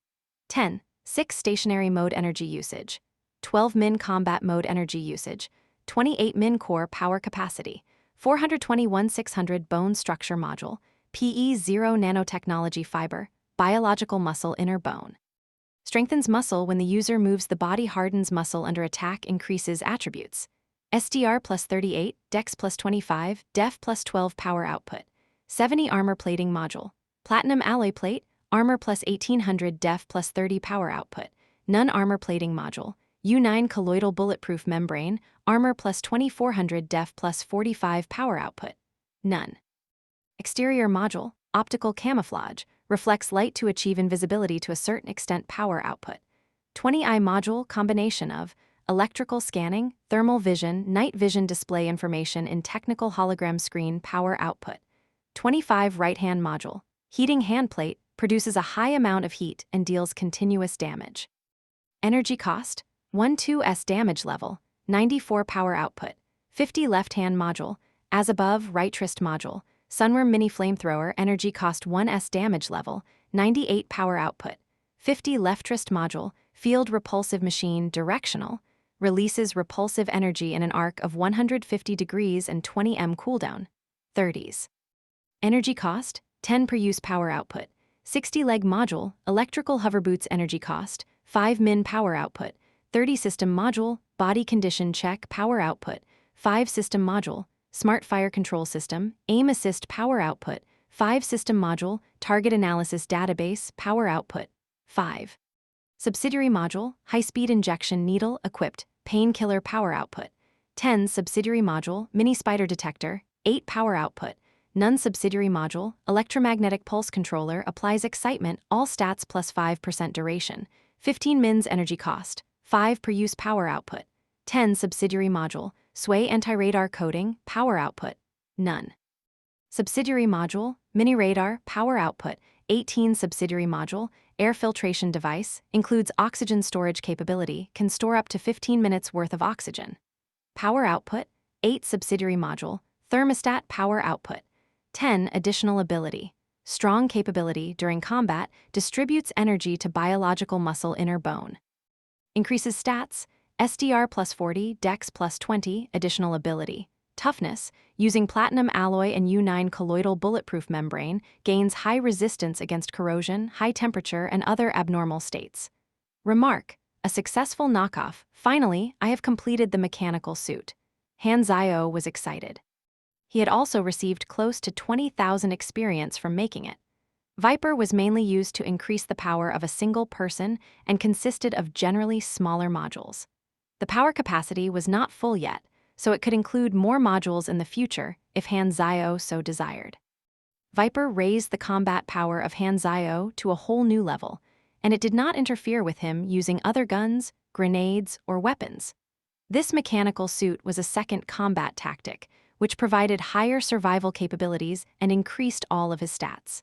10. 6 Stationary Mode Energy Usage, 12 min Combat Mode Energy Usage, 28 min Core Power Capacity, 421-600 Bone Structure Module, PE0 Nanotechnology Fiber, Biological Muscle Inner Bone. Strengthens muscle when the user moves the body, hardens muscle under attack, increases attributes. SDR plus 38, Dex plus 25, Def plus 12 Power Output. 70 Armor Plating Module, Platinum Alloy Plate, Armor plus 1800, Def plus 30 Power Output. None Armor Plating Module, U9 Colloidal Bulletproof Membrane, Armor plus 2400, Def plus 45 Power Output. None. Exterior Module, Optical Camouflage, reflects light to achieve invisibility to a certain extent. Power Output. 20i Module, combination of electrical scanning, thermal vision, night vision, display information in technical hologram screen. Power Output. 25 Right-hand Module, Heating Hand Plate, produces a high amount of heat and deals continuous damage. Energy Cost, 1-2s Damage Level, 94 Power Output. 50 Left-hand Module, as above. Right Wrist Module, Sunworm Mini Flamethrower, Energy Cost 1s Damage Level, 98 Power Output. 50 Left Wrist Module, Field Repulsive Machine, Directional, releases repulsive energy in an arc of 150 degrees and 20 m cooldown. 30s. Energy Cost, 10 per use. Power Output. 60 Leg Module, Electrical Hover Boots, Energy Cost, 5 min. Power Output. 30 System Module, Body Condition Check. Power Output. 5 System Module, Smart Fire Control System, Aim Assist. Power Output. 5 System Module, Target Analysis Database. Power Output. 5. Subsidiary Module, High-Speed Injection Needle Equipped, Painkiller. Power Output. 10. Subsidiary module, mini spider detector, 8 power output. None subsidiary module, electromagnetic pulse controller applies excitement, all stats plus 5% duration. 15 mins energy cost, 5 per use power output. 10. Subsidiary module, sway anti-radar coating, power output, none. Subsidiary module, mini radar, power output. 18. Subsidiary module, air filtration device, includes oxygen storage capability, can store up to 15 minutes worth of oxygen. Power output, 8. Subsidiary module, thermostat power output. 10. Additional ability, strong capability during combat, distributes energy to biological muscle inner bone. Increases stats, SDR plus 40, Dex plus 20, additional ability. Toughness, using platinum alloy and U9 colloidal bulletproof membrane, gains high resistance against corrosion, high temperature, and other abnormal states. Remark, a successful knockoff. Finally, I have completed the mechanical suit. Han Zio was excited. He had also received close to 20,000 experience from making it. Viper was mainly used to increase the power of a single person and consisted of generally smaller modules. The power capacity was not full yet, so it could include more modules in the future if Han Zio so desired. Viper raised the combat power of Han Zio to a whole new level, and it did not interfere with him using other guns, grenades, or weapons. This mechanical suit was a second combat tactic, which provided higher survival capabilities and increased all of his stats.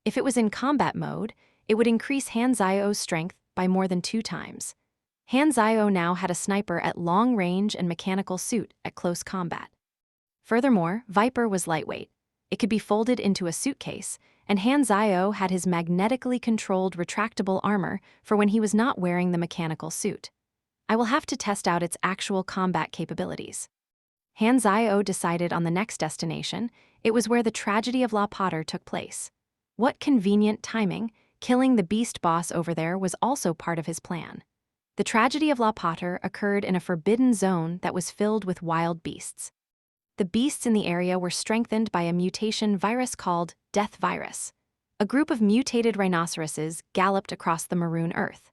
If it was in combat mode, it would increase Han Zio's strength by more than 2 times. Han Zio now had a sniper at long range and mechanical suit at close combat. Furthermore, Viper was lightweight. It could be folded into a suitcase, and Han Zio had his magnetically controlled retractable armor for when he was not wearing the mechanical suit. I will have to test out its actual combat capabilities. Han Zio decided on the next destination. It was where the tragedy of La Potter took place. What convenient timing, killing the beast boss over there was also part of his plan. The tragedy of La Potter occurred in a forbidden zone that was filled with wild beasts. The beasts in the area were strengthened by a mutation virus called Death Virus. A group of mutated rhinoceroses galloped across the maroon earth.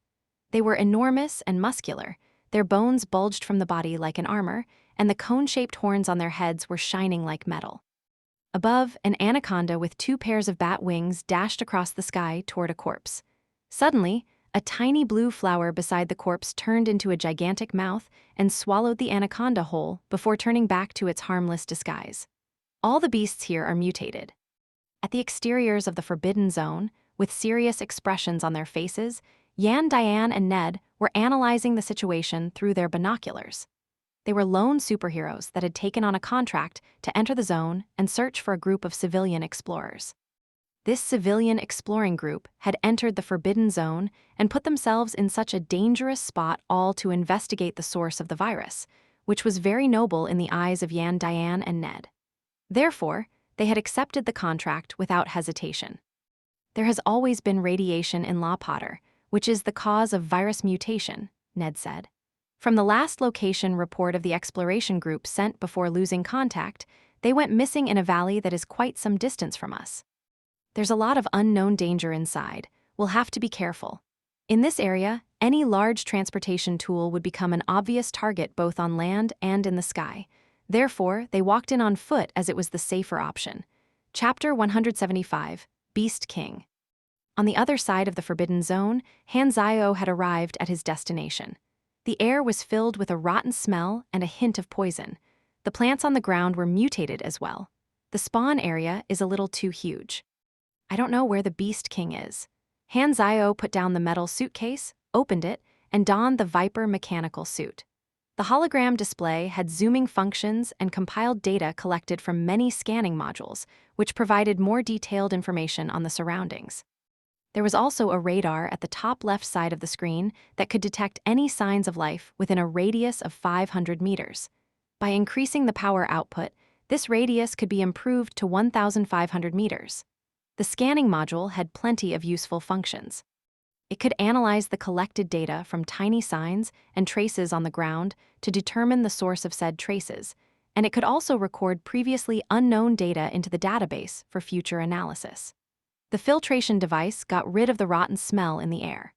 They were enormous and muscular, their bones bulged from the body like an armor, and the cone-shaped horns on their heads were shining like metal. Above, an anaconda with 2 pairs of bat wings dashed across the sky toward a corpse. Suddenly, a tiny blue flower beside the corpse turned into a gigantic mouth and swallowed the anaconda whole before turning back to its harmless disguise. All the beasts here are mutated. At the exteriors of the Forbidden Zone, with serious expressions on their faces, Yan, Diane, and Ned were analyzing the situation through their binoculars. They were lone superheroes that had taken on a contract to enter the zone and search for a group of civilian explorers. This civilian exploring group had entered the Forbidden Zone and put themselves in such a dangerous spot all to investigate the source of the virus, which was very noble in the eyes of Yan, Diane, and Ned. Therefore, they had accepted the contract without hesitation. There has always been radiation in La Potter, which is the cause of virus mutation, Ned said. From the last location report of the exploration group sent before losing contact, they went missing in a valley that is quite some distance from us. There's a lot of unknown danger inside. We'll have to be careful. In this area, any large transportation tool would become an obvious target both on land and in the sky. Therefore, they walked in on foot as it was the safer option. Chapter 175, Beast King. On the other side of the Forbidden Zone, Han Zio had arrived at his destination. The air was filled with a rotten smell and a hint of poison. The plants on the ground were mutated as well. The spawn area is a little too huge. I don't know where the Beast King is. Han Zio put down the metal suitcase, opened it, and donned the Viper mechanical suit. The hologram display had zooming functions and compiled data collected from many scanning modules, which provided more detailed information on the surroundings. There was also a radar at the top left side of the screen that could detect any signs of life within a radius of 500 meters. By increasing the power output, this radius could be improved to 1,500 meters. The scanning module had plenty of useful functions. It could analyze the collected data from tiny signs and traces on the ground to determine the source of said traces, and it could also record previously unknown data into the database for future analysis. The filtration device got rid of the rotten smell in the air.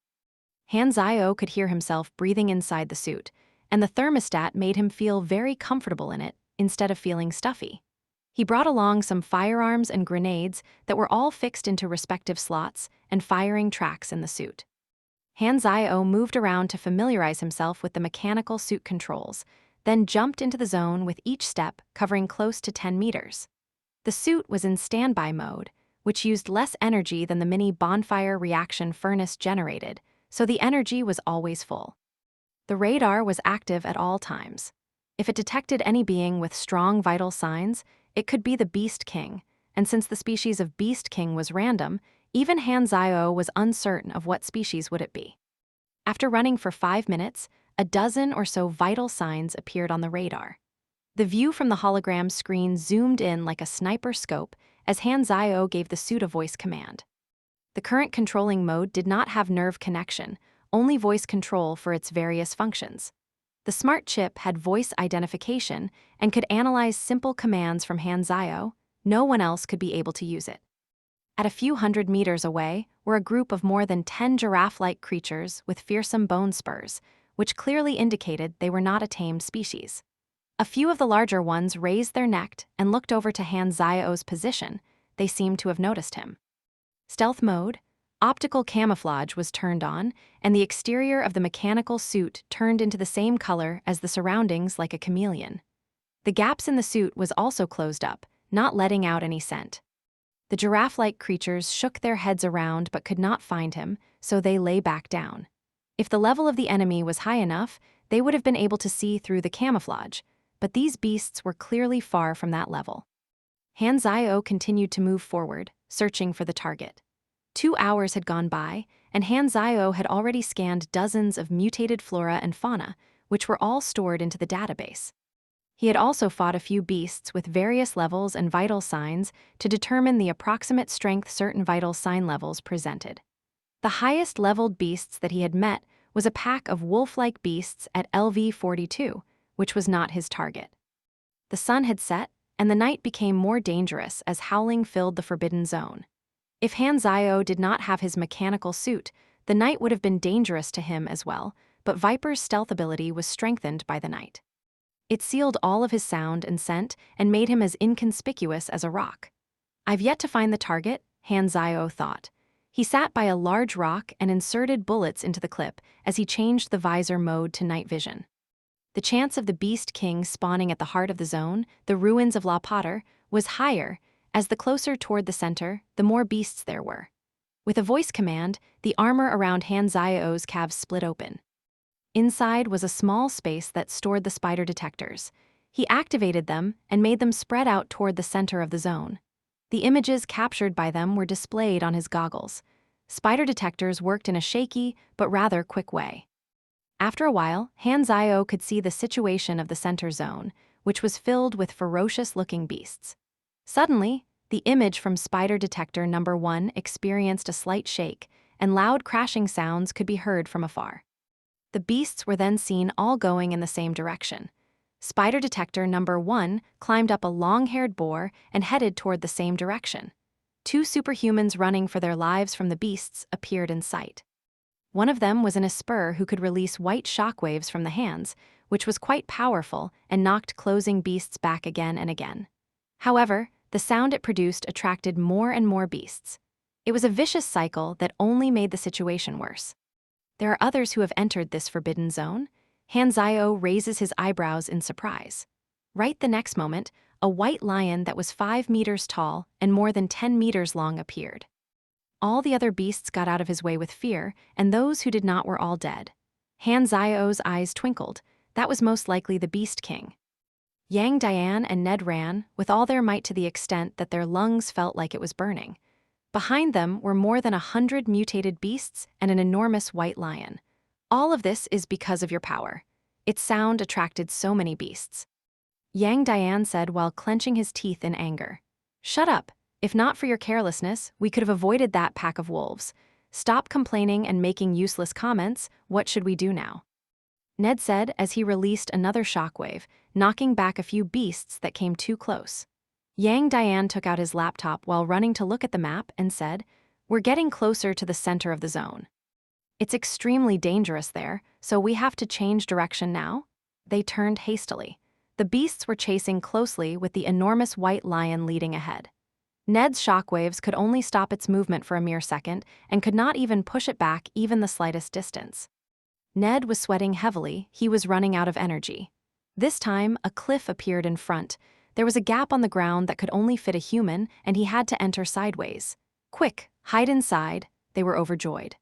Han Zio could hear himself breathing inside the suit, and the thermostat made him feel very comfortable in it instead of feeling stuffy. He brought along some firearms and grenades that were all fixed into respective slots and firing tracks in the suit. Hanzio moved around to familiarize himself with the mechanical suit controls, then jumped into the zone with each step covering close to 10 meters. The suit was in standby mode, which used less energy than the mini bonfire reaction furnace generated, so the energy was always full. The radar was active at all times. If it detected any being with strong vital signs, it could be the Beast King, and since the species of Beast King was random, even Hanzio was uncertain of what species would it be. After running for 5 minutes, a dozen or so vital signs appeared on the radar. The view from the hologram screen zoomed in like a sniper scope as Hanzio gave the suit a voice command. The current controlling mode did not have nerve connection, only voice control for its various functions. The smart chip had voice identification and could analyze simple commands from Hanzio. No one else could be able to use it. At a few hundred meters away were a group of more than 10 giraffe-like creatures with fearsome bone spurs, which clearly indicated they were not a tamed species. A few of the larger ones raised their neck and looked over to Hanzio's position. They seemed to have noticed him. Stealth mode, optical camouflage was turned on, and the exterior of the mechanical suit turned into the same color as the surroundings like a chameleon. The gaps in the suit was also closed up, not letting out any scent. The giraffe-like creatures shook their heads around but could not find him, so they lay back down. If the level of the enemy was high enough, they would have been able to see through the camouflage, but these beasts were clearly far from that level. Hanzio continued to move forward, searching for the target. 2 hours had gone by, and Hanzio had already scanned dozens of mutated flora and fauna, which were all stored into the database. He had also fought a few beasts with various levels and vital signs to determine the approximate strength certain vital sign levels presented. The highest leveled beasts that he had met was a pack of wolf-like beasts at LV-42, which was not his target. The sun had set, and the night became more dangerous as howling filled the forbidden zone. If Hanzio did not have his mechanical suit, the night would have been dangerous to him as well, but Viper's stealth ability was strengthened by the night. It sealed all of his sound and scent and made him as inconspicuous as a rock. I've yet to find the target, Hanzio thought. He sat by a large rock and inserted bullets into the clip as he changed the visor mode to night vision. The chance of the Beast King spawning at the heart of the zone, the ruins of La Potter, was higher, as the closer toward the center, the more beasts there were. With a voice command, the armor around Hanzio's calves split open. Inside was a small space that stored the spider detectors. He activated them and made them spread out toward the center of the zone. The images captured by them were displayed on his goggles. Spider detectors worked in a shaky but rather quick way. After a while, Hanzio could see the situation of the center zone, which was filled with ferocious-looking beasts. Suddenly, the image from spider detector number 1 experienced a slight shake, and loud crashing sounds could be heard from afar. The beasts were then seen all going in the same direction. Spider detector number 1 climbed up a long-haired boar and headed toward the same direction. 2 superhumans running for their lives from the beasts appeared in sight. One of them was an Esper who could release white shockwaves from the hands, which was quite powerful and knocked closing beasts back again and again. However, the sound it produced attracted more and more beasts. It was a vicious cycle that only made the situation worse. There are others who have entered this forbidden zone? Hanzio raises his eyebrows in surprise. Right the next moment, a white lion that was 5 meters tall and more than 10 meters long appeared. All the other beasts got out of his way with fear, and those who did not were all dead. Hanzio's eyes twinkled. That was most likely the Beast King. Yang Diane and Ned ran, with all their might to the extent that their lungs felt like it was burning. Behind them were more than 100 mutated beasts and an enormous white lion. All of this is because of your power. Its sound attracted so many beasts. Yang Diane said while clenching his teeth in anger. Shut up. If not for your carelessness, we could have avoided that pack of wolves. Stop complaining and making useless comments. What should we do now? Ned said as he released another shockwave, knocking back a few beasts that came too close. Yang Diane took out his laptop while running to look at the map and said, "We're getting closer to the center of the zone. It's extremely dangerous there, so we have to change direction now." They turned hastily. The beasts were chasing closely with the enormous white lion leading ahead. Ned's shockwaves could only stop its movement for a mere second and could not even push it back even the slightest distance. Ned was sweating heavily. He was running out of energy. This time, a cliff appeared in front. There was a gap on the ground that could only fit a human, and he had to enter sideways. Quick, hide inside. They were overjoyed.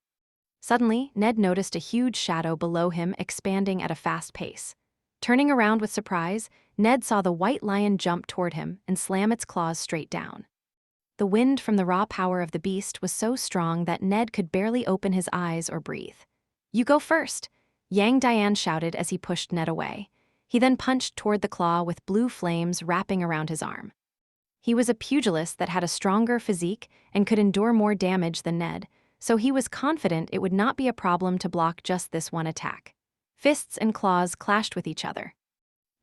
Suddenly, Ned noticed a huge shadow below him expanding at a fast pace. Turning around with surprise, Ned saw the white lion jump toward him and slam its claws straight down. The wind from the raw power of the beast was so strong that Ned could barely open his eyes or breathe. "You go first," Yang Dian shouted as he pushed Ned away. He then punched toward the claw with blue flames wrapping around his arm. He was a pugilist that had a stronger physique and could endure more damage than Ned, so he was confident it would not be a problem to block just this one attack. Fists and claws clashed with each other.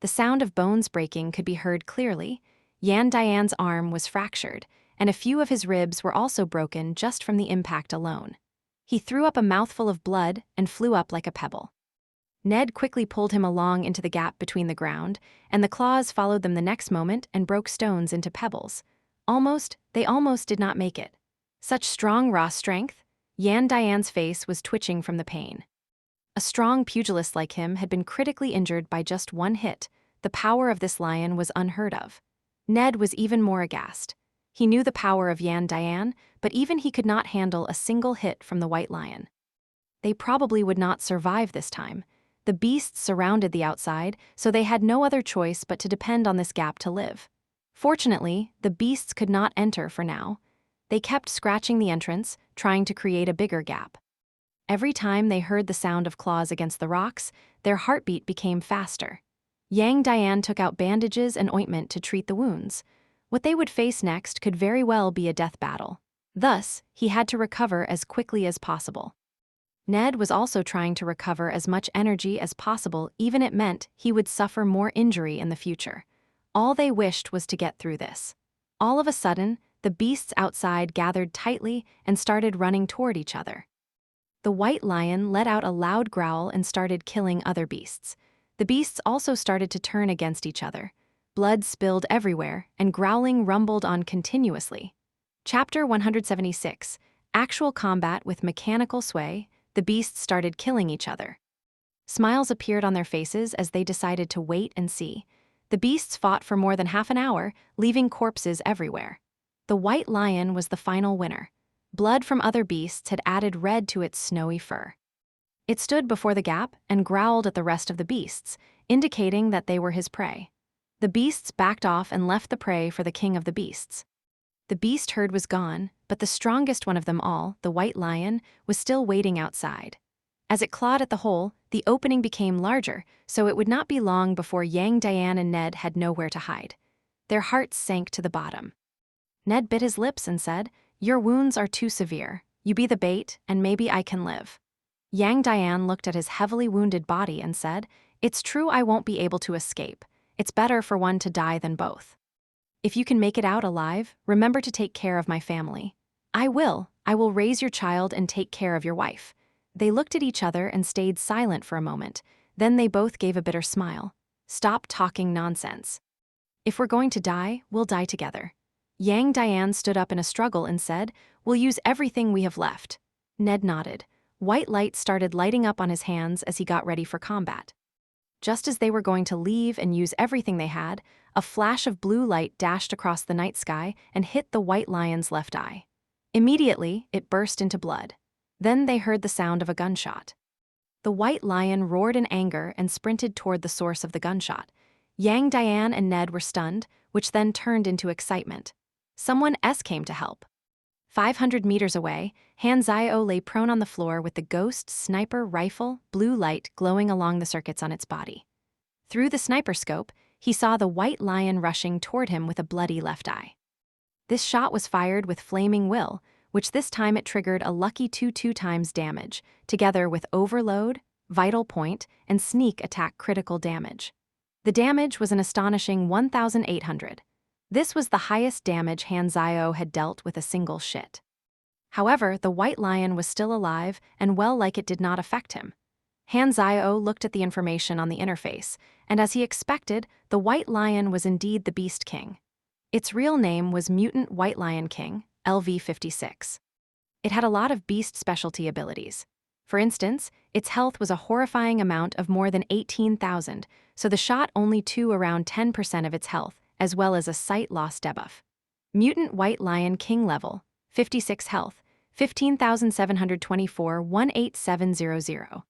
The sound of bones breaking could be heard clearly. Yan Dian's arm was fractured, and a few of his ribs were also broken just from the impact alone. He threw up a mouthful of blood and flew up like a pebble. Ned quickly pulled him along into the gap between the ground, and the claws followed them the next moment and broke stones into pebbles. They almost did not make it. Such strong raw strength. Yan Dian's face was twitching from the pain. A strong pugilist like him had been critically injured by just one hit. The power of this lion was unheard of. Ned was even more aghast. He knew the power of Yan Dian, but even he could not handle a single hit from the white lion. They probably would not survive this time. The beasts surrounded the outside, so they had no other choice but to depend on this gap to live. Fortunately, the beasts could not enter for now. They kept scratching the entrance, trying to create a bigger gap. Every time they heard the sound of claws against the rocks, their heartbeat became faster. Yang Dian took out bandages and ointment to treat the wounds. What they would face next could very well be a death battle. Thus, he had to recover as quickly as possible. Ned was also trying to recover as much energy as possible, even it meant he would suffer more injury in the future. All they wished was to get through this. All of a sudden, the beasts outside gathered tightly and started running toward each other. The white lion let out a loud growl and started killing other beasts. The beasts also started to turn against each other. Blood spilled everywhere, and growling rumbled on continuously. Chapter 176. Actual combat with mechanical sway. The beasts started killing each other. Smiles appeared on their faces as they decided to wait and see. The beasts fought for more than half an hour, leaving corpses everywhere. The white lion was the final winner. Blood from other beasts had added red to its snowy fur. It stood before the gap and growled at the rest of the beasts, indicating that they were his prey. The beasts backed off and left the prey for the king of the beasts. The beast herd was gone, but the strongest one of them all, the white lion, was still waiting outside. As it clawed at the hole, the opening became larger, so it would not be long before Yang Dian and Ned had nowhere to hide. Their hearts sank to the bottom. Ned bit his lips and said, "Your wounds are too severe. You be the bait, and maybe I can live." Yang Dian looked at his heavily wounded body and said, "It's true I won't be able to escape. It's better for one to die than both. If you can make it out alive, remember to take care of my family." I will raise your child and take care of your wife." They looked at each other and stayed silent for a moment. Then they both gave a bitter smile. "Stop talking nonsense. If we're going to die, we'll die together." Yang Dian stood up in a struggle and said, "We'll use everything we have left." Ned nodded. White light started lighting up on his hands as he got ready for combat. Just as they were going to leave and use everything they had, a flash of blue light dashed across the night sky and hit the white lion's left eye. Immediately, it burst into blood. Then they heard the sound of a gunshot. The white lion roared in anger and sprinted toward the source of the gunshot. Yang Dian and Ned were stunned, which then turned into excitement. Someone else came to help. 500 meters away, Han Zio lay prone on the floor with the ghost sniper rifle, blue light glowing along the circuits on its body. Through the sniper scope, he saw the white lion rushing toward him with a bloody left eye. This shot was fired with flaming will, which this time it triggered a lucky 2 times damage, together with overload, vital point, and sneak attack critical damage. The damage was an astonishing 1,800. This was the highest damage Han Zio had dealt with a single shit. However, the white lion was still alive and well like it did not affect him. Han Zio looked at the information on the interface, and as he expected, the White Lion was indeed the Beast King. Its real name was Mutant White Lion King, LV-56. It had a lot of beast specialty abilities. For instance, its health was a horrifying amount of more than 18,000, so the shot only to around 10% of its health, as well as a sight loss debuff. Mutant White Lion King level, 56 health, 15,724 18700.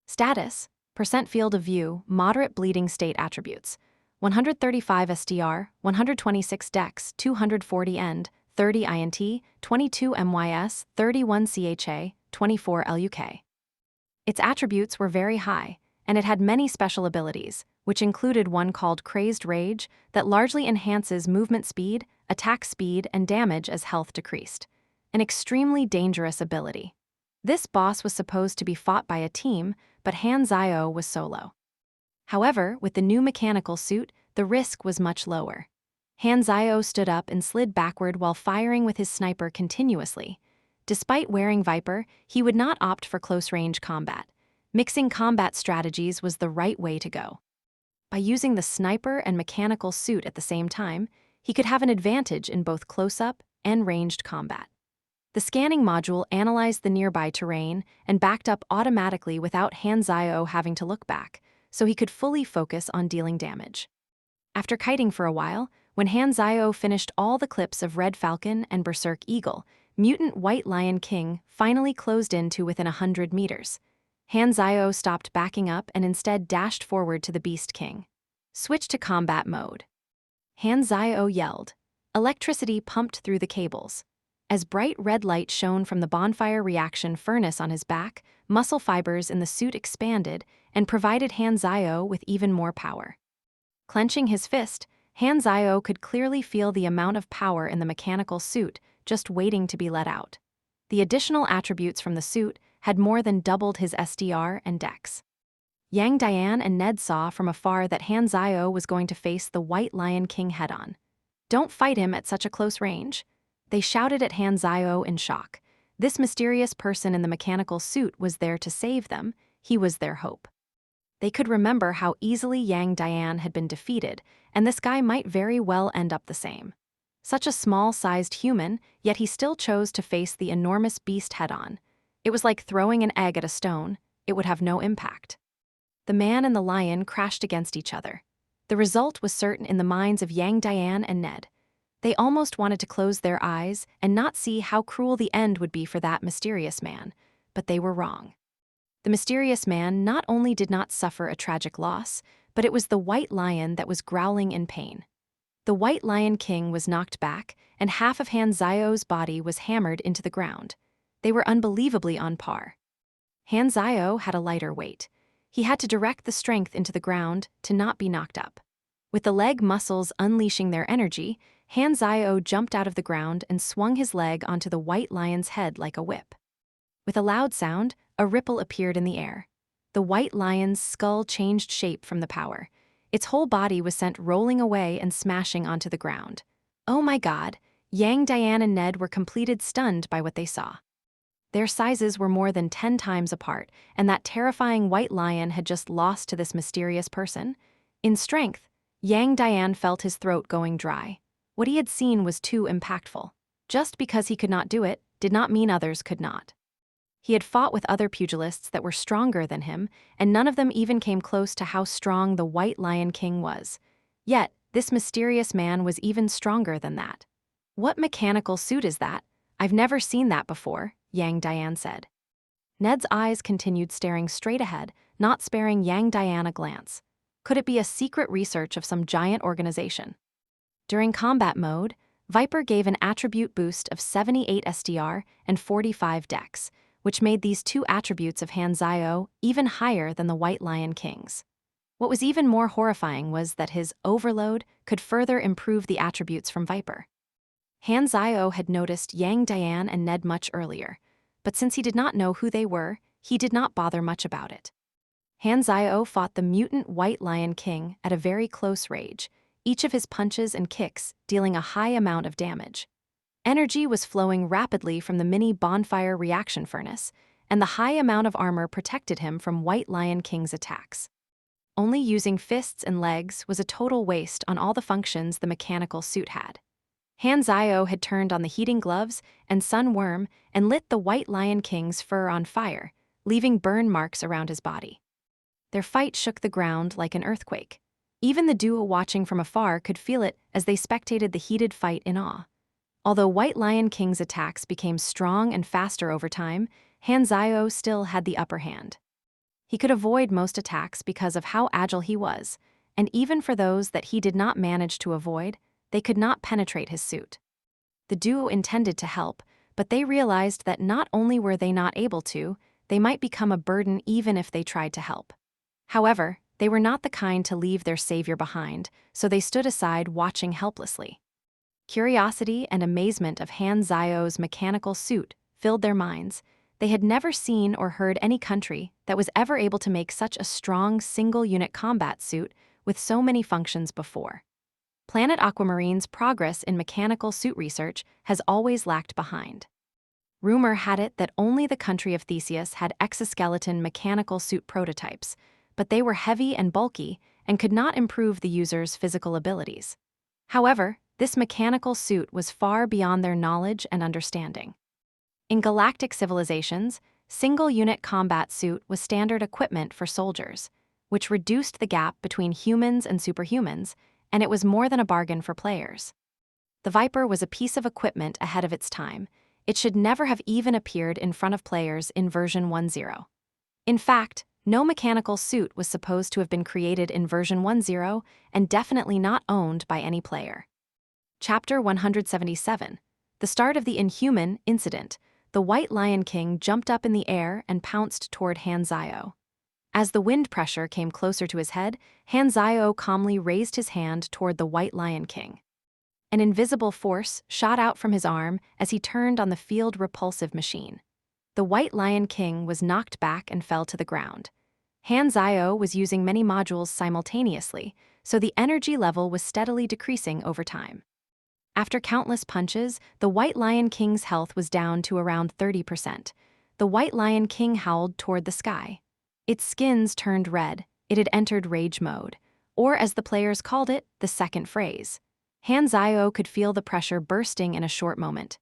Status, percent field of view, moderate bleeding state attributes. 135 SDR, 126 Dex, 240 End, 30 INT, 22 MYS, 31 CHA, 24 LUK. Its attributes were very high, and it had many special abilities, which included one called Crazed Rage that largely enhances movement speed, attack speed, and damage as health decreased. An extremely dangerous ability. This boss was supposed to be fought by a team, but Han Zio was solo. However, with the new mechanical suit, the risk was much lower. Han Zio stood up and slid backward while firing with his sniper continuously. Despite wearing Viper, he would not opt for close-range combat. Mixing combat strategies was the right way to go. By using the sniper and mechanical suit at the same time, he could have an advantage in both close-up and ranged combat. The scanning module analyzed the nearby terrain and backed up automatically without Han Zio having to look back, so he could fully focus on dealing damage. After kiting for a while, when Han Zio finished all the clips of Red Falcon and Berserk Eagle, Mutant White Lion King finally closed in to within 100 meters. Han Zio stopped backing up and instead dashed forward to the Beast King. Switch to combat mode. Han Zio yelled. Electricity pumped through the cables. As bright red light shone from the bonfire reaction furnace on his back, muscle fibers in the suit expanded and provided Han Zio with even more power. Clenching his fist, Han Zio could clearly feel the amount of power in the mechanical suit just waiting to be let out. The additional attributes from the suit had more than doubled his SDR and Dex. Yang Dian and Ned saw from afar that Han Zio was going to face the White Lion King head-on. "Don't fight him at such a close range." They shouted at Han Zio in shock. This mysterious person in the mechanical suit was there to save them. He was their hope. They could remember how easily Yang Dian had been defeated, and this guy might very well end up the same. Such a small-sized human, yet he still chose to face the enormous beast head-on. It was like throwing an egg at a stone. It would have no impact. The man and the lion crashed against each other. The result was certain in the minds of Yang Dian and Ned. They almost wanted to close their eyes and not see how cruel the end would be for that mysterious man, but they were wrong. The mysterious man not only did not suffer a tragic loss, but it was the White Lion that was growling in pain. The White Lion King was knocked back, and half of Han Zio's body was hammered into the ground. They were unbelievably on par. Han Zio had a lighter weight. He had to direct the strength into the ground to not be knocked up. With the leg muscles unleashing their energy, Han Zio jumped out of the ground and swung his leg onto the White Lion's head like a whip. With a loud sound, a ripple appeared in the air. The White Lion's skull changed shape from the power. Its whole body was sent rolling away and smashing onto the ground. Oh my God! Yang Dian and Ned were completely stunned by what they saw. Their sizes were more than 10 times apart, and that terrifying White Lion had just lost to this mysterious person. In strength, Yang Dian felt his throat going dry. What he had seen was too impactful. Just because he could not do it did not mean others could not. He had fought with other pugilists that were stronger than him, and none of them even came close to how strong the White Lion King was. Yet, this mysterious man was even stronger than that. "What mechanical suit is that? I've never seen that before," Yang Dian said. Ned's eyes continued staring straight ahead, not sparing Yang Dian a glance. Could it be a secret research of some giant organization? During combat mode, Viper gave an attribute boost of 78 SDR and 45 Dex, which made these two attributes of Han Zio even higher than the White Lion King's. What was even more horrifying was that his overload could further improve the attributes from Viper. Han Zio had noticed Yang Dian and Ned much earlier, but since he did not know who they were, he did not bother much about it. Han Zio fought the mutant White Lion King at a very close range, each of his punches and kicks dealing a high amount of damage. Energy was flowing rapidly from the mini bonfire reaction furnace, and the high amount of armor protected him from White Lion King's attacks. Only using fists and legs was a total waste on all the functions the mechanical suit had. Han Zio had turned on the heating gloves and sun worm and lit the White Lion King's fur on fire, leaving burn marks around his body. Their fight shook the ground like an earthquake. Even the duo watching from afar could feel it as they spectated the heated fight in awe. Although White Lion King's attacks became strong and faster over time, Han Zio still had the upper hand. He could avoid most attacks because of how agile he was, and even for those that he did not manage to avoid, they could not penetrate his suit. The duo intended to help, but they realized that not only were they not able to, they might become a burden even if they tried to help. However, they were not the kind to leave their savior behind, so they stood aside watching helplessly. Curiosity and amazement of Han Zio's mechanical suit filled their minds. They had never seen or heard any country that was ever able to make such a strong single-unit combat suit with so many functions before. Planet Aquamarine's progress in mechanical suit research has always lagged behind. Rumor had it that only the country of Theseus had exoskeleton mechanical suit prototypes, but they were heavy and bulky and could not improve the user's physical abilities. However, this mechanical suit was far beyond their knowledge and understanding. In galactic civilizations, single-unit combat suit was standard equipment for soldiers, which reduced the gap between humans and superhumans, and it was more than a bargain for players. The Viper was a piece of equipment ahead of its time. It should never have even appeared in front of players in version 1.0. In fact, no mechanical suit was supposed to have been created in version 1.0 and definitely not owned by any player. Chapter 177. The start of the Inhuman incident. The White Lion King jumped up in the air and pounced toward Han Zio. As the wind pressure came closer to his head, Han Zio calmly raised his hand toward the White Lion King. An invisible force shot out from his arm as he turned on the field repulsive machine. The White Lion King was knocked back and fell to the ground. Han Zio was using many modules simultaneously, so the energy level was steadily decreasing over time. After countless punches, the White Lion King's health was down to around 30%. The White Lion King howled toward the sky. Its skins turned red. It had entered rage mode, or as the players called it, the second phase. Han Zio could feel the pressure bursting in a short moment.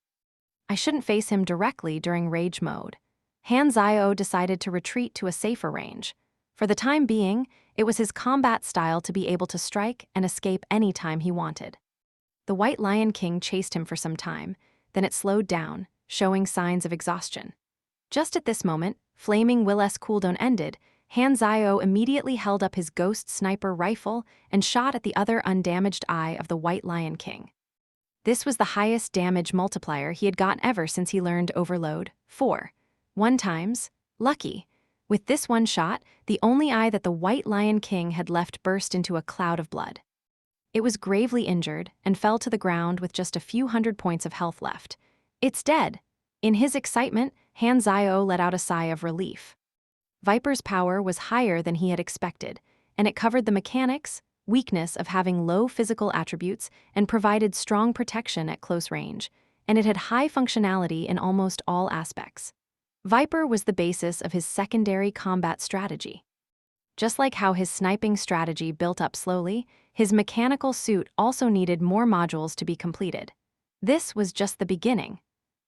I shouldn't face him directly during rage mode. Han Zio decided to retreat to a safer range. For the time being, it was his combat style to be able to strike and escape any time he wanted. The White Lion King chased him for some time, then it slowed down, showing signs of exhaustion. Just at this moment, Flaming Will's cooldown ended. Han Zio immediately held up his ghost sniper rifle and shot at the other undamaged eye of the White Lion King. This was the highest damage multiplier he had gotten ever since he learned Overload 4. 1 times. Lucky. With this one shot, the only eye that the White Lion King had left burst into a cloud of blood. It was gravely injured and fell to the ground with just a few hundred points of health left. It's dead. In his excitement, Han Zio let out a sigh of relief. Viper's power was higher than he had expected, and it covered the mechanics, weakness of having low physical attributes and provided strong protection at close range, and it had high functionality in almost all aspects. Viper was the basis of his secondary combat strategy. Just like how his sniping strategy built up slowly, his mechanical suit also needed more modules to be completed. This was just the beginning.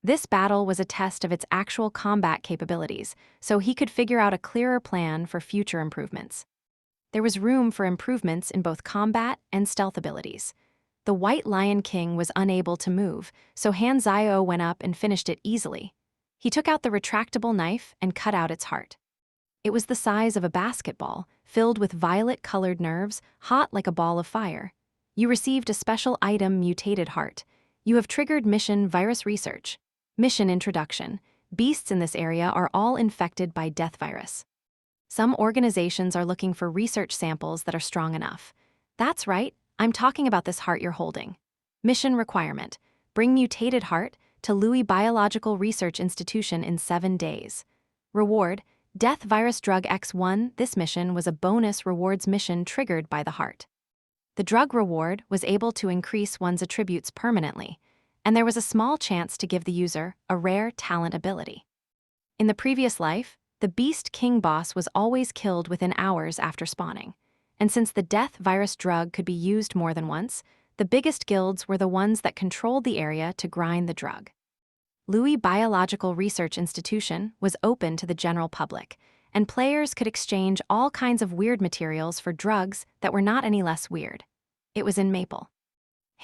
This battle was a test of its actual combat capabilities, so he could figure out a clearer plan for future improvements. There was room for improvements in both combat and stealth abilities. The White Lion King was unable to move, so Han Zio went up and finished it easily. He took out the retractable knife and cut out its heart. It was the size of a basketball, filled with violet-colored nerves, hot like a ball of fire. You received a special item, Mutated Heart. You have triggered mission Virus Research. Mission Introduction. Beasts in this area are all infected by death virus. Some organizations are looking for research samples that are strong enough. That's right, I'm talking about this heart you're holding. Mission Requirement. Bring Mutated Heart to Louis Biological Research Institution in 7 days. Reward. Death Virus Drug X1. This mission was a bonus rewards mission triggered by the heart. The drug reward was able to increase one's attributes permanently, and there was a small chance to give the user a rare talent ability. In the previous life, the Beast King boss was always killed within hours after spawning. And since the death virus drug could be used more than once, the biggest guilds were the ones that controlled the area to grind the drug. Louis Biological Research Institution was open to the general public, and players could exchange all kinds of weird materials for drugs that were not any less weird. It was in Maple.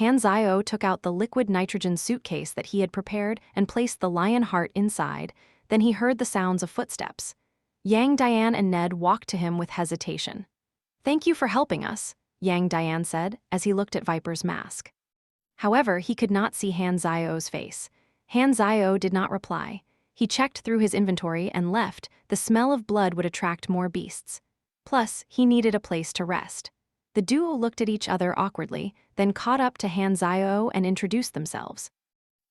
Hanzio took out the liquid nitrogen suitcase that he had prepared and placed the lion heart inside. Then he heard the sounds of footsteps. Yang Diane and Ned walked to him with hesitation. "Thank you for helping us," Yang Diane said as he looked at Viper's mask. However, he could not see Hanzio's face. Hanzio did not reply. He checked through his inventory and left. The smell of blood would attract more beasts. Plus, he needed a place to rest. The duo looked at each other awkwardly, then caught up to Hanzio and introduced themselves.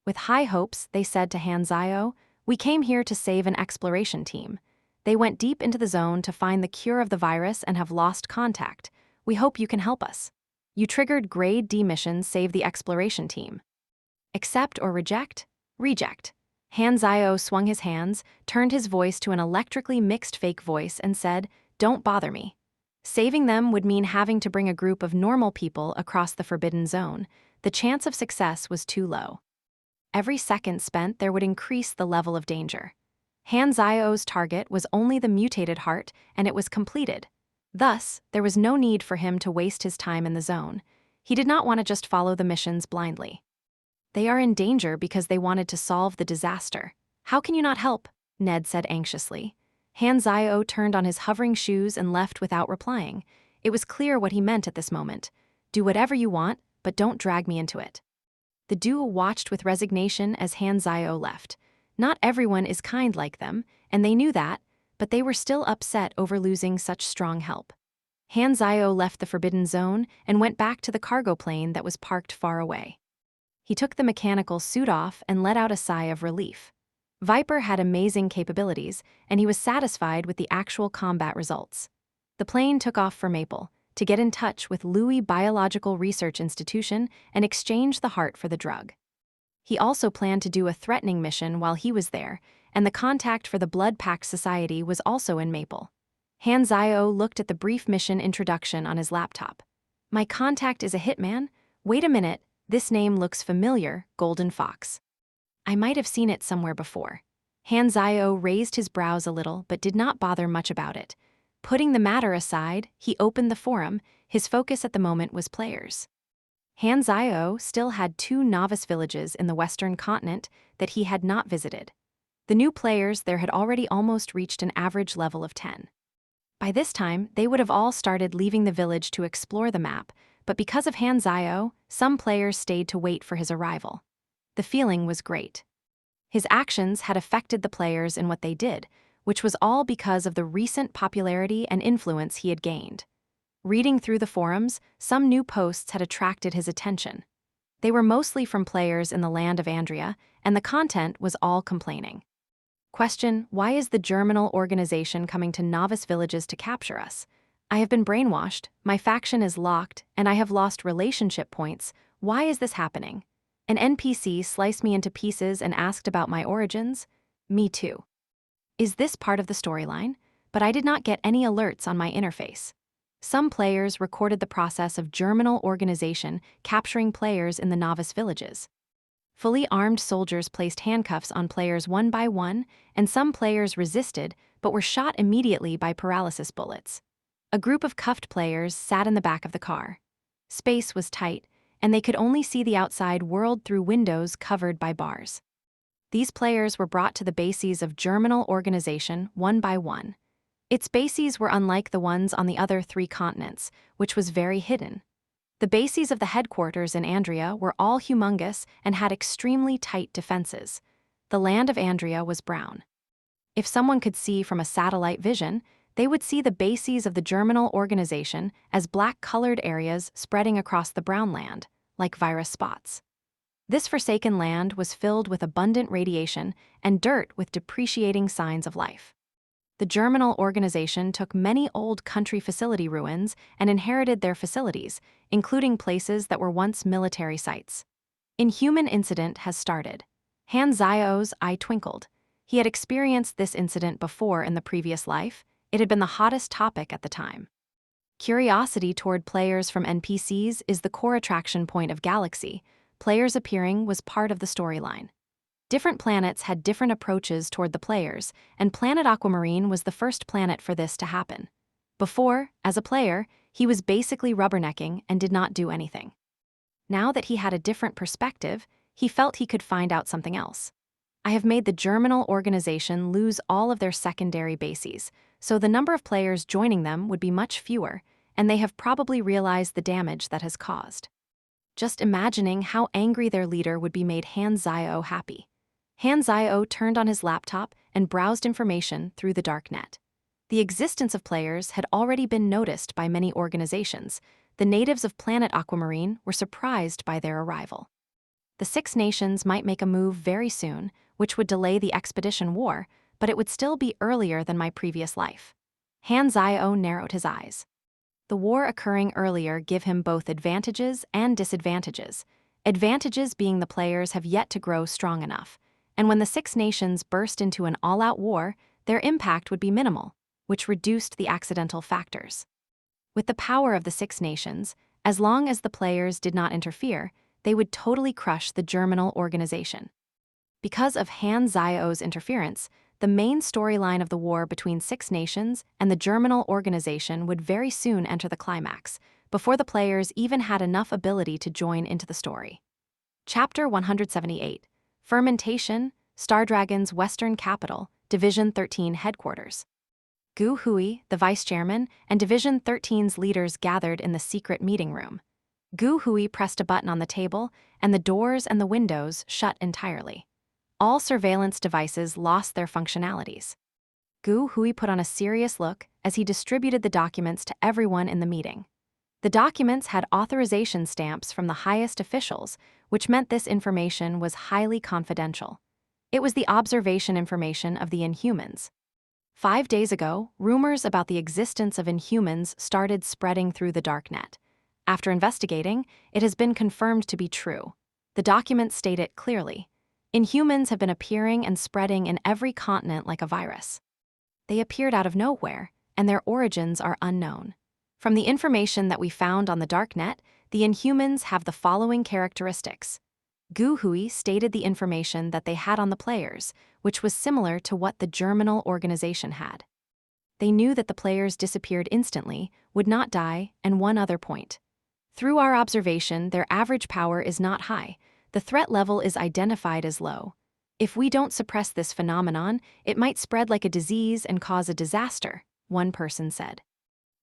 With high hopes, they said to Hanzio, "We came here to save an exploration team. They went deep into the zone to find the cure of the virus and have lost contact. We hope you can help us. You triggered Grade D mission Save the Exploration Team. Accept or reject?" "Reject." Hanzio swung his hands, turned his voice to an electrically mixed fake voice and said, "Don't bother me." Saving them would mean having to bring a group of normal people across the Forbidden Zone. The chance of success was too low. Every second spent there would increase the level of danger. Hanzio's target was only the mutated heart, and it was completed. Thus, there was no need for him to waste his time in the zone. He did not want to just follow the missions blindly. "They are in danger because they wanted to solve the disaster. How can you not help?" Ned said anxiously. Hanzio turned on his hovering shoes and left without replying. It was clear what he meant at this moment. "Do whatever you want, but don't drag me into it." The duo watched with resignation as Hanzio left. Not everyone is kind like them, and they knew that, but they were still upset over losing such strong help. Hanzio left the Forbidden Zone and went back to the cargo plane that was parked far away. He took the mechanical suit off and let out a sigh of relief. Viper had amazing capabilities, and he was satisfied with the actual combat results. The plane took off for Maple to get in touch with Louis Biological Research Institution and exchange the heart for the drug. He also planned to do a threatening mission while he was there, and the contact for the Blood Pact Society was also in Maple. Hanzio looked at the brief mission introduction on his laptop. "My contact is a hitman? Wait a minute, this name looks familiar, Golden Fox. I might have seen it somewhere before." Hanzio raised his brows a little but did not bother much about it. Putting the matter aside, he opened the forum. His focus at the moment was players. Hanzio still had 2 novice villages in the Western continent that he had not visited. The new players there had already almost reached an average level of 10. By this time, they would have all started leaving the village to explore the map, but because of Hanzio, some players stayed to wait for his arrival. The feeling was great. His actions had affected the players in what they did, which was all because of the recent popularity and influence he had gained. Reading through the forums, some new posts had attracted his attention. They were mostly from players in the land of Andria, and the content was all complaining. Question: why is the Germinal organization coming to novice villages to capture us? I have been brainwashed, my faction is locked, and I have lost relationship points. Why is this happening? An NPC sliced me into pieces and asked about my origins. Me too. Is this part of the storyline? But I did not get any alerts on my interface. Some players recorded the process of Germinal organization capturing players in the novice villages. Fully armed soldiers placed handcuffs on players one by one, and some players resisted but were shot immediately by paralysis bullets. A group of cuffed players sat in the back of the car. Space was tight, and they could only see the outside world through windows covered by bars. These players were brought to the bases of Germinal organization one by one. Its bases were unlike the ones on the other 3 continents, which was very hidden. The bases of the headquarters in Andria were all humongous and had extremely tight defenses. The land of Andria was brown. If someone could see from a satellite vision, they would see the bases of the Germinal organization as black-colored areas spreading across the brown land, like virus spots. This forsaken land was filled with abundant radiation and dirt with depreciating signs of life. The Germinal organization took many old country facility ruins and inherited their facilities, including places that were once military sites. Inhuman incident has started. Hanzio's eye twinkled. He had experienced this incident before in the previous life. It had been the hottest topic at the time. Curiosity toward players from NPCs is the core attraction point of Galaxy. Players appearing was part of the storyline. Different planets had different approaches toward the players, and Planet Aquamarine was the first planet for this to happen. Before, as a player, he was basically rubbernecking and did not do anything. Now that he had a different perspective, he felt he could find out something else. I have made the Germinal organization lose all of their secondary bases, so the number of players joining them would be much fewer, and they have probably realized the damage that has caused. Just imagining how angry their leader would be made Han Zio happy. Han Zio turned on his laptop and browsed information through the dark net. The existence of players had already been noticed by many organizations. The natives of Planet Aquamarine were surprised by their arrival. The Six Nations might make a move very soon, which would delay the expedition war, but it would still be earlier than my previous life. Han Zio narrowed his eyes. The war occurring earlier give him both advantages and disadvantages. Advantages being the players have yet to grow strong enough, and when the Six Nations burst into an all-out war, their impact would be minimal, which reduced the accidental factors. With the power of the Six Nations, as long as the players did not interfere, they would totally crush the Germinal organization. Because of Han Zio's interference, the main storyline of the war between Six Nations and the Germinal organization would very soon enter the climax, before the players even had enough ability to join into the story. Chapter 178, Fermentation, Stardragon's Western Capital, Division 13 Headquarters. Gu Hui, the vice-chairman, and Division 13's leaders gathered in the secret meeting room. Gu Hui pressed a button on the table, and the doors and the windows shut entirely. All surveillance devices lost their functionalities. Gu Hui put on a serious look as he distributed the documents to everyone in the meeting. The documents had authorization stamps from the highest officials, which meant this information was highly confidential. It was the observation information of the Inhumans. 5 days ago, rumors about the existence of Inhumans started spreading through the darknet. After investigating, it has been confirmed to be true. The documents state it clearly. Inhumans have been appearing and spreading in every continent like a virus. They appeared out of nowhere, and their origins are unknown. From the information that we found on the darknet, the Inhumans have the following characteristics. Gu Hui stated the information that they had on the players, which was similar to what the Germinal organization had. They knew that the players disappeared instantly, would not die, and one other point. Through our observation, their average power is not high. The threat level is identified as low. If we don't suppress this phenomenon, it might spread like a disease and cause a disaster, one person said.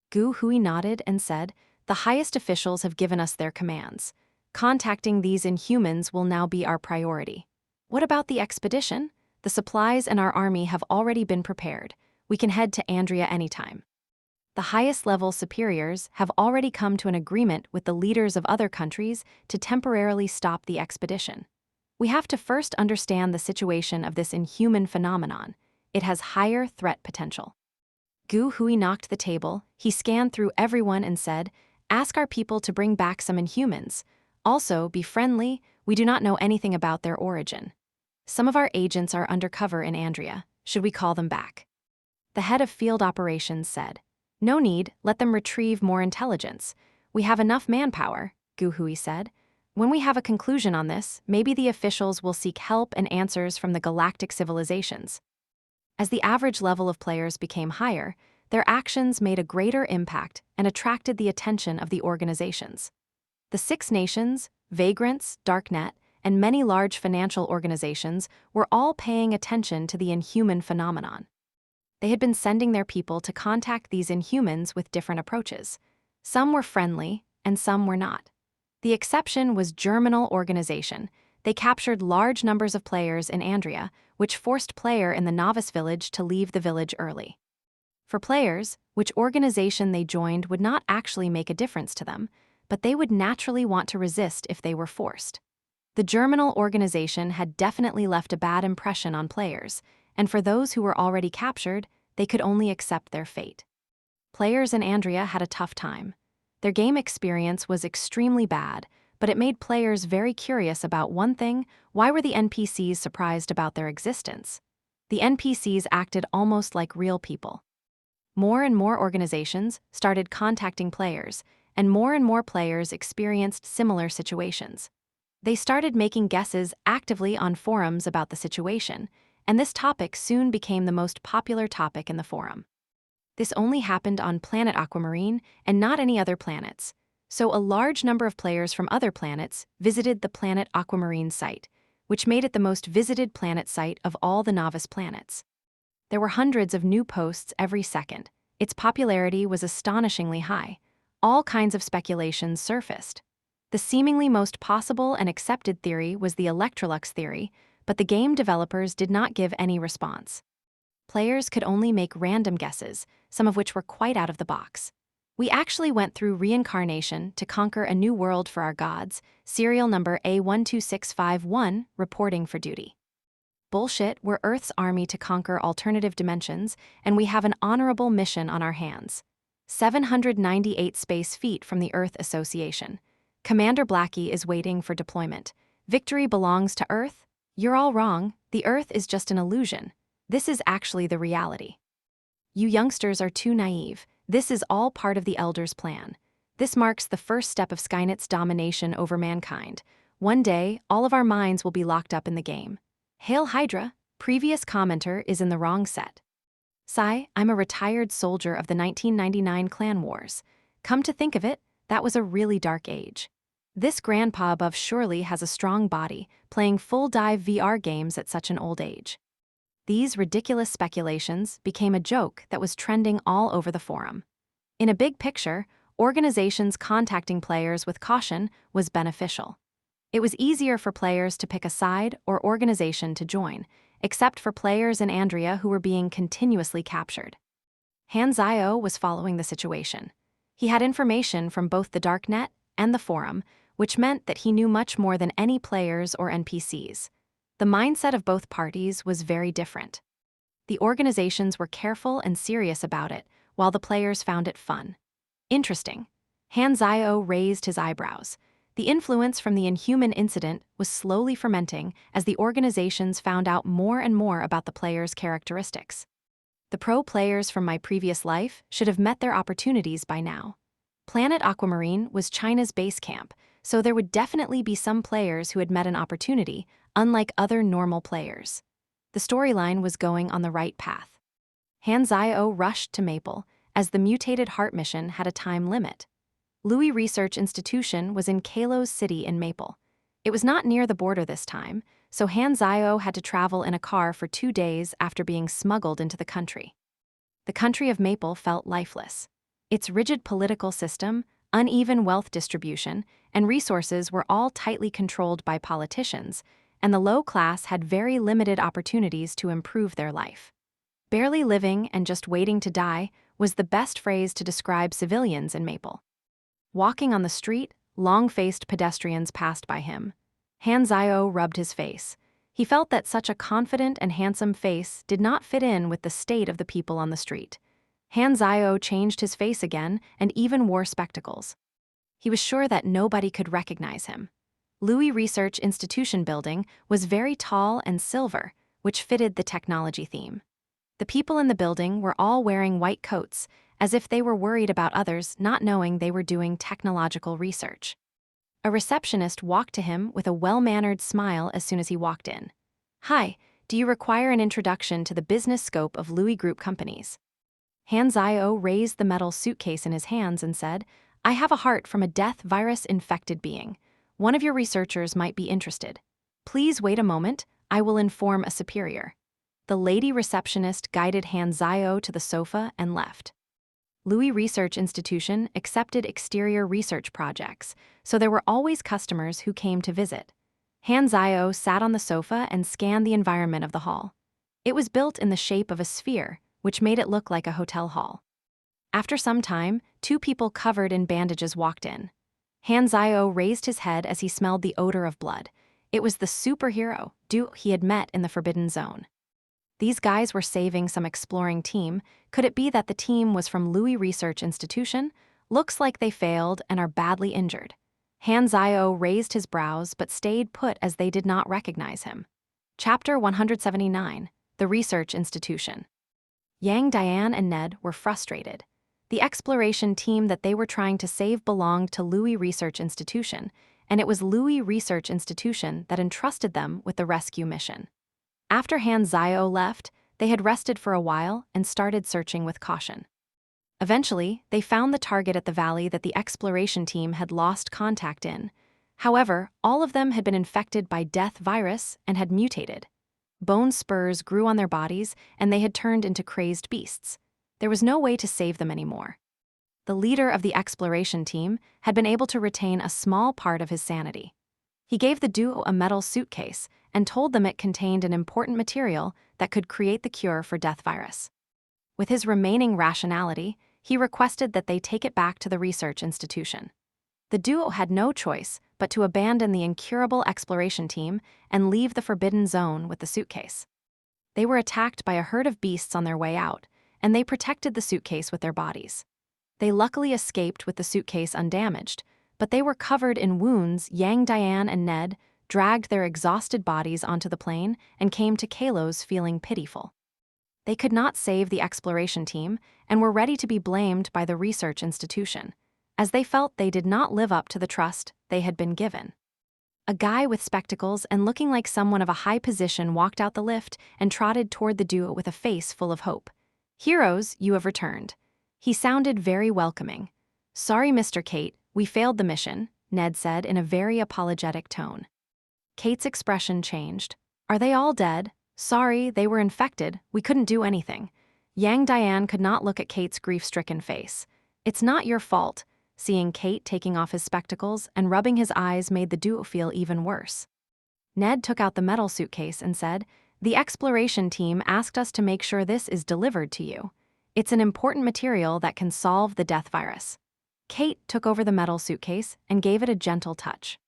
Gu Hui nodded and said, "The highest officials have given us their commands. Contacting these Inhumans will now be our priority. What about the expedition? The supplies and our army have already been prepared. We can head to Andria anytime." The highest level superiors have already come to an agreement with the leaders of other countries to temporarily stop the expedition. We have to first understand the situation of this inhuman phenomenon. It has higher threat potential. Gu Hui knocked the table, he scanned through everyone and said, "Ask our people to bring back some Inhumans. Also, be friendly, we do not know anything about their origin. Some of our agents are undercover in Andria. Should we call them back?" The head of field operations said, "No need, let them retrieve more intelligence. We have enough manpower," Gu Hui said. "When we have a conclusion on this, maybe the officials will seek help and answers from the galactic civilizations." As the average level of players became higher, their actions made a greater impact and attracted the attention of the organizations. The Six Nations, Vagrants, Darknet, and many large financial organizations were all paying attention to the Inhuman phenomenon. They had been sending their people to contact these Inhumans with different approaches. Some were friendly, and some were not. The exception was Germinal organization. They captured large numbers of players in Andria, which forced player in the novice village to leave the village early. For players, which organization they joined would not actually make a difference to them, but they would naturally want to resist if they were forced. The Germinal organization had definitely left a bad impression on players, and for those who were already captured, they could only accept their fate. Players in Andria had a tough time. Their game experience was extremely bad, but it made players very curious about one thing: why were the NPCs surprised about their existence? The NPCs acted almost like real people. More and more organizations started contacting players, and more players experienced similar situations. They started making guesses actively on forums about the situation, and this topic soon became the most popular topic in the forum. This only happened on planet Aquamarine and not any other planets, so a large number of players from other planets visited the planet Aquamarine site, which made it the most visited planet site of all the novice planets. There were hundreds of new posts every second. Its popularity was astonishingly high. All kinds of speculations surfaced. The seemingly most possible and accepted theory was the Electrolux theory, but the game developers did not give any response. Players could only make random guesses, some of which were quite out of the box. We actually went through reincarnation to conquer a new world for our gods, serial number A12651, reporting for duty. Bullshit, we're Earth's army to conquer alternative dimensions, and we have an honorable mission on our hands. 798 space feet from the Earth Association. Commander Blackie is waiting for deployment. Victory belongs to Earth? You're all wrong. The Earth is just an illusion. This is actually the reality. You youngsters are too naive. This is all part of the Elders' plan. This marks the first step of Skynet's domination over mankind. One day, all of our minds will be locked up in the game. Hail Hydra, previous commenter is in the wrong set. Sigh, I'm a retired soldier of the 1999 Clan Wars. Come to think of it, that was a really dark age. This grandpa above surely has a strong body, playing full-dive VR games at such an old age. These ridiculous speculations became a joke that was trending all over the forum. In a big picture, organizations contacting players with caution was beneficial. It was easier for players to pick a side or organization to join, except for players in Andrea who were being continuously captured. Hanzio was following the situation. He had information from both the darknet and the forum, which meant that he knew much more than any players or NPCs. The mindset of both parties was very different. The organizations were careful and serious about it, while the players found it fun. Interesting. Hanzio raised his eyebrows. The influence from the Inhuman incident was slowly fermenting as the organizations found out more and more about the players' characteristics. The pro players from my previous life should have met their opportunities by now. Planet Aquamarine was China's base camp, so there would definitely be some players who had met an opportunity, unlike other normal players. The storyline was going on the right path. Hanzio rushed to Maple, as the mutated heart mission had a time limit. Louis Research Institution was in Kalos City in Maple. It was not near the border this time, so Hanzio had to travel in a car for 2 days after being smuggled into the country. The country of Maple felt lifeless. Its rigid political system, uneven wealth distribution, and resources were all tightly controlled by politicians, and the low class had very limited opportunities to improve their life. Barely living and just waiting to die was the best phrase to describe civilians in Maple. Walking on the street, long-faced pedestrians passed by him. Hanzio rubbed his face. He felt that such a confident and handsome face did not fit in with the state of the people on the street. Hanzio changed his face again and even wore spectacles. He was sure that nobody could recognize him. Louis Research Institution building was very tall and silver, which fitted the technology theme. The people in the building were all wearing white coats, as if they were worried about others not knowing they were doing technological research. A receptionist walked to him with a well-mannered smile as soon as he walked in. Hi, do you require an introduction to the business scope of Louis Group companies? Hanzio raised the metal suitcase in his hands and said, I have a heart from a death virus-infected being. One of your researchers might be interested. Please wait a moment, I will inform a superior. The lady receptionist guided Hanzio to the sofa and left. Louis Research Institution accepted exterior research projects, so there were always customers who came to visit. Hanzio sat on the sofa and scanned the environment of the hall. It was built in the shape of a sphere, which made it look like a hotel hall. After some time, 2 people covered in bandages walked in. Hanzio raised his head as he smelled the odor of blood. It was the superhero dude he had met in the Forbidden Zone. These guys were saving some exploring team. Could it be that the team was from Louis Research Institution? Looks like they failed and are badly injured. Hanzio raised his brows but stayed put as they did not recognize him. Chapter 179. the research institution. Yang, Diane, and Ned were frustrated. The exploration team that they were trying to save belonged to Louis Research Institution, and it was Louis Research Institution that entrusted them with the rescue mission. After Han Zio left, they had rested for a while and started searching with caution. Eventually, they found the target at the valley that the exploration team had lost contact in. However, all of them had been infected by death virus and had mutated. Bone spurs grew on their bodies, and they had turned into crazed beasts. There was no way to save them anymore. The leader of the exploration team had been able to retain a small part of his sanity. He gave the duo a metal suitcase and told them it contained an important material that could create the cure for death virus. With his remaining rationality, he requested that they take it back to the research institution. The duo had no choice but to abandon the incurable exploration team and leave the forbidden zone with the suitcase. They were attacked by a herd of beasts on their way out, and they protected the suitcase with their bodies. They luckily escaped with the suitcase undamaged, but they were covered in wounds. Yang, Diane, and Ned dragged their exhausted bodies onto the plane and came to Kalos feeling pitiful. They could not save the exploration team and were ready to be blamed by the research institution, as they felt they did not live up to the trust they had been given. A guy with spectacles and looking like someone of a high position walked out the lift and trotted toward the duo with a face full of hope. "Heroes, you have returned." He sounded very welcoming. "Sorry, Mr. Kate, we failed the mission," Ned said in a very apologetic tone. Kate's expression changed. "Are they all dead?" "Sorry, they were infected. We couldn't do anything." Yang, Diane could not look at Kate's grief-stricken face. "It's not your fault." Seeing Kate taking off his spectacles and rubbing his eyes made the duo feel even worse. Ned took out the metal suitcase and said, "The exploration team asked us to make sure this is delivered to you. It's an important material that can solve the death virus." Kate took over the metal suitcase and gave it a gentle touch.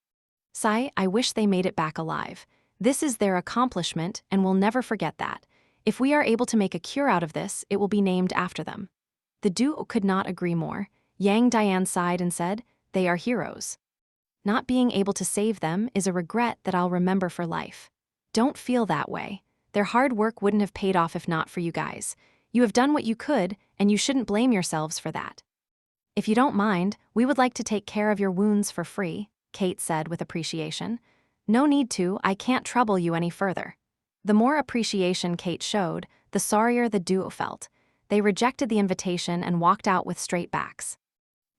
"Sigh, I wish they made it back alive. This is their accomplishment, and we'll never forget that. If we are able to make a cure out of this, it will be named after them." The duo could not agree more. Yang, Diane sighed and said, "They are heroes. Not being able to save them is a regret that I'll remember for life." "Don't feel that way. Their hard work wouldn't have paid off if not for you guys. You have done what you could, and you shouldn't blame yourselves for that. If you don't mind, we would like to take care of your wounds for free," Kate said with appreciation. "No need to, I can't trouble you any further." The more appreciation Kate showed, the sorrier the duo felt. They rejected the invitation and walked out with straight backs.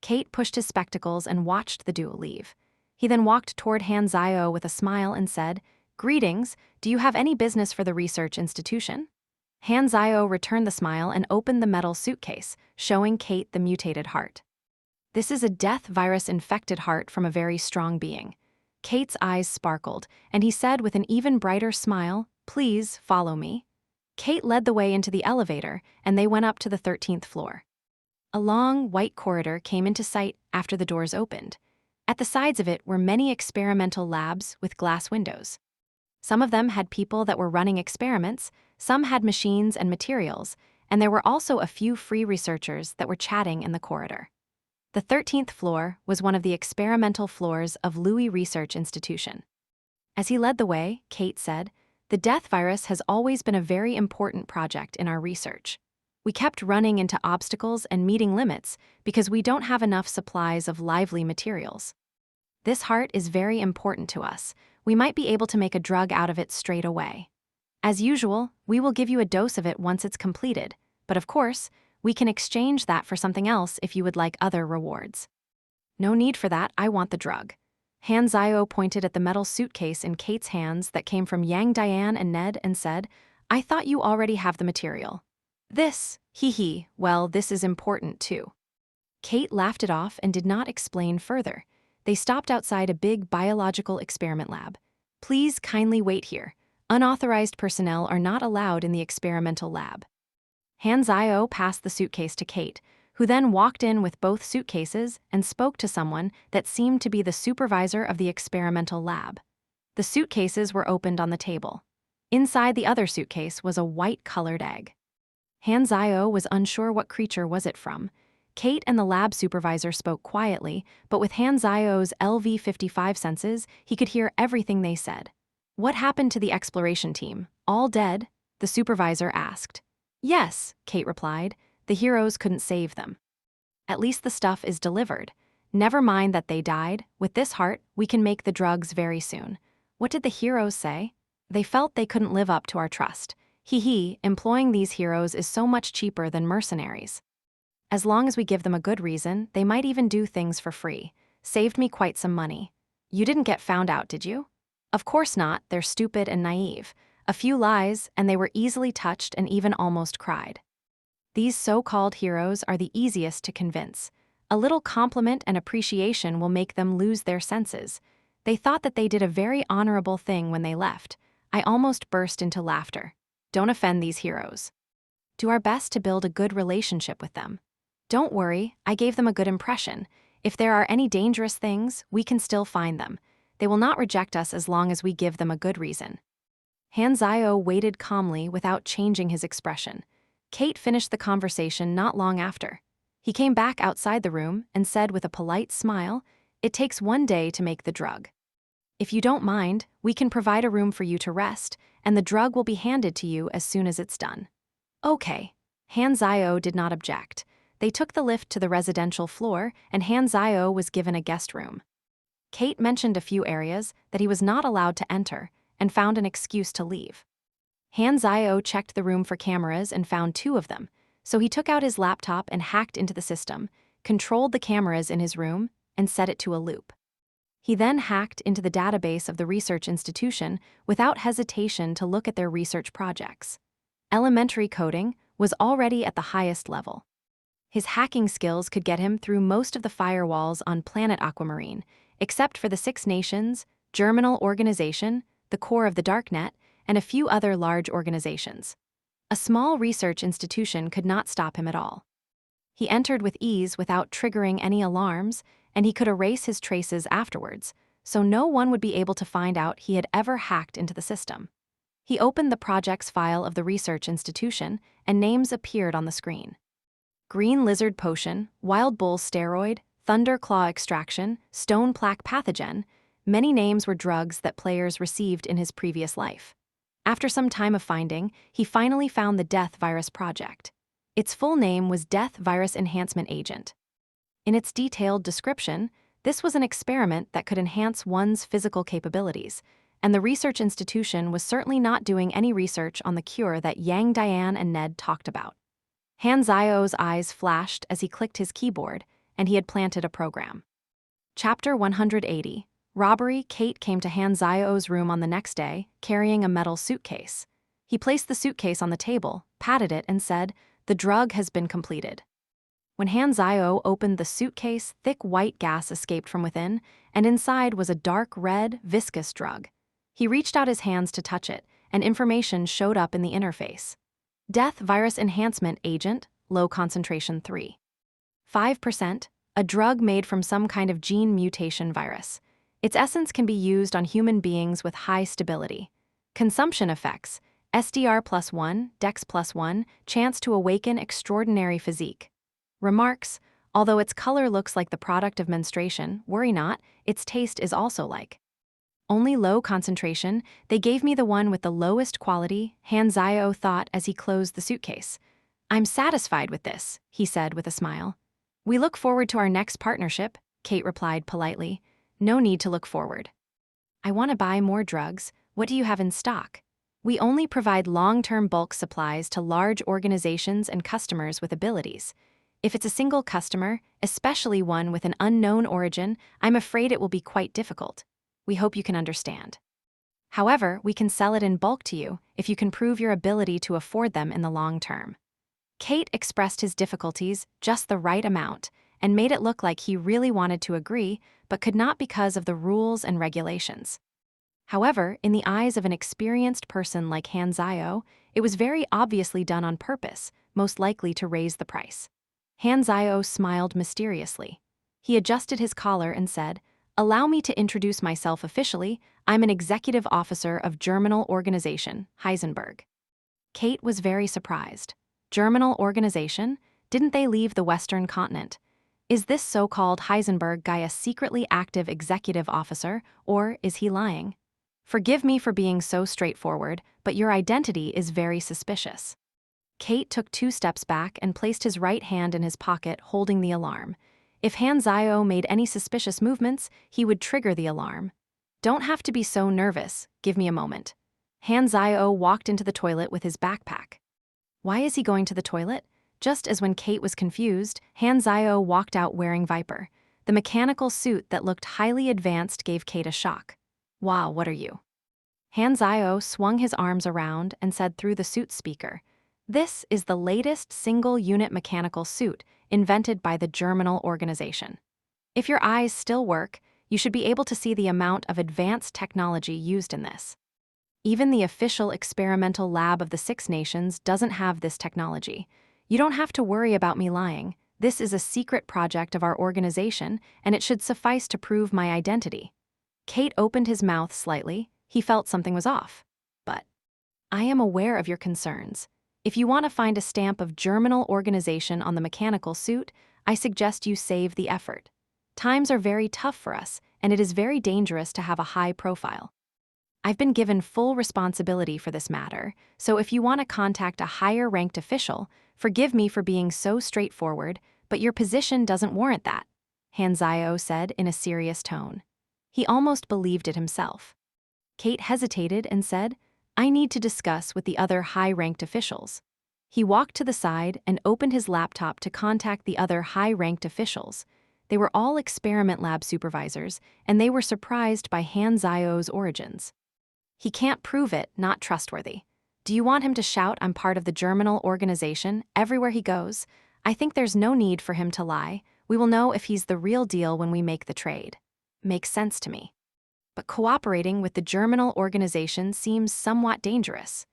Kate pushed his spectacles and watched the duo leave. He then walked toward Han Zio with a smile and said, "Greetings, do you have any business for the research institution?" Han Zio returned the smile and opened the metal suitcase, showing Kate the mutated heart. "This is a death virus-infected heart from a very strong being." Kate's eyes sparkled, and he said with an even brighter smile, "Please follow me." Kate led the way into the elevator, and they went up to the 13th floor. A long, white corridor came into sight after the doors opened. At the sides of it were many experimental labs with glass windows. Some of them had people that were running experiments, some had machines and materials, and there were also a few free researchers that were chatting in the corridor. The 13th floor was one of the experimental floors of Louis Research Institution. As he led the way, Kate said, "The death virus has always been a very important project in our research. We kept running into obstacles and meeting limits because we don't have enough supplies of lively materials. This heart is very important to us. We might be able to make a drug out of it straight away. As usual, we will give you a dose of it once it's completed, but of course, we can exchange that for something else if you would like other rewards." "No need for that, I want the drug." Han Zio pointed at the metal suitcase in Kate's hands that came from Yang, Diane, and Ned and said, "I thought you already have the material." "This, well, this is important too." Kate laughed it off and did not explain further. They stopped outside a big biological experiment lab. "Please kindly wait here. Unauthorized personnel are not allowed in the experimental lab." Han Zio passed the suitcase to Kate, who then walked in with both suitcases and spoke to someone that seemed to be the supervisor of the experimental lab. The suitcases were opened on the table. Inside the other suitcase was a white-colored egg. Han Zio was unsure what creature was it from. Kate and the lab supervisor spoke quietly, but with Han Zio's LV-55 senses, he could hear everything they said. "What happened to the exploration team? All dead?" the supervisor asked. Yes, Kate replied. The heroes couldn't save them. At least the stuff is delivered. Never mind that they died. With this heart, we can make the drugs very soon. What did the heroes say? They felt they couldn't live up to our trust. Employing these heroes is so much cheaper than mercenaries. As long as we give them a good reason, they might even do things for free. Saved me quite some money. You didn't get found out, did you? Of course not, they're stupid and naive. A few lies, and they were easily touched and even almost cried. These so-called heroes are the easiest to convince. A little compliment and appreciation will make them lose their senses. They thought that they did a very honorable thing when they left. I almost burst into laughter. Don't offend these heroes. Do our best to build a good relationship with them. Don't worry, I gave them a good impression. If there are any dangerous things, we can still find them. They will not reject us as long as we give them a good reason. Hanzio waited calmly without changing his expression. Kate finished the conversation not long after. He came back outside the room and said with a polite smile, "It takes 1 day to make the drug. If you don't mind, we can provide a room for you to rest, and the drug will be handed to you as soon as it's done." Okay. Hanzio did not object. They took the lift to the residential floor, and Hanzio was given a guest room. Kate mentioned a few areas that he was not allowed to enter, and found an excuse to leave. Hanzio checked the room for cameras and found 2 of them, so he took out his laptop and hacked into the system, controlled the cameras in his room, and set it to a loop. He then hacked into the database of the research institution without hesitation to look at their research projects. Elementary coding was already at the highest level. His hacking skills could get him through most of the firewalls on planet Aquamarine, except for the Six Nations, Germinal Organization, the core of the Darknet, and a few other large organizations. A small research institution could not stop him at all. He entered with ease without triggering any alarms, and he could erase his traces afterwards, so no one would be able to find out he had ever hacked into the system. He opened the projects file of the research institution, and names appeared on the screen. Green lizard potion, wild bull steroid, thunder claw extraction, stone plaque pathogen. Many names were drugs that players received in his previous life. After some time of finding, he finally found the Death Virus project. Its full name was Death Virus Enhancement Agent. In its detailed description, this was an experiment that could enhance one's physical capabilities, and the research institution was certainly not doing any research on the cure that Yang, Diane, and Ned talked about. Hanzio's eyes flashed as he clicked his keyboard, and he had planted a program. Chapter 180. Robbery. Kate came to Hanzio's room on the next day, carrying a metal suitcase. He placed the suitcase on the table, patted it, and said, "The drug has been completed." When Hanzio opened the suitcase, thick white gas escaped from within, and inside was a dark red, viscous drug. He reached out his hands to touch it, and information showed up in the interface. Death Virus Enhancement Agent, low concentration 3.5%, a drug made from some kind of gene mutation virus. Its essence can be used on human beings with high stability. Consumption effects, SDR +1, Dex +1, chance to awaken extraordinary physique. Remarks, although its color looks like the product of menstruation, worry not, its taste is also like. Only low concentration, they gave me the one with the lowest quality, Hanzio thought as he closed the suitcase. "I'm satisfied with this," he said with a smile. "We look forward to our next partnership," Kate replied politely. "No need to look forward. I want to buy more drugs. What do you have in stock?" "We only provide long-term bulk supplies to large organizations and customers with abilities. If it's a single customer, especially one with an unknown origin, I'm afraid it will be quite difficult. We hope you can understand. However, we can sell it in bulk to you if you can prove your ability to afford them in the long term." Kate expressed his difficulties just the right amount and made it look like he really wanted to agree but could not because of the rules and regulations. However, in the eyes of an experienced person like Hanzio, it was very obviously done on purpose, most likely to raise the price. Hanzio smiled mysteriously. He adjusted his collar and said, "Allow me to introduce myself officially. I'm an executive officer of Germinal Organization, Heisenberg." Kate was very surprised. Germinal Organization? Didn't they leave the Western continent? Is this so-called Heisenberg guy a secretly active executive officer, or is he lying? Forgive me for being so straightforward, but your identity is very suspicious. Kate took 2 steps back and placed his right hand in his pocket, holding the alarm. If Hanzio made any suspicious movements, he would trigger the alarm. Don't have to be so nervous, give me a moment. Hanzio walked into the toilet with his backpack. Why is he going to the toilet? Just as when Kate was confused, Hanzio walked out wearing Viper. The mechanical suit that looked highly advanced gave Kate a shock. Wow, what are you? Hanzio swung his arms around and said through the suit speaker, "This is the latest single-unit mechanical suit invented by the Germinal organization. If your eyes still work, you should be able to see the amount of advanced technology used in this. Even the official experimental lab of the Six Nations doesn't have this technology. You don't have to worry about me lying. This is a secret project of our organization, and it should suffice to prove my identity." Kate opened his mouth slightly. He felt something was off. But I am aware of your concerns. If you want to find a stamp of Germinal organization on the mechanical suit, I suggest you save the effort. Times are very tough for us, and it is very dangerous to have a high profile. I've been given full responsibility for this matter, so if you want to contact a higher-ranked official, forgive me for being so straightforward, but your position doesn't warrant that, Hanzio said in a serious tone. He almost believed it himself. Kate hesitated and said, "I need to discuss with the other high-ranked officials." He walked to the side and opened his laptop to contact the other high-ranked officials. They were all experiment lab supervisors, and they were surprised by Hanzio's origins. He can't prove it, not trustworthy. Do you want him to shout I'm part of the Germinal organization everywhere he goes? I think there's no need for him to lie. We will know if he's the real deal when we make the trade. Makes sense to me. But cooperating with the Germinal organization seems somewhat dangerous.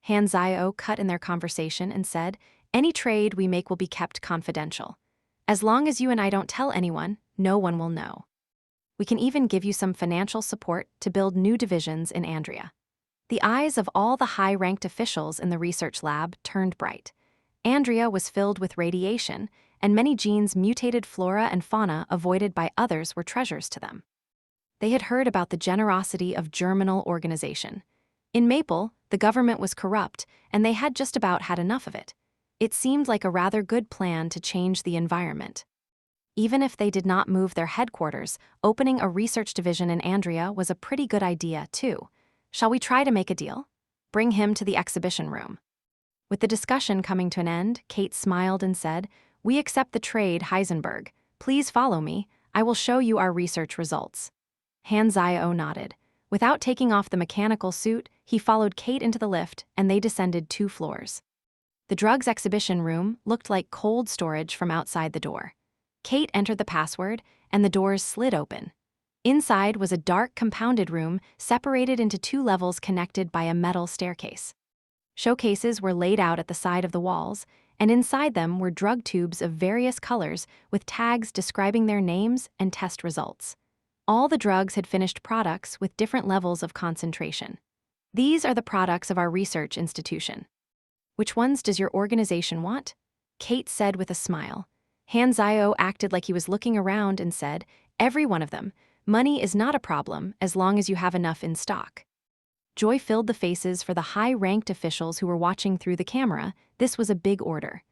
Hanzio cut in their conversation and said, "Any trade we make will be kept confidential. As long as you and I don't tell anyone, no one will know. We can even give you some financial support to build new divisions in Andria." The eyes of all the high-ranked officials in the research lab turned bright. Andria was filled with radiation, and many genes mutated flora and fauna avoided by others were treasures to them. They had heard about the generosity of Germinal organization. In Maple, the government was corrupt, and they had just about had enough of it. It seemed like a rather good plan to change the environment. Even if they did not move their headquarters, opening a research division in Andria was a pretty good idea, too. Shall we try to make a deal? Bring him to the exhibition room. With the discussion coming to an end, Kate smiled and said, "We accept the trade, Heisenberg. Please follow me. I will show you our research results." Hanzio nodded. Without taking off the mechanical suit, he followed Kate into the lift, and they descended 2 floors. The drugs exhibition room looked like cold storage from outside the door. Kate entered the password, and the doors slid open. Inside was a dark, compounded room separated into 2 levels connected by a metal staircase. Showcases were laid out at the side of the walls, and inside them were drug tubes of various colors with tags describing their names and test results. All the drugs had finished products with different levels of concentration. "These are the products of our research institution. Which ones does your organization want?" Kate said with a smile. Hanzio acted like he was looking around and said, "Every one of them. Money is not a problem as long as you have enough in stock." Joy filled the faces for the high-ranked officials who were watching through the camera. This was a big order.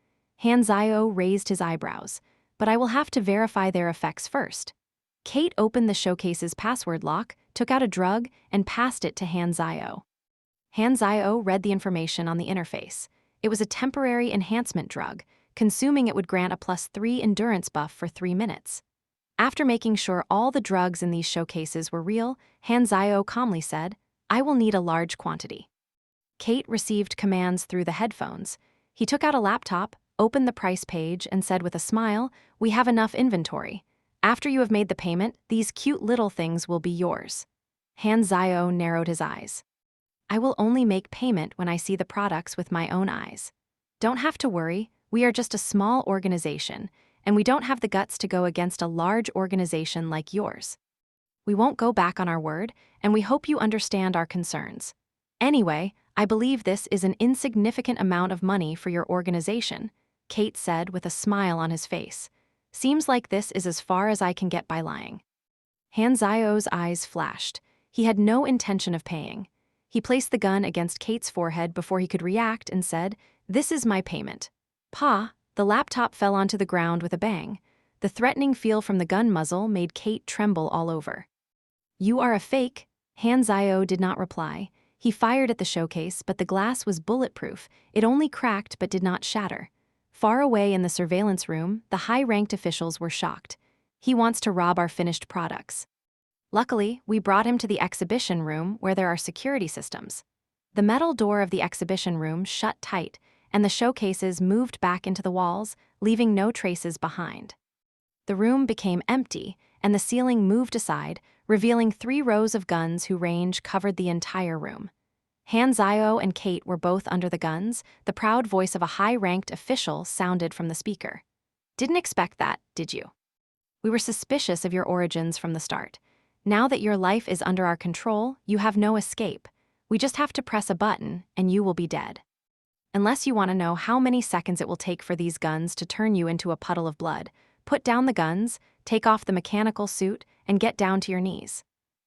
Hanzio raised his eyebrows. "But I will have to verify their effects first." Kate opened the showcase's password lock, took out a drug, and passed it to Hanzio. Hanzio read the information on the interface. It was a temporary enhancement drug. Consuming it would grant a +3 endurance buff for 3 minutes. After making sure all the drugs in these showcases were real, Hanzio calmly said, "I will need a large quantity." Kate received commands through the headphones. He took out a laptop, opened the price page, and said with a smile, "We have enough inventory. After you have made the payment, these cute little things will be yours." Hanzio narrowed his eyes. "I will only make payment when I see the products with my own eyes. Don't have to worry, we are just a small organization, and we don't have the guts to go against a large organization like yours. We won't go back on our word, and we hope you understand our concerns. Anyway, I believe this is an insignificant amount of money for your organization," Kate said with a smile on his face. "Seems like this is as far as I can get by lying." Hanzio's eyes flashed. He had no intention of paying. He placed the gun against Kate's forehead before he could react and said, "This is my payment." Pa, the laptop fell onto the ground with a bang. The threatening feel from the gun muzzle made Kate tremble all over. "You are a fake." Han Zio did not reply. He fired at the showcase, but the glass was bulletproof. It only cracked but did not shatter. Far away in the surveillance room, the high-ranked officials were shocked. "He wants to rob our finished products." Luckily, we brought him to the exhibition room where there are security systems. The metal door of the exhibition room shut tight, and the showcases moved back into the walls, leaving no traces behind. The room became empty, and the ceiling moved aside, revealing 3 rows of guns whose range covered the entire room. Han Zio and Kate were both under the guns. The proud voice of a high-ranked official sounded from the speaker. "Didn't expect that, did you? We were suspicious of your origins from the start. Now that your life is under our control, you have no escape. We just have to press a button, and you will be dead. Unless you want to know how many seconds it will take for these guns to turn you into a puddle of blood, put down the guns, take off the mechanical suit, and get down to your knees.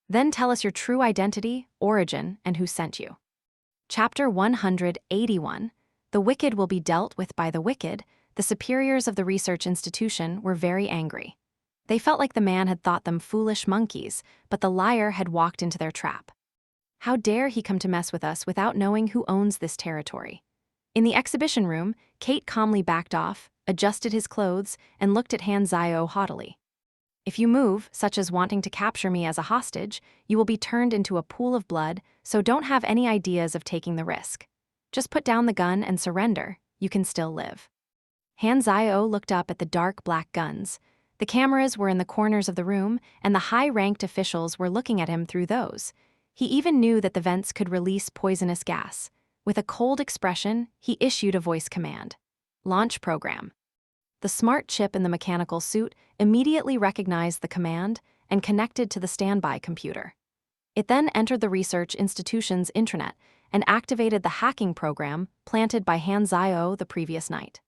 Then tell us your true identity, origin, and who sent you." Chapter 181. The wicked will be dealt with by the wicked. The superiors of the research institution were very angry. They felt like the man had thought them foolish monkeys, but the liar had walked into their trap. How dare he come to mess with us without knowing who owns this territory? In the exhibition room, Kate calmly backed off, adjusted his clothes, and looked at Han Zio haughtily. "If you move, such as wanting to capture me as a hostage, you will be turned into a pool of blood, so don't have any ideas of taking the risk. Just put down the gun and surrender. You can still live." Han Zio looked up at the dark black guns. The cameras were in the corners of the room, and the high-ranked officials were looking at him through those. He even knew that the vents could release poisonous gas. With a cold expression, he issued a voice command. "Launch program." The smart chip in the mechanical suit immediately recognized the command and connected to the standby computer. It then entered the research institution's intranet and activated the hacking program planted by Han Zio the previous night.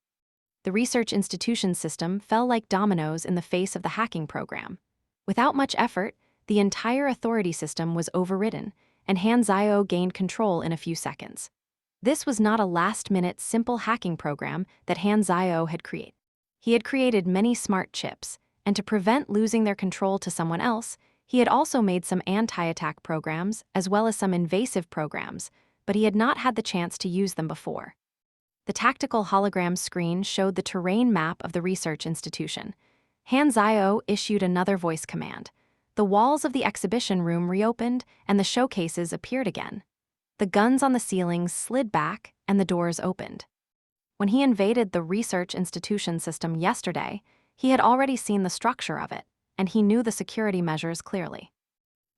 The research institution system fell like dominoes in the face of the hacking program. Without much effort, the entire authority system was overridden, and Han Zio gained control in a few seconds. This was not a last-minute simple hacking program that Han Zio had created. He had created many smart chips, and to prevent losing their control to someone else, he had also made some anti-attack programs as well as some invasive programs, but he had not had the chance to use them before. The tactical hologram screen showed the terrain map of the research institution. Han Zio issued another voice command. The walls of the exhibition room reopened, and the showcases appeared again. The guns on the ceilings slid back, and the doors opened. When he invaded the research institution system yesterday, he had already seen the structure of it, and he knew the security measures clearly.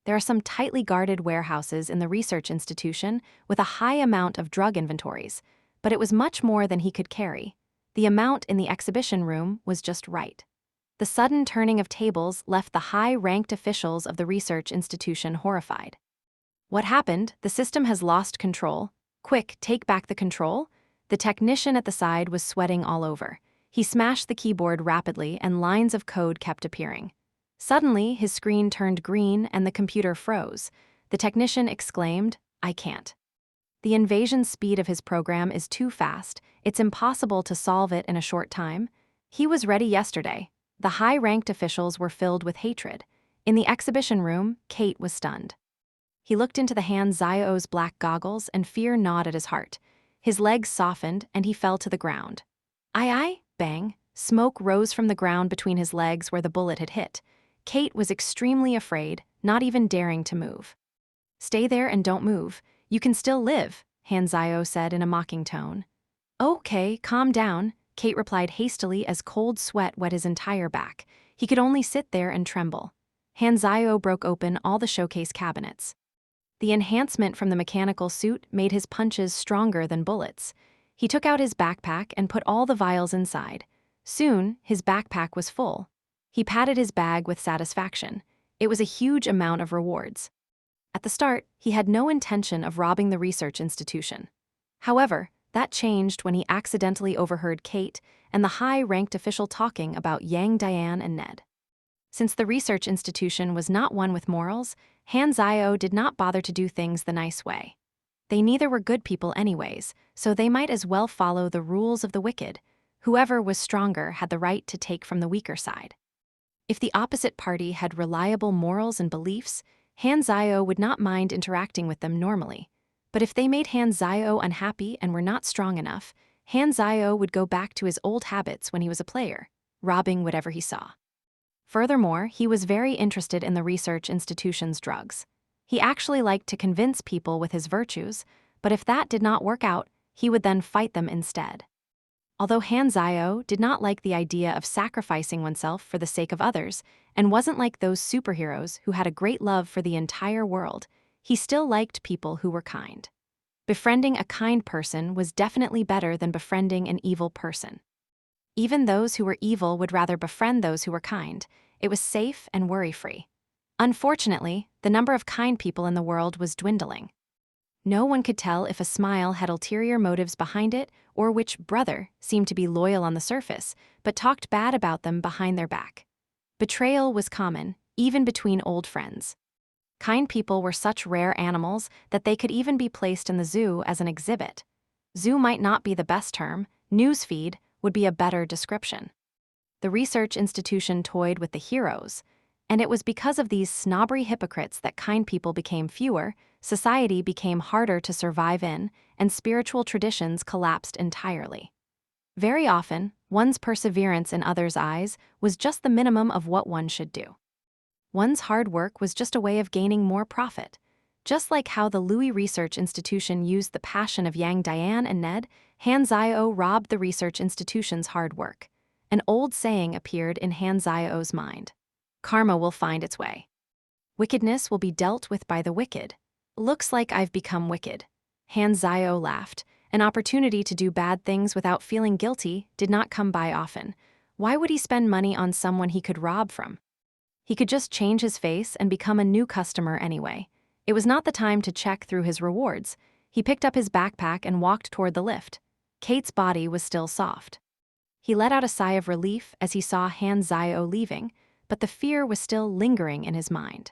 There are some tightly guarded warehouses in the research institution with a high amount of drug inventories, but it was much more than he could carry. The amount in the exhibition room was just right. The sudden turning of tables left the high-ranked officials of the research institution horrified. "What happened? The system has lost control. Quick, take back the control." The technician at the side was sweating all over. He smashed the keyboard rapidly, and lines of code kept appearing. Suddenly, his screen turned green and the computer froze. The technician exclaimed, "I can't. The invasion speed of his program is too fast. It's impossible to solve it in a short time." He was ready yesterday. The high-ranked officials were filled with hatred. In the exhibition room, Kate was stunned. He looked into the Han Zio's black goggles, and fear gnawed at his heart. His legs softened, and he fell to the ground. Aye, bang. Smoke rose from the ground between his legs where the bullet had hit. Kate was extremely afraid, not even daring to move. "Stay there and don't move. You can still live," Han Zio said in a mocking tone. "Okay, calm down," Kate replied hastily as cold sweat wet his entire back. He could only sit there and tremble. Han Zio broke open all the showcase cabinets. The enhancement from the mechanical suit made his punches stronger than bullets. He took out his backpack and put all the vials inside. Soon, his backpack was full. He patted his bag with satisfaction. It was a huge amount of rewards. At the start, he had no intention of robbing the research institution. However, that changed when he accidentally overheard Kate and the high-ranked official talking about Yang Diane and Ned. Since the research institution was not one with morals, Han Zio did not bother to do things the nice way. They neither were good people anyways, so they might as well follow the rules of the wicked. Whoever was stronger had the right to take from the weaker side. If the opposite party had reliable morals and beliefs, Han Zio would not mind interacting with them normally. But if they made Han Zio unhappy and were not strong enough, Han Zio would go back to his old habits when he was a player, robbing whatever he saw. Furthermore, he was very interested in the research institution's drugs. He actually liked to convince people with his virtues, but if that did not work out, he would then fight them instead. Although Han Zio did not like the idea of sacrificing oneself for the sake of others, and wasn't like those superheroes who had a great love for the entire world, he still liked people who were kind. Befriending a kind person was definitely better than befriending an evil person. Even those who were evil would rather befriend those who were kind. It was safe and worry-free. Unfortunately, the number of kind people in the world was dwindling. No one could tell if a smile had ulterior motives behind it or which brother seemed to be loyal on the surface but talked bad about them behind their back. Betrayal was common, even between old friends. Kind people were such rare animals that they could even be placed in the zoo as an exhibit. Zoo might not be the best term, newsfeed would be a better description. The research institution toyed with the heroes, and it was because of these snobbery hypocrites that kind people became fewer, society became harder to survive in, and spiritual traditions collapsed entirely. Very often, one's perseverance in others' eyes was just the minimum of what one should do. One's hard work was just a way of gaining more profit. Just like how the Louis Research Institution used the passion of Yang Diane and Ned, Han Zio robbed the research institution's hard work. An old saying appeared in Han Zio's mind. Karma will find its way. Wickedness will be dealt with by the wicked. Looks like I've become wicked. Han Zio laughed. An opportunity to do bad things without feeling guilty did not come by often. Why would he spend money on someone he could rob from? He could just change his face and become a new customer anyway. It was not the time to check through his rewards. He picked up his backpack and walked toward the lift. Kate's body was still soft. He let out a sigh of relief as he saw Han Zio leaving, but the fear was still lingering in his mind.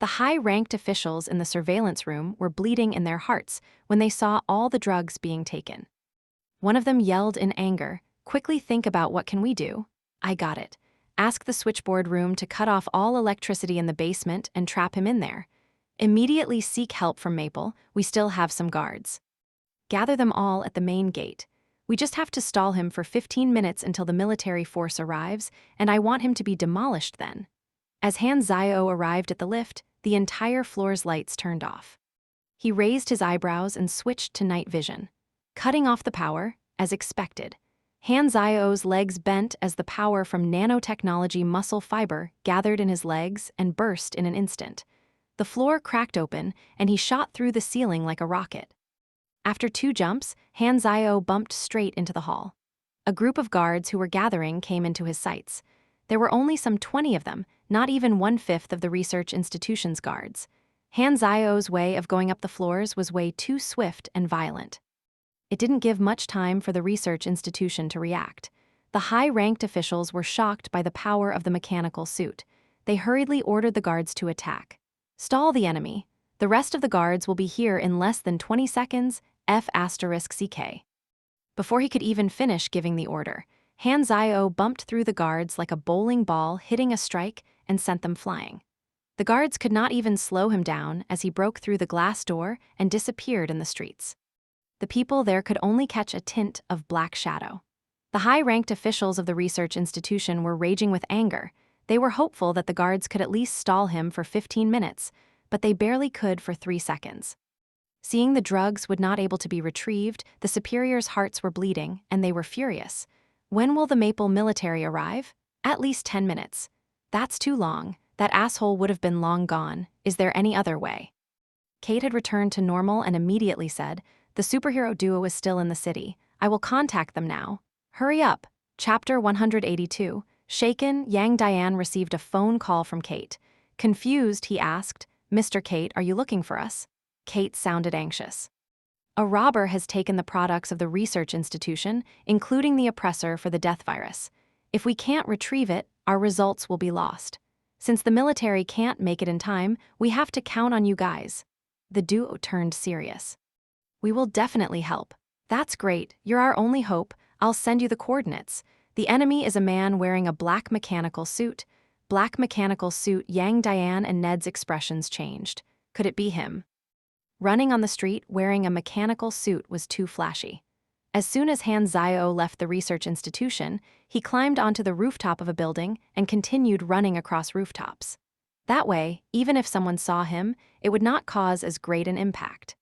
The high-ranked officials in the surveillance room were bleeding in their hearts when they saw all the drugs being taken. One of them yelled in anger, "Quickly think about what can we do? I got it. Ask the switchboard room to cut off all electricity in the basement and trap him in there. Immediately seek help from Maple, we still have some guards. Gather them all at the main gate. We just have to stall him for 15 minutes until the military force arrives, and I want him to be demolished then." As Han Zio arrived at the lift, the entire floor's lights turned off. He raised his eyebrows and switched to night vision. Cutting off the power, as expected. Han Zio's legs bent as the power from nanotechnology muscle fiber gathered in his legs and burst in an instant. The floor cracked open, and he shot through the ceiling like a rocket. After 2 jumps, Han Zio bumped straight into the hall. A group of guards who were gathering came into his sights. There were only some 20 of them, not even 1/5 of the research institution's guards. Han Zio's way of going up the floors was way too swift and violent. It didn't give much time for the research institution to react. The high-ranked officials were shocked by the power of the mechanical suit. They hurriedly ordered the guards to attack. "Stall the enemy. The rest of the guards will be here in less than 20 seconds, F***CK. Before he could even finish giving the order, Han Zio bumped through the guards like a bowling ball hitting a strike and sent them flying. The guards could not even slow him down as he broke through the glass door and disappeared in the streets. The people there could only catch a tint of black shadow. The high-ranked officials of the research institution were raging with anger. They were hopeful that the guards could at least stall him for 15 minutes, but they barely could for 3 seconds. Seeing the drugs would not able to be retrieved, the superiors' hearts were bleeding, and they were furious. When will the Maple military arrive? At least 10 minutes. That's too long. That asshole would have been long gone. Is there any other way? Kate had returned to normal and immediately said, "The superhero duo is still in the city. I will contact them now. Hurry up." Chapter 182. Shaken, Yang Diane received a phone call from Kate. Confused, he asked, "Mr. Kate, are you looking for us?" Kate sounded anxious. "A robber has taken the products of the research institution, including the oppressor for the death virus. If we can't retrieve it, our results will be lost. Since the military can't make it in time, we have to count on you guys. The duo turned serious. We will definitely help. That's great, you're our only hope. I'll send you the coordinates. The enemy is a man wearing a black mechanical suit. Black mechanical suit. Yang, Diane, and Ned's expressions changed. Could it be him? Running on the street wearing a mechanical suit was too flashy. As soon as Han Zio left the research institution, he climbed onto the rooftop of a building and continued running across rooftops. That way, even if someone saw him, it would not cause as great an impact.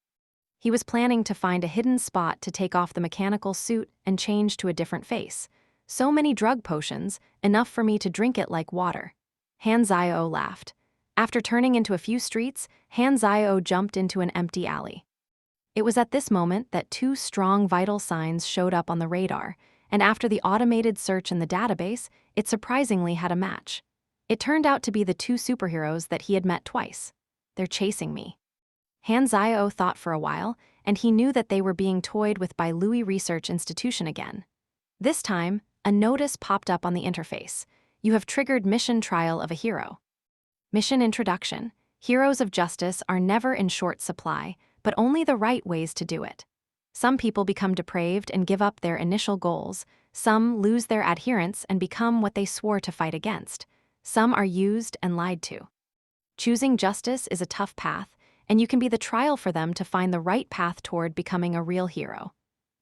He was planning to find a hidden spot to take off the mechanical suit and change to a different face. So many drug potions, enough for me to drink it like water. Han Zio laughed. After turning into a few streets, Han Zio jumped into an empty alley. It was at this moment that two strong vital signs showed up on the radar, and after the automated search in the database, it surprisingly had a match. It turned out to be the two superheroes that he had met twice. They're chasing me. Han Zio thought for a while, and he knew that they were being toyed with by Louis Research Institution again. This time, a notice popped up on the interface. You have triggered mission trial of a hero. Mission introduction. Heroes of justice are never in short supply, but only the right ways to do it. Some people become depraved and give up their initial goals. Some lose their adherence and become what they swore to fight against. Some are used and lied to. Choosing justice is a tough path, and you can be the trial for them to find the right path toward becoming a real hero.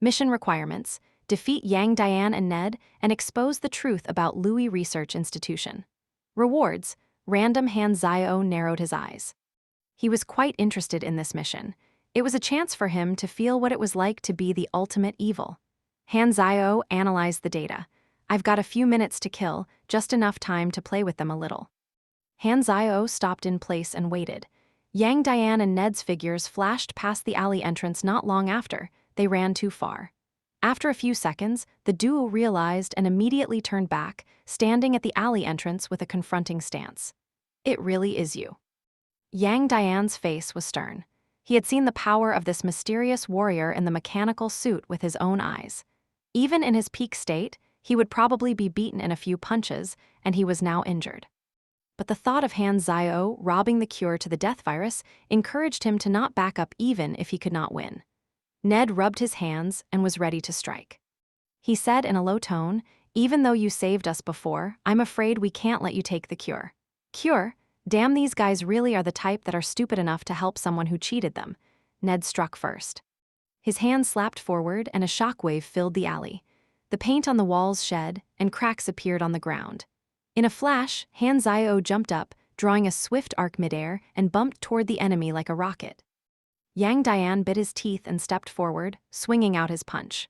Mission requirements. Defeat Yang, Diane, and Ned, and expose the truth about Louis Research Institution. Rewards. Random. Han Zio narrowed his eyes. He was quite interested in this mission. It was a chance for him to feel what it was like to be the ultimate evil. Han Zio analyzed the data. I've got a few minutes to kill, just enough time to play with them a little. Han Zio stopped in place and waited. Yang, Diane, and Ned's figures flashed past the alley entrance not long after. They ran too far. After a few seconds, the duo realized and immediately turned back, standing at the alley entrance with a confronting stance. It really is you. Yang Diane's face was stern. He had seen the power of this mysterious warrior in the mechanical suit with his own eyes. Even in his peak state, he would probably be beaten in a few punches, and he was now injured. But the thought of Han Zio robbing the cure to the death virus encouraged him to not back up even if he could not win. Ned rubbed his hands and was ready to strike. He said in a low tone, "Even though you saved us before, I'm afraid we can't let you take the cure." Cure? Damn, these guys really are the type that are stupid enough to help someone who cheated them. Ned struck first. His hand slapped forward and a shockwave filled the alley. The paint on the walls shed, and cracks appeared on the ground. In a flash, Han Zio jumped up, drawing a swift arc midair, and bumped toward the enemy like a rocket. Yang Diane bit his teeth and stepped forward, swinging out his punch.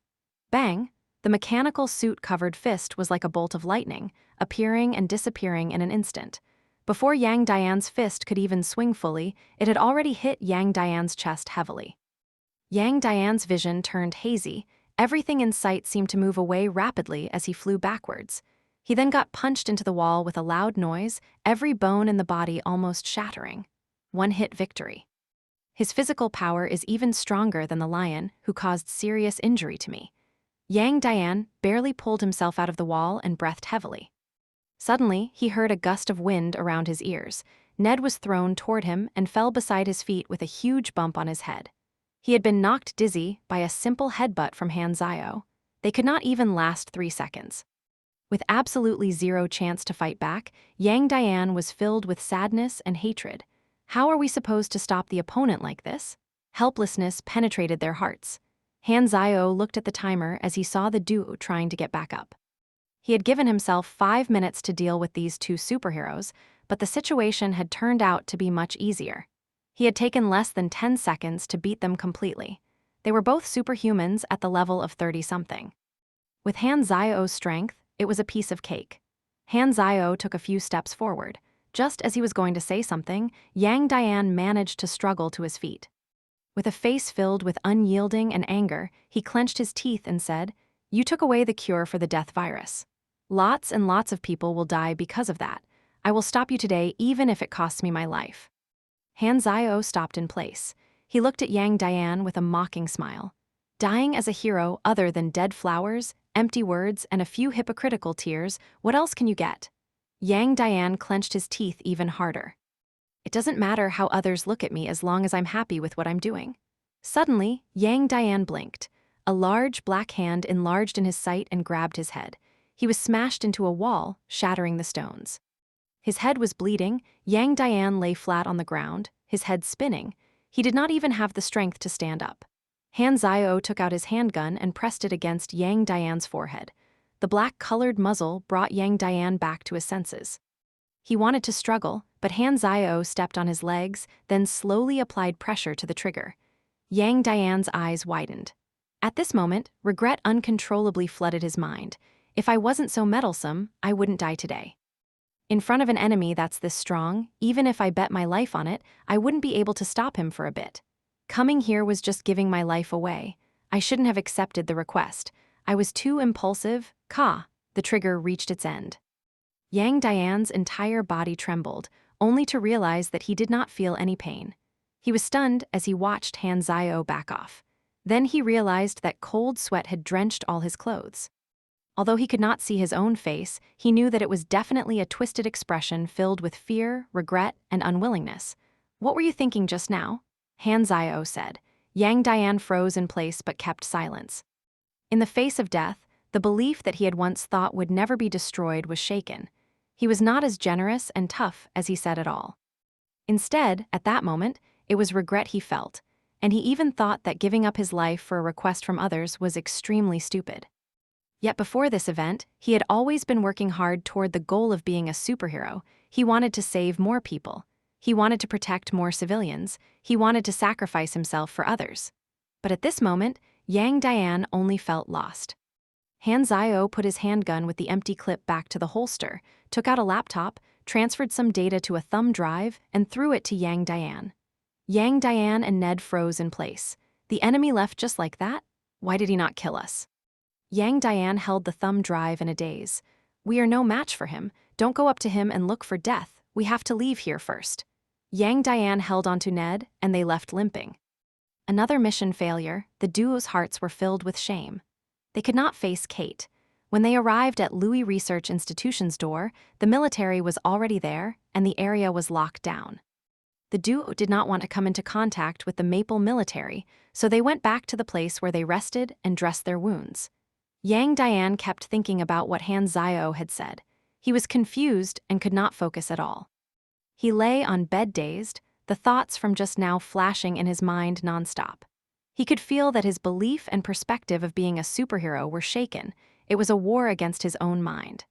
Bang! The mechanical suit-covered fist was like a bolt of lightning, appearing and disappearing in an instant. Before Yang Diane's fist could even swing fully, it had already hit Yang Diane's chest heavily. Yang Diane's vision turned hazy. Everything in sight seemed to move away rapidly as he flew backwards. He then got punched into the wall with a loud noise, every bone in the body almost shattering. One-hit victory. His physical power is even stronger than the lion, who caused serious injury to me. Yang Diane barely pulled himself out of the wall and breathed heavily. Suddenly, he heard a gust of wind around his ears. Ned was thrown toward him and fell beside his feet with a huge bump on his head. He had been knocked dizzy by a simple headbutt from Han Zio. They could not even last 3 seconds. With absolutely zero chance to fight back, Yang Diane was filled with sadness and hatred. How are we supposed to stop the opponent like this? Helplessness penetrated their hearts. Han Zio looked at the timer as he saw the duo trying to get back up. He had given himself 5 minutes to deal with these two superheroes, but the situation had turned out to be much easier. He had taken less than 10 seconds to beat them completely. They were both superhumans at the level of 30-something. With Han Zio's strength, it was a piece of cake. Han Zio took a few steps forward. Just as he was going to say something, Yang Diane managed to struggle to his feet. With a face filled with unyielding and anger, he clenched his teeth and said, "You took away the cure for the death virus. Lots and lots of people will die because of that. I will stop you today even if it costs me my life." Han Zio stopped in place. He looked at Yang Diane with a mocking smile. Dying as a hero other than dead flowers, empty words, and a few hypocritical tears, what else can you get? Yang Dian clenched his teeth even harder. It doesn't matter how others look at me as long as I'm happy with what I'm doing. Suddenly, Yang Dian blinked. A large black hand enlarged in his sight and grabbed his head. He was smashed into a wall, shattering the stones. His head was bleeding. Yang Dian lay flat on the ground, his head spinning. He did not even have the strength to stand up. Han Zio took out his handgun and pressed it against Yang Dian's forehead. The black-colored muzzle brought Yang Dian back to his senses. He wanted to struggle, but Han Zio stepped on his legs, then slowly applied pressure to the trigger. Yang Dian's eyes widened. At this moment, regret uncontrollably flooded his mind. If I wasn't so meddlesome, I wouldn't die today. In front of an enemy that's this strong, even if I bet my life on it, I wouldn't be able to stop him for a bit. Coming here was just giving my life away. I shouldn't have accepted the request. I was too impulsive. The trigger reached its end. Yang Dian's entire body trembled, only to realize that he did not feel any pain. He was stunned as he watched Han Zio back off. Then he realized that cold sweat had drenched all his clothes. Although he could not see his own face, he knew that it was definitely a twisted expression filled with fear, regret, and unwillingness. "What were you thinking just now?" Han Zio said. Yang Dian froze in place but kept silence. In the face of death, the belief that he had once thought would never be destroyed was shaken. He was not as generous and tough as he said at all. Instead, at that moment, it was regret he felt, and he even thought that giving up his life for a request from others was extremely stupid. Yet before this event, he had always been working hard toward the goal of being a superhero. He wanted to save more people. He wanted to protect more civilians. He wanted to sacrifice himself for others. But at this moment, Yang Dian only felt lost. Han Zio put his handgun with the empty clip back to the holster, took out a laptop, transferred some data to a thumb drive, and threw it to Yang Dian. Yang Dian and Ned froze in place. The enemy left just like that? Why did he not kill us? Yang Dian held the thumb drive in a daze. "We are no match for him. Don't go up to him and look for death. We have to leave here first." Yang Dian held onto Ned, and they left limping. Another mission failure, the duo's hearts were filled with shame. They could not face Kate. When they arrived at Louis Research Institution's door, the military was already there, and the area was locked down. The duo did not want to come into contact with the Maple military, so they went back to the place where they rested and dressed their wounds. Yang Dian kept thinking about what Han Zio had said. He was confused and could not focus at all. He lay on bed dazed, the thoughts from just now flashing in his mind nonstop. He could feel that his belief and perspective of being a superhero were shaken. It was a war against his own mind.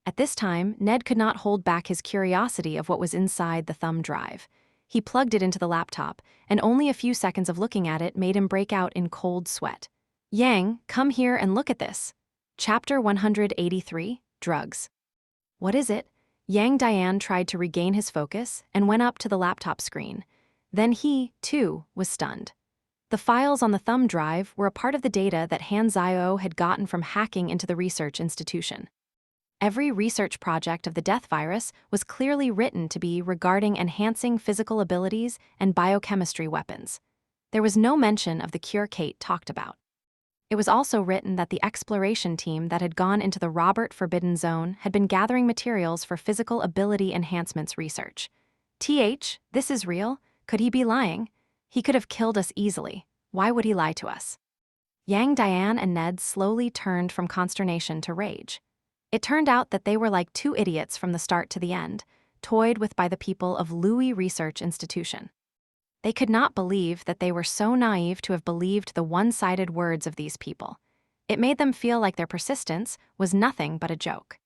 At this time, Ned could not hold back his curiosity of what was inside the thumb drive. He plugged it into the laptop, and only a few seconds of looking at it made him break out in cold sweat. "Yang, come here and look at this." Chapter 183, Drugs. "What is it?" Yang Dian tried to regain his focus and went up to the laptop screen. Then he, too, was stunned. The files on the thumb drive were a part of the data that Han Zio had gotten from hacking into the research institution. Every research project of the death virus was clearly written to be regarding enhancing physical abilities and biochemistry weapons. There was no mention of the cure Kate talked about. It was also written that the exploration team that had gone into the Robert Forbidden Zone had been gathering materials for physical ability enhancements research. This is real? Could he be lying? He could have killed us easily. Why would he lie to us? Yang Dian and Ned slowly turned from consternation to rage. It turned out that they were like two idiots from the start to the end, toyed with by the people of Louis Research Institution. They could not believe that they were so naive to have believed the one-sided words of these people. It made them feel like their persistence was nothing but a joke.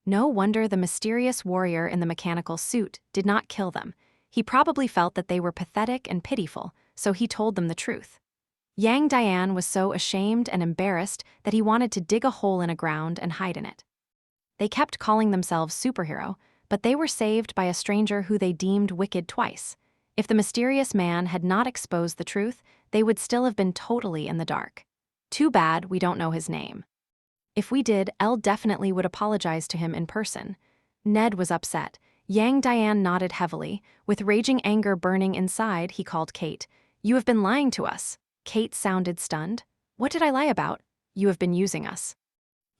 No wonder the mysterious warrior in the mechanical suit did not kill them. He probably felt that they were pathetic and pitiful, so he told them the truth. Yang Dian was so ashamed and embarrassed that he wanted to dig a hole in the ground and hide in it. They kept calling themselves superhero, but they were saved by a stranger who they deemed wicked twice. If the mysterious man had not exposed the truth, they would still have been totally in the dark. Too bad we don't know his name. If we did, Elle definitely would apologize to him in person. Ned was upset. Yang Dian nodded heavily. With raging anger burning inside, he called Kate. "You have been lying to us." Kate sounded stunned. "What did I lie about?" "You have been using us.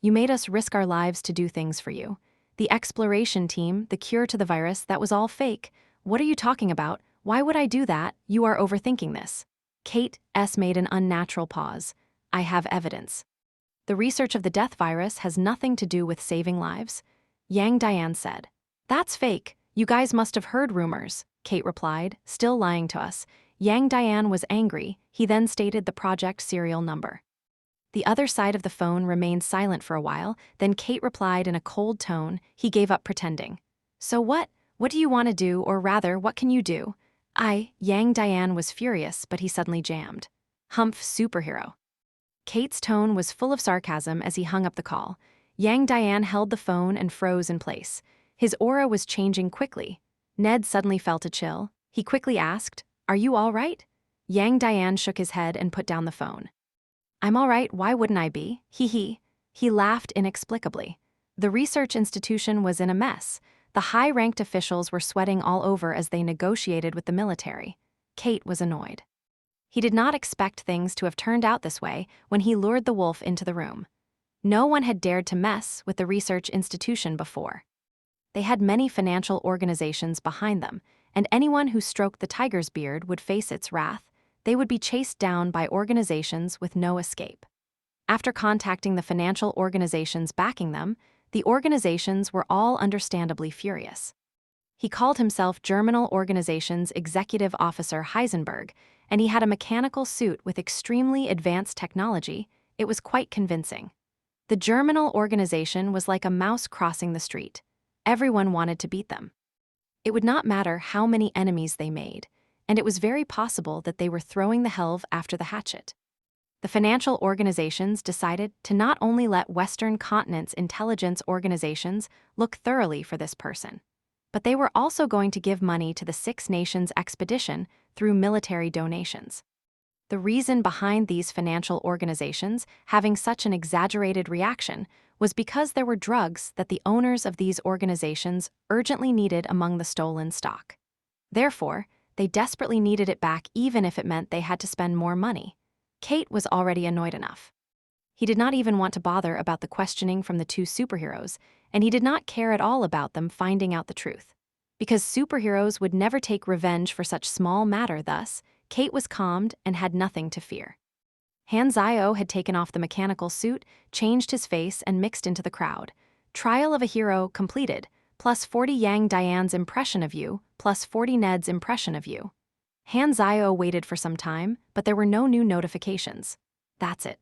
You made us risk our lives to do things for you. The exploration team, the cure to the virus, that was all fake. What are you talking about? Why would I do that? You are overthinking this. K.Lights made an unnatural pause. I have evidence. The research of the death virus has nothing to do with saving lives. Yang Diane said. That's fake. You guys must have heard rumors, Kate replied, still lying to us. Yang Diane was angry. He then stated the project serial number. The other side of the phone remained silent for a while, then Kate replied in a cold tone. He gave up pretending. So what? What do you want to do, or rather, what can you do? Yang Diane was furious, but he suddenly jammed. Humph, superhero. Kate's tone was full of sarcasm as he hung up the call. Yang Diane held the phone and froze in place. His aura was changing quickly. Ned suddenly felt a chill. He quickly asked, "Are you all right?" Yang Diane shook his head and put down the phone. "I'm all right, why wouldn't I be? Hee." He laughed inexplicably. The research institution was in a mess. The high-ranked officials were sweating all over as they negotiated with the military. Kate was annoyed. He did not expect things to have turned out this way when he lured the wolf into the room. No one had dared to mess with the research institution before. They had many financial organizations behind them, and anyone who stroked the tiger's beard would face its wrath. They would be chased down by organizations with no escape. After contacting the financial organizations backing them, the organizations were all understandably furious. He called himself Germinal Organization's Executive Officer Heisenberg, and he had a mechanical suit with extremely advanced technology. It was quite convincing. The Germinal Organization was like a mouse crossing the street. Everyone wanted to beat them. It would not matter how many enemies they made, and it was very possible that they were throwing the helve after the hatchet. The financial organizations decided to not only let Western continent's intelligence organizations look thoroughly for this person, but they were also going to give money to the Six Nations expedition through military donations. The reason behind these financial organizations having such an exaggerated reaction was because there were drugs that the owners of these organizations urgently needed among the stolen stock. Therefore, they desperately needed it back even if it meant they had to spend more money. Kate was already annoyed enough. He did not even want to bother about the questioning from the two superheroes, and he did not care at all about them finding out the truth. Because superheroes would never take revenge for such small matter, thus, Kate was calmed and had nothing to fear. Han Zio had taken off the mechanical suit, changed his face, and mixed into the crowd. Trial of a hero completed, plus 40 Yang Diane's impression of you, plus 40 Ned's impression of you. Han Zio waited for some time, but there were no new notifications. That's it.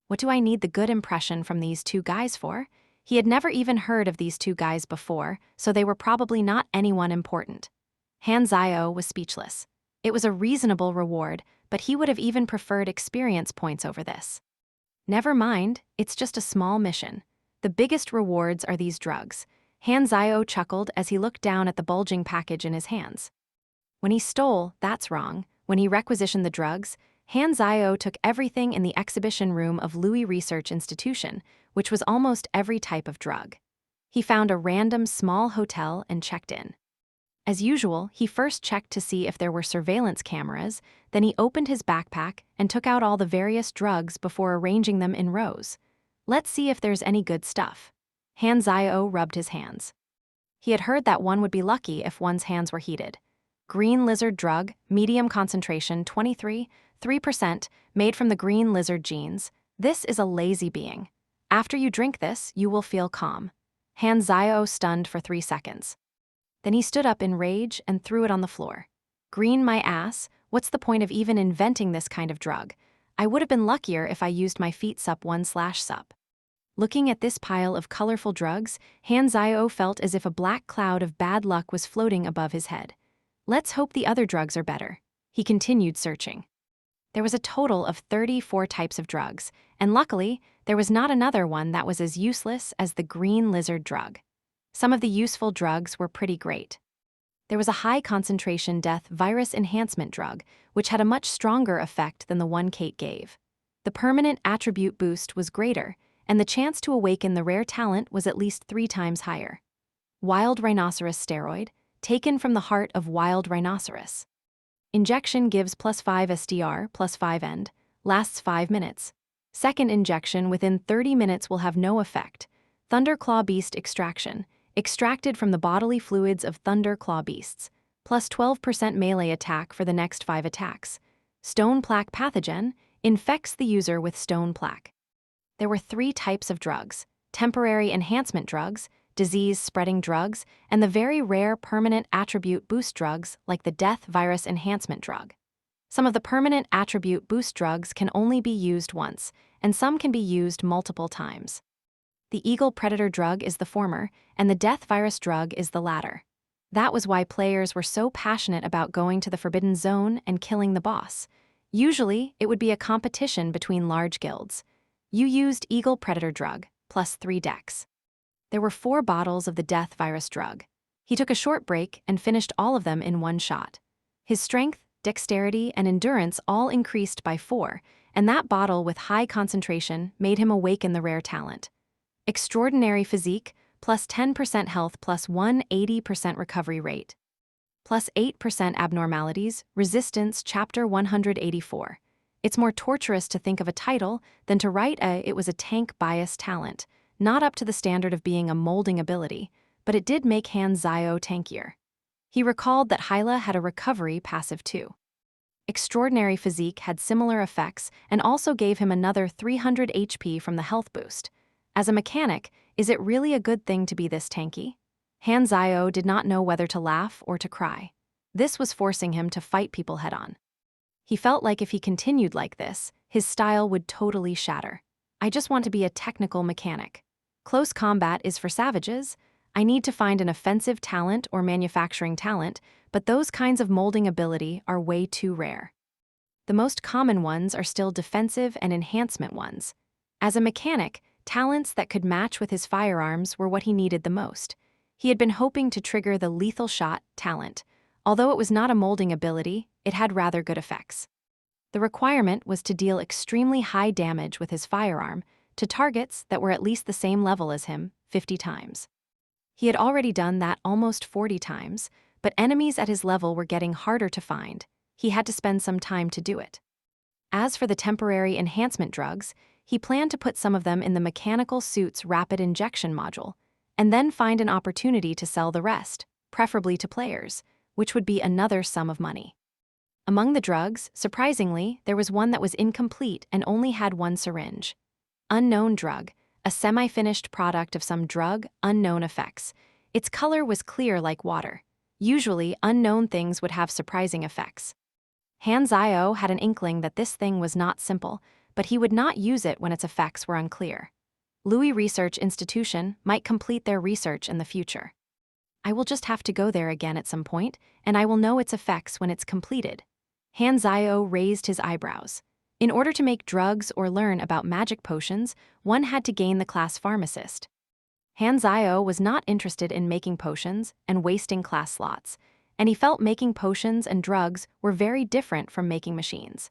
What do I need the good impression from these two guys for? He had never even heard of these two guys before, so they were probably not anyone important. Han Zio was speechless. It was a reasonable reward, but he would have even preferred experience points over this. Never mind, it's just a small mission. The biggest rewards are these drugs. Han Zio chuckled as he looked down at the bulging package in his hands. When he stole, that's wrong. When he requisitioned the drugs, Han Zio took everything in the exhibition room of Louis Research Institution, which was almost every type of drug. He found a random small hotel and checked in. As usual, he first checked to see if there were surveillance cameras, then he opened his backpack and took out all the various drugs before arranging them in rows. Let's see if there's any good stuff. Han Zio rubbed his hands. He had heard that one would be lucky if one's hands were heated. Green lizard drug, medium concentration 3%, made from the green lizard genes. This is a lazy being. After you drink this, you will feel calm. Han Zio stunned for 3 seconds. Then he stood up in rage and threw it on the floor. Green my ass, what's the point of even inventing this kind of drug? I would have been luckier if I used my feet sup 1/sup. Looking at this pile of colorful drugs, Han Zio felt as if a black cloud of bad luck was floating above his head. Let's hope the other drugs are better. He continued searching. There was a total of 34 types of drugs, and luckily, there was not another one that was as useless as the green lizard drug. Some of the useful drugs were pretty great. There was a high-concentration death virus enhancement drug, which had a much stronger effect than the one Kate gave. The permanent attribute boost was greater, and the chance to awaken the rare talent was at least 3 times higher. Wild rhinoceros steroid, taken from the heart of wild rhinoceros. Injection gives +5 SDR, +5 end, lasts 5 minutes. Second injection within 30 minutes will have no effect. Thunderclaw beast extraction. extracted from the bodily fluids of thunder claw beasts, plus 12% melee attack for the next 5 attacks. Stone plaque pathogen infects the user with stone plaque. There were 3 types of drugs: temporary enhancement drugs, disease-spreading drugs, and the very rare permanent attribute boost drugs like the death virus enhancement drug. Some of the permanent attribute boost drugs can only be used once, and some can be used multiple times. The eagle predator drug is the former, and the death virus drug is the latter. That was why players were so passionate about going to the Forbidden Zone and killing the boss. Usually, it would be a competition between large guilds. You used eagle predator drug, plus 3 decks. There were 4 bottles of the death virus drug. He took a short break and finished all of them in one shot. His strength, dexterity, and endurance all increased by 4, and that bottle with high concentration made him awaken the rare talent. Extraordinary physique, plus 10% health plus 180% recovery rate. Plus 8% abnormalities, resistance, chapter 184. It's more torturous to think of a title than to write it was a tank bias talent, not up to the standard of being a molding ability, but it did make Han Zio tankier. He recalled that Hyla had a recovery passive too. Extraordinary physique had similar effects and also gave him another 300 HP from the health boost. As a mechanic, is it really a good thing to be this tanky? Han Zio did not know whether to laugh or to cry. This was forcing him to fight people head-on. He felt like if he continued like this, his style would totally shatter. I just want to be a technical mechanic. Close combat is for savages. I need to find an offensive talent or manufacturing talent, but those kinds of molding ability are way too rare. The most common ones are still defensive and enhancement ones. As a mechanic, talents that could match with his firearms were what he needed the most. He had been hoping to trigger the lethal shot talent. Although it was not a molding ability, it had rather good effects. The requirement was to deal extremely high damage with his firearm to targets that were at least the same level as him, 50 times. He had already done that almost 40 times, but enemies at his level were getting harder to find. He had to spend some time to do it. As for the temporary enhancement drugs, he planned to put some of them in the mechanical suit's rapid injection module, and then find an opportunity to sell the rest, preferably to players, which would be another sum of money. Among the drugs, surprisingly, there was one that was incomplete and only had 1 syringe. Unknown drug, a semi-finished product of some drug, unknown effects. Its color was clear like water. Usually, unknown things would have surprising effects. Han Zio had an inkling that this thing was not simple, but he would not use it when its effects were unclear. Louis Research Institution might complete their research in the future. I will just have to go there again at some point, and I will know its effects when it's completed. Han Zio raised his eyebrows. In order to make drugs or learn about magic potions, one had to gain the class pharmacist. Han Zio was not interested in making potions and wasting class slots, and he felt making potions and drugs were very different from making machines.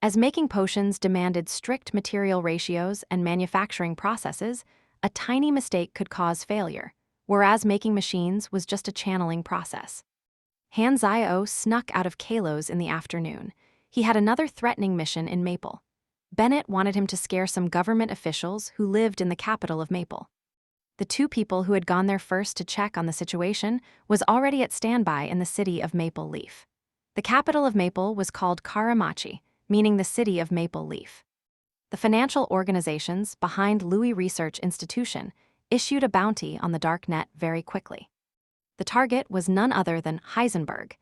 As making potions demanded strict material ratios and manufacturing processes, a tiny mistake could cause failure, whereas making machines was just a channeling process. Han Zio snuck out of Kalos in the afternoon. He had another threatening mission in Maple. Bennett wanted him to scare some government officials who lived in the capital of Maple. The 2 people who had gone there first to check on the situation was already at standby in the city of Maple Leaf. The capital of Maple was called Karamachi, meaning the city of Maple Leaf. The financial organizations behind Louis Research Institution issued a bounty on the dark net very quickly. The target was none other than Heisenberg,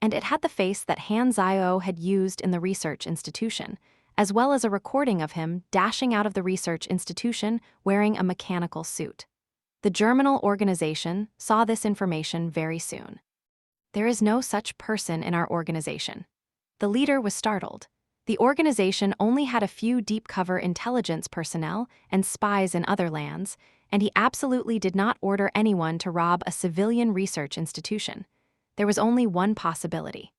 and it had the face that Han Zio had used in the research institution, as well as a recording of him dashing out of the research institution wearing a mechanical suit. The Germinal organization saw this information very soon. There is no such person in our organization. The leader was startled. The organization only had a few deep-cover intelligence personnel and spies in other lands, and he absolutely did not order anyone to rob a civilian research institution. There was only one possibility.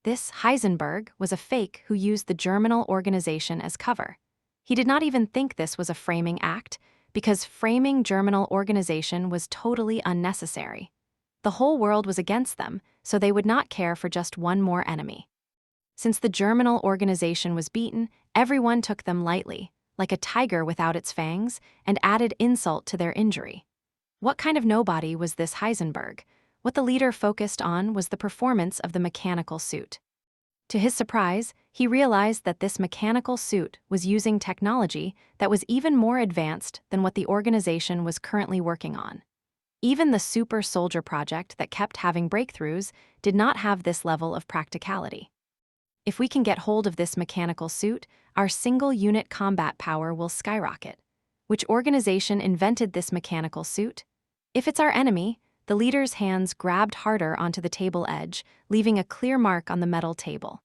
This Heisenberg was a fake who used the Germinal organization as cover. He did not even think this was a framing act, because framing Germinal organization was totally unnecessary. The whole world was against them, so they would not care for just one more enemy. Since the Germinal organization was beaten, everyone took them lightly, like a tiger without its fangs, and added insult to their injury. What kind of nobody was this Heisenberg? What the leader focused on was the performance of the mechanical suit. To his surprise, he realized that this mechanical suit was using technology that was even more advanced than what the organization was currently working on. Even the super soldier project that kept having breakthroughs did not have this level of practicality. If we can get hold of this mechanical suit, our single-unit combat power will skyrocket. Which organization invented this mechanical suit? If it's our enemy, the leader's hands grabbed harder onto the table edge, leaving a clear mark on the metal table.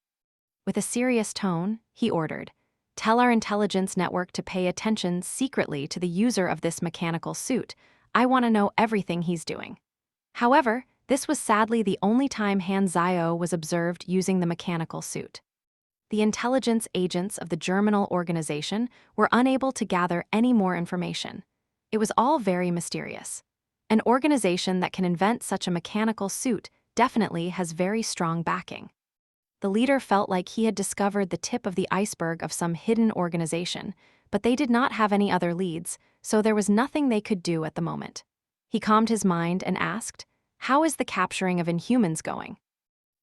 With a serious tone, he ordered, "Tell our intelligence network to pay attention secretly to the user of this mechanical suit. I want to know everything he's doing." However, this was sadly the only time Han Zio was observed using the mechanical suit. The intelligence agents of the Germinal organization were unable to gather any more information. It was all very mysterious. An organization that can invent such a mechanical suit definitely has very strong backing. The leader felt like he had discovered the tip of the iceberg of some hidden organization, but they did not have any other leads, so there was nothing they could do at the moment. He calmed his mind and asked, "How is the capturing of Inhumans going?"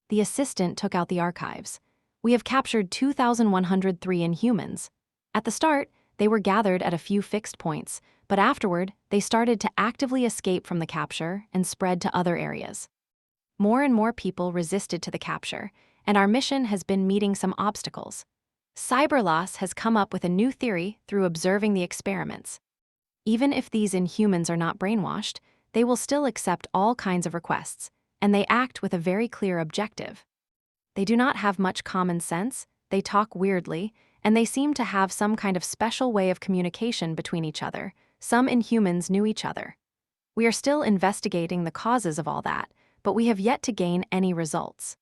The assistant took out the archives. "We have captured 2,103 Inhumans. At the start, they were gathered at a few fixed points, but afterward, they started to actively escape from the capture and spread to other areas. More and more people resisted to the capture, and our mission has been meeting some obstacles. Cyberloss has come up with a new theory through observing the experiments. Even if these Inhumans are not brainwashed, they will still accept all kinds of requests, and they act with a very clear objective. They do not have much common sense, they talk weirdly, and they seem to have some kind of special way of communication between each other. Some Inhumans knew each other. We are still investigating the causes of all that, but we have yet to gain any results.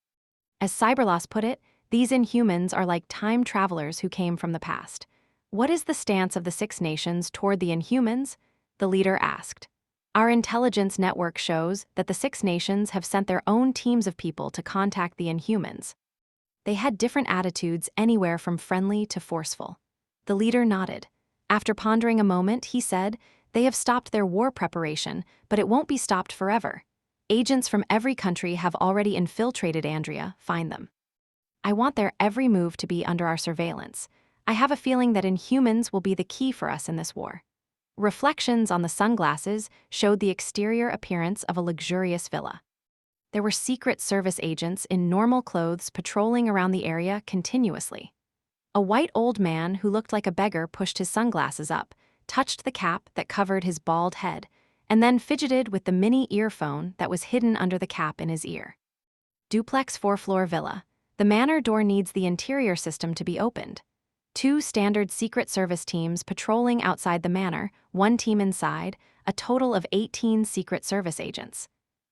As Cyberloss put it, these Inhumans are like time travelers who came from the past. What is the stance of the Six Nations toward the Inhumans?" the leader asked. "Our intelligence network shows that the Six Nations have sent their own teams of people to contact the Inhumans. They had different attitudes anywhere from friendly to forceful." The leader nodded. After pondering a moment, he said, "They have stopped their war preparation, but it won't be stopped forever. Agents from every country have already infiltrated Andrea. Find them. I want their every move to be under our surveillance. I have a feeling that Inhumans will be the key for us in this war." Reflections on the sunglasses showed the exterior appearance of a luxurious villa. There were Secret Service agents in normal clothes patrolling around the area continuously. A white old man who looked like a beggar pushed his sunglasses up, touched the cap that covered his bald head, and then fidgeted with the mini earphone that was hidden under the cap in his ear. Duplex 4-floor villa. The manor door needs the interior system to be opened. 2 standard Secret Service teams patrolling outside the manor, 1 team inside, a total of 18 Secret Service agents.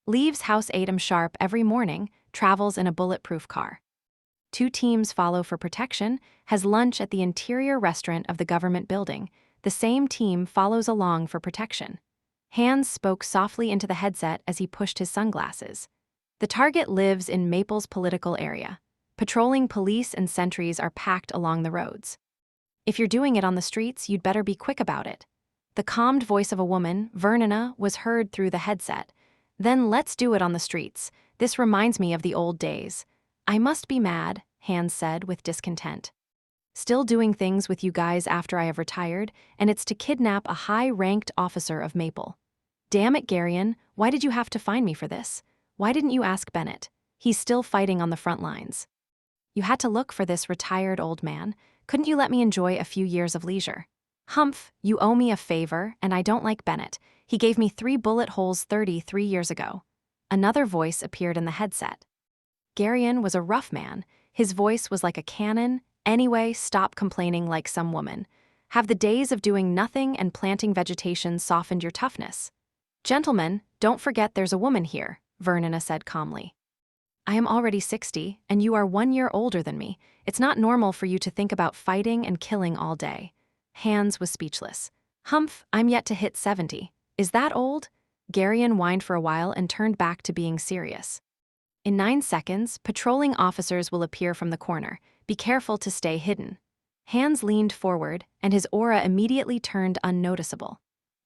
Leaves house 8 sharp every morning, travels in a bulletproof car. 2 teams follow for protection, has lunch at the interior restaurant of the government building. The same team follows along for protection. Hans spoke softly into the headset as he pushed his sunglasses. The target lives in Maple's political area. Patrolling police and sentries are packed along the roads. If you're doing it on the streets, you'd better be quick about it. The calmed voice of a woman, Vernina, was heard through the headset. Then let's do it on the streets. This reminds me of the old days. I must be mad, Hans said with discontent. Still doing things with you guys after I have retired, and it's to kidnap a high-ranked officer of Maple. Damn it, Garion, why did you have to find me for this? Why didn't you ask Bennett? He's still fighting on the front lines. You had to look for this retired old man. Couldn't you let me enjoy a few years of leisure? Humph, you owe me a favor, and I don't like Bennett. He gave me 3 bullet holes 33 years ago. Another voice appeared in the headset. Garion was a rough man. His voice was like a cannon. Anyway, stop complaining like some woman. Have the days of doing nothing and planting vegetation softened your toughness? Gentlemen, don't forget there's a woman here, Vernina said calmly. I am already 60, and you are 1 year older than me. It's not normal for you to think about fighting and killing all day. Hans was speechless. Humph, I'm yet to hit 70. Is that old? Garion whined for a while and turned back to being serious. In 9 seconds, patrolling officers will appear from the corner. Be careful to stay hidden. Hans leaned forward, and his aura immediately turned unnoticeable.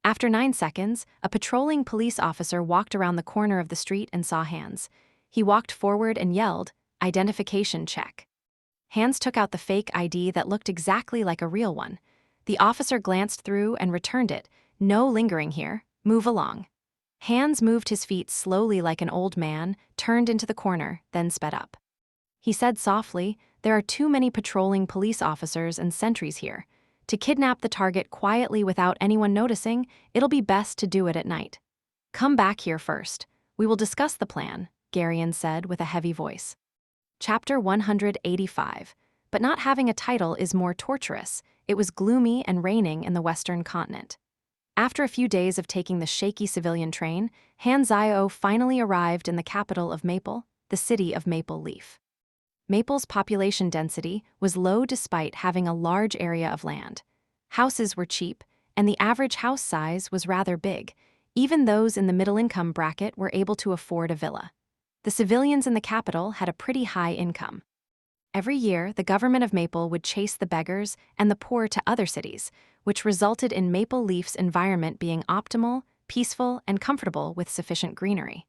After 9 seconds, a patrolling police officer walked around the corner of the street and saw Hans. He walked forward and yelled, "Identification check." Hans took out the fake ID that looked exactly like a real one. The officer glanced through and returned it. "No lingering here. Move along." Hans moved his feet slowly like an old man, turned into the corner, then sped up. He said softly, "There are too many patrolling police officers and sentries here. To kidnap the target quietly without anyone noticing, it'll be best to do it at night. Come back here first. We will discuss the plan," Garion said with a heavy voice. Chapter 185. But not having a title is more torturous. It was gloomy and raining in the western continent. After a few days of taking the shaky civilian train, Han Zio finally arrived in the capital of Maple, the city of Maple Leaf. Maple's population density was low despite having a large area of land. Houses were cheap, and the average house size was rather big. Even those in the middle-income bracket were able to afford a villa. The civilians in the capital had a pretty high income. Every year, the government of Maple would chase the beggars and the poor to other cities, which resulted in Maple Leaf's environment being optimal, peaceful, and comfortable with sufficient greenery.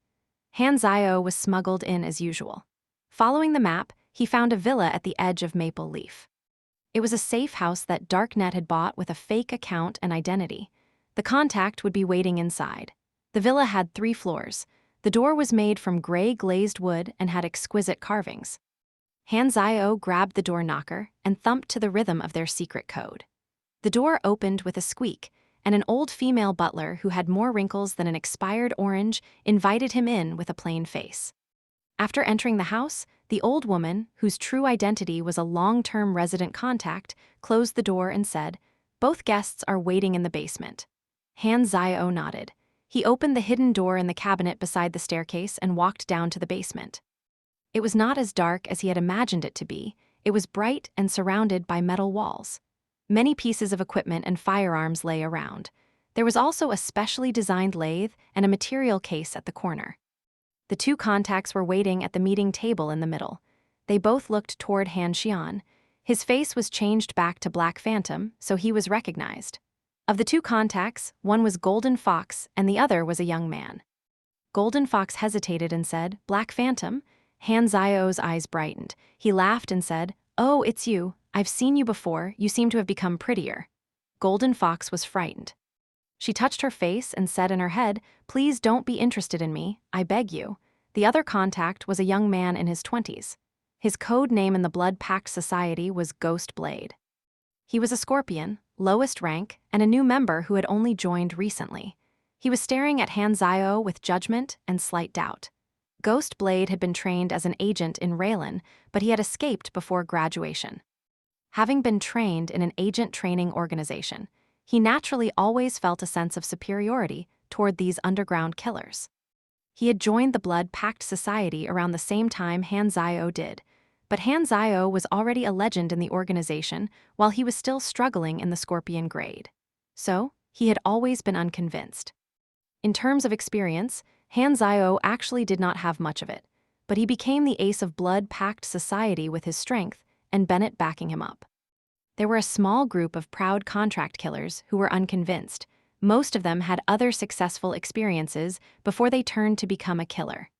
Han Zio was smuggled in as usual. Following the map, he found a villa at the edge of Maple Leaf. It was a safe house that Darknet had bought with a fake account and identity. The contact would be waiting inside. The villa had 3 floors. The door was made from gray glazed wood and had exquisite carvings. Han Zio grabbed the door knocker and thumped to the rhythm of their secret code. The door opened with a squeak, and an old female butler who had more wrinkles than an expired orange invited him in with a plain face. After entering the house, the old woman, whose true identity was a long-term resident contact, closed the door and said, "Both guests are waiting in the basement." Han Zio nodded. He opened the hidden door in the cabinet beside the staircase and walked down to the basement. It was not as dark as he had imagined it to be. It was bright and surrounded by metal walls. Many pieces of equipment and firearms lay around. There was also a specially designed lathe and a material case at the corner. The 2 contacts were waiting at the meeting table in the middle. They both looked toward Han Xian. His face was changed back to Black Phantom, so he was recognized. Of the 2 contacts, one was Golden Fox and the other was a young man. Golden Fox hesitated and said, "Black Phantom?" Han Zio's eyes brightened. He laughed and said, "Oh, it's you. I've seen you before. You seem to have become prettier." Golden Fox was frightened. She touched her face and said in her head, "Please don't be interested in me, I beg you." The other contact was a young man in his 20s. His code name in the Blood Pact Society was Ghost Blade. He was a Scorpion, lowest rank, and a new member who had only joined recently. He was staring at Han Zio with judgment and slight doubt. Ghost Blade had been trained as an agent in Raylan, but he had escaped before graduation. Having been trained in an agent training organization, he naturally always felt a sense of superiority toward these underground killers. He had joined the Blood Pact Society around the same time Han Zio did, but Han Zio was already a legend in the organization while he was still struggling in the Scorpion grade. So, he had always been unconvinced. In terms of experience, Han Zio actually did not have much of it, but he became the ace of Blood Pact Society with his strength, and Bennett backing him up. There were a small group of proud contract killers who were unconvinced. Most of them had other successful experiences before they turned to become a killer.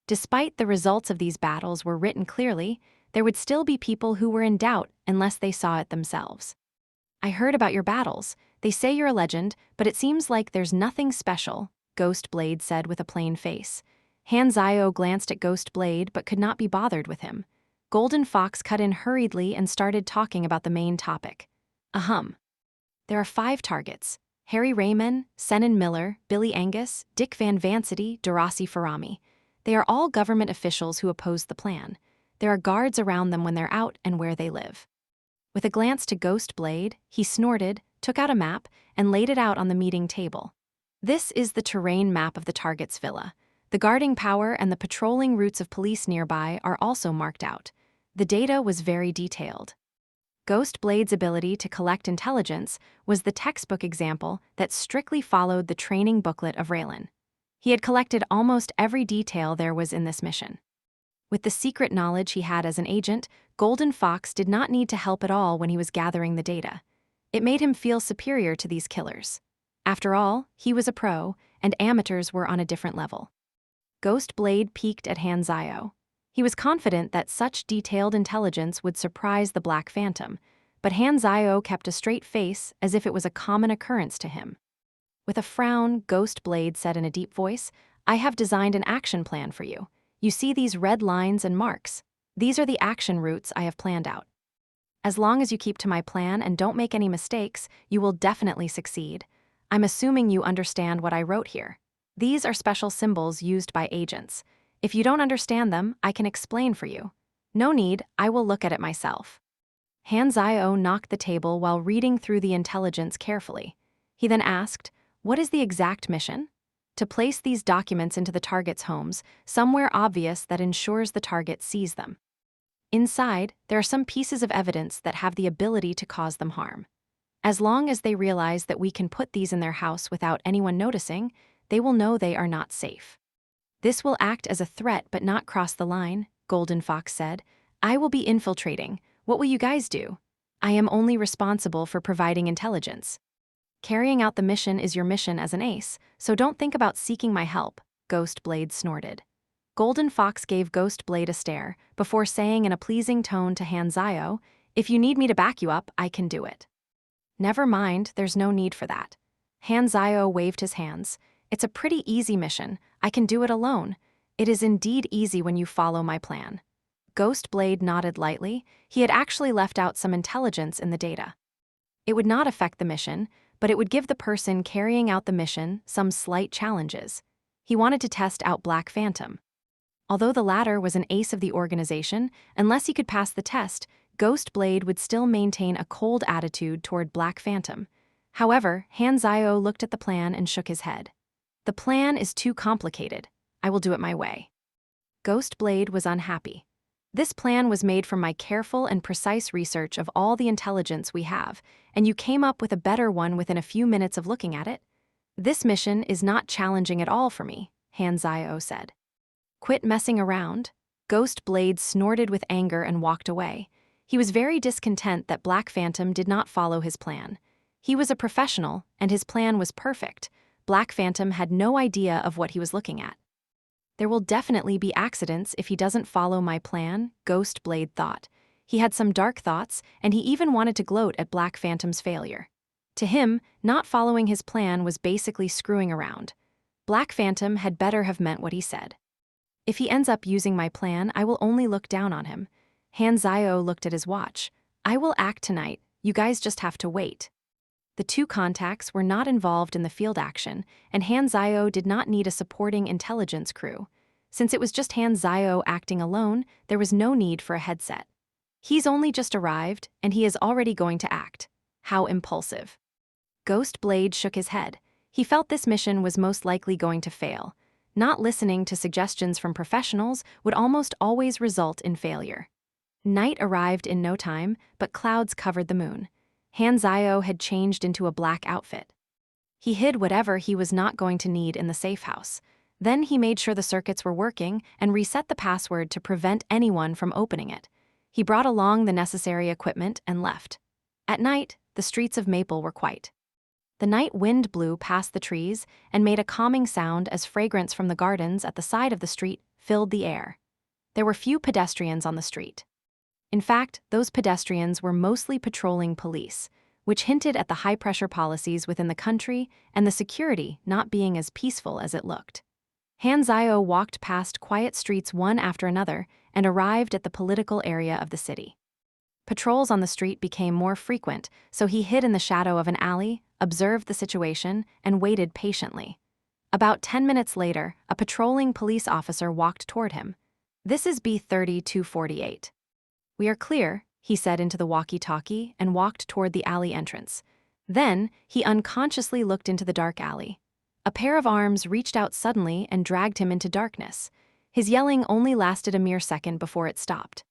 Despite the results of these battles were written clearly, there would still be people who were in doubt unless they saw it themselves. "I heard about your battles. They say you're a legend, but it seems like there's nothing special," Ghost Blade said with a plain face. Han Zio glanced at Ghost Blade but could not be bothered with him. Golden Fox cut in hurriedly and started talking about the main topic. There are 5 targets: Harry Raymond, Senan Miller, Billy Angus, Dick Van Vancity, Darasi Farami. They are all government officials who oppose the plan. There are guards around them when they're out and where they live. With a glance to Ghost Blade, he snorted, took out a map, and laid it out on the meeting table. This is the terrain map of the target's villa. The guarding power and the patrolling routes of police nearby are also marked out. The data was very detailed. Ghost Blade's ability to collect intelligence was the textbook example that strictly followed the training booklet of Raylan. He had collected almost every detail there was in this mission. With the secret knowledge he had as an agent, Golden Fox did not need to help at all when he was gathering the data. It made him feel superior to these killers. After all, he was a pro, and amateurs were on a different level. Ghost Blade peeked at Han Zio. He was confident that such detailed intelligence would surprise the Black Phantom, but Han Zio kept a straight face as if it was a common occurrence to him. With a frown, Ghost Blade said in a deep voice, "I have designed an action plan for you. You see these red lines and marks? These are the action routes I have planned out. As long as you keep to my plan and don't make any mistakes, you will definitely succeed. I'm assuming you understand what I wrote here. These are special symbols used by agents. If you don't understand them, I can explain for you. No need, I will look at it myself." Han Zio knocked the table while reading through the intelligence carefully. He then asked, "What is the exact mission?" "To place these documents into the target's homes, somewhere obvious that ensures the target sees them. Inside, there are some pieces of evidence that have the ability to cause them harm. As long as they realize that we can put these in their house without anyone noticing, they will know they are not safe. This will act as a threat but not cross the line," Golden Fox said. "I will be infiltrating. What will you guys do? I am only responsible for providing intelligence. Carrying out the mission is your mission as an ace, so don't think about seeking my help," Ghost Blade snorted. Golden Fox gave Ghost Blade a stare before saying in a pleasing tone to Han Zio, "If you need me to back you up, I can do it." "Never mind, there's no need for that." Han Zio waved his hands. "It's a pretty easy mission. I can do it alone. It is indeed easy when you follow my plan." Ghost Blade nodded lightly. He had actually left out some intelligence in the data. It would not affect the mission, but it would give the person carrying out the mission some slight challenges. He wanted to test out Black Phantom. Although the latter was an ace of the organization, unless he could pass the test, Ghost Blade would still maintain a cold attitude toward Black Phantom. However, Han Zio looked at the plan and shook his head. "The plan is too complicated. I will do it my way." Ghost Blade was unhappy. "This plan was made from my careful and precise research of all the intelligence we have, and you came up with a better one within a few minutes of looking at it. This mission is not challenging at all for me," Han Zio said. "Quit messing around." Ghost Blade snorted with anger and walked away. He was very discontent that Black Phantom did not follow his plan. He was a professional, and his plan was perfect. Black Phantom had no idea of what he was looking at. "There will definitely be accidents if he doesn't follow my plan," Ghost Blade thought. He had some dark thoughts, and he even wanted to gloat at Black Phantom's failure. To him, not following his plan was basically screwing around. Black Phantom had better have meant what he said. "If he ends up using my plan, I will only look down on him." Han Zio looked at his watch. "I will act tonight. You guys just have to wait." The two contacts were not involved in the field action, and Han Zio did not need a supporting intelligence crew. Since it was just Han Zio acting alone, there was no need for a headset. He's only just arrived, and he is already going to act. How impulsive. Ghost Blade shook his head. He felt this mission was most likely going to fail. Not listening to suggestions from professionals would almost always result in failure. Night arrived in no time, but clouds covered the moon. Han Zio had changed into a black outfit. He hid whatever he was not going to need in the safe house. Then he made sure the circuits were working and reset the password to prevent anyone from opening it. He brought along the necessary equipment and left. At night, the streets of Maple were quiet. The night wind blew past the trees and made a calming sound as fragrance from the gardens at the side of the street filled the air. There were few pedestrians on the street. In fact, those pedestrians were mostly patrolling police, which hinted at the high-pressure policies within the country and the security not being as peaceful as it looked. Han Zio walked past quiet streets one after another and arrived at the political area of the city. Patrols on the street became more frequent, so he hid in the shadow of an alley, observed the situation, and waited patiently. About 10 minutes later, a patrolling police officer walked toward him. "This is B-3248. "We are clear," he said into the walkie-talkie and walked toward the alley entrance. Then, he unconsciously looked into the dark alley. A pair of arms reached out suddenly and dragged him into darkness. His yelling only lasted a mere second before it stopped.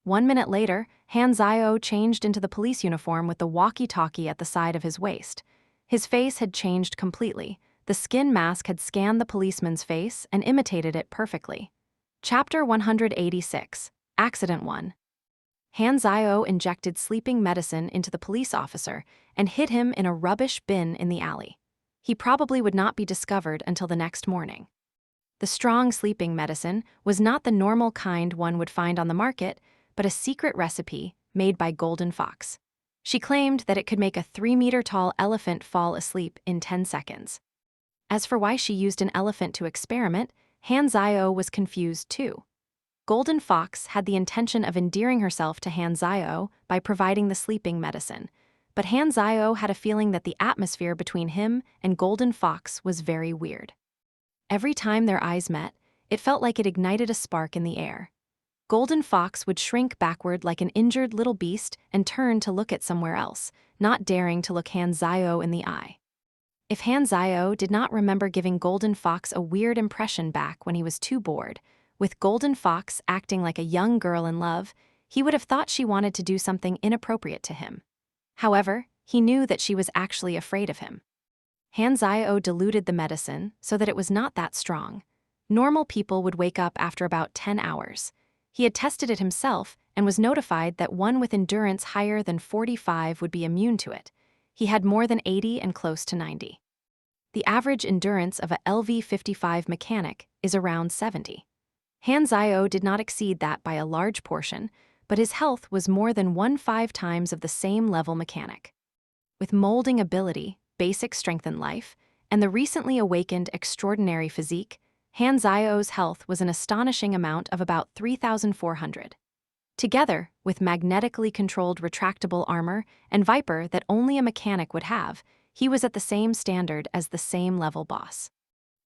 1 minute later, Han Zio changed into the police uniform with the walkie-talkie at the side of his waist. His face had changed completely. The skin mask had scanned the policeman's face and imitated it perfectly. Chapter 186, Accident 1. Han Zio injected sleeping medicine into the police officer and hid him in a rubbish bin in the alley. He probably would not be discovered until the next morning. The strong sleeping medicine was not the normal kind one would find on the market, but a secret recipe made by Golden Fox. She claimed that it could make a 3-meter-tall elephant fall asleep in 10 seconds. As for why she used an elephant to experiment, Han Zio was confused too. Golden Fox had the intention of endearing herself to Han Zio by providing the sleeping medicine, but Han Zio had a feeling that the atmosphere between him and Golden Fox was very weird. Every time their eyes met, it felt like it ignited a spark in the air. Golden Fox would shrink backward like an injured little beast and turn to look at somewhere else, not daring to look Han Zio in the eye. If Han Zio did not remember giving Golden Fox a weird impression back when he was too bored, with Golden Fox acting like a young girl in love, he would have thought she wanted to do something inappropriate to him. However, he knew that she was actually afraid of him. Han Zio diluted the medicine so that it was not that strong. Normal people would wake up after about 10 hours. He had tested it himself and was notified that one with endurance higher than 45 would be immune to it. He had more than 80 and close to 90. The average endurance of a LV-55 mechanic is around 70. Han Zio did not exceed that by a large portion, but his health was more than 1/5 times of the same level mechanic. With molding ability, basic strength in life, and the recently awakened extraordinary physique, Han Zio's health was an astonishing amount of about 3,400. Together, with magnetically controlled retractable armor and Viper that only a mechanic would have, he was at the same standard as the same level boss.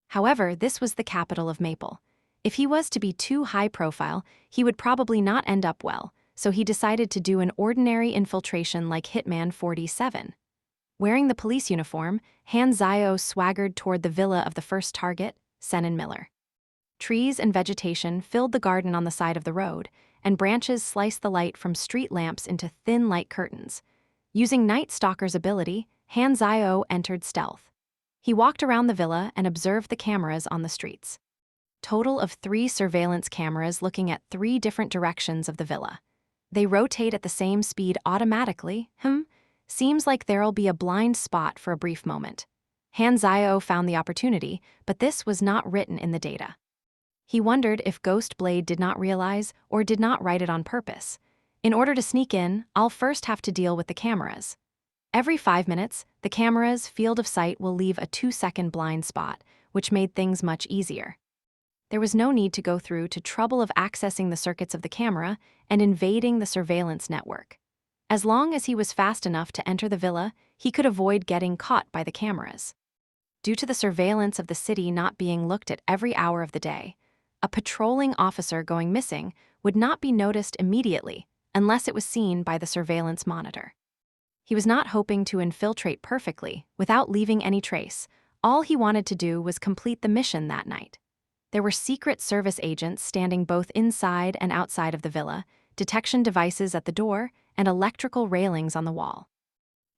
However, this was the capital of Maple. If he was to be too high profile, he would probably not end up well, so he decided to do an ordinary infiltration like Hitman 47. Wearing the police uniform, Han Zio swaggered toward the villa of the first target, Senan Miller. Trees and vegetation filled the garden on the side of the road, and branches sliced the light from street lamps into thin light curtains. Using Night Stalker's ability, Han Zio entered stealth. He walked around the villa and observed the cameras on the streets. Total of 3 surveillance cameras looking at 3 different directions of the villa. They rotate at the same speed automatically. Seems like there'll be a blind spot for a brief moment. Han Zio found the opportunity, but this was not written in the data. He wondered if Ghost Blade did not realize or did not write it on purpose. In order to sneak in, I'll first have to deal with the cameras. Every 5 minutes, the camera's field of sight will leave a 2-second blind spot, which made things much easier. There was no need to go through to trouble of accessing the circuits of the camera and invading the surveillance network. As long as he was fast enough to enter the villa, he could avoid getting caught by the cameras. Due to the surveillance of the city not being looked at every hour of the day, a patrolling officer going missing would not be noticed immediately unless it was seen by the surveillance monitor. He was not hoping to infiltrate perfectly without leaving any trace. All he wanted to do was complete the mission that night. There were Secret Service agents standing both inside and outside of the villa, detection devices at the door, and electrical railings on the wall.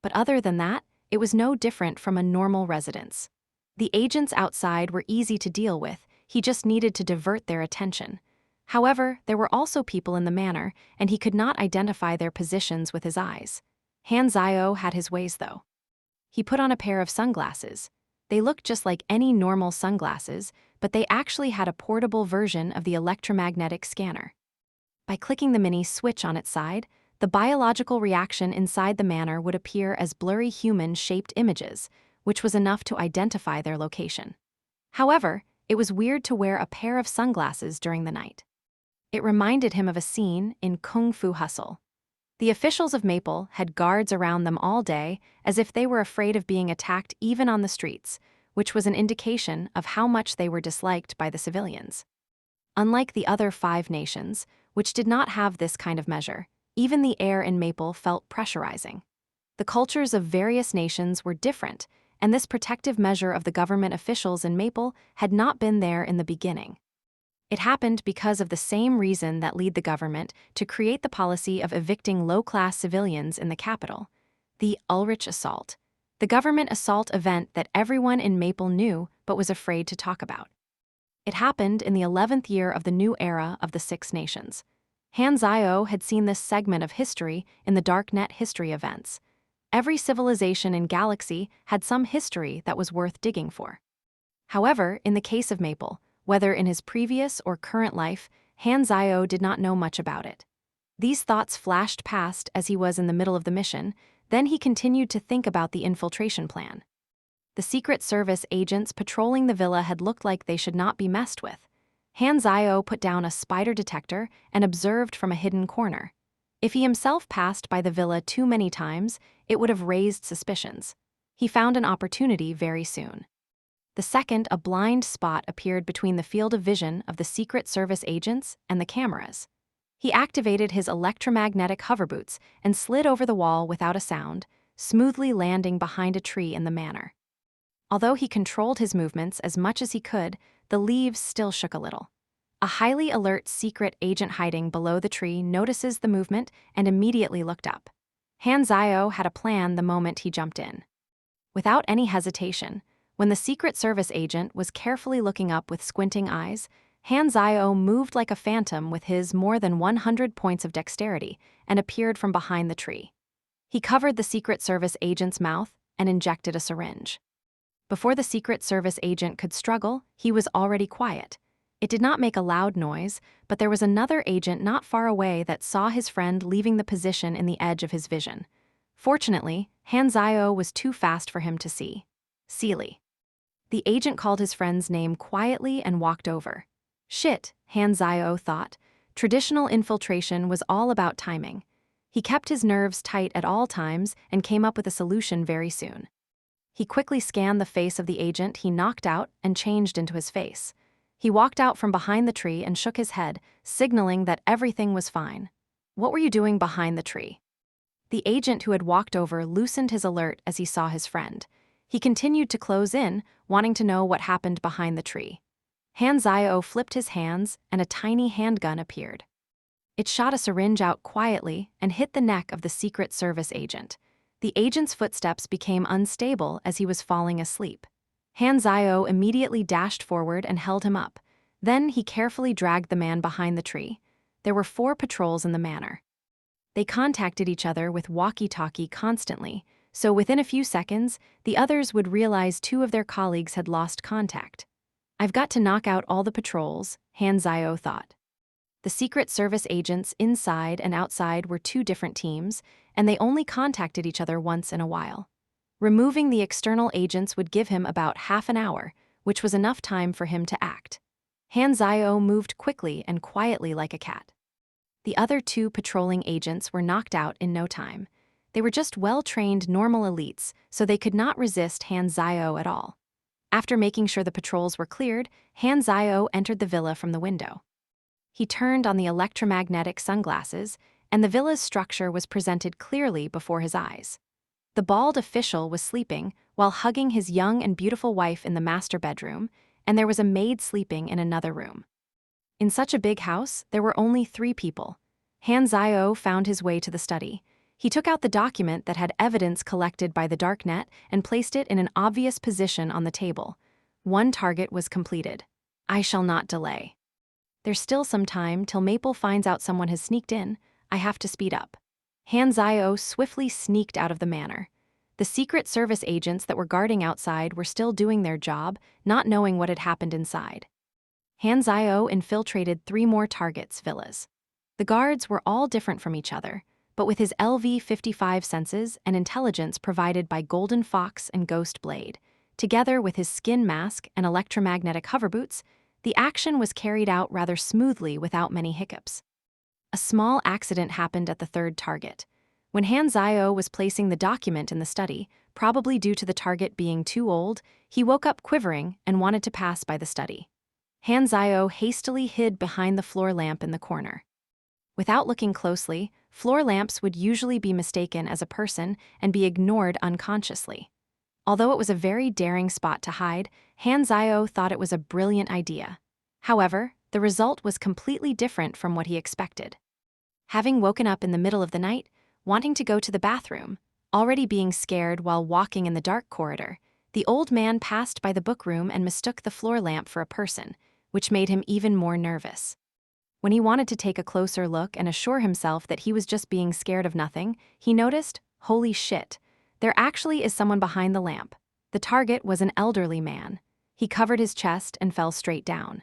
But other than that, it was no different from a normal residence. The agents outside were easy to deal with, he just needed to divert their attention. However, there were also people in the manor, and he could not identify their positions with his eyes. Han Zio had his ways, though. He put on a pair of sunglasses. They looked just like any normal sunglasses, but they actually had a portable version of the electromagnetic scanner. By clicking the mini switch on its side, the biological reaction inside the manor would appear as blurry human-shaped images, which was enough to identify their location. However, it was weird to wear a pair of sunglasses during the night. It reminded him of a scene in Kung Fu Hustle. The officials of Maple had guards around them all day, as if they were afraid of being attacked even on the streets, which was an indication of how much they were disliked by the civilians. Unlike the other 5 nations, which did not have this kind of measure, even the air in Maple felt pressurizing. The cultures of various nations were different, and this protective measure of the government officials in Maple had not been there in the beginning. It happened because of the same reason that led the government to create the policy of evicting low-class civilians in the capital, the Ulrich Assault, the government assault event that everyone in Maple knew but was afraid to talk about. It happened in the 11th year of the new era of the 6 nations. Han Zio had seen this segment of history in the Darknet history events. Every civilization in Galaxy had some history that was worth digging for. However, in the case of Maple, whether in his previous or current life, Han Zio did not know much about it. These thoughts flashed past as he was in the middle of the mission, then he continued to think about the infiltration plan. The Secret Service agents patrolling the villa had looked like they should not be messed with. Han Zio put down a spider detector and observed from a hidden corner. If he himself passed by the villa too many times, it would have raised suspicions. He found an opportunity very soon. The second, a blind spot appeared between the field of vision of the Secret Service agents and the cameras. He activated his electromagnetic hoverboots and slid over the wall without a sound, smoothly landing behind a tree in the manor. Although he controlled his movements as much as he could, the leaves still shook a little. A highly alert secret agent hiding below the tree notices the movement and immediately looked up. Han Zio had a plan the moment he jumped in. Without any hesitation, when the Secret Service agent was carefully looking up with squinting eyes, Han Zio moved like a phantom with his more than 100 points of dexterity and appeared from behind the tree. He covered the Secret Service agent's mouth and injected a syringe. Before the Secret Service agent could struggle, he was already quiet. It did not make a loud noise, but there was another agent not far away that saw his friend leaving the position in the edge of his vision. Fortunately, Han Zio was too fast for him to see. Seely. The agent called his friend's name quietly and walked over. Shit, Han Zio thought. Traditional infiltration was all about timing. He kept his nerves tight at all times and came up with a solution very soon. He quickly scanned the face of the agent he knocked out and changed into his face. He walked out from behind the tree and shook his head, signaling that everything was fine. What were you doing behind the tree? The agent who had walked over loosened his alert as he saw his friend. He continued to close in, wanting to know what happened behind the tree. Han Zio flipped his hands and a tiny handgun appeared. It shot a syringe out quietly and hit the neck of the Secret Service agent. The agent's footsteps became unstable as he was falling asleep. Han Zio immediately dashed forward and held him up. Then he carefully dragged the man behind the tree. There were 4 patrols in the manor. They contacted each other with walkie-talkie constantly, so within a few seconds, the others would realize 2 of their colleagues had lost contact. I've got to knock out all the patrols, Han Zio thought. The Secret Service agents inside and outside were 2 different teams, and they only contacted each other once in a while. Removing the external agents would give him about half an hour, which was enough time for him to act. Han Zio moved quickly and quietly like a cat. The other 2 patrolling agents were knocked out in no time. They were just well-trained normal elites, so they could not resist Han Zio at all. After making sure the patrols were cleared, Han Zio entered the villa from the window. He turned on the electromagnetic sunglasses, and the villa's structure was presented clearly before his eyes. The bald official was sleeping while hugging his young and beautiful wife in the master bedroom, and there was a maid sleeping in another room. In such a big house, there were only 3 people. Han Zio found his way to the study. He took out the document that had evidence collected by the darknet and placed it in an obvious position on the table. 1 target was completed. I shall not delay. There's still some time till Maple finds out someone has sneaked in. I have to speed up. Han Zio swiftly sneaked out of the manor. The Secret Service agents that were guarding outside were still doing their job, not knowing what had happened inside. Han Zio infiltrated 3 more targets' villas. The guards were all different from each other, but with his LV-55 senses and intelligence provided by Golden Fox and Ghost Blade, together with his skin mask and electromagnetic hoverboots, the action was carried out rather smoothly without many hiccups. A small accident happened at the 3rd target. When Han Zio was placing the document in the study, probably due to the target being too old, he woke up quivering and wanted to pass by the study. Han Zio hastily hid behind the floor lamp in the corner. Without looking closely, floor lamps would usually be mistaken as a person and be ignored unconsciously. Although it was a very daring spot to hide, Han Zio thought it was a brilliant idea. However, the result was completely different from what he expected. Having woken up in the middle of the night, wanting to go to the bathroom, already being scared while walking in the dark corridor, the old man passed by the book room and mistook the floor lamp for a person, which made him even more nervous. When he wanted to take a closer look and assure himself that he was just being scared of nothing, he noticed, holy shit, There actually is someone behind the lamp. The target was an elderly man. He covered his chest and fell straight down.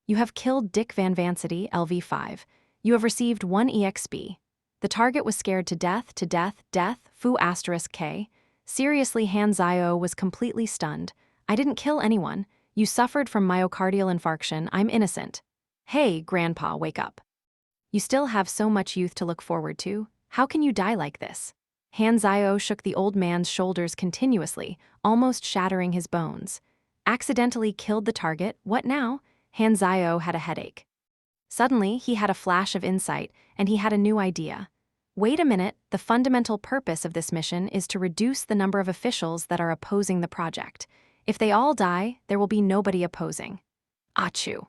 You have killed Dick Van Vancity, LV5. You have received 1 EXP. The target was scared to death, Fu *K. Seriously, Han Zio was completely stunned. I didn't kill anyone. You suffered from myocardial infarction. I'm innocent. Hey, Grandpa, wake up. You still have so much youth to look forward to. How can you die like this? Han Zio shook the old man's shoulders continuously, almost shattering his bones. Accidentally killed the target. What now? Han Zio had a headache. Suddenly, he had a flash of insight, and he had a new idea. Wait a minute, the fundamental purpose of this mission is to reduce the number of officials that are opposing the project. If they all die, there will be nobody opposing. Achoo.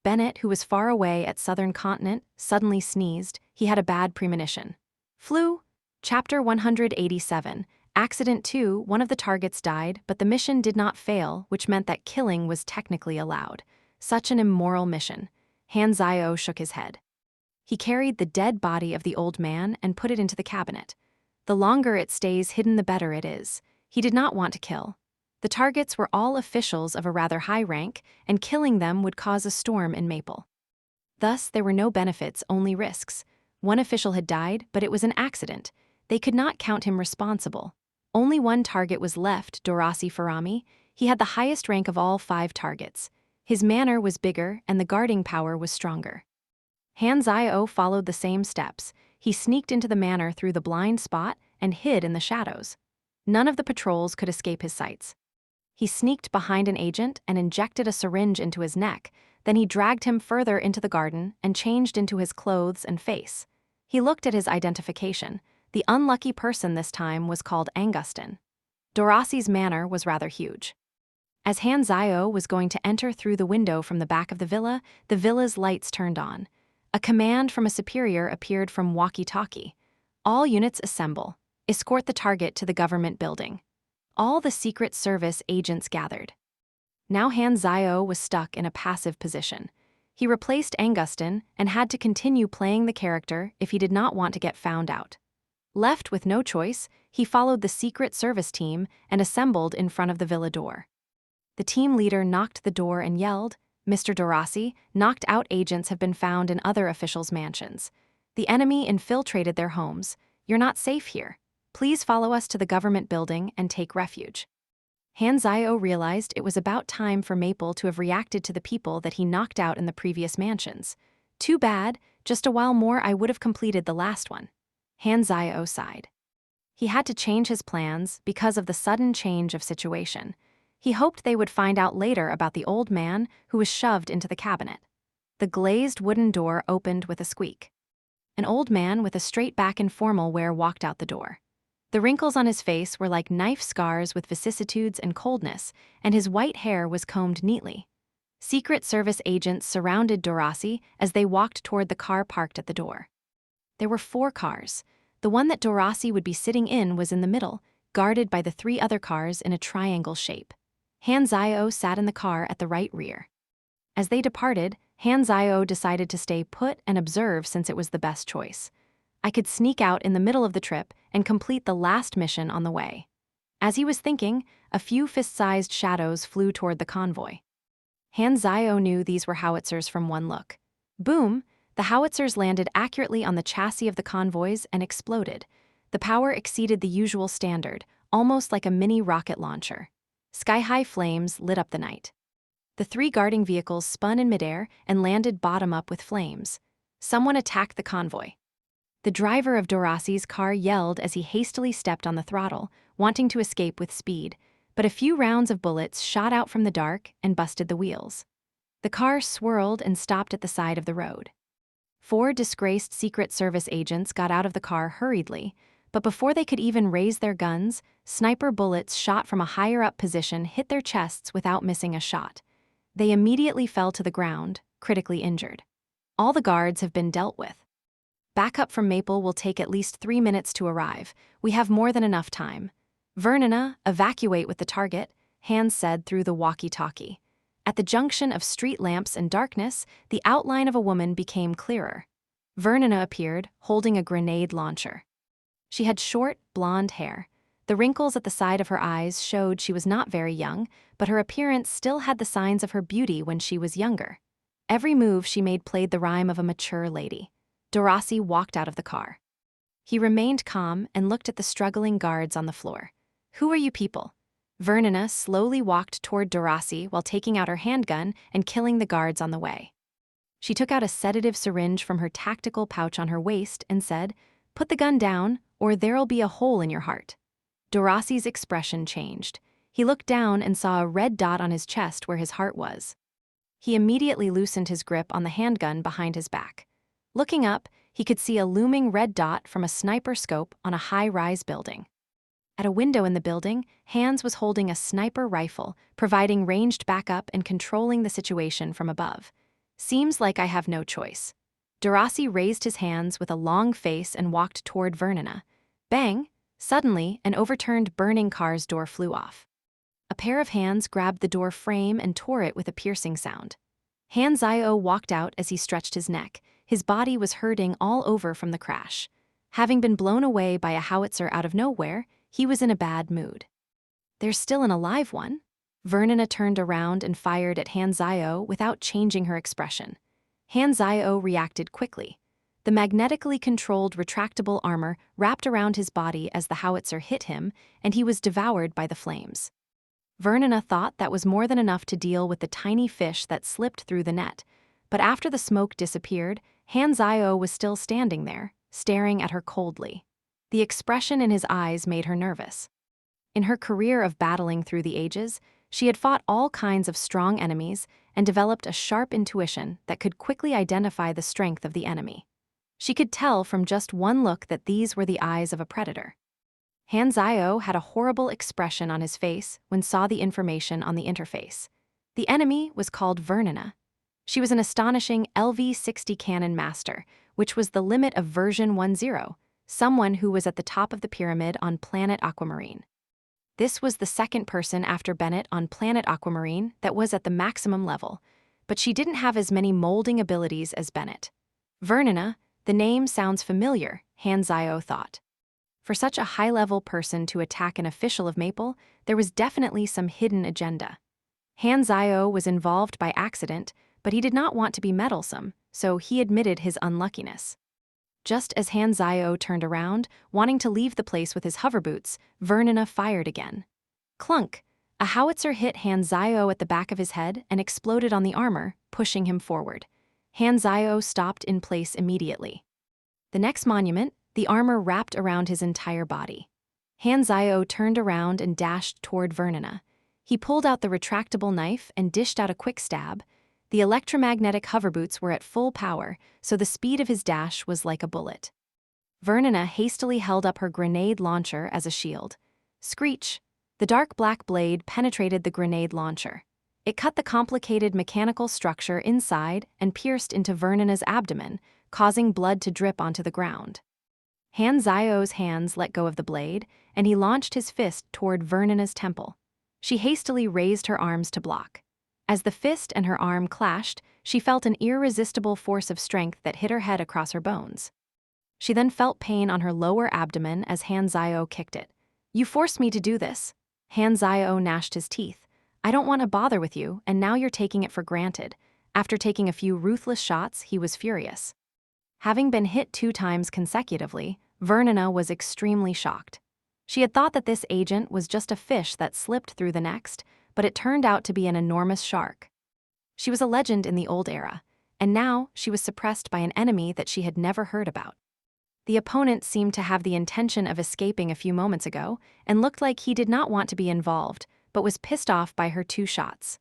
Bennett, who was far away at southern continent, suddenly sneezed. He had a bad premonition. Flu. Chapter 187. Accident 2. One of the targets died, but the mission did not fail, which meant that killing was technically allowed. Such an immoral mission. Han Zio shook his head. He carried the dead body of the old man and put it into the cabinet. The longer it stays hidden, the better it is. He did not want to kill. The targets were all officials of a rather high rank, and killing them would cause a storm in Maple. Thus, there were no benefits, only risks. One official had died, but it was an accident. They could not count him responsible. Only one target was left, Dorasi Farami. He had the highest rank of all 5 targets. His manor was bigger, and the guarding power was stronger. Han Zio followed the same steps. He sneaked into the manor through the blind spot and hid in the shadows. None of the patrols could escape his sights. He sneaked behind an agent and injected a syringe into his neck. Then he dragged him further into the garden and changed into his clothes and face. He looked at his identification. The unlucky person this time was called Angustin. Dorasi's manor was rather huge. As Han Zio was going to enter through the window from the back of the villa's lights turned on. A command from a superior appeared from walkie-talkie. All units assemble. Escort the target to the government building. All the Secret Service agents gathered. Now Han Zio was stuck in a passive position. He replaced Angustin and had to continue playing the character if he did not want to get found out. Left with no choice, he followed the Secret Service team and assembled in front of the villa door. The team leader knocked the door and yelled, "Mr. Dorasi, knocked out agents have been found in other officials' mansions. The enemy infiltrated their homes. You're not safe here. Please follow us to the government building and take refuge." Han Zio realized it was about time for Maple to have reacted to the people that he knocked out in the previous mansions. Too bad, just a while more I would have completed the last one. Han Zio sighed. He had to change his plans because of the sudden change of situation. He hoped they would find out later about the old man who was shoved into the cabinet. The glazed wooden door opened with a squeak. An old man with a straight back in formal wear walked out the door. The wrinkles on his face were like knife scars with vicissitudes and coldness, and his white hair was combed neatly. Secret Service agents surrounded Dorasi as they walked toward the car parked at the door. There were 4 cars. The one that Dorasi would be sitting in was in the middle, guarded by the 3 other cars in a triangle shape. Han Zio sat in the car at the right rear. As they departed, Han Zio decided to stay put and observe since it was the best choice. I could sneak out in the middle of the trip and complete the last mission on the way. As he was thinking, a few fist-sized shadows flew toward the convoy. Han Zio knew these were howitzers from one look. Boom! The howitzers landed accurately on the chassis of the convoys and exploded. The power exceeded the usual standard, almost like a mini rocket launcher. Sky-high flames lit up the night. The 3 guarding vehicles spun in midair and landed bottom-up with flames. Someone attacked the convoy. The driver of Dorasi's car yelled as he hastily stepped on the throttle, wanting to escape with speed, but a few rounds of bullets shot out from the dark and busted the wheels. The car swirled and stopped at the side of the road. 4 disgraced Secret Service agents got out of the car hurriedly, but before they could even raise their guns, sniper bullets shot from a higher-up position hit their chests without missing a shot. They immediately fell to the ground, critically injured. All the guards have been dealt with. Backup from Maple will take at least 3 minutes to arrive. We have more than enough time. Vernina, evacuate with the target, Han said through the walkie-talkie. At the junction of street lamps and darkness, the outline of a woman became clearer. Vernina appeared, holding a grenade launcher. She had short, blonde hair. The wrinkles at the side of her eyes showed she was not very young, but her appearance still had the signs of her beauty when she was younger. Every move she made played the rhyme of a mature lady. Dorasi walked out of the car. He remained calm and looked at the struggling guards on the floor. "Who are you people?" Vernina slowly walked toward Dorasi while taking out her handgun and killing the guards on the way. She took out a sedative syringe from her tactical pouch on her waist and said, "Put the gun down, or there'll be a hole in your heart." Dorasi's expression changed. He looked down and saw a red dot on his chest where his heart was. He immediately loosened his grip on the handgun behind his back. Looking up, he could see a looming red dot from a sniper scope on a high-rise building. At a window in the building, Hans was holding a sniper rifle, providing ranged backup and controlling the situation from above. "Seems like I have no choice." Dorasi raised his hands with a long face and walked toward Vernina. Bang! Suddenly, an overturned burning car's door flew off. A pair of hands grabbed the door frame and tore it with a piercing sound. Hanzio walked out as he stretched his neck. His body was hurting all over from the crash. Having been blown away by a howitzer out of nowhere, he was in a bad mood. "There's still an alive one?" Vernina turned around and fired at Hanzio without changing her expression. Hanzio reacted quickly. The magnetically controlled retractable armor wrapped around his body as the howitzer hit him, and he was devoured by the flames. Vernina thought that was more than enough to deal with the tiny fish that slipped through the net, but after the smoke disappeared, Hanzio was still standing there, staring at her coldly. The expression in his eyes made her nervous. In her career of battling through the ages, she had fought all kinds of strong enemies and developed a sharp intuition that could quickly identify the strength of the enemy. She could tell from just one look that these were the eyes of a predator. Hanzio had a horrible expression on his face when saw the information on the interface. The enemy was called Vernina. She was an astonishing LV-60 cannon master, which was the limit of version 10, someone who was at the top of the pyramid on planet Aquamarine. This was the second person after Bennett on planet Aquamarine that was at the maximum level, but she didn't have as many molding abilities as Bennett. Vernina, the name sounds familiar, Hanzio thought. For such a high-level person to attack an official of Maple, there was definitely some hidden agenda. Hanzio was involved by accident, but he did not want to be meddlesome, so he admitted his unluckiness. Just as Hanzio turned around, wanting to leave the place with his hoverboots, Vernina fired again. Clunk! A howitzer hit Hanzio at the back of his head and exploded on the armor, pushing him forward. Hanzio stopped in place immediately. The next monument, the armor wrapped around his entire body. Hanzio turned around and dashed toward Vernina. He pulled out the retractable knife and dished out a quick stab. The electromagnetic hoverboots were at full power, so the speed of his dash was like a bullet. Vernina hastily held up her grenade launcher as a shield. Screech! The dark black blade penetrated the grenade launcher. It cut the complicated mechanical structure inside and pierced into Vernina's abdomen, causing blood to drip onto the ground. Hanzio's hands let go of the blade, and he launched his fist toward Vernina's temple. She hastily raised her arms to block. As the fist and her arm clashed, she felt an irresistible force of strength that hit her head across her bones. She then felt pain on her lower abdomen as Hanzio kicked it. "You forced me to do this." Hanzio gnashed his teeth. "I don't want to bother with you, and now you're taking it for granted." After taking a few ruthless shots, he was furious. Having been hit 2 times consecutively, Vernina was extremely shocked. She had thought that this agent was just a fish that slipped through the next, but it turned out to be an enormous shark. She was a legend in the old era, and now she was suppressed by an enemy that she had never heard about. The opponent seemed to have the intention of escaping a few moments ago and looked like he did not want to be involved, but was pissed off by her 2 shots.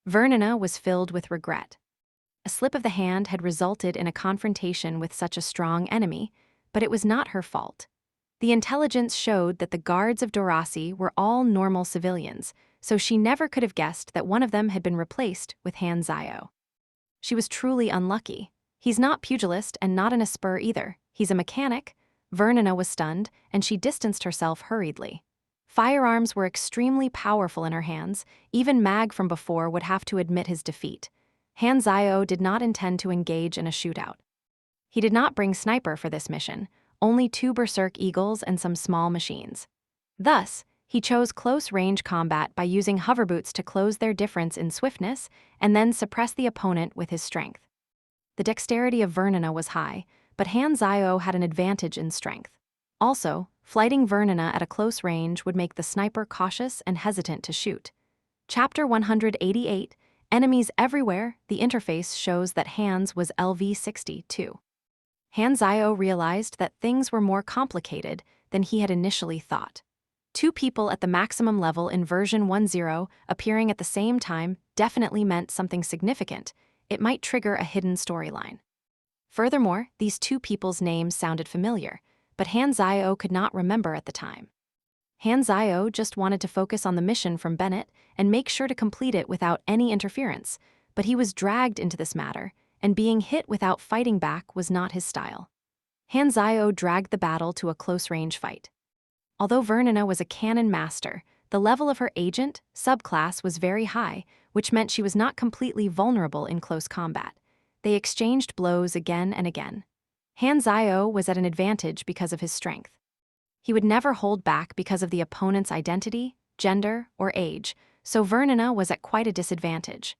Vernina was filled with regret. A slip of the hand had resulted in a confrontation with such a strong enemy, but it was not her fault. The intelligence showed that the guards of Dorasi were all normal civilians, so she never could have guessed that one of them had been replaced with Hanzio. She was truly unlucky. He's not pugilist and not in a spur either. He's a mechanic. Vernina was stunned, and she distanced herself hurriedly. Firearms were extremely powerful in her hands. Even Mag from before would have to admit his defeat. Hanzio did not intend to engage in a shootout. He did not bring sniper for this mission, only 2 berserk eagles and some small machines. Thus, he chose close-range combat by using hoverboots to close their difference in swiftness and then suppress the opponent with his strength. The dexterity of Vernina was high, but Han Zio had an advantage in strength. Also, flighting Vernina at a close range would make the sniper cautious and hesitant to shoot. Chapter 188, Enemies Everywhere, the interface shows that Han's was LV-62. Han Zio realized that things were more complicated than he had initially thought. Two people at the maximum level in version 1.0 appearing at the same time definitely meant something significant. It might trigger a hidden storyline. Furthermore, these two people's names sounded familiar, but Han Zio could not remember at the time. Han Zio just wanted to focus on the mission from Bennett and make sure to complete it without any interference, but he was dragged into this matter, and being hit without fighting back was not his style. Han Zio dragged the battle to a close-range fight. Although Vernina was a cannon master, the level of her agent, subclass, was very high, which meant she was not completely vulnerable in close combat. They exchanged blows again and again. Han Zio was at an advantage because of his strength. He would never hold back because of the opponent's identity, gender, or age, so Vernina was at quite a disadvantage.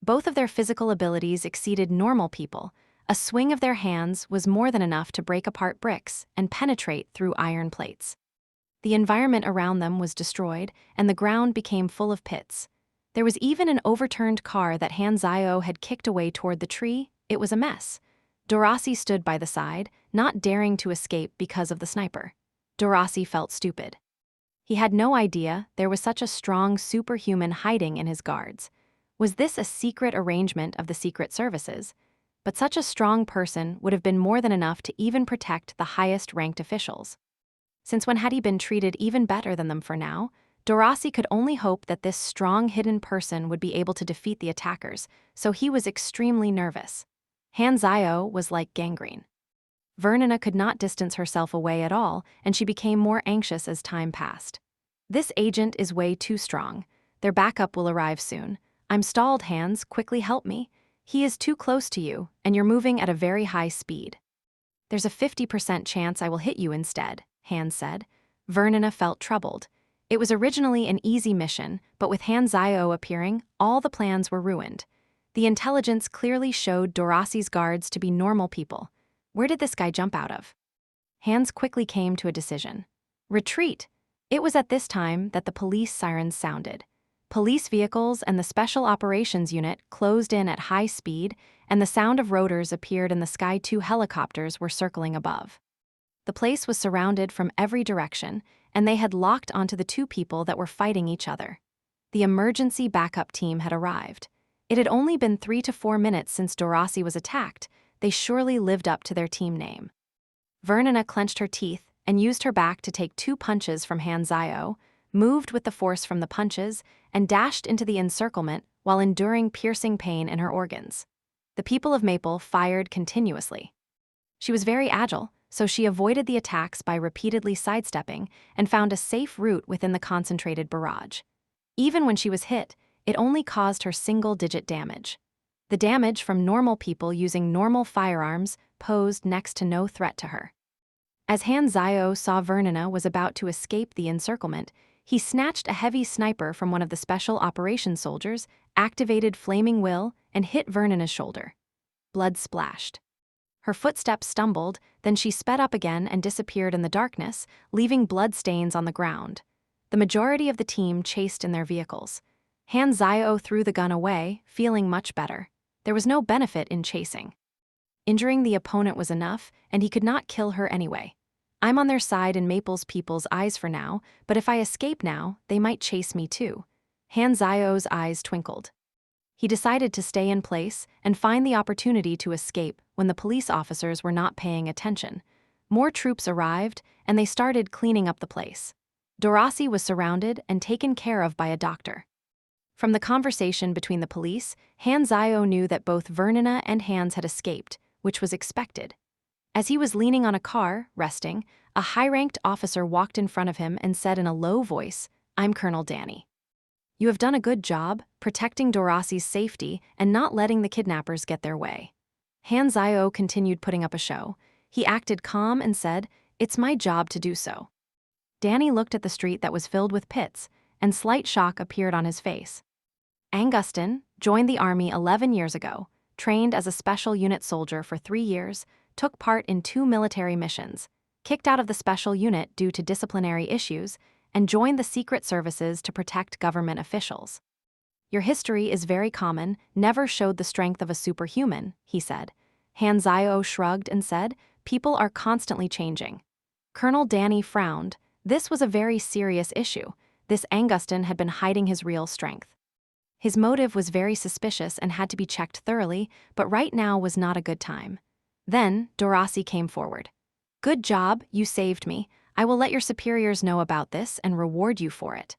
Both of their physical abilities exceeded normal people. A swing of their hands was more than enough to break apart bricks and penetrate through iron plates. The environment around them was destroyed, and the ground became full of pits. There was even an overturned car that Han Zio had kicked away toward the tree. It was a mess. Dorasi stood by the side, not daring to escape because of the sniper. Dorasi felt stupid. He had no idea there was such a strong superhuman hiding in his guards. Was this a secret arrangement of the secret services? But such a strong person would have been more than enough to even protect the highest-ranked officials. Since when had he been treated even better than them for now? Dorasi could only hope that this strong hidden person would be able to defeat the attackers, so he was extremely nervous. Han Zio was like gangrene. Vernina could not distance herself away at all, and she became more anxious as time passed. This agent is way too strong. Their backup will arrive soon. I'm stalled, Hans, quickly help me. He is too close to you, and you're moving at a very high speed. There's a 50% chance I will hit you instead, Hans said. Vernina felt troubled. It was originally an easy mission, but with Han Zio appearing, all the plans were ruined. The intelligence clearly showed Dorasi's guards to be normal people. Where did this guy jump out of? Hans quickly came to a decision. Retreat! It was at this time that the police sirens sounded. Police vehicles and the Special Operations Unit closed in at high speed, and the sound of rotors appeared in the sky. 2 helicopters were circling above. The place was surrounded from every direction, and they had locked onto the 2 people that were fighting each other. The emergency backup team had arrived. It had only been 3 to 4 minutes since Dorasi was attacked. They surely lived up to their team name. Vernina clenched her teeth and used her back to take 2 punches from Han Zio, moved with the force from the punches, and dashed into the encirclement while enduring piercing pain in her organs. The people of Maple fired continuously. She was very agile, so she avoided the attacks by repeatedly sidestepping and found a safe route within the concentrated barrage. Even when she was hit, it only caused her single-digit damage. The damage from normal people using normal firearms posed next to no threat to her. As Han Zio saw Vernina was about to escape the encirclement, he snatched a heavy sniper from one of the Special Operations soldiers, activated Flaming Will, and hit Vernina's shoulder. Blood splashed. Her footsteps stumbled, then she sped up again and disappeared in the darkness, leaving blood stains on the ground. The majority of the team chased in their vehicles. Han Zio threw the gun away, feeling much better. There was no benefit in chasing. Injuring the opponent was enough, and he could not kill her anyway. I'm on their side in Maple's people's eyes for now, but if I escape now, they might chase me too. Han Zio's eyes twinkled. He decided to stay in place and find the opportunity to escape when the police officers were not paying attention. More troops arrived, and they started cleaning up the place. Dorasi was surrounded and taken care of by a doctor. From the conversation between the police, Han Zio knew that both Vernina and Hans had escaped, which was expected. As he was leaning on a car, resting, a high-ranked officer walked in front of him and said in a low voice, "I'm Colonel Danny. You have done a good job protecting Dorasi's safety and not letting the kidnappers get their way." Han Zio continued putting up a show. He acted calm and said, "It's my job to do so." Danny looked at the street that was filled with pits, and slight shock appeared on his face. Angustin joined the army 11 years ago, trained as a special unit soldier for 3 years, took part in 2 military missions, kicked out of the special unit due to disciplinary issues, and joined the secret services to protect government officials. Your history is very common, never showed the strength of a superhuman, he said. Hanzio shrugged and said, people are constantly changing. Colonel Danny frowned. This was a very serious issue. This Angustin had been hiding his real strength. His motive was very suspicious and had to be checked thoroughly, but right now was not a good time. Then, Dorasi came forward. Good job, you saved me. I will let your superiors know about this and reward you for it.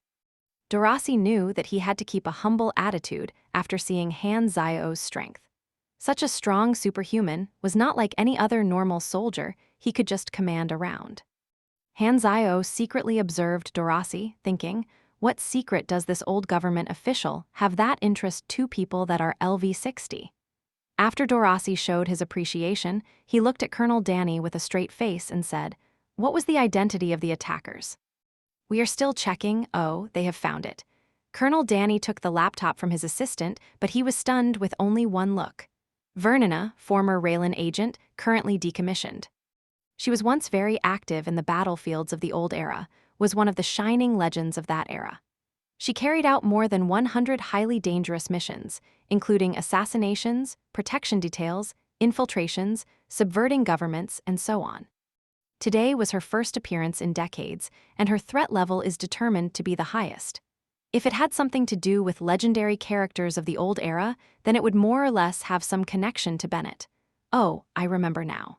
Dorasi knew that he had to keep a humble attitude after seeing Hanzio's strength. Such a strong superhuman was not like any other normal soldier he could just command around. Hanzio secretly observed Dorasi, thinking, what secret does this old government official have that interest 2 people that are LV-60? After Dorasi showed his appreciation, he looked at Colonel Danny with a straight face and said, what was the identity of the attackers? We are still checking. Oh, they have found it. Colonel Danny took the laptop from his assistant, but he was stunned with only one look. Vernina, former Raylan agent, currently decommissioned. She was once very active in the battlefields of the old era, was one of the shining legends of that era. She carried out more than 100 highly dangerous missions, including assassinations, protection details, infiltrations, subverting governments, and so on. Today was her first appearance in decades, and her threat level is determined to be the highest. If it had something to do with legendary characters of the old era, then it would more or less have some connection to Bennett. Oh, I remember now.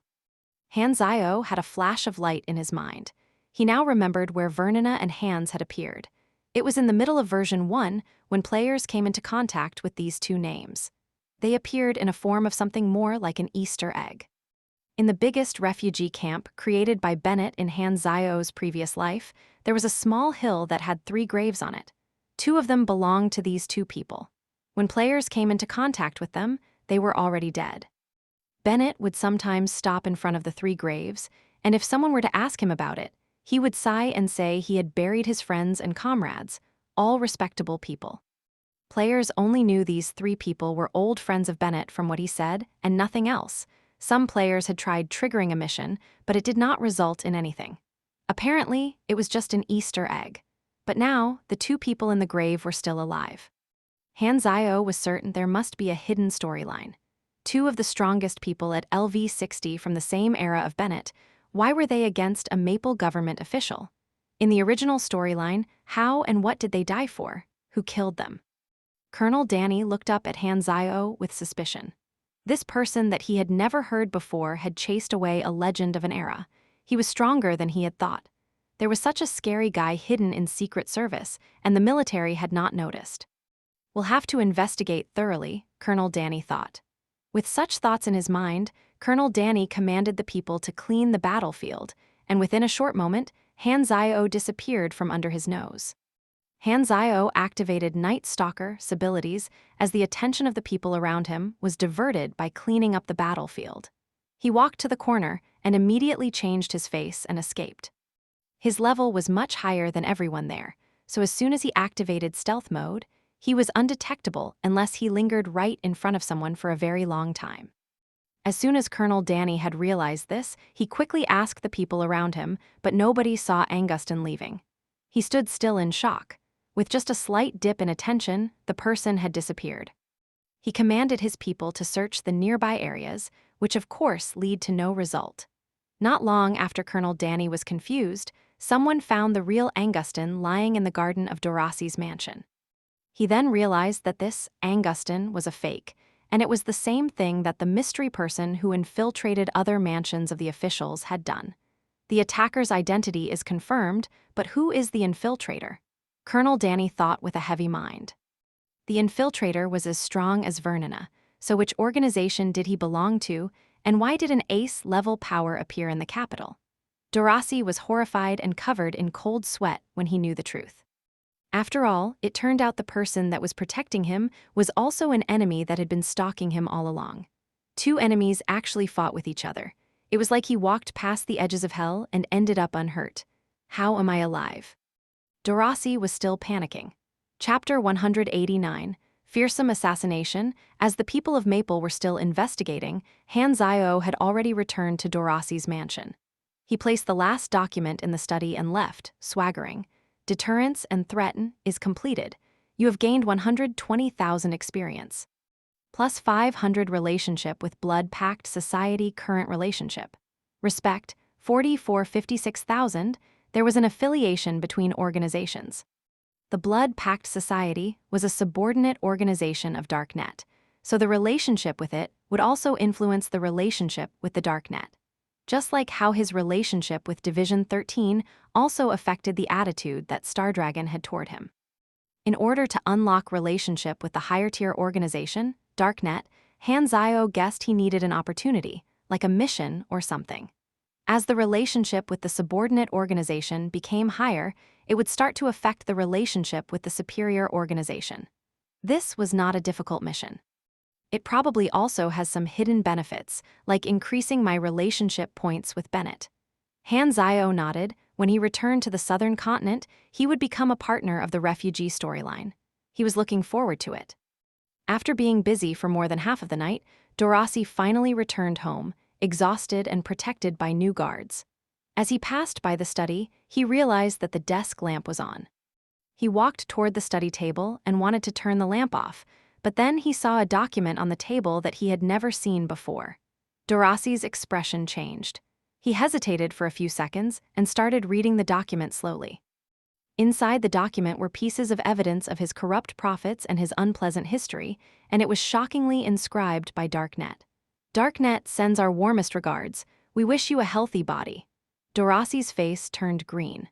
Hanzio had a flash of light in his mind. He now remembered where Vernina and Hans had appeared. It was in the middle of version 1 when players came into contact with these 2 names. They appeared in a form of something more like an Easter egg. In the biggest refugee camp created by Bennett in Hanzio's previous life, there was a small hill that had 3 graves on it. 2 of them belonged to these 2 people. When players came into contact with them, they were already dead. Bennett would sometimes stop in front of the 3 graves, and if someone were to ask him about it, he would sigh and say he had buried his friends and comrades, all respectable people. Players only knew these 3 people were old friends of Bennett from what he said, and nothing else. Some players had tried triggering a mission, but it did not result in anything. Apparently, it was just an Easter egg. But now, the 2 people in the grave were still alive. Hanzio was certain there must be a hidden storyline. 2 of the strongest people at LV-60 from the same era of Bennett, why were they against a Maple government official? In the original storyline, how and what did they die for? Who killed them? Colonel Danny looked up at Hanzio with suspicion. This person that he had never heard before had chased away a legend of an era. He was stronger than he had thought. There was such a scary guy hidden in Secret Service, and the military had not noticed. We'll have to investigate thoroughly, Colonel Danny thought. With such thoughts in his mind, Colonel Danny commanded the people to clean the battlefield, and within a short moment, Hanzio disappeared from under his nose. Hanzio activated Night Stalker's abilities as the attention of the people around him was diverted by cleaning up the battlefield. He walked to the corner and immediately changed his face and escaped. His level was much higher than everyone there, so as soon as he activated stealth mode, he was undetectable unless he lingered right in front of someone for a very long time. As soon as Colonel Danny had realized this, he quickly asked the people around him, but nobody saw Angustin leaving. He stood still in shock. With just a slight dip in attention, the person had disappeared. He commanded his people to search the nearby areas, which of course lead to no result. Not long after Colonel Danny was confused, someone found the real Angustin lying in the garden of Dorasi's mansion. He then realized that this Angustin was a fake, and it was the same thing that the mystery person who infiltrated other mansions of the officials had done. The attacker's identity is confirmed, but who is the infiltrator? Colonel Danny thought with a heavy mind. The infiltrator was as strong as Vernina, so which organization did he belong to, and why did an ace-level power appear in the capital? Dorasi was horrified and covered in cold sweat when he knew the truth. After all, it turned out the person that was protecting him was also an enemy that had been stalking him all along. 2 enemies actually fought with each other. It was like he walked past the edges of hell and ended up unhurt. How am I alive? Dorasi was still panicking. Chapter 189, Fearsome Assassination. As the people of Maple were still investigating, Hanzio had already returned to Dorasi's mansion. He placed the last document in the study and left, swaggering. Deterrence and threaten is completed. You have gained 120,000 experience. Plus 500 relationship with Blood Pact Society current relationship. Respect, 56,000. There was an affiliation between organizations. The Blood Pact Society was a subordinate organization of Darknet, so the relationship with it would also influence the relationship with the Darknet. Just like how his relationship with Division 13 also affected the attitude that Stardragon had toward him. In order to unlock relationship with the higher-tier organization, Darknet, Hanzio guessed he needed an opportunity, like a mission or something. As the relationship with the subordinate organization became higher, it would start to affect the relationship with the superior organization. This was not a difficult mission. It probably also has some hidden benefits, like increasing my relationship points with Bennett. Hanzio nodded. When he returned to the southern continent, he would become a partner of the refugee storyline. He was looking forward to it. After being busy for more than half of the night, Dorasi finally returned home, exhausted and protected by new guards. As he passed by the study, he realized that the desk lamp was on. He walked toward the study table and wanted to turn the lamp off, but then he saw a document on the table that he had never seen before. Dorasi's expression changed. He hesitated for a few seconds and started reading the document slowly. Inside the document were pieces of evidence of his corrupt profits and his unpleasant history, and it was shockingly inscribed by Darknet. Darknet sends our warmest regards. We wish you a healthy body. Dorasi's face turned green.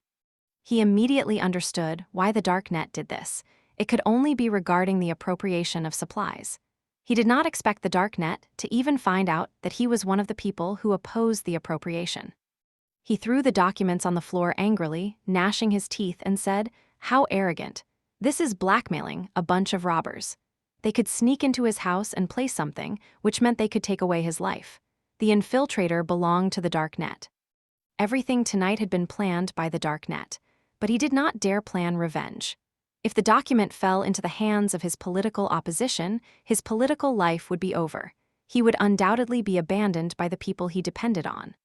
He immediately understood why the Darknet did this. It could only be regarding the appropriation of supplies. He did not expect the Darknet to even find out that he was one of the people who opposed the appropriation. He threw the documents on the floor angrily, gnashing his teeth, and said, "How arrogant. This is blackmailing a bunch of robbers. They could sneak into his house and place something, which meant they could take away his life. The infiltrator belonged to the Darknet." Everything tonight had been planned by the Darknet, but he did not dare plan revenge. If the document fell into the hands of his political opposition, his political life would be over. He would undoubtedly be abandoned by the people he depended on.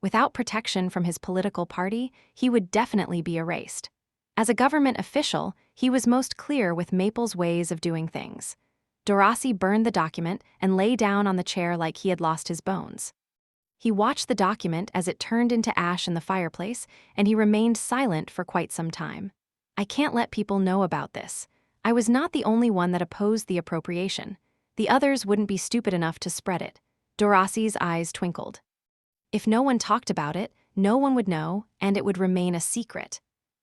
Without protection from his political party, he would definitely be erased. As a government official, he was most clear with Maple's ways of doing things. Dorasi burned the document and lay down on the chair like he had lost his bones. He watched the document as it turned into ash in the fireplace, and he remained silent for quite some time. I can't let people know about this. I was not the only one that opposed the appropriation. The others wouldn't be stupid enough to spread it. Dorasi's eyes twinkled. If no one talked about it, no one would know, and it would remain a secret.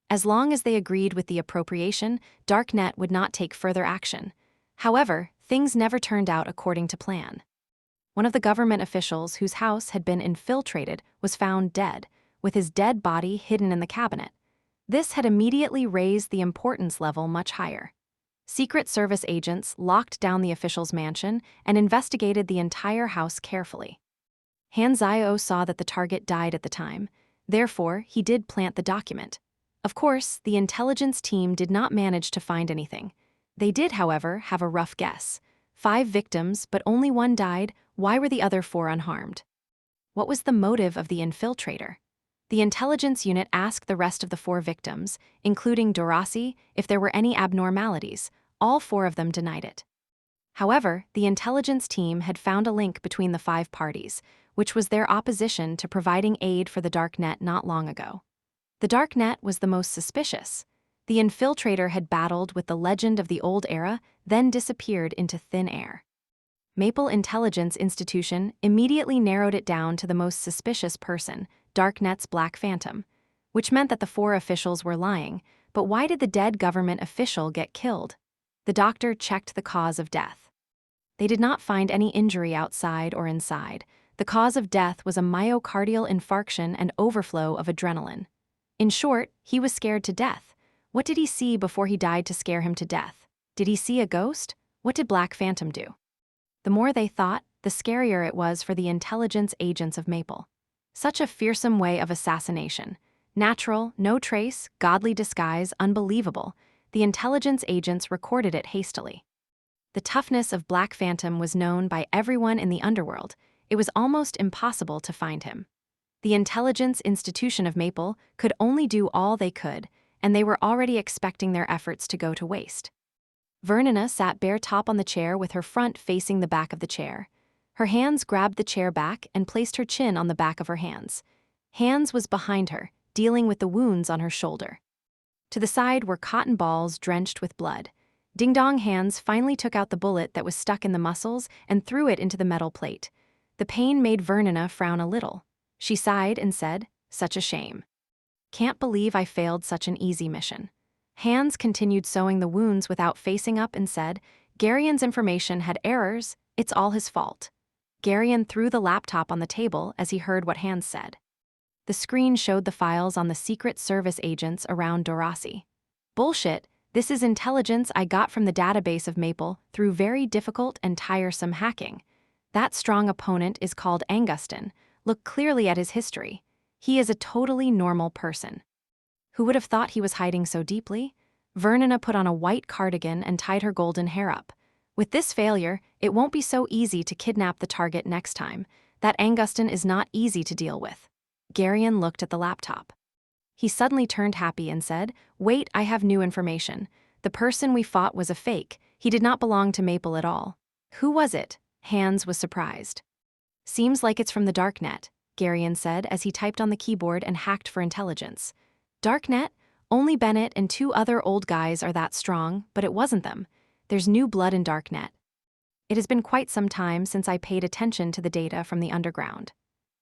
As long as they agreed with the appropriation, Darknet would not take further action. However, things never turned out according to plan. One of the government officials whose house had been infiltrated was found dead, with his dead body hidden in the cabinet. This had immediately raised the importance level much higher. Secret Service agents locked down the official's mansion and investigated the entire house carefully. Hanzio saw that the target died at the time. Therefore, he did plant the document. Of course, the intelligence team did not manage to find anything. They did, however, have a rough guess. 5 victims, but only 1 died. Why were the other 4 unharmed? What was the motive of the infiltrator? The intelligence unit asked the rest of the 4 victims, including Dorasi, if there were any abnormalities. All 4 of them denied it. However, the intelligence team had found a link between the 5 parties, which was their opposition to providing aid for the Darknet not long ago. The Darknet was the most suspicious. The infiltrator had battled with the legend of the old era, then disappeared into thin air. Maple Intelligence Institution immediately narrowed it down to the most suspicious person, Darknet's Black Phantom, which meant that the 4 officials were lying. But why did the dead government official get killed? The doctor checked the cause of death. They did not find any injury outside or inside. The cause of death was a myocardial infarction and overflow of adrenaline. In short, he was scared to death. What did he see before he died to scare him to death? Did he see a ghost? What did Black Phantom do? The more they thought, the scarier it was for the intelligence agents of Maple. Such a fearsome way of assassination. Natural, no trace, godly disguise, unbelievable. The intelligence agents recorded it hastily. The toughness of Black Phantom was known by everyone in the underworld. It was almost impossible to find him. The intelligence institution of Maple could only do all they could, and they were already expecting their efforts to go to waste. Vernina sat bare top on the chair with her front facing the back of the chair. Her hands grabbed the chair back and placed her chin on the back of her hands. Hands was behind her, dealing with the wounds on her shoulder. To the side were cotton balls drenched with blood. Ding Dong Hands finally took out the bullet that was stuck in the muscles and threw it into the metal plate. The pain made Vernina frown a little. She sighed and said, "Such a shame. Can't believe I failed such an easy mission." Hands continued sewing the wounds without facing up and said, "Garion's information had errors, it's all his fault." Garion threw the laptop on the table as he heard what Hands said. The screen showed the files on the Secret Service agents around Dorasi. "Bullshit, this is intelligence I got from the database of Maple through very difficult and tiresome hacking. That strong opponent is called Angustin. Look clearly at his history. He is a totally normal person." Who would have thought he was hiding so deeply? Vernina put on a white cardigan and tied her golden hair up. "With this failure, it won't be so easy to kidnap the target next time. That Angustin is not easy to deal with." Garion looked at the laptop. He suddenly turned happy and said, "Wait, I have new information. The person we fought was a fake. He did not belong to Maple at all." "Who was it?" Hands was surprised. "Seems like it's from the Darknet," Garion said as he typed on the keyboard and hacked for intelligence. "Darknet? Only Bennett and 2 other old guys are that strong, but it wasn't them. There's new blood in Darknet. It has been quite some time since I paid attention to the data from the underground."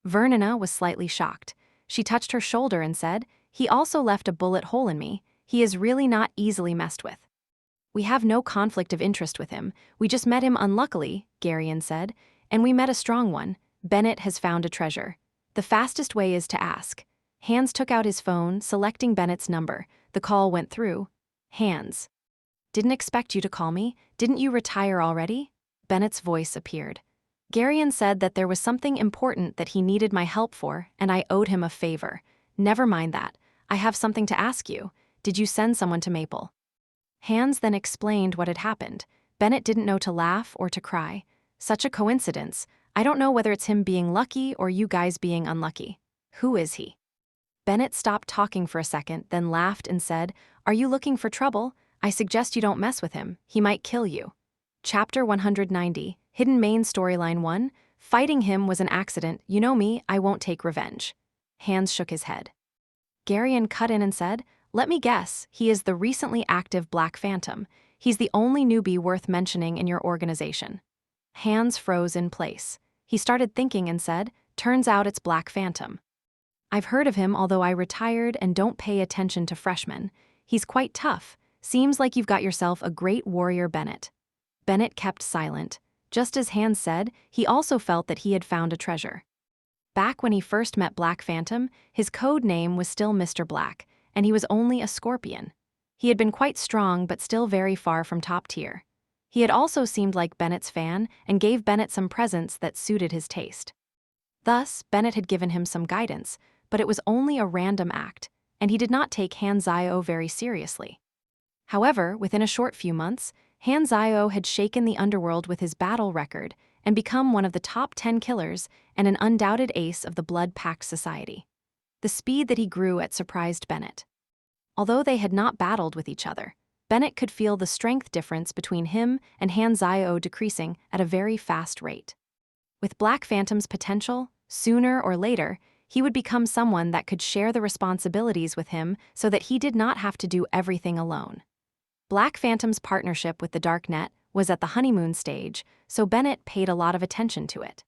Vernina was slightly shocked. She touched her shoulder and said, "He also left a bullet hole in me. He is really not easily messed with." "We have no conflict of interest with him. We just met him unluckily," Garion said, "and we met a strong one. Bennett has found a treasure. The fastest way is to ask." Hands took out his phone, selecting Bennett's number. The call went through. "Hands. Didn't expect you to call me. Didn't you retire already?" Bennett's voice appeared. "Garion said that there was something important that he needed my help for, and I owed him a favor. Never mind that. I have something to ask you. Did you send someone to Maple?" Hands then explained what had happened. Bennett didn't know to laugh or to cry. "Such a coincidence. I don't know whether it's him being lucky or you guys being unlucky. Who is he?" Bennett stopped talking for a second, then laughed and said, "Are you looking for trouble? I suggest you don't mess with him. He might kill you." Chapter 190, Hidden Main Storyline 1, "Fighting him was an accident. You know me, I won't take revenge." Hands shook his head. Garion cut in and said, "Let me guess, he is the recently active Black Phantom. He's the only newbie worth mentioning in your organization." Hands froze in place. He started thinking and said, "Turns out it's Black Phantom. I've heard of him, although I retired and don't pay attention to freshmen. He's quite tough. Seems like you've got yourself a great warrior, Bennett." Bennett kept silent. Just as Hands said, he also felt that he had found a treasure. Back when he first met Black Phantom, his code name was still Mr. Black, and he was only a scorpion. He had been quite strong but still very far from top tier. He had also seemed like Bennett's fan and gave Bennett some presents that suited his taste. Thus, Bennett had given him some guidance, but it was only a random act, and he did not take Hanzio very seriously. However, within a short few months, Hanzio had shaken the underworld with his battle record and become one of the top 10 killers and an undoubted ace of the Blood Pact Society. The speed that he grew at surprised Bennett. Although they had not battled with each other, Bennett could feel the strength difference between him and Hanzio decreasing at a very fast rate. With Black Phantom's potential, sooner or later, he would become someone that could share the responsibilities with him so that he did not have to do everything alone. Black Phantom's partnership with the Darknet was at the honeymoon stage, so Bennett paid a lot of attention to it.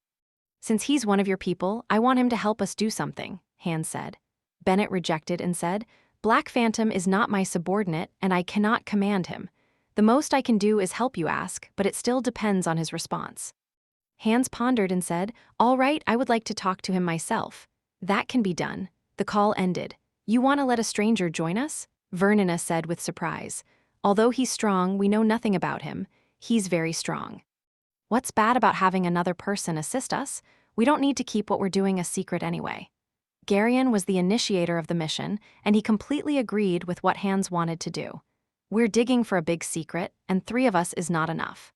"Since he's one of your people, I want him to help us do something," Hands said. Bennett rejected and said, "Black Phantom is not my subordinate and I cannot command him. The most I can do is help you ask, but it still depends on his response." Hands pondered and said, "All right, I would like to talk to him myself." "That can be done." The call ended. "You want to let a stranger join us?" Vernina said with surprise. "Although he's strong, we know nothing about him. He's very strong." "What's bad about having another person assist us? We don't need to keep what we're doing a secret anyway." Garion was the initiator of the mission, and he completely agreed with what Hans wanted to do. We're digging for a big secret, and 3 of us is not enough.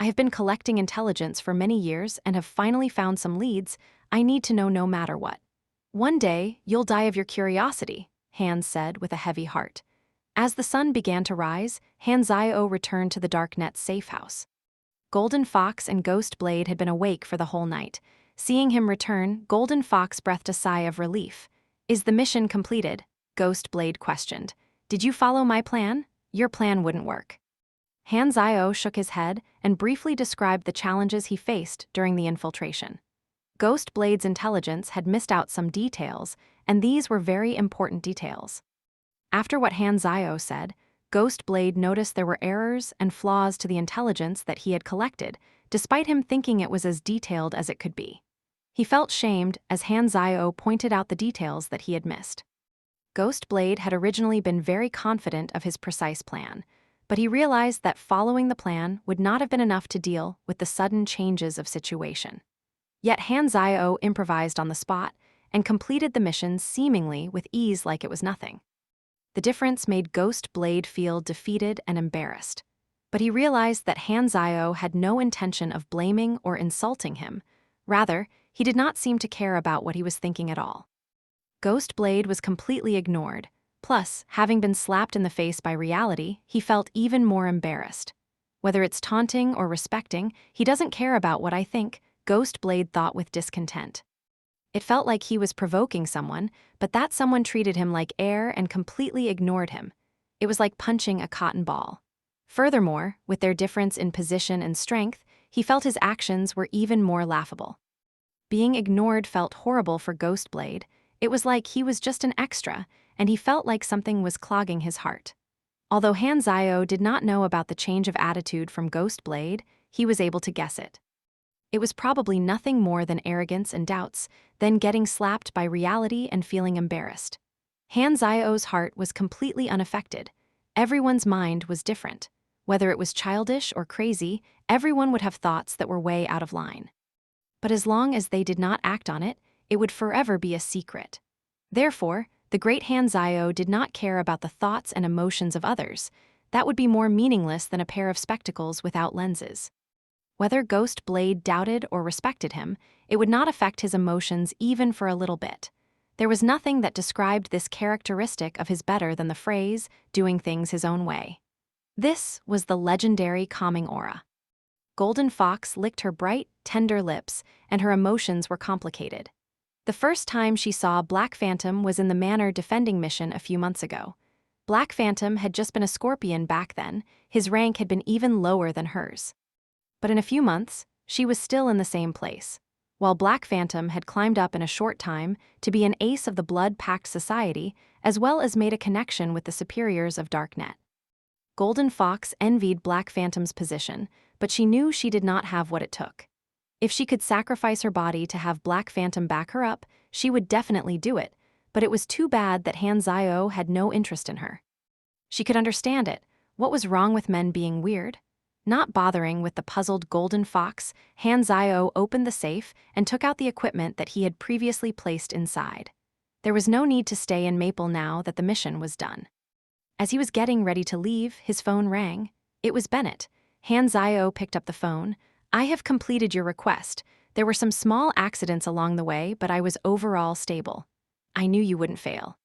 I have been collecting intelligence for many years and have finally found some leads. I need to know no matter what. One day, you'll die of your curiosity, Hans said with a heavy heart. As the sun began to rise, Hanzio returned to the Darknet's safe house. Golden Fox and Ghost Blade had been awake for the whole night. Seeing him return, Golden Fox breathed a sigh of relief. Is the mission completed? Ghost Blade questioned. Did you follow my plan? Your plan wouldn't work. Hanzio shook his head and briefly described the challenges he faced during the infiltration. Ghost Blade's intelligence had missed out some details, and these were very important details. After what Hanzio said, Ghost Blade noticed there were errors and flaws to the intelligence that he had collected, despite him thinking it was as detailed as it could be. He felt shamed as Hanzio pointed out the details that he had missed. Ghost Blade had originally been very confident of his precise plan, but he realized that following the plan would not have been enough to deal with the sudden changes of situation. Yet Hanzio improvised on the spot and completed the mission seemingly with ease like it was nothing. The difference made Ghost Blade feel defeated and embarrassed, but he realized that Hanzio had no intention of blaming or insulting him. Rather, he did not seem to care about what he was thinking at all. Ghost Blade was completely ignored. Plus, having been slapped in the face by reality, he felt even more embarrassed. Whether it's taunting or respecting, he doesn't care about what I think, Ghost Blade thought with discontent. It felt like he was provoking someone, but that someone treated him like air and completely ignored him. It was like punching a cotton ball. Furthermore, with their difference in position and strength, he felt his actions were even more laughable. Being ignored felt horrible for Ghost Blade. It was like he was just an extra, and he felt like something was clogging his heart. Although Hanzio did not know about the change of attitude from Ghost Blade, he was able to guess it. It was probably nothing more than arrogance and doubts, then getting slapped by reality and feeling embarrassed. Hanzio's heart was completely unaffected. Everyone's mind was different. Whether it was childish or crazy, everyone would have thoughts that were way out of line. But as long as they did not act on it, it would forever be a secret. Therefore, the great Hanzio did not care about the thoughts and emotions of others. That would be more meaningless than a pair of spectacles without lenses. Whether Ghost Blade doubted or respected him, it would not affect his emotions even for a little bit. There was nothing that described this characteristic of his better than the phrase, doing things his own way. This was the legendary calming aura. Golden Fox licked her bright, tender lips, and her emotions were complicated. The first time she saw Black Phantom was in the Manor defending mission a few months ago. Black Phantom had just been a scorpion back then. His rank had been even lower than hers. But in a few months, she was still in the same place, while Black Phantom had climbed up in a short time to be an ace of the Blood Pact Society, as well as made a connection with the superiors of Darknet. Golden Fox envied Black Phantom's position, but she knew she did not have what it took. If she could sacrifice her body to have Black Phantom back her up, she would definitely do it, but it was too bad that Hanzio had no interest in her. She could understand it. What was wrong with men being weird? Not bothering with the puzzled Golden Fox, Hanzio opened the safe and took out the equipment that he had previously placed inside. There was no need to stay in Maple now that the mission was done. As he was getting ready to leave, his phone rang. It was Bennett. Hanzio picked up the phone. I have completed your request. There were some small accidents along the way, but I was overall stable. I knew you wouldn't fail.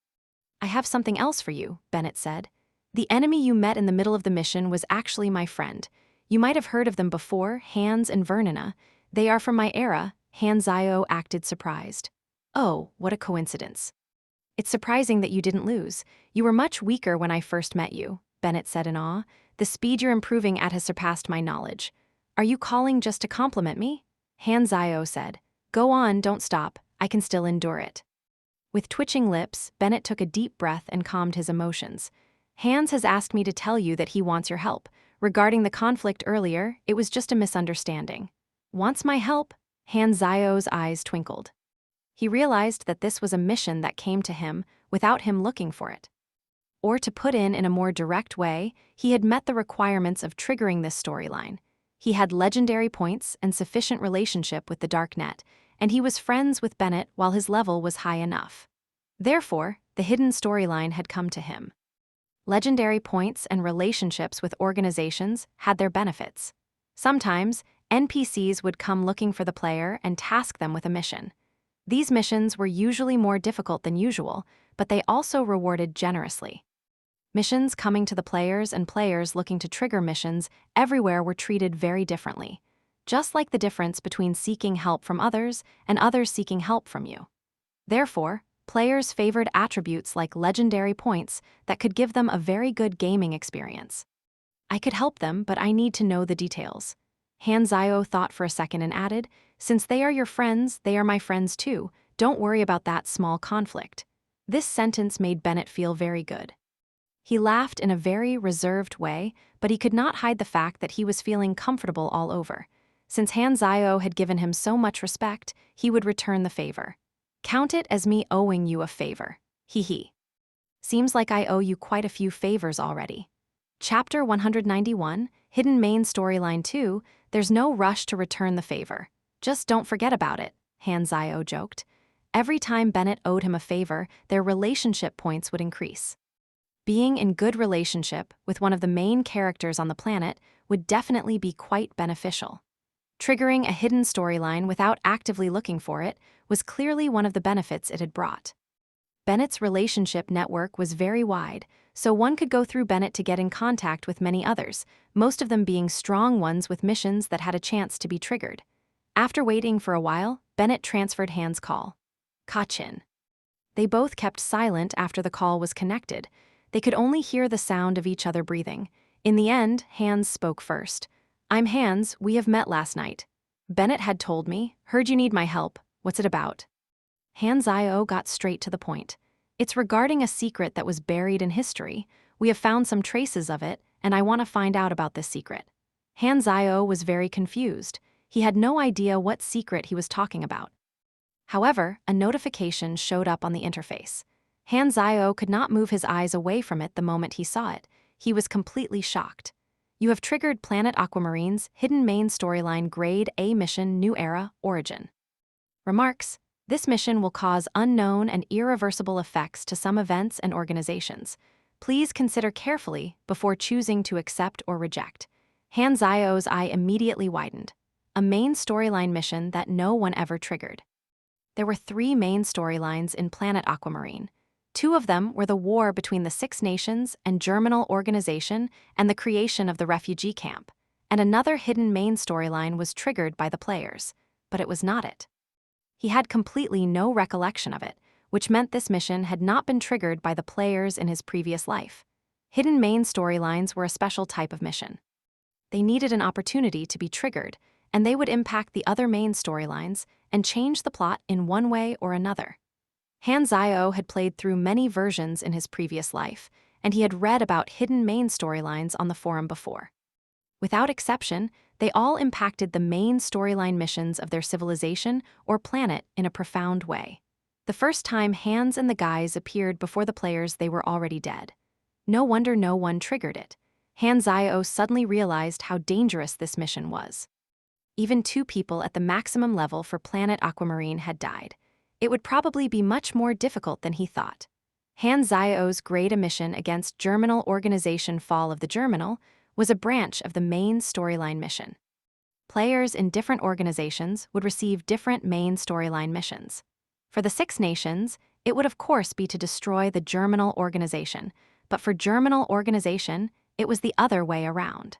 I have something else for you, Bennett said. The enemy you met in the middle of the mission was actually my friend. You might have heard of them before, Hans and Vernina. They are from my era. Hanzio acted surprised. Oh, what a coincidence. It's surprising that you didn't lose. You were much weaker when I first met you, Bennett said in awe. The speed you're improving at has surpassed my knowledge. Are you calling just to compliment me? Hanzio said. Go on, don't stop. I can still endure it. With twitching lips, Bennett took a deep breath and calmed his emotions. Hans has asked me to tell you that he wants your help. Regarding the conflict earlier, it was just a misunderstanding. Wants my help? Hanzio's eyes twinkled. He realized that this was a mission that came to him without him looking for it. Or to put in a more direct way, he had met the requirements of triggering this storyline. He had legendary points and sufficient relationship with the Darknet, and he was friends with Bennett while his level was high enough. Therefore, the hidden storyline had come to him. Legendary points and relationships with organizations had their benefits. Sometimes, NPCs would come looking for the player and task them with a mission. These missions were usually more difficult than usual, but they also rewarded generously. Missions coming to the players and players looking to trigger missions everywhere were treated very differently, just like the difference between seeking help from others and others seeking help from you. Therefore, players favored attributes like legendary points that could give them a very good gaming experience. I could help them, but I need to know the details. Hanzio thought for a second and added, since they are your friends, they are my friends too. Don't worry about that small conflict. This sentence made Bennett feel very good. He laughed in a very reserved way, but he could not hide the fact that he was feeling comfortable all over. Since Hanzio had given him so much respect, he would return the favor. Count it as me owing you a favor. Hee hee. Seems like I owe you quite a few favors already. Chapter 191, Hidden Main Storyline 2, there's no rush to return the favor. Just don't forget about it, Hanzio joked. Every time Bennett owed him a favor, their relationship points would increase. Being in good relationship with one of the main characters on the planet would definitely be quite beneficial. Triggering a hidden storyline without actively looking for it was clearly one of the benefits it had brought. Bennett's relationship network was very wide, so one could go through Bennett to get in contact with many others, most of them being strong ones with missions that had a chance to be triggered. After waiting for a while, Bennett transferred Han's call. Kachin. They both kept silent after the call was connected. They could only hear the sound of each other breathing. In the end, Hans spoke first. I'm Hans, we have met last night. Bennett had told me, heard you need my help. What's it about? Hanzio got straight to the point. It's regarding a secret that was buried in history. We have found some traces of it, and I want to find out about this secret. Hanzio was very confused. He had no idea what secret he was talking about. However, a notification showed up on the interface. Hanzio could not move his eyes away from it the moment he saw it. He was completely shocked. You have triggered Planet Aquamarine's Hidden Main Storyline Grade A Mission New Era Origin. Remarks: this mission will cause unknown and irreversible effects to some events and organizations. Please consider carefully before choosing to accept or reject. Hanzio's eye immediately widened. A main storyline mission that no one ever triggered. There were 3 main storylines in Planet Aquamarine. 2 of them were the war between the Six Nations and Germinal Organization and the creation of the refugee camp, and another hidden main storyline was triggered by the players, but it was not it. He had completely no recollection of it, which meant this mission had not been triggered by the players in his previous life. Hidden main storylines were a special type of mission. They needed an opportunity to be triggered, and they would impact the other main storylines and change the plot in one way or another. Hanzio had played through many versions in his previous life, and he had read about hidden main storylines on the forum before. Without exception, they all impacted the main storyline missions of their civilization or planet in a profound way. The first time Hans and the guys appeared before the players, they were already dead. No wonder no one triggered it. Hanzio suddenly realized how dangerous this mission was. Even 2 people at the maximum level for Planet Aquamarine had died. It would probably be much more difficult than he thought. Hanzio's Grade A mission against Germinal Organization Fall of the Germinal was a branch of the main storyline mission. Players in different organizations would receive different main storyline missions. For the Six Nations, it would of course be to destroy the Germinal Organization, but for Germinal Organization, it was the other way around.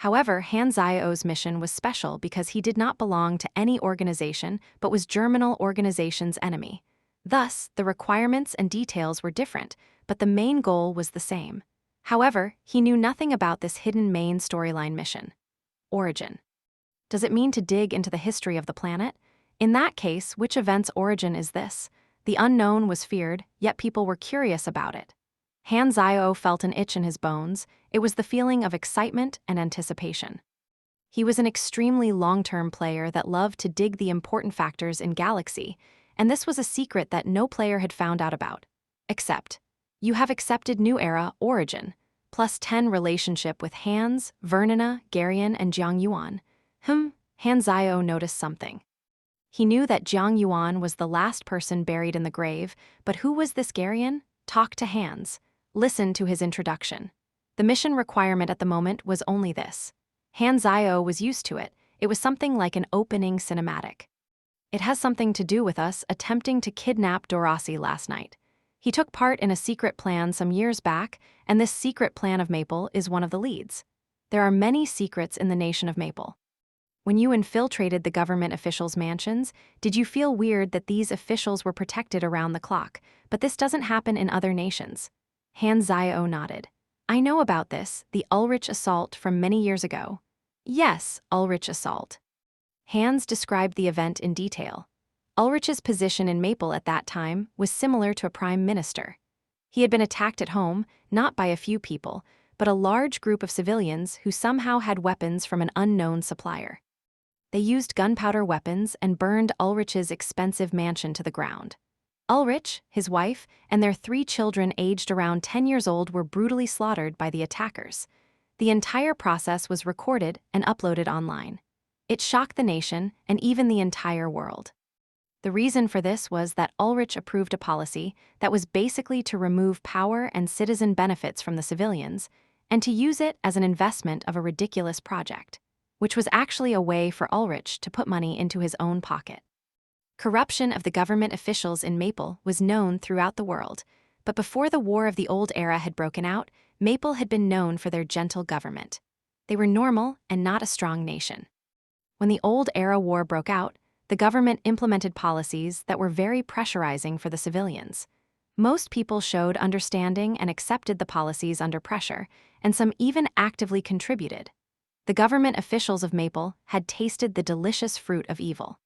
However, Hanzio's mission was special because he did not belong to any organization but was Germinal Organization's enemy. Thus, the requirements and details were different, but the main goal was the same. However, he knew nothing about this hidden main storyline mission. Origin. Does it mean to dig into the history of the planet? In that case, which event's origin is this? The unknown was feared, yet people were curious about it. Hanzio felt an itch in his bones. It was the feeling of excitement and anticipation. He was an extremely long-term player that loved to dig the important factors in Galaxy, and this was a secret that no player had found out about. Except, you have accepted New Era Origin, +10 relationship with Hans, Vernina, Garion, and Jiang Yuan. Hanzio noticed something. He knew that Jiang Yuan was the last person buried in the grave, but who was this Garyan? Talk to Hans. Listen to his introduction. The mission requirement at the moment was only this. Han Zio was used to it. It was something like an opening cinematic. It has something to do with us attempting to kidnap Dorasi last night. He took part in a secret plan some years back, and this secret plan of Maple is one of the leads. There are many secrets in the nation of Maple. When you infiltrated the government officials' mansions, did you feel weird that these officials were protected around the clock, but this doesn't happen in other nations? Han Zio nodded. I know about this, the Ulrich assault from many years ago. Yes, Ulrich assault. Hans described the event in detail. Ulrich's position in Maple at that time was similar to a prime minister. He had been attacked at home, not by a few people, but a large group of civilians who somehow had weapons from an unknown supplier. They used gunpowder weapons and burned Ulrich's expensive mansion to the ground. Ulrich, his wife, and their 3 children aged around 10 years old were brutally slaughtered by the attackers. The entire process was recorded and uploaded online. It shocked the nation and even the entire world. The reason for this was that Ulrich approved a policy that was basically to remove power and citizen benefits from the civilians and to use it as an investment of a ridiculous project, which was actually a way for Ulrich to put money into his own pocket. Corruption of the government officials in Maple was known throughout the world, but before the War of the Old Era had broken out, Maple had been known for their gentle government. They were normal and not a strong nation. When the Old Era War broke out, the government implemented policies that were very pressurizing for the civilians. Most people showed understanding and accepted the policies under pressure, and some even actively contributed. The government officials of Maple had tasted the delicious fruit of evil.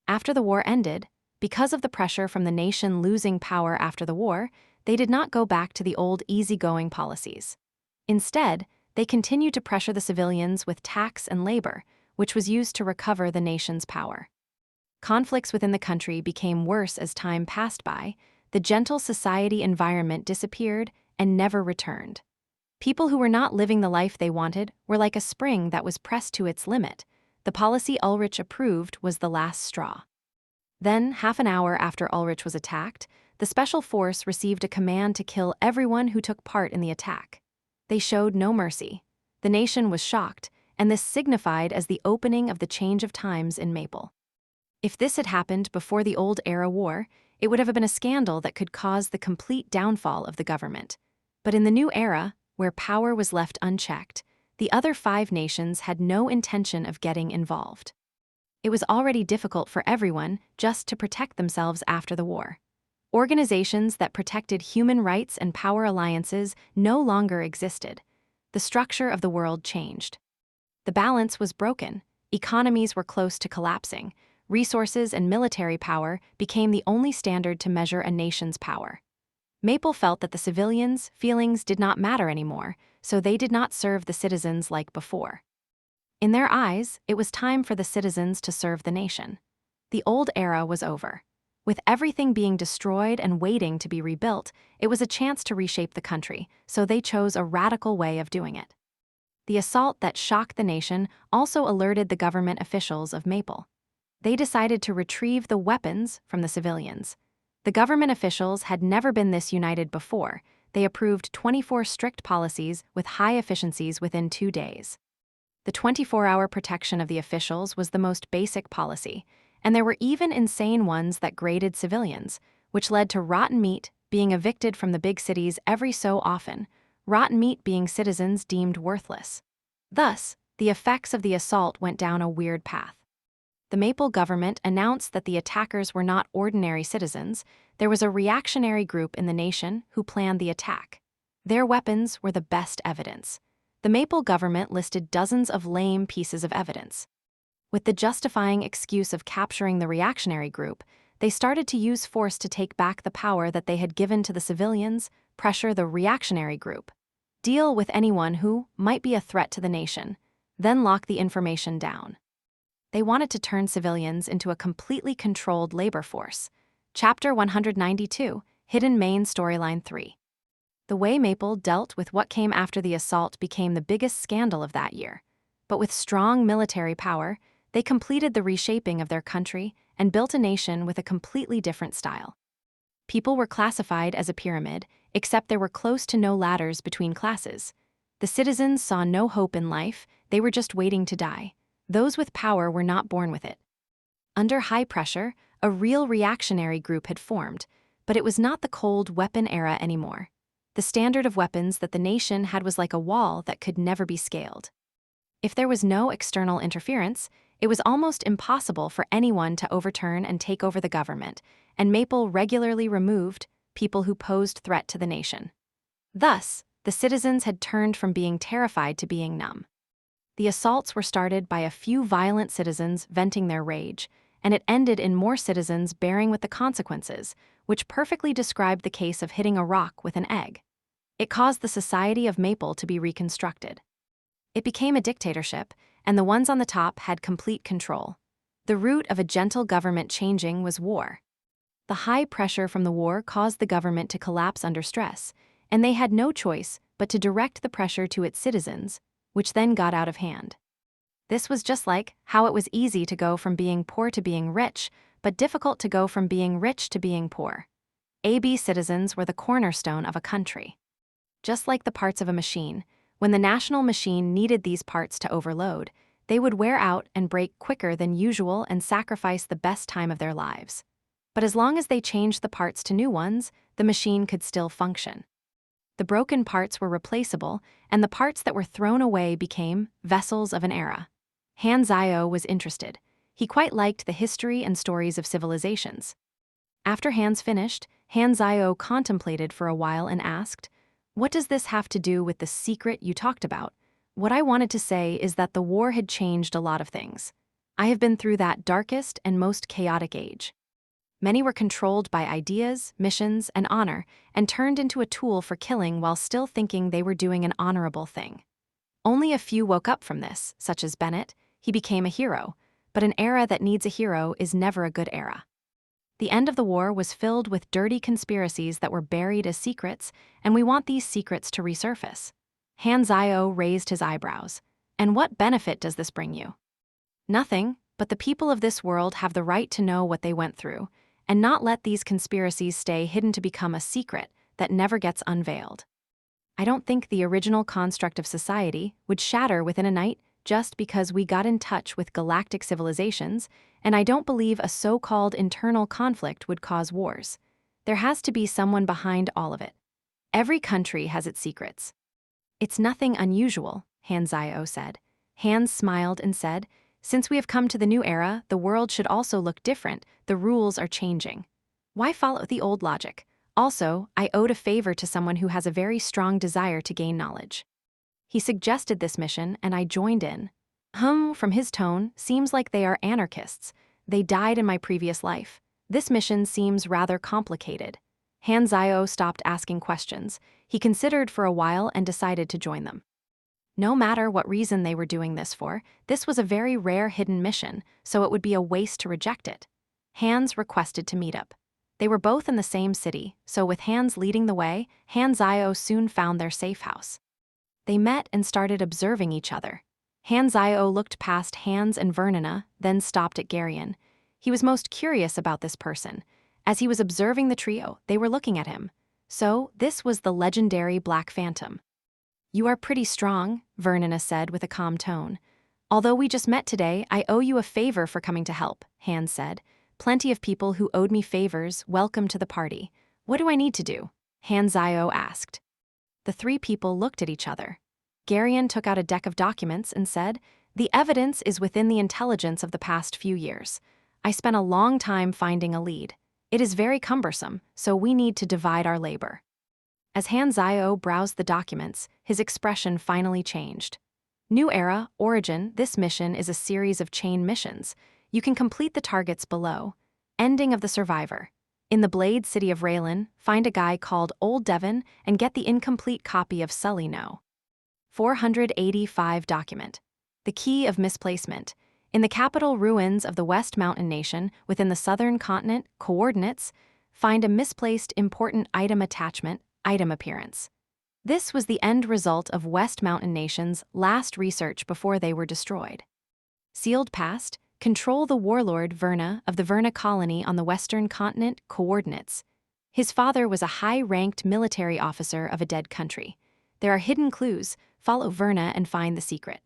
After the war ended, because of the pressure from the nation losing power after the war, they did not go back to the old easygoing policies. Instead, they continued to pressure the civilians with tax and labor, which was used to recover the nation's power. Conflicts within the country became worse as time passed by, the gentle society environment disappeared and never returned. People who were not living the life they wanted were like a spring that was pressed to its limit. The policy Ulrich approved was the last straw. Then, half an hour after Ulrich was attacked, the special force received a command to kill everyone who took part in the attack. They showed no mercy. The nation was shocked, and this signified as the opening of the change of times in Maple. If this had happened before the Old Era War, it would have been a scandal that could cause the complete downfall of the government. But in the new era, where power was left unchecked, the other 5 nations had no intention of getting involved. It was already difficult for everyone just to protect themselves after the war. Organizations that protected human rights and power alliances no longer existed. The structure of the world changed. The balance was broken. Economies were close to collapsing. Resources and military power became the only standard to measure a nation's power. Maple felt that the civilians' feelings did not matter anymore, so they did not serve the citizens like before. In their eyes, it was time for the citizens to serve the nation. The old era was over. With everything being destroyed and waiting to be rebuilt, it was a chance to reshape the country, so they chose a radical way of doing it. The assault that shocked the nation also alerted the government officials of Maple. They decided to retrieve the weapons from the civilians. The government officials had never been this united before. They approved 24 strict policies with high efficiencies within 2 days. The 24-hour protection of the officials was the most basic policy, and there were even insane ones that graded civilians, which led to rotten meat being evicted from the big cities every so often, rotten meat being citizens deemed worthless. Thus, the effects of the assault went down a weird path. The Maple government announced that the attackers were not ordinary citizens. There was a reactionary group in the nation who planned the attack. Their weapons were the best evidence. The Maple government listed dozens of lame pieces of evidence. With the justifying excuse of capturing the reactionary group, they started to use force to take back the power that they had given to the civilians, pressure the reactionary group, deal with anyone who might be a threat to the nation, then lock the information down. They wanted to turn civilians into a completely controlled labor force. Chapter 192, Hidden Main Storyline 3. The way Maple dealt with what came after the assault became the biggest scandal of that year. But with strong military power, they completed the reshaping of their country and built a nation with a completely different style. People were classified as a pyramid, except there were close to no ladders between classes. The citizens saw no hope in life, they were just waiting to die. Those with power were not born with it. Under high pressure, a real reactionary group had formed, but it was not the cold weapon era anymore. The standard of weapons that the nation had was like a wall that could never be scaled. If there was no external interference, it was almost impossible for anyone to overturn and take over the government, and Maple regularly removed people who posed threat to the nation. Thus, the citizens had turned from being terrified to being numb. The assaults were started by a few violent citizens venting their rage, and it ended in more citizens bearing with the consequences, which perfectly described the case of hitting a rock with an egg. It caused the society of Maple to be reconstructed. It became a dictatorship, and the ones on the top had complete control. The root of a gentle government changing was war. The high pressure from the war caused the government to collapse under stress, and they had no choice but to direct the pressure to its citizens, which then got out of hand. This was just like how it was easy to go from being poor to being rich, but difficult to go from being rich to being poor. AB citizens were the cornerstone of a country. Just like the parts of a machine, when the national machine needed these parts to overload, they would wear out and break quicker than usual and sacrifice the best time of their lives. But as long as they changed the parts to new ones, the machine could still function. The broken parts were replaceable, and the parts that were thrown away became vessels of an era. Han Zio was interested. He quite liked the history and stories of civilizations. After Hans finished, Han Zio contemplated for a while and asked, "What does this have to do with the secret you talked about?" What I wanted to say is that the war had changed a lot of things. I have been through that darkest and most chaotic age. Many were controlled by ideas, missions, and honor, and turned into a tool for killing while still thinking they were doing an honorable thing. Only a few woke up from this, such as Bennett. He became a hero, but an era that needs a hero is never a good era. The end of the war was filled with dirty conspiracies that were buried as secrets, and we want these secrets to resurface. Han Zio raised his eyebrows. And what benefit does this bring you? Nothing, but the people of this world have the right to know what they went through, and not let these conspiracies stay hidden to become a secret that never gets unveiled. I don't think the original construct of society would shatter within a night just because we got in touch with galactic civilizations, and I don't believe a so-called internal conflict would cause wars. There has to be someone behind all of it. Every country has its secrets. It's nothing unusual, Han Zio said. Hans smiled and said, "Since we have come to the new era, the world should also look different. The rules are changing. Why follow the old logic? Also, I owed a favor to someone who has a very strong desire to gain knowledge." He suggested this mission, and I joined in. From his tone, seems like they are anarchists. They died in my previous life. This mission seems rather complicated. Han Zio stopped asking questions. He considered for a while and decided to join them. No matter what reason they were doing this for, this was a very rare hidden mission, so it would be a waste to reject it. Hans requested to meet up. They were both in the same city, so with Hans leading the way, Han Zio soon found their safe house. They met and started observing each other. Han Zio looked past Hans and Vernina, then stopped at Garion. He was most curious about this person. As he was observing the trio, they were looking at him. So, this was the legendary Black Phantom. "You are pretty strong," Vernina said with a calm tone. "Although we just met today, I owe you a favor for coming to help," Hans said. "Plenty of people who owed me favors, welcome to the party. What do I need to do?" Han Zio asked. The three people looked at each other. Garion took out a deck of documents and said, "The evidence is within the intelligence of the past few years. I spent a long time finding a lead. It is very cumbersome, so we need to divide our labor." As Han Zio browsed the documents, his expression finally changed. New Era, Origin, this mission is a series of chain missions. You can complete the targets below. Ending of the Survivor. In the Blade City of Raylan, find a guy called Old Devon and get the incomplete copy of Sully No. 485 document. The Key of Misplacement. In the capital ruins of the West Mountain Nation, within the southern continent, coordinates, find a misplaced important item attachment, item appearance. This was the end result of West Mountain Nation's last research before they were destroyed. Sealed past, Control the warlord Verna of the Verna colony on the western continent. Coordinates. His father was a high-ranked military officer of a dead country. There are hidden clues. Follow Verna and find the secret.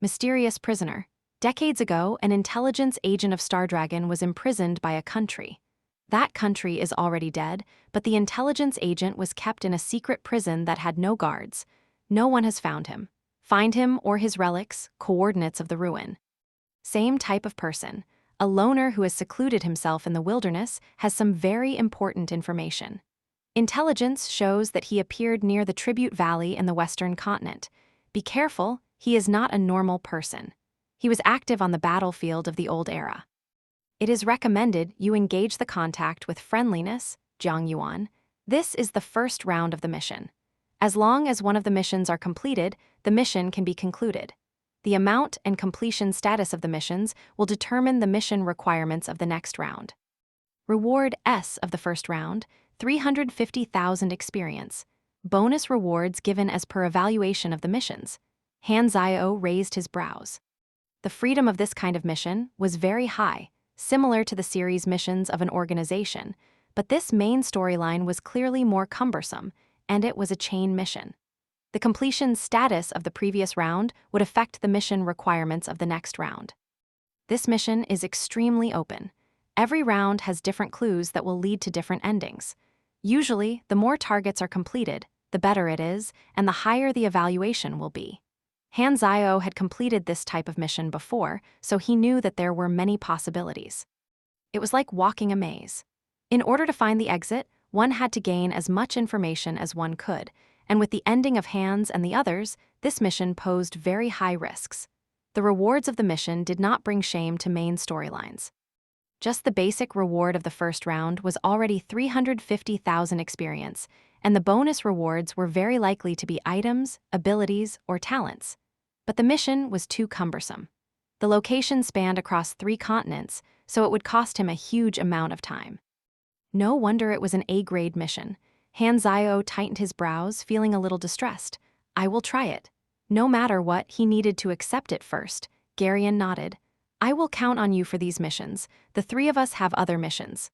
Mysterious prisoner. Decades ago, an intelligence agent of Stardragon was imprisoned by a country. That country is already dead, but the intelligence agent was kept in a secret prison that had no guards. No one has found him. Find him or his relics. Coordinates of the ruin. Same type of person. A loner who has secluded himself in the wilderness has some very important information. Intelligence shows that he appeared near the Tribute Valley in the western continent. Be careful, he is not a normal person. He was active on the battlefield of the old era. It is recommended you engage the contact with friendliness, Jiang Yuan. This is the first round of the mission. As long as one of the missions are completed, the mission can be concluded. The amount and completion status of the missions will determine the mission requirements of the next round. Reward S of the first round, 350,000 experience. Bonus rewards given as per evaluation of the missions. Han Zio raised his brows. The freedom of this kind of mission was very high, similar to the series missions of an organization, but this main storyline was clearly more cumbersome, and it was a chain mission. The completion status of the previous round would affect the mission requirements of the next round. This mission is extremely open. Every round has different clues that will lead to different endings. Usually, the more targets are completed, the better it is, and the higher the evaluation will be. Han Zio had completed this type of mission before, so he knew that there were many possibilities. It was like walking a maze. In order to find the exit, one had to gain as much information as one could, and with the ending of Han's and the others, this mission posed very high risks. The rewards of the mission did not bring shame to main storylines. Just the basic reward of the first round was already 350,000 experience, and the bonus rewards were very likely to be items, abilities, or talents. But the mission was too cumbersome. The location spanned across 3 continents, so it would cost him a huge amount of time. No wonder it was an A-grade mission. Han Zio tightened his brows, feeling a little distressed. I will try it. No matter what, he needed to accept it first. Garion nodded. I will count on you for these missions. The 3 of us have other missions.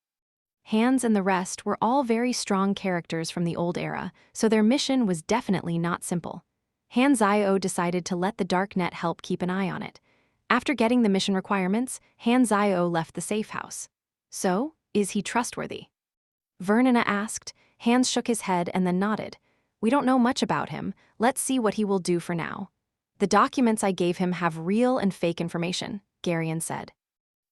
Hans and the rest were all very strong characters from the old era, so their mission was definitely not simple. Han Zio decided to let the Darknet help keep an eye on it. After getting the mission requirements, Han Zio left the safe house. So, is he trustworthy? Vernina asked. Hans shook his head and then nodded. We don't know much about him. Let's see what he will do for now. The documents I gave him have real and fake information, Garion said.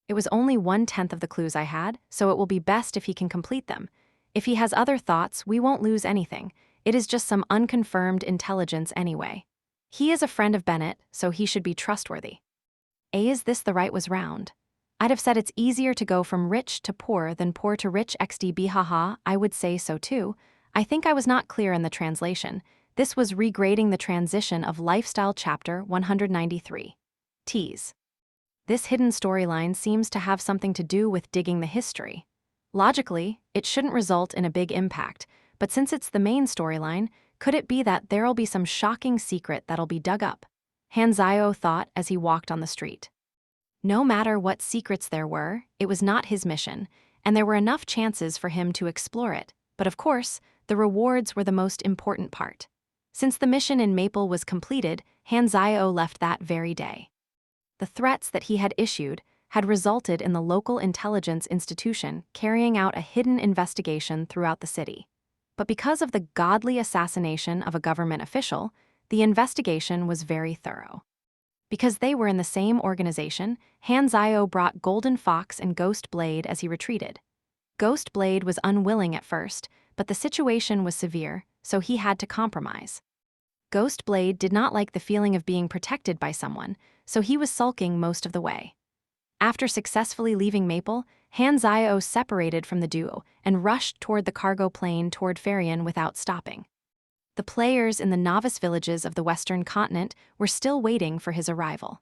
It was only 1/10 of the clues I had, so it will be best if he can complete them. If he has other thoughts, we won't lose anything. It is just some unconfirmed intelligence anyway. He is a friend of Bennett, so he should be trustworthy. Is this the right was round? I'd have said it's easier to go from rich to poor than poor to rich XDB haha, I would say so too. I think I was not clear in the translation. This was regrading the transition of Lifestyle Chapter 193. Tease. This hidden storyline seems to have something to do with digging the history. Logically, it shouldn't result in a big impact, but since it's the main storyline, could it be that there'll be some shocking secret that'll be dug up? Han Zio thought as he walked on the street. No matter what secrets there were, it was not his mission, and there were enough chances for him to explore it. But of course, the rewards were the most important part. Since the mission in Maple was completed, Han Zio left that very day. The threats that he had issued had resulted in the local intelligence institution carrying out a hidden investigation throughout the city. But because of the godly assassination of a government official, the investigation was very thorough. Because they were in the same organization, Han Zio brought Golden Fox and Ghost Blade as he retreated. Ghost Blade was unwilling at first, but the situation was severe, so he had to compromise. Ghost Blade did not like the feeling of being protected by someone, so he was sulking most of the way. After successfully leaving Maple, Han Zio separated from the duo and rushed toward the cargo plane toward Farion without stopping. The players in the novice villages of the Western continent were still waiting for his arrival.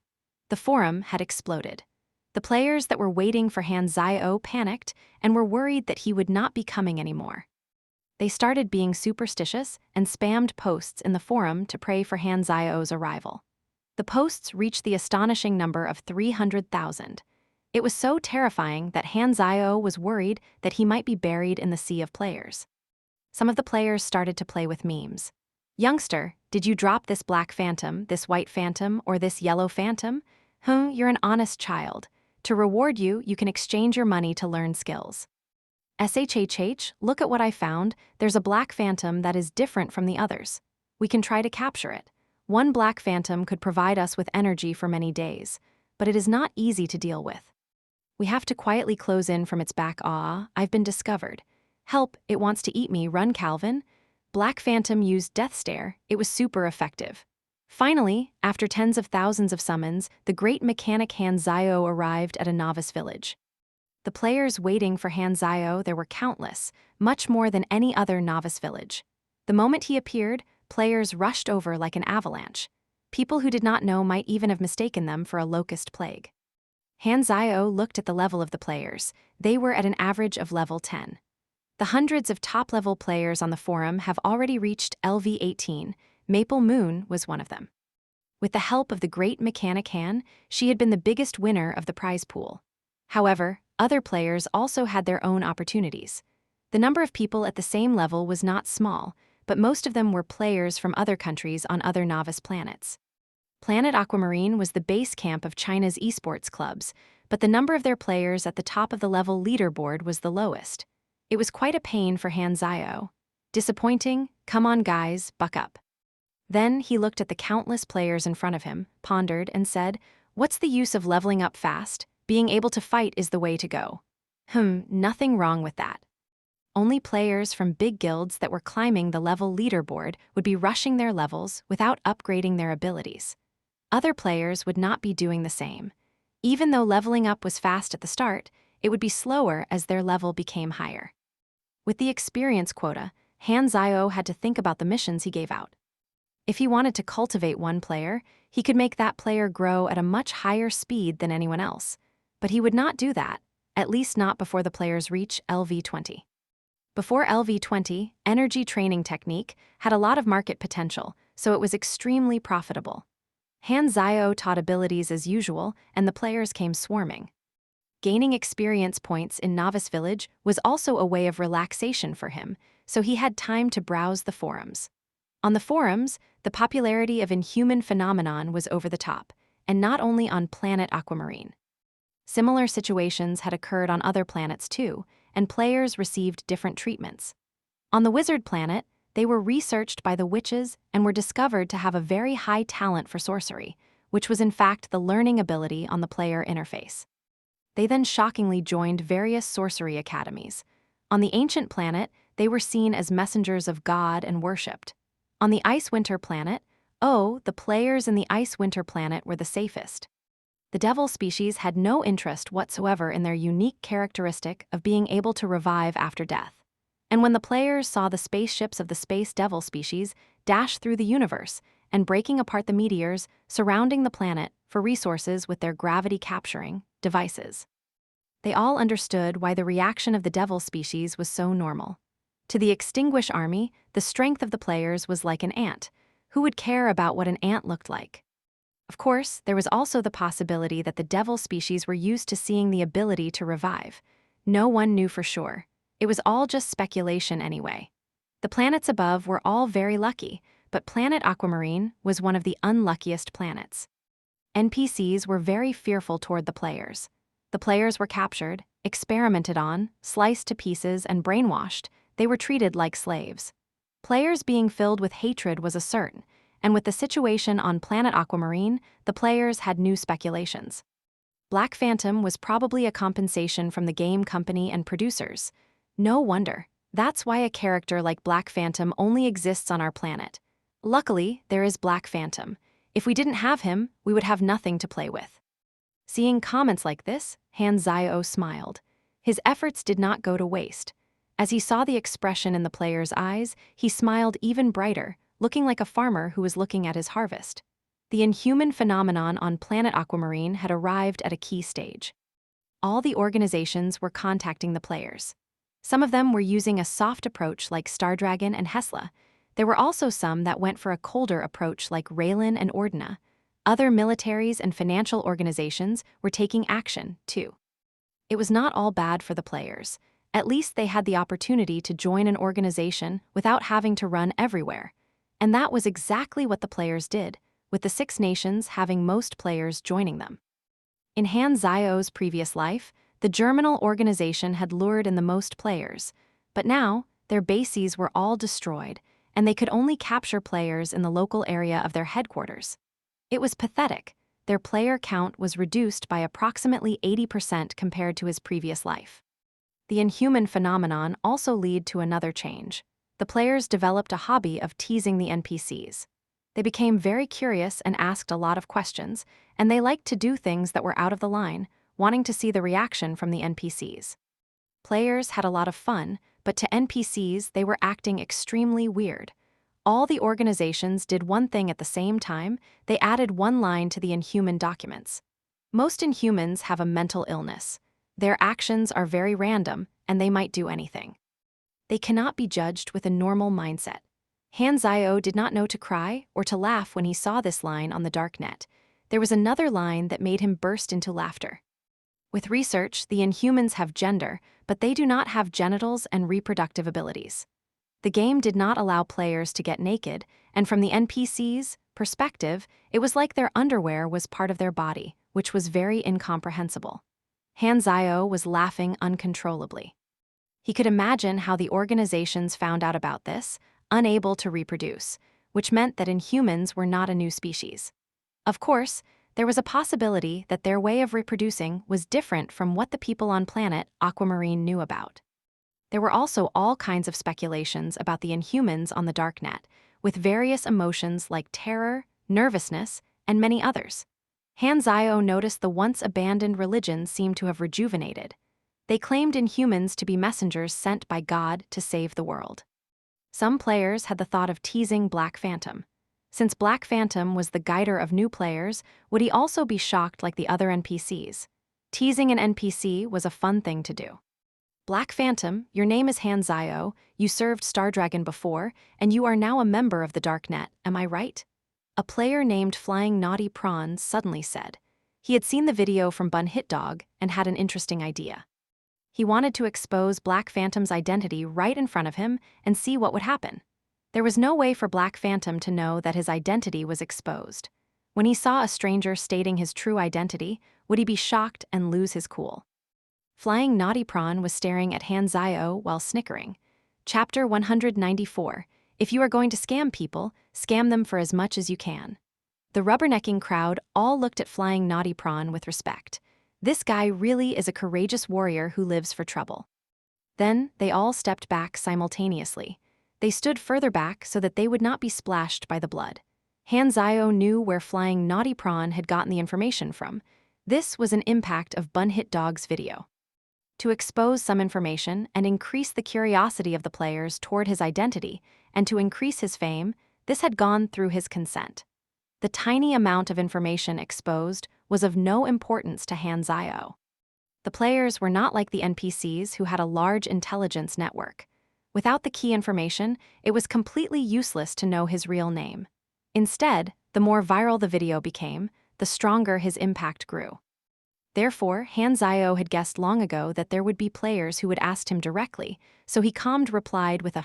The forum had exploded. The players that were waiting for Han Zio panicked and were worried that he would not be coming anymore. They started being superstitious and spammed posts in the forum to pray for Han Zio's arrival. The posts reached the astonishing number of 300,000. It was so terrifying that Han Zio was worried that he might be buried in the sea of players. Some of the players started to play with memes. "Youngster, did you drop this black phantom, this white phantom, or this yellow phantom? You're an honest child. To reward you, you can exchange your money to learn skills. SHHH, look at what I found. There's a black phantom that is different from the others. We can try to capture it. One black phantom could provide us with energy for many days, but it is not easy to deal with. We have to quietly close in from its back. I've been discovered. Help, it wants to eat me, run Calvin." Black Phantom used Death Stare. It was super effective. Finally, after tens of thousands of summons, the great mechanic Han Zio arrived at a novice village. The players waiting for Han Zio, there were countless, much more than any other novice village. The moment he appeared, players rushed over like an avalanche. People who did not know might even have mistaken them for a locust plague. Han Zio looked at the level of the players. They were at an average of level 10. The hundreds of top-level players on the forum have already reached LV 18. Maple Moon was one of them. With the help of the great mechanic Han, she had been the biggest winner of the prize pool. However, other players also had their own opportunities. The number of people at the same level was not small, but most of them were players from other countries on other novice planets. Planet Aquamarine was the base camp of China's esports clubs, but the number of their players at the top of the level leaderboard was the lowest. It was quite a pain for Han Zio. Disappointing? Come on guys, buck up. Then he looked at the countless players in front of him, pondered, and said, "What's the use of leveling up fast? Being able to fight is the way to go." Nothing wrong with that. Only players from big guilds that were climbing the level leaderboard would be rushing their levels without upgrading their abilities. Other players would not be doing the same. Even though leveling up was fast at the start, it would be slower as their level became higher. With the experience quota, Han Zio had to think about the missions he gave out. If he wanted to cultivate one player, he could make that player grow at a much higher speed than anyone else. But he would not do that, at least not before the players reach LV 20. Before LV 20, energy training technique had a lot of market potential, so it was extremely profitable. Han Zio taught abilities as usual, and the players came swarming. Gaining experience points in Novice Village was also a way of relaxation for him, so he had time to browse the forums. On the forums, the popularity of Inhuman Phenomenon was over the top, and not only on planet Aquamarine. Similar situations had occurred on other planets too, and players received different treatments. On the Wizard planet, they were researched by the witches and were discovered to have a very high talent for sorcery, which was in fact the learning ability on the player interface. They then shockingly joined various sorcery academies. On the Ancient planet, they were seen as messengers of God and worshipped. On the Ice Winter planet, the players in the Ice Winter planet were the safest. The Devil species had no interest whatsoever in their unique characteristic of being able to revive after death. And when the players saw the spaceships of the Space Devil species dash through the universe and breaking apart the meteors surrounding the planet for resources with their gravity-capturing devices, they all understood why the reaction of the Devil species was so normal. To the Extinguish army, the strength of the players was like an ant. Who would care about what an ant looked like? Of course, there was also the possibility that the Devil species were used to seeing the ability to revive. No one knew for sure. It was all just speculation anyway. The planets above were all very lucky, but planet Aquamarine was one of the unluckiest planets. NPCs were very fearful toward the players. The players were captured, experimented on, sliced to pieces, and brainwashed. They were treated like slaves. Players being filled with hatred was a certain, and with the situation on planet Aquamarine, the players had new speculations. Black Phantom was probably a compensation from the game company and producers. No wonder. That's why a character like Black Phantom only exists on our planet. Luckily, there is Black Phantom. If we didn't have him, we would have nothing to play with. Seeing comments like this, Han Zio smiled. His efforts did not go to waste. As he saw the expression in the player's eyes, he smiled even brighter, looking like a farmer who was looking at his harvest. The Inhuman Phenomenon on planet Aquamarine had arrived at a key stage. All the organizations were contacting the players. Some of them were using a soft approach like Stardragon and Hesla. There were also some that went for a colder approach like Raylan and Ordina. Other militaries and financial organizations were taking action, too. It was not all bad for the players. At least they had the opportunity to join an organization without having to run everywhere. And that was exactly what the players did, with the 6 nations having most players joining them. In Han Zio's previous life, the Germinal organization had lured in the most players, but now their bases were all destroyed, and they could only capture players in the local area of their headquarters. It was pathetic. Their player count was reduced by approximately 80% compared to his previous life. The inhuman phenomenon also led to another change. The players developed a hobby of teasing the NPCs. They became very curious and asked a lot of questions, and they liked to do things that were out of the line, wanting to see the reaction from the NPCs. Players had a lot of fun, but to NPCs they were acting extremely weird. All the organizations did one thing at the same time. They added one line to the inhuman documents. Most Inhumans have a mental illness. Their actions are very random, and they might do anything. They cannot be judged with a normal mindset. Han Zio did not know to cry or to laugh when he saw this line on the dark net. There was another line that made him burst into laughter. With research, the Inhumans have gender, but they do not have genitals and reproductive abilities. The game did not allow players to get naked, and from the NPCs' perspective, it was like their underwear was part of their body, which was very incomprehensible. Han Zio was laughing uncontrollably. He could imagine how the organizations found out about this, unable to reproduce, which meant that Inhumans were not a new species. Of course, there was a possibility that their way of reproducing was different from what the people on planet Aquamarine knew about. There were also all kinds of speculations about the Inhumans on the darknet, with various emotions like terror, nervousness, and many others. Han Zio noticed the once abandoned religion seemed to have rejuvenated. They claimed Inhumans to be messengers sent by God to save the world. Some players had the thought of teasing Black Phantom. Since Black Phantom was the guider of new players, would he also be shocked like the other NPCs? Teasing an NPC was a fun thing to do. Black Phantom, your name is Han Zio, you served Star Dragon before, and you are now a member of the Darknet, am I right? A player named Flying Naughty Prawns suddenly said. He had seen the video from Bun Hit Dog and had an interesting idea. He wanted to expose Black Phantom's identity right in front of him and see what would happen. There was no way for Black Phantom to know that his identity was exposed. When he saw a stranger stating his true identity, would he be shocked and lose his cool? Flying Naughty Prawn was staring at Han Zio while snickering. Chapter 194. If you are going to scam people, scam them for as much as you can. The rubbernecking crowd all looked at Flying Naughty Prawn with respect. This guy really is a courageous warrior who lives for trouble. Then they all stepped back simultaneously. They stood further back so that they would not be splashed by the blood. Han Zio knew where Flying Naughty Prawn had gotten the information from. This was an impact of Bun Hit Dog's video. To expose some information and increase the curiosity of the players toward his identity, and to increase his fame, this had gone through his consent. The tiny amount of information exposed was of no importance to Han Zio. The players were not like the NPCs who had a large intelligence network. Without the key information, it was completely useless to know his real name. Instead, the more viral the video became, the stronger his impact grew. Therefore, Han Zio had guessed long ago that there would be players who would ask him directly, so he calmly replied with a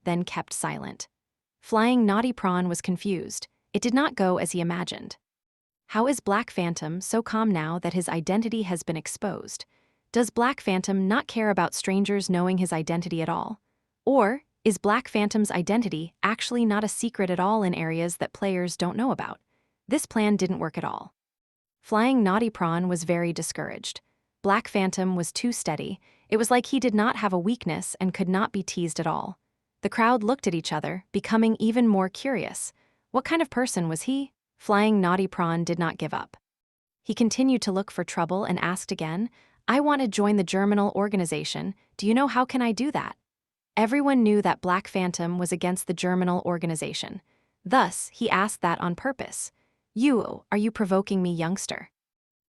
then kept silent. Flying Naughty Prawn was confused. It did not go as he imagined. How is Black Phantom so calm now that his identity has been exposed? Does Black Phantom not care about strangers knowing his identity at all? Or is Black Phantom's identity actually not a secret at all in areas that players don't know about? This plan didn't work at all. Flying Naughty Prawn was very discouraged. Black Phantom was too steady. It was like he did not have a weakness and could not be teased at all. The crowd looked at each other, becoming even more curious. What kind of person was he? Flying Naughty Prawn did not give up. He continued to look for trouble and asked again, I want to join the Germinal organization. Do you know how can I do that? Everyone knew that Black Phantom was against the Germinal organization. Thus, he asked that on purpose. Are you provoking me, youngster?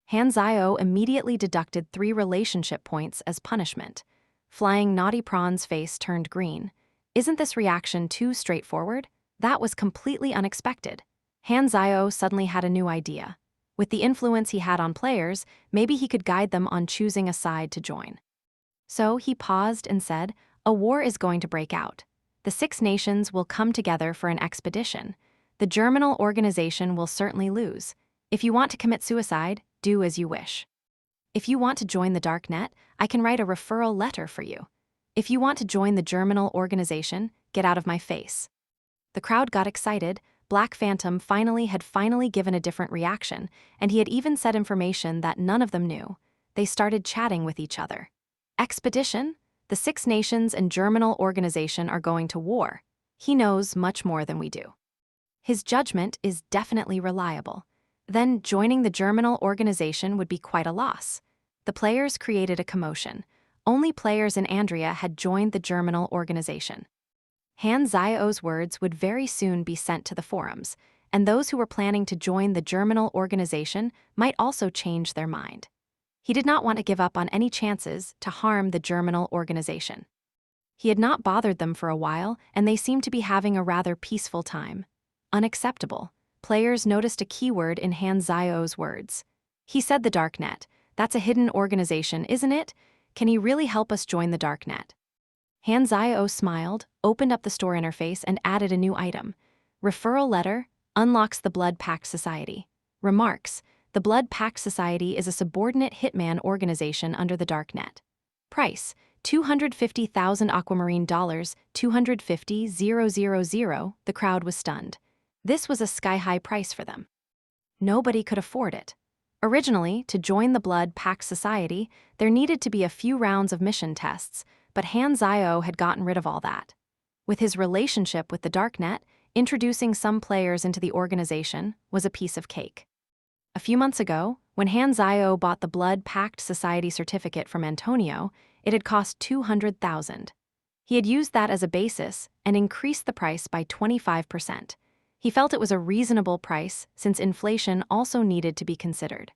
Han Zio immediately deducted 3 relationship points as punishment. Flying Naughty Prawn's face turned green. Isn't this reaction too straightforward? That was completely unexpected. Han Zio suddenly had a new idea. With the influence he had on players, maybe he could guide them on choosing a side to join. So he paused and said, "A war is going to break out. The 6 nations will come together for an expedition. The Germinal organization will certainly lose. If you want to commit suicide, do as you wish. If you want to join the dark net, I can write a referral letter for you. If you want to join the Germinal organization, get out of my face." The crowd got excited. Black Phantom had finally given a different reaction, and he had even said information that none of them knew. They started chatting with each other. Expedition? The 6 nations and Germinal organization are going to war. He knows much more than we do. His judgment is definitely reliable. Then joining the Germinal organization would be quite a loss. The players created a commotion. Only players in Andrea had joined the Germinal organization. Han Zio's words would very soon be sent to the forums, and those who were planning to join the Germinal organization might also change their mind. He did not want to give up on any chances to harm the Germinal organization. He had not bothered them for a while, and they seemed to be having a rather peaceful time. Unacceptable. Players noticed a keyword in Han Zio's words. He said the Darknet. That's a hidden organization, isn't it? Can he really help us join the Darknet? Han Zio smiled, opened up the store interface, and added a new item. Referral letter unlocks the Blood Pact Society. Remarks: the Blood Pact Society is a subordinate hitman organization under the Darknet. Price: 250,000 aquamarine dollars, 250,000. The crowd was stunned. This was a sky-high price for them. Nobody could afford it. Originally, to join the Blood Pact Society, there needed to be a few rounds of mission tests, but Han Zio had gotten rid of all that. With his relationship with the Darknet, introducing some players into the organization was a piece of cake. A few months ago, when Han Zio bought the Blood Pact Society certificate from Antonio, it had cost 200,000. He had used that as a basis and increased the price by 25%. He felt it was a reasonable price since inflation also needed to be considered.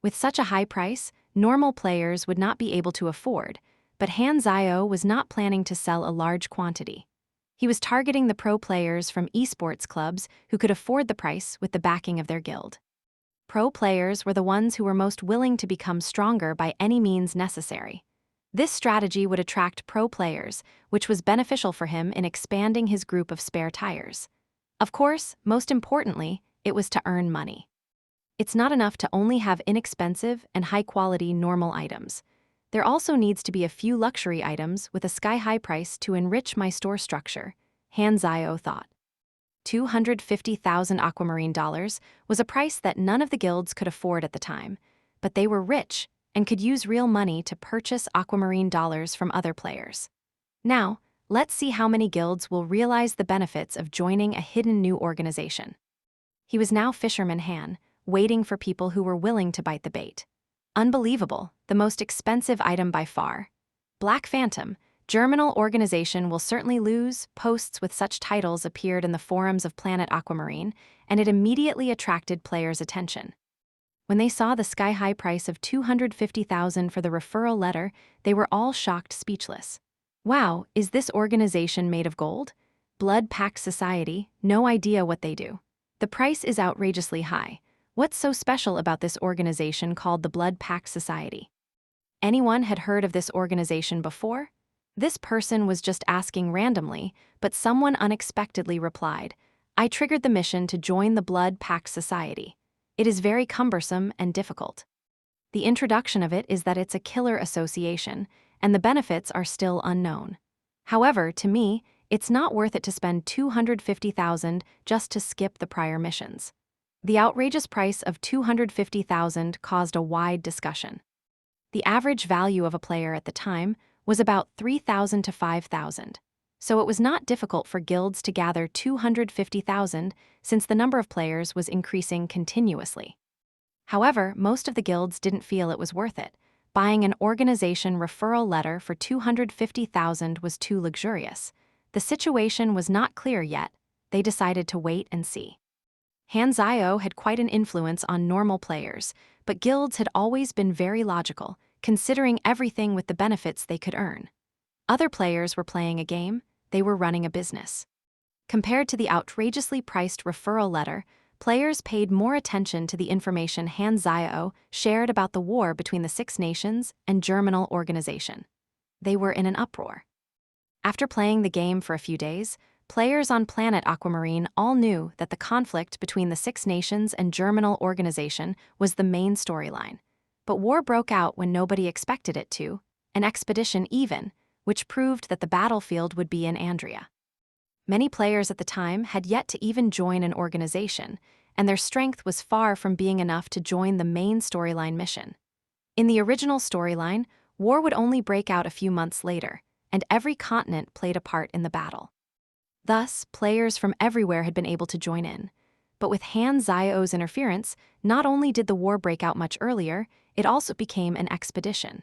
With such a high price, normal players would not be able to afford, but Han Zio was not planning to sell a large quantity. He was targeting the pro players from esports clubs who could afford the price with the backing of their guild. Pro players were the ones who were most willing to become stronger by any means necessary. This strategy would attract pro players, which was beneficial for him in expanding his group of spare tires. Of course, most importantly, it was to earn money. It's not enough to only have inexpensive and high-quality normal items. There also needs to be a few luxury items with a sky-high price to enrich my store structure, Han Zio thought. 250,000 aquamarine dollars was a price that none of the guilds could afford at the time, but they were rich and could use real money to purchase aquamarine dollars from other players. Now, let's see how many guilds will realize the benefits of joining a hidden new organization. He was now Fisherman Han, waiting for people who were willing to bite the bait. Unbelievable, the most expensive item by far. Black Phantom, Germinal organization will certainly lose. Posts with such titles appeared in the forums of Planet Aquamarine, and it immediately attracted players' attention. When they saw the sky-high price of 250,000 for the referral letter, they were all shocked, speechless. Wow, is this organization made of gold? Blood Pact Society, no idea what they do. The price is outrageously high. What's so special about this organization called the Blood Pact Society? Anyone had heard of this organization before? This person was just asking randomly, but someone unexpectedly replied, "I triggered the mission to join the Blood Pact Society. It is very cumbersome and difficult. The introduction of it is that it's a killer association, and the benefits are still unknown. However, to me, it's not worth it to spend 250,000 just to skip the prior missions." The outrageous price of 250,000 caused a wide discussion. The average value of a player at the time was about 3,000 to 5,000, so it was not difficult for guilds to gather 250,000 since the number of players was increasing continuously. However, most of the guilds didn't feel it was worth it. Buying an organization referral letter for 250,000 was too luxurious. The situation was not clear yet. They decided to wait and see. Han Zio had quite an influence on normal players, but guilds had always been very logical, considering everything with the benefits they could earn. Other players were playing a game, they were running a business. Compared to the outrageously priced referral letter, players paid more attention to the information Han Zhao shared about the war between the Six Nations and Germinal Organization. They were in an uproar. After playing the game for a few days, players on planet Aquamarine all knew that the conflict between the Six Nations and Germinal Organization was the main storyline. But war broke out when nobody expected it to, an expedition even, which proved that the battlefield would be in Andrea. Many players at the time had yet to even join an organization, and their strength was far from being enough to join the main storyline mission. In the original storyline, war would only break out a few months later, and every continent played a part in the battle. Thus, players from everywhere had been able to join in. But with Han Zhao's interference, not only did the war break out much earlier, it also became an expedition.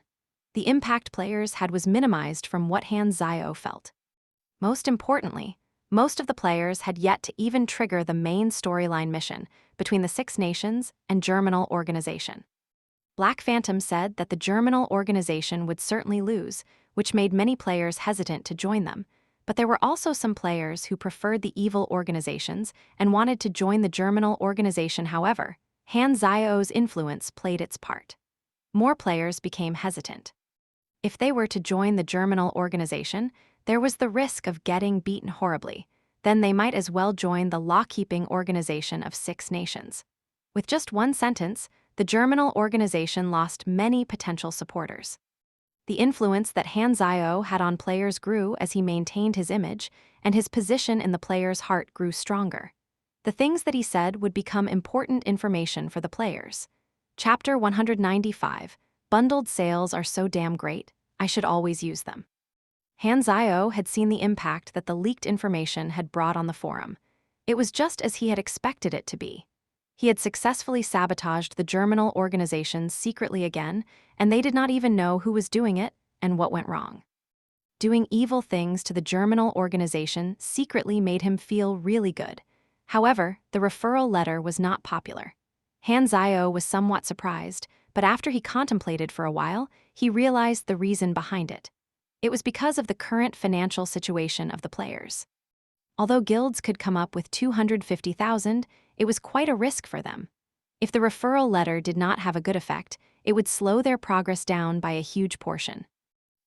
The impact players had was minimized from what Han Zhao felt. Most importantly, most of the players had yet to even trigger the main storyline mission between the Six Nations and Germinal Organization. Black Phantom said that the Germinal Organization would certainly lose, which made many players hesitant to join them, but there were also some players who preferred the evil organizations and wanted to join the Germinal Organization. However, Han Zhao's influence played its part. More players became hesitant. If they were to join the Germinal Organization, there was the risk of getting beaten horribly. Then they might as well join the law-keeping organization of Six Nations. With just one sentence, the Germinal Organization lost many potential supporters. The influence that Han Zhao had on players grew as he maintained his image, and his position in the players' heart grew stronger. The things that he said would become important information for the players. Chapter 195, Bundled sales are so damn great, I should always use them. Han Zhao had seen the impact that the leaked information had brought on the forum. It was just as he had expected it to be. He had successfully sabotaged the Germinal Organization secretly again, and they did not even know who was doing it and what went wrong. Doing evil things to the Germinal Organization secretly made him feel really good. However, the referral letter was not popular. Han Zhao was somewhat surprised, but after he contemplated for a while, he realized the reason behind it. It was because of the current financial situation of the players. Although guilds could come up with 250,000, it was quite a risk for them. If the referral letter did not have a good effect, it would slow their progress down by a huge portion.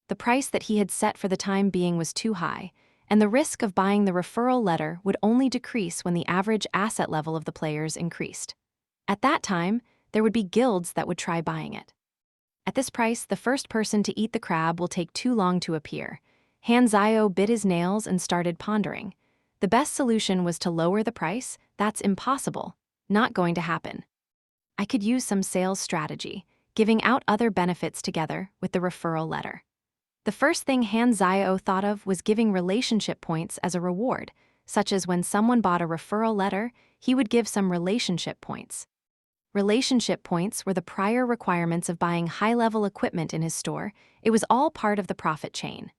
The price that he had set for the time being was too high, and the risk of buying the referral letter would only decrease when the average asset level of the players increased. At that time, there would be guilds that would try buying it. At this price, the first person to eat the crab will take too long to appear. Han Zhao bit his nails and started pondering. The best solution was to lower the price. That's impossible. Not going to happen. I could use some sales strategy, giving out other benefits together with the referral letter. The first thing Han Zhao thought of was giving relationship points as a reward, such as when someone bought a referral letter, he would give some relationship points. Relationship points were the prior requirements of buying high-level equipment in his store. It was all part of the profit chain.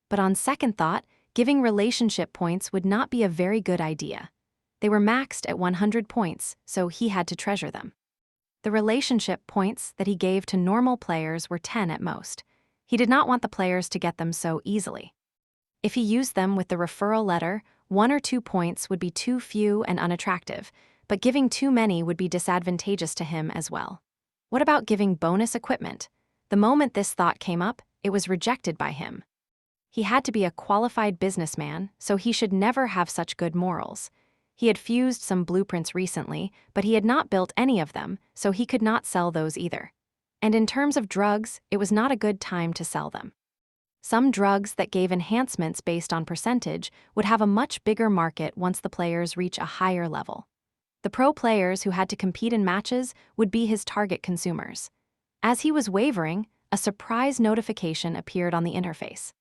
But on second thought, giving relationship points would not be a very good idea. They were maxed at 100 points, so he had to treasure them. The relationship points that he gave to normal players were 10 at most. He did not want the players to get them so easily. If he used them with the referral letter, 1 or 2 points would be too few and unattractive, but giving too many would be disadvantageous to him as well. What about giving bonus equipment? The moment this thought came up, it was rejected by him. He had to be a qualified businessman, so he should never have such good morals. He had fused some blueprints recently, but he had not built any of them, so he could not sell those either. And in terms of drugs, it was not a good time to sell them. Some drugs that gave enhancements based on percentage would have a much bigger market once the players reach a higher level. The pro players who had to compete in matches would be his target consumers. As he was wavering, a surprise notification appeared on the interface.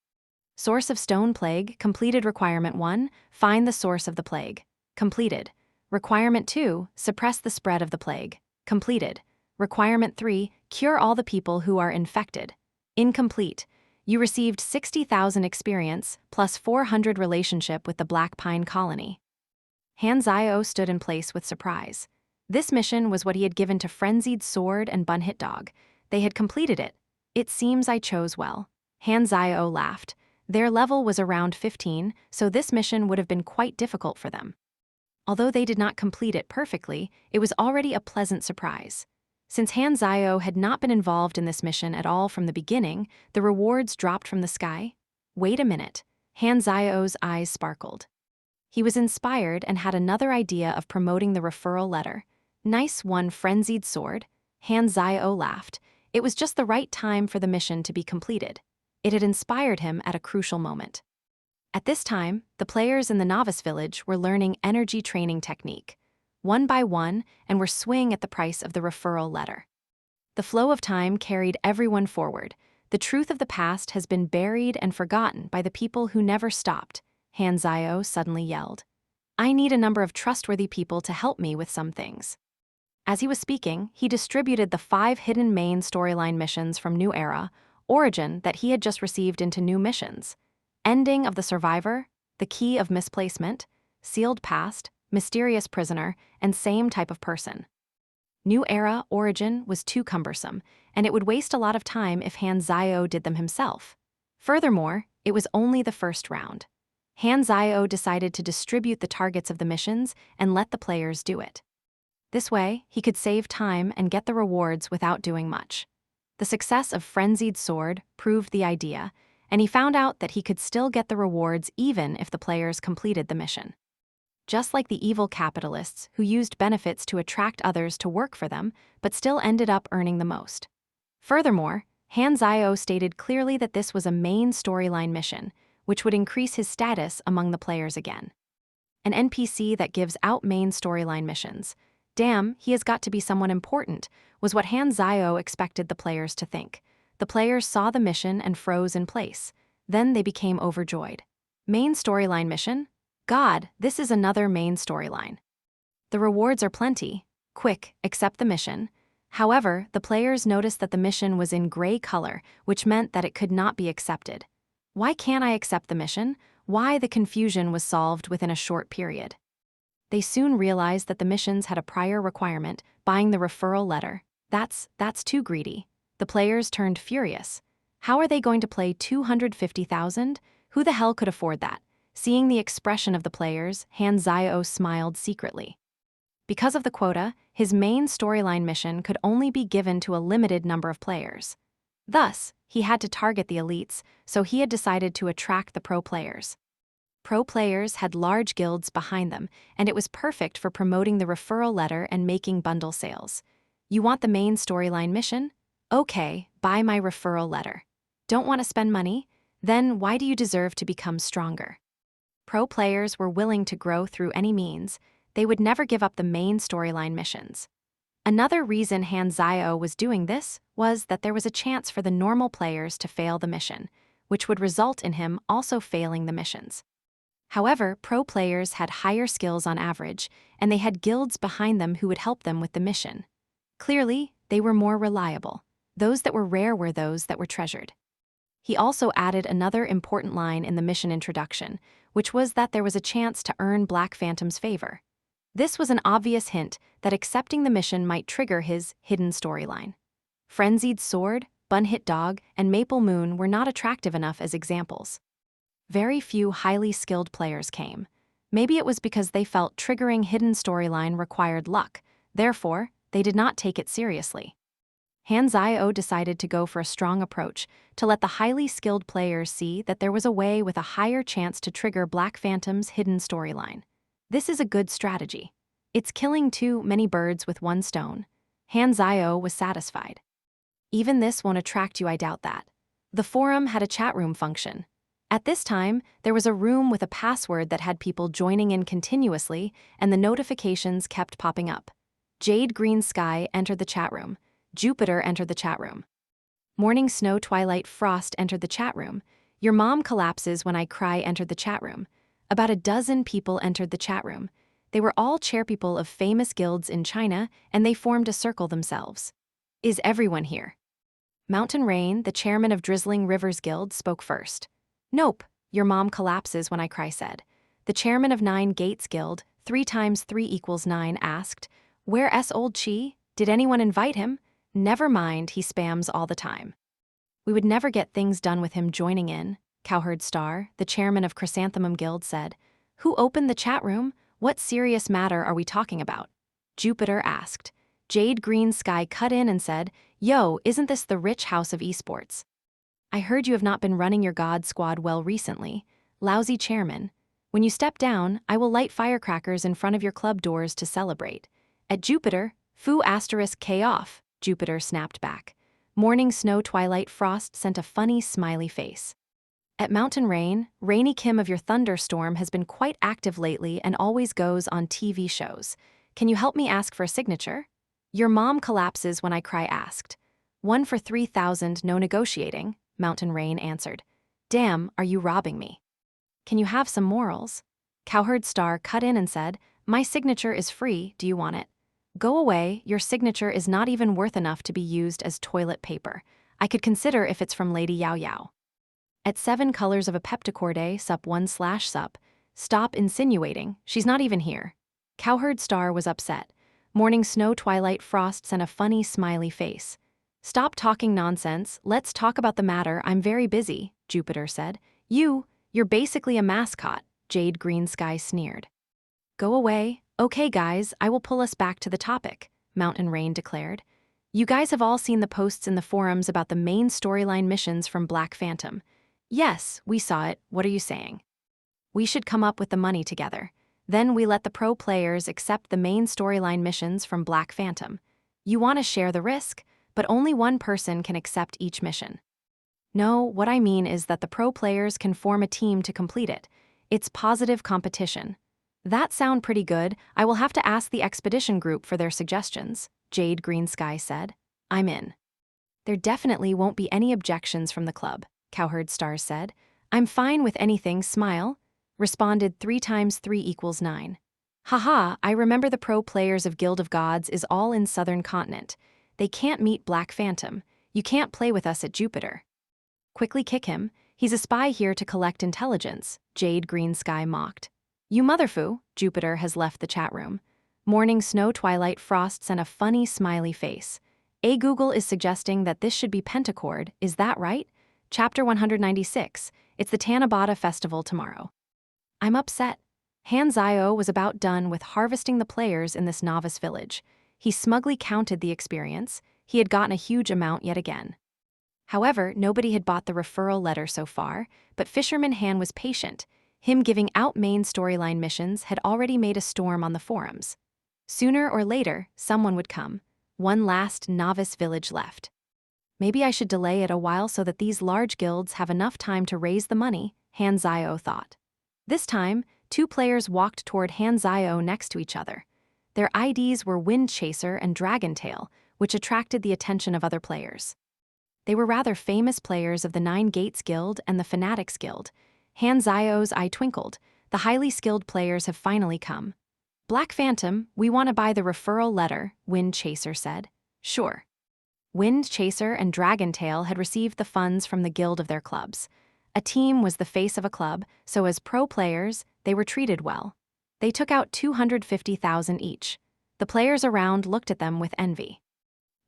Source of Stone Plague, completed. Requirement 1, find the source of the plague. Completed. Requirement 2, suppress the spread of the plague. Completed. Requirement 3, cure all the people who are infected. Incomplete. You received 60,000 experience, plus 400 relationship with the Black Pine Colony. Han Zhao stood in place with surprise. This mission was what he had given to Frenzied Sword and Bunhit Dog. They had completed it. It seems I chose well. Han Zhao laughed. Their level was around 15, so this mission would have been quite difficult for them. Although they did not complete it perfectly, it was already a pleasant surprise. Since Han Zio had not been involved in this mission at all from the beginning, the rewards dropped from the sky. Wait a minute. Han Zio's eyes sparkled. He was inspired and had another idea of promoting the referral letter. Nice one, frenzied sword. Han Zio laughed. It was just the right time for the mission to be completed. It had inspired him at a crucial moment. At this time, the players in the novice village were learning energy training technique, one by one, and were swaying at the price of the referral letter. The flow of time carried everyone forward. The truth of the past has been buried and forgotten by the people who never stopped, Han Zio suddenly yelled. I need a number of trustworthy people to help me with some things. As he was speaking, he distributed the 5 hidden main storyline missions from New Era, Origin that he had just received into new missions. Ending of the Survivor, the Key of Misplacement, Sealed Past, Mysterious Prisoner, and Same Type of Person. New Era, Origin was too cumbersome, and it would waste a lot of time if Han Zio did them himself. Furthermore, it was only the first round. Han Zio decided to distribute the targets of the missions and let the players do it. This way, he could save time and get the rewards without doing much. The success of Frenzied Sword proved the idea, and he found out that he could still get the rewards even if the players completed the mission. Just like the evil capitalists who used benefits to attract others to work for them, but still ended up earning the most. Furthermore, Han Zio stated clearly that this was a main storyline mission, which would increase his status among the players again. An NPC that gives out main storyline missions. Damn, he has got to be someone important, was what Han Zio expected the players to think. The players saw the mission and froze in place. Then they became overjoyed. Main storyline mission? God, this is another main storyline. The rewards are plenty. Quick, accept the mission. However, the players noticed that the mission was in gray color, which meant that it could not be accepted. Why can't I accept the mission? Why the confusion was solved within a short period. They soon realized that the missions had a prior requirement, buying the referral letter. That's too greedy. The players turned furious. How are they going to play 250,000? Who the hell could afford that? Seeing the expression of the players, Han Zio smiled secretly. Because of the quota, his main storyline mission could only be given to a limited number of players. Thus, he had to target the elites, so he had decided to attract the pro players. Pro players had large guilds behind them, and it was perfect for promoting the referral letter and making bundle sales. You want the main storyline mission? Okay, buy my referral letter. Don't want to spend money? Then why do you deserve to become stronger? Pro players were willing to grow through any means. They would never give up the main storyline missions. Another reason Han Zio was doing this was that there was a chance for the normal players to fail the mission, which would result in him also failing the missions. However, pro players had higher skills on average, and they had guilds behind them who would help them with the mission. Clearly, they were more reliable. Those that were rare were those that were treasured. He also added another important line in the mission introduction, which was that there was a chance to earn Black Phantom's favor. This was an obvious hint that accepting the mission might trigger his hidden storyline. Frenzied Sword, Bun-Hit Dog, and Maple Moon were not attractive enough as examples. Very few highly skilled players came. Maybe it was because they felt triggering hidden storyline required luck, therefore, they did not take it seriously. Han Zio decided to go for a strong approach, to let the highly skilled players see that there was a way with a higher chance to trigger Black Phantom's hidden storyline. This is a good strategy. It's killing too many birds with one stone. Han Zio was satisfied. Even this won't attract you, I doubt that. The forum had a chat room function. At this time, there was a room with a password that had people joining in continuously, and the notifications kept popping up. Jade Green Sky entered the chat room. Jupiter entered the chat room. Morning Snow Twilight Frost entered the chat room. Your Mom Collapses When I Cry entered the chat room. About a dozen people entered the chat room. They were all chairpeople of famous guilds in China, and they formed a circle themselves. Is everyone here? Mountain Rain, the chairman of Drizzling Rivers Guild, spoke first. Nope, Your Mom Collapses When I Cry said. The chairman of Nine Gates Guild, 3 times 3 equals 9, asked, Where's Old Chi? Did anyone invite him? Never mind, he spams all the time. We would never get things done with him joining in, Cowherd Star, the chairman of Chrysanthemum Guild, said. Who opened the chat room? What serious matter are we talking about? Jupiter asked. Jade Green Sky cut in and said, Yo, isn't this the rich house of esports? I heard you have not been running your God Squad well recently. Lousy chairman. When you step down, I will light firecrackers in front of your club doors to celebrate. At Jupiter, Foo asterisk K off, Jupiter snapped back. Morning Snow Twilight Frost sent a funny smiley face. At Mountain Rain, Rainy Kim of your thunderstorm has been quite active lately and always goes on TV shows. Can you help me ask for a signature? Your mom collapses when I cry asked. 1 for 3,000, no negotiating, Mountain Rain answered. Damn, are you robbing me? Can you have some morals? Cowherd Star cut in and said, My signature is free, do you want it? Go away, your signature is not even worth enough to be used as toilet paper. I could consider if it's from Lady Yao Yao. At 7 colors of a peptichorde, sup 1/sup, stop insinuating, she's not even here. Cowherd Star was upset. Morning Snow Twilight Frost sent a funny smiley face. Stop talking nonsense, let's talk about the matter, I'm very busy, Jupiter said. You're basically a mascot, Jade Green Sky sneered. Go away. Okay guys, I will pull us back to the topic, Mountain Rain declared. You guys have all seen the posts in the forums about the main storyline missions from Black Phantom. Yes, we saw it, what are you saying? We should come up with the money together. Then we let the pro players accept the main storyline missions from Black Phantom. You want to share the risk, but only one person can accept each mission. No, what I mean is that the pro players can form a team to complete it. It's positive competition. That sound pretty good, I will have to ask the expedition group for their suggestions, Jade Green Sky said. I'm in. There definitely won't be any objections from the club, Cowherd Stars said. I'm fine with anything, smile, responded 3 times 3 = 9. Haha, I remember the pro players of Guild of Gods is all in Southern Continent. They can't meet Black Phantom. You can't play with us at Jupiter. Quickly kick him, he's a spy here to collect intelligence, Jade Green Sky mocked. You motherfoo, Jupiter has left the chat room. Morning Snow Twilight Frost sent a funny smiley face. Google is suggesting that this should be Pentacord, is that right? Chapter 196, it's the Tanabata Festival tomorrow. I'm upset. Han Zio was about done with harvesting the players in this novice village. He smugly counted the experience, he had gotten a huge amount yet again. However, nobody had bought the referral letter so far, but Fisherman Han was patient. Him giving out main storyline missions had already made a storm on the forums. Sooner or later, someone would come. One last novice village left. Maybe I should delay it a while so that these large guilds have enough time to raise the money, Han Zio thought. This time, 2 players walked toward Han Zio next to each other. Their IDs were Wind Chaser and Dragon Tail, which attracted the attention of other players. They were rather famous players of the 9 Gates Guild and the Fanatics Guild. Han Zio's eye twinkled. The highly skilled players have finally come. Black Phantom, we want to buy the referral letter, Wind Chaser said. Sure. Wind Chaser and Dragon Tail had received the funds from the guild of their clubs. A team was the face of a club, so as pro players, they were treated well. They took out 250,000 each. The players around looked at them with envy.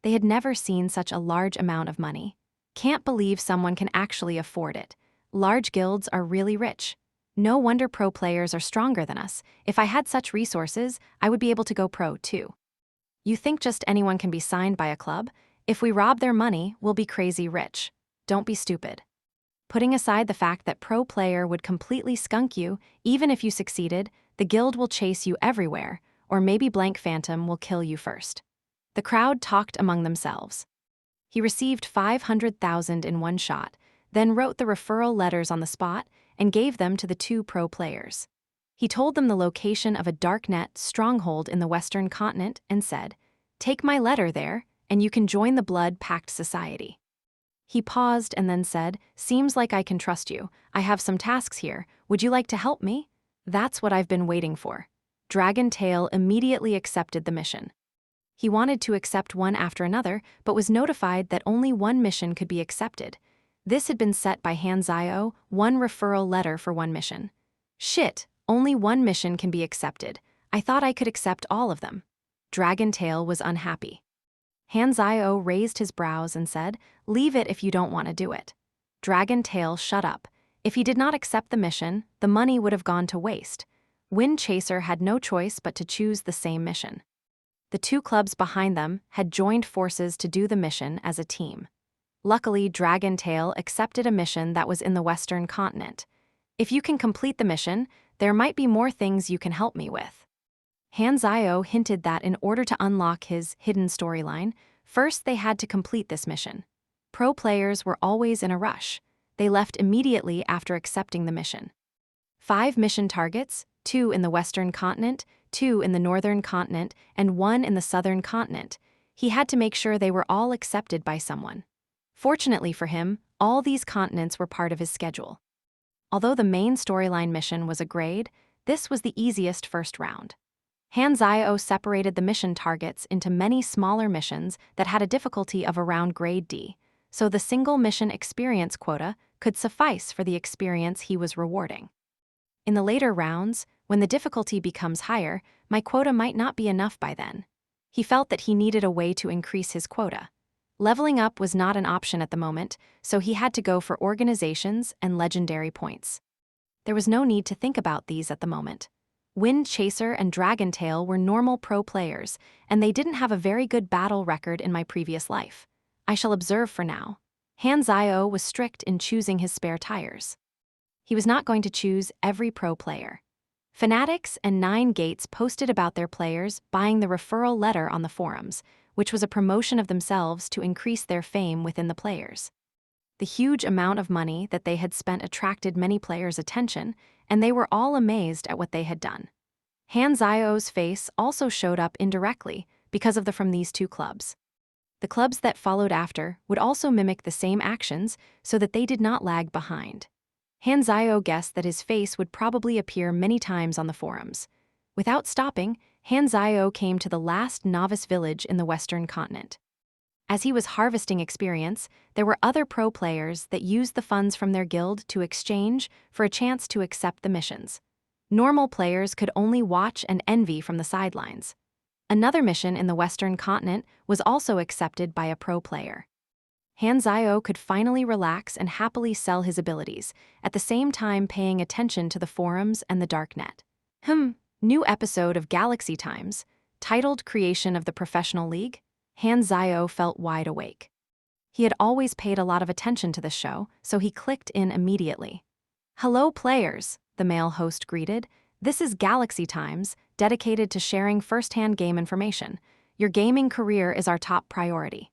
They had never seen such a large amount of money. Can't believe someone can actually afford it. Large guilds are really rich. No wonder pro players are stronger than us. If I had such resources, I would be able to go pro too. You think just anyone can be signed by a club? If we rob their money, we'll be crazy rich. Don't be stupid. Putting aside the fact that pro player would completely skunk you, even if you succeeded, the guild will chase you everywhere, or maybe Blank Phantom will kill you first. The crowd talked among themselves. He received 500,000 in one shot, then wrote the referral letters on the spot and gave them to the 2 pro players. He told them the location of a darknet stronghold in the Western Continent and said, "Take my letter there, and you can join the Blood-Pact Society." He paused and then said, "Seems like I can trust you. I have some tasks here. Would you like to help me?" "That's what I've been waiting for." Dragon Tail immediately accepted the mission. He wanted to accept one after another, but was notified that only one mission could be accepted. This had been set by Han Zio, 1 referral letter for 1 mission. Shit, only 1 mission can be accepted. I thought I could accept all of them. Dragon Tail was unhappy. Han Zio raised his brows and said, "Leave it if you don't want to do it." Dragon Tail shut up. If he did not accept the mission, the money would have gone to waste. Wind Chaser had no choice but to choose the same mission. The two clubs behind them had joined forces to do the mission as a team. Luckily, Dragon Tail accepted a mission that was in the Western continent. If you can complete the mission, there might be more things you can help me with. Hanzio hinted that in order to unlock his hidden storyline, first they had to complete this mission. Pro players were always in a rush. They left immediately after accepting the mission. 5 mission targets, 2 in the Western continent, 2 in the Northern continent, and 1 in the Southern continent. He had to make sure they were all accepted by someone. Fortunately for him, all these continents were part of his schedule. Although the main storyline mission was a grade, this was the easiest first round. Hanzio separated the mission targets into many smaller missions that had a difficulty of around grade D, so the single mission experience quota could suffice for the experience he was rewarding. In the later rounds, when the difficulty becomes higher, my quota might not be enough by then. He felt that he needed a way to increase his quota. Leveling up was not an option at the moment, so he had to go for organizations and legendary points. There was no need to think about these at the moment. Wind Chaser and Dragon Tail were normal pro players, and they didn't have a very good battle record in my previous life. I shall observe for now. Hanzio was strict in choosing his spare tires. He was not going to choose every pro player. Fanatics and 9 Gates posted about their players buying the referral letter on the forums, which was a promotion of themselves to increase their fame within the players. The huge amount of money that they had spent attracted many players' attention, and they were all amazed at what they had done. Hanzio's face also showed up indirectly because of from these 2 clubs. The clubs that followed after would also mimic the same actions so that they did not lag behind. Hanzio guessed that his face would probably appear many times on the forums. Without stopping, Hanzio came to the last novice village in the Western continent. As he was harvesting experience, there were other pro players that used the funds from their guild to exchange for a chance to accept the missions. Normal players could only watch and envy from the sidelines. Another mission in the Western continent was also accepted by a pro player. Hanzio could finally relax and happily sell his abilities, at the same time paying attention to the forums and the darknet. New episode of Galaxy Times, titled Creation of the Professional League. Hanzio felt wide awake. He had always paid a lot of attention to this show, so he clicked in immediately. "Hello, players," the male host greeted. "This is Galaxy Times, dedicated to sharing first-hand game information. Your gaming career is our top priority."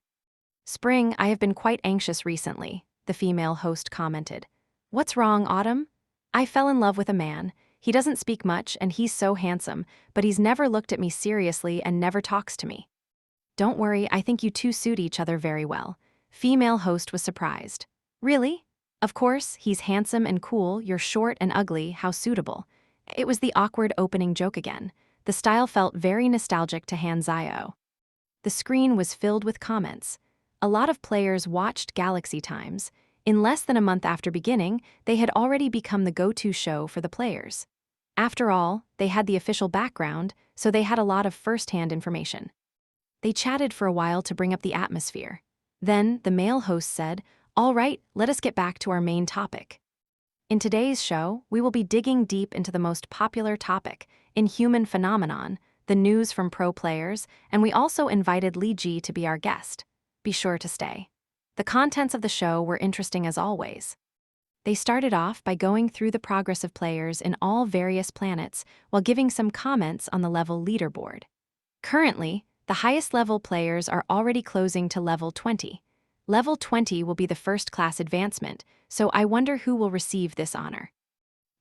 "Spring, I have been quite anxious recently," the female host commented. "What's wrong, Autumn?" "I fell in love with a man. He doesn't speak much and he's so handsome, but he's never looked at me seriously and never talks to me." "Don't worry, I think you two suit each other very well." Female host was surprised. "Really? Of course, he's handsome and cool, you're short and ugly, how suitable." It was the awkward opening joke again. The style felt very nostalgic to Hanzio. The screen was filled with comments. A lot of players watched Galaxy Times. In less than a month after beginning, they had already become the go-to show for the players. After all, they had the official background, so they had a lot of first-hand information. They chatted for a while to bring up the atmosphere. Then, the male host said, "All right, let us get back to our main topic. In today's show, we will be digging deep into the most popular topic, inhuman phenomenon, the news from pro players, and we also invited Li Ji to be our guest. Be sure to stay." The contents of the show were interesting as always. They started off by going through the progress of players in all various planets while giving some comments on the level leaderboard. Currently, the highest level players are already closing to level 20. Level 20 will be the first class advancement, so I wonder who will receive this honor.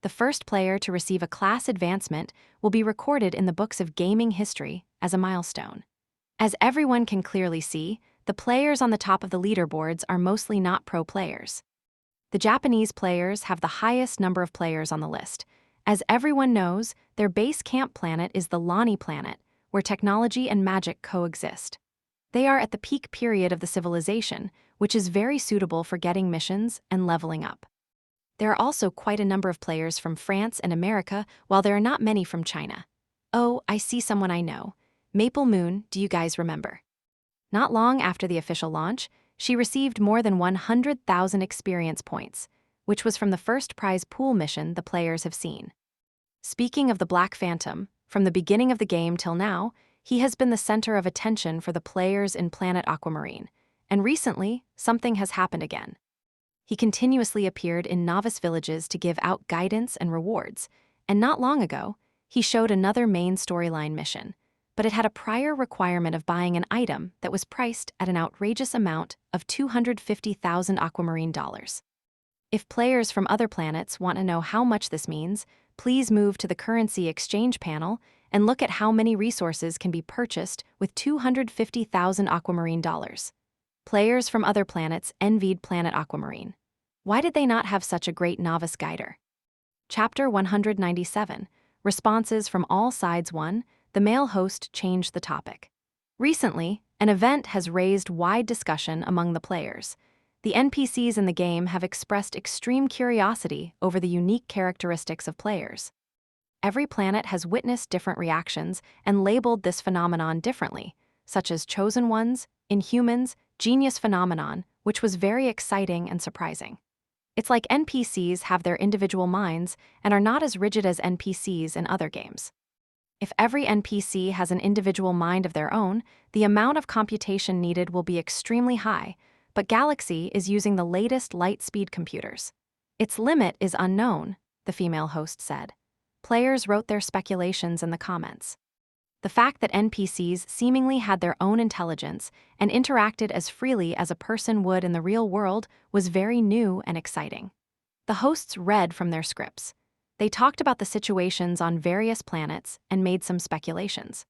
The first player to receive a class advancement will be recorded in the books of gaming history as a milestone. As everyone can clearly see, the players on the top of the leaderboards are mostly not pro players. The Japanese players have the highest number of players on the list. As everyone knows, their base camp planet is the Lani planet, where technology and magic coexist. They are at the peak period of the civilization, which is very suitable for getting missions and leveling up. There are also quite a number of players from France and America, while there are not many from China. Oh, I see someone I know. Maple Moon, do you guys remember? Not long after the official launch, she received more than 100,000 experience points, which was from the first prize pool mission the players have seen. Speaking of the Black Phantom, from the beginning of the game till now, he has been the center of attention for the players in Planet Aquamarine. And recently, something has happened again. He continuously appeared in novice villages to give out guidance and rewards, and not long ago, he showed another main storyline mission, but it had a prior requirement of buying an item that was priced at an outrageous amount of 250,000 aquamarine dollars. If players from other planets want to know how much this means, please move to the currency exchange panel and look at how many resources can be purchased with 250,000 aquamarine dollars. Players from other planets envied Planet Aquamarine. Why did they not have such a great novice guider? Chapter 197, Responses from All Sides 1, the male host changed the topic. Recently, an event has raised wide discussion among the players. The NPCs in the game have expressed extreme curiosity over the unique characteristics of players. Every planet has witnessed different reactions and labeled this phenomenon differently, such as Chosen Ones, Inhumans, Genius Phenomenon, which was very exciting and surprising. It's like NPCs have their individual minds and are not as rigid as NPCs in other games. If every NPC has an individual mind of their own, the amount of computation needed will be extremely high, but Galaxy is using the latest light-speed computers. Its limit is unknown, the female host said. Players wrote their speculations in the comments. The fact that NPCs seemingly had their own intelligence and interacted as freely as a person would in the real world was very new and exciting. The hosts read from their scripts. They talked about the situations on various planets and made some speculations.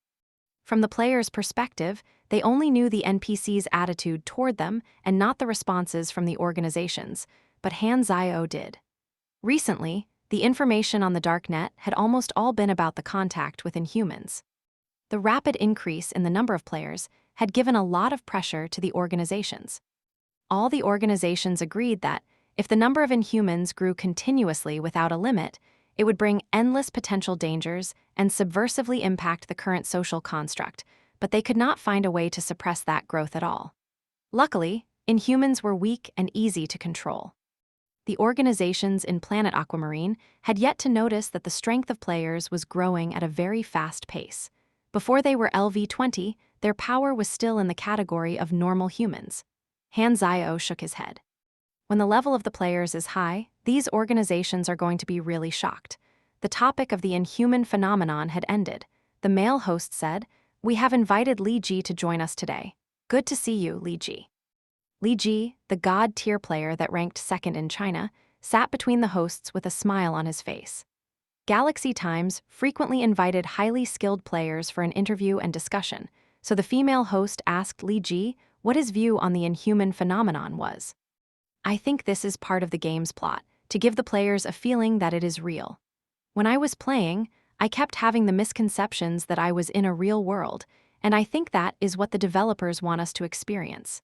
From the player's perspective, they only knew the NPC's attitude toward them and not the responses from the organizations, but Han Zio did. Recently, the information on the darknet had almost all been about the contact with Inhumans. The rapid increase in the number of players had given a lot of pressure to the organizations. All the organizations agreed that, if the number of Inhumans grew continuously without a limit, it would bring endless potential dangers and subversively impact the current social construct, but they could not find a way to suppress that growth at all. Luckily, Inhumans were weak and easy to control. The organizations in Planet Aquamarine had yet to notice that the strength of players was growing at a very fast pace. Before they were LV-20, their power was still in the category of normal humans. Han Zio shook his head. When the level of the players is high, these organizations are going to be really shocked. The topic of the Inhuman phenomenon had ended. The male host said, "We have invited Li Ji to join us today. Good to see you, Li Ji." Li Ji, the god-tier player that ranked second in China, sat between the hosts with a smile on his face. Galaxy Times frequently invited highly skilled players for an interview and discussion, so the female host asked Li Ji what his view on the Inhuman phenomenon was. "I think this is part of the game's plot, to give the players a feeling that it is real. When I was playing, I kept having the misconceptions that I was in a real world, and I think that is what the developers want us to experience.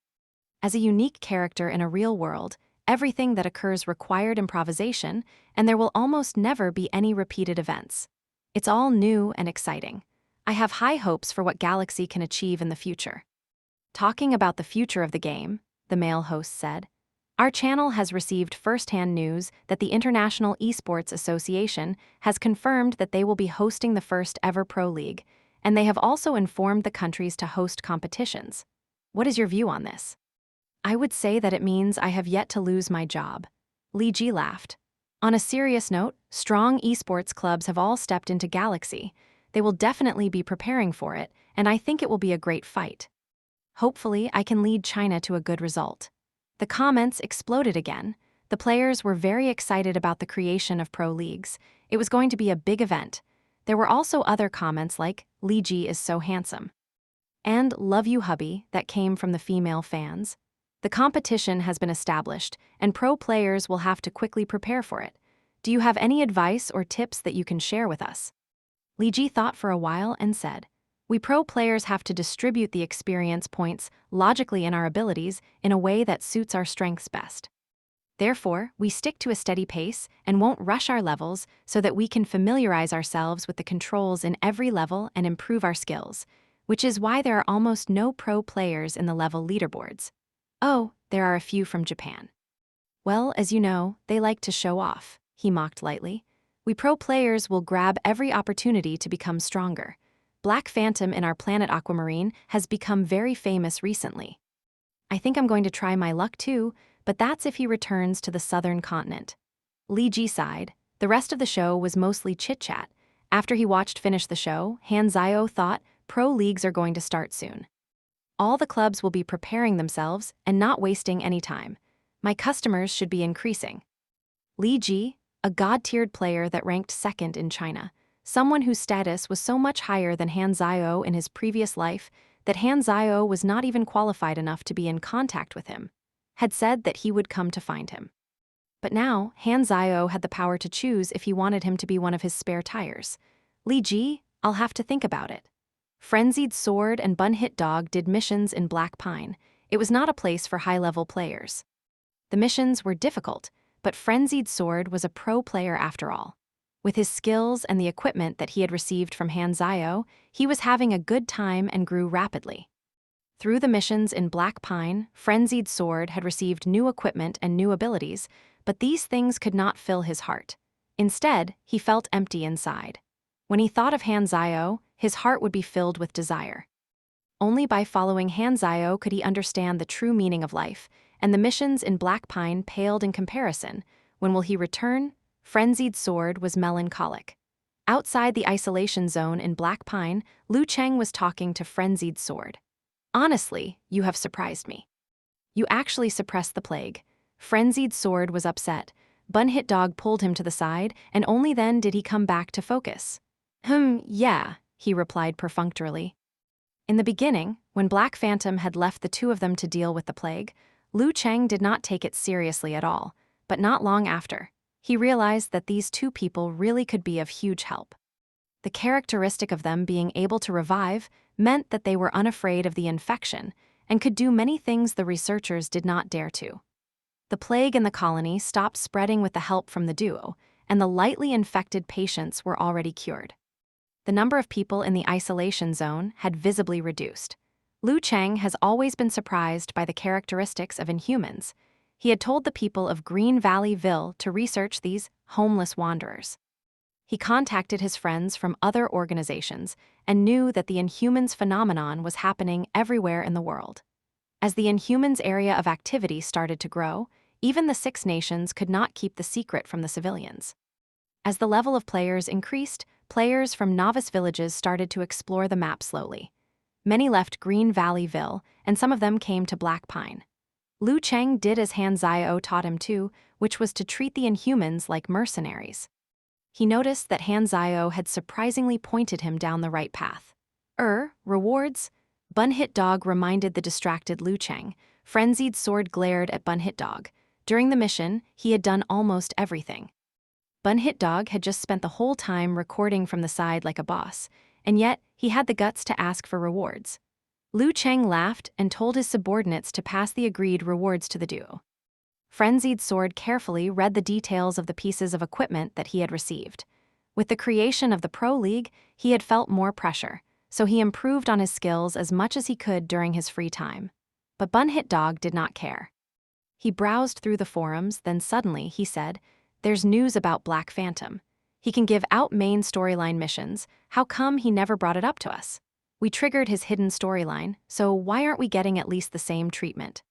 As a unique character in a real world, everything that occurs required improvisation, and there will almost never be any repeated events. It's all new and exciting. I have high hopes for what Galaxy can achieve in the future." Talking about the future of the game, the male host said, "Our channel has received first-hand news that the International Esports Association has confirmed that they will be hosting the first ever Pro League, and they have also informed the countries to host competitions. What is your view on this?" "I would say that it means I have yet to lose my job." Li Ji laughed. "On a serious note, strong esports clubs have all stepped into Galaxy. They will definitely be preparing for it, and I think it will be a great fight. Hopefully, I can lead China to a good result." The comments exploded again. The players were very excited about the creation of pro leagues. It was going to be a big event. There were also other comments like, "Li Ji is so handsome," and "Love you, hubby," that came from the female fans. The competition has been established, and pro players will have to quickly prepare for it. Do you have any advice or tips that you can share with us? Li Ji thought for a while and said, "We pro players have to distribute the experience points logically in our abilities in a way that suits our strengths best. Therefore, we stick to a steady pace and won't rush our levels so that we can familiarize ourselves with the controls in every level and improve our skills, which is why there are almost no pro players in the level leaderboards. Oh, there are a few from Japan. Well, as you know, they like to show off," he mocked lightly. We pro players will grab every opportunity to become stronger. Black Phantom in our planet Aquamarine has become very famous recently. I think I'm going to try my luck too, but that's if he returns to the southern continent. Li Ji sighed. The rest of the show was mostly chit-chat. After he watched finish the show, Han Zio thought pro leagues are going to start soon. All the clubs will be preparing themselves and not wasting any time. My customers should be increasing. Li Ji, a god-tiered player that ranked second in China, someone whose status was so much higher than Han Zio in his previous life that Han Zio was not even qualified enough to be in contact with him, had said that he would come to find him. But now, Han Zio had the power to choose if he wanted him to be one of his spare tires. Li Ji, I'll have to think about it. Frenzied Sword and Bun Hit Dog did missions in Black Pine. It was not a place for high-level players. The missions were difficult, but Frenzied Sword was a pro player after all. With his skills and the equipment that he had received from Han Zio, he was having a good time and grew rapidly. Through the missions in Black Pine, Frenzied Sword had received new equipment and new abilities, but these things could not fill his heart. Instead, he felt empty inside. When he thought of Han Zio, his heart would be filled with desire. Only by following Han Zio could he understand the true meaning of life, and the missions in Black Pine paled in comparison. When will he return? Frenzied Sword was melancholic. Outside the isolation zone in Black Pine, Liu Cheng was talking to Frenzied Sword. Honestly, you have surprised me. You actually suppressed the plague. Frenzied Sword was upset. Bun Hit Dog pulled him to the side, and only then did he come back to focus. Yeah, he replied perfunctorily. In the beginning, when Black Phantom had left the two of them to deal with the plague, Liu Cheng did not take it seriously at all, but not long after, he realized that these two people really could be of huge help. The characteristic of them being able to revive meant that they were unafraid of the infection and could do many things the researchers did not dare to. The plague in the colony stopped spreading with the help from the duo, and the lightly infected patients were already cured. The number of people in the isolation zone had visibly reduced. Liu Cheng has always been surprised by the characteristics of inhumans. He had told the people of Green Valley Ville to research these homeless wanderers. He contacted his friends from other organizations and knew that the Inhumans phenomenon was happening everywhere in the world. As the Inhumans area of activity started to grow, even the Six Nations could not keep the secret from the civilians. As the level of players increased, players from novice villages started to explore the map slowly. Many left Green Valley Ville, and some of them came to Black Pine. Liu Cheng did as Han Zio taught him to, which was to treat the Inhumans like mercenaries. He noticed that Han Zio had surprisingly pointed him down the right path. Rewards? Bun Hit Dog reminded the distracted Liu Cheng. Frenzied Sword glared at Bun Hit Dog. During the mission, he had done almost everything. Bun Hit Dog had just spent the whole time recording from the side like a boss, and yet he had the guts to ask for rewards. Liu Cheng laughed and told his subordinates to pass the agreed rewards to the duo. Frenzied Sword carefully read the details of the pieces of equipment that he had received. With the creation of the Pro League, he had felt more pressure, so he improved on his skills as much as he could during his free time. But Bun Hit Dog did not care. He browsed through the forums, then suddenly he said, "There's news about Black Phantom. He can give out main storyline missions. How come he never brought it up to us? We triggered his hidden storyline, so why aren't we getting at least the same treatment?"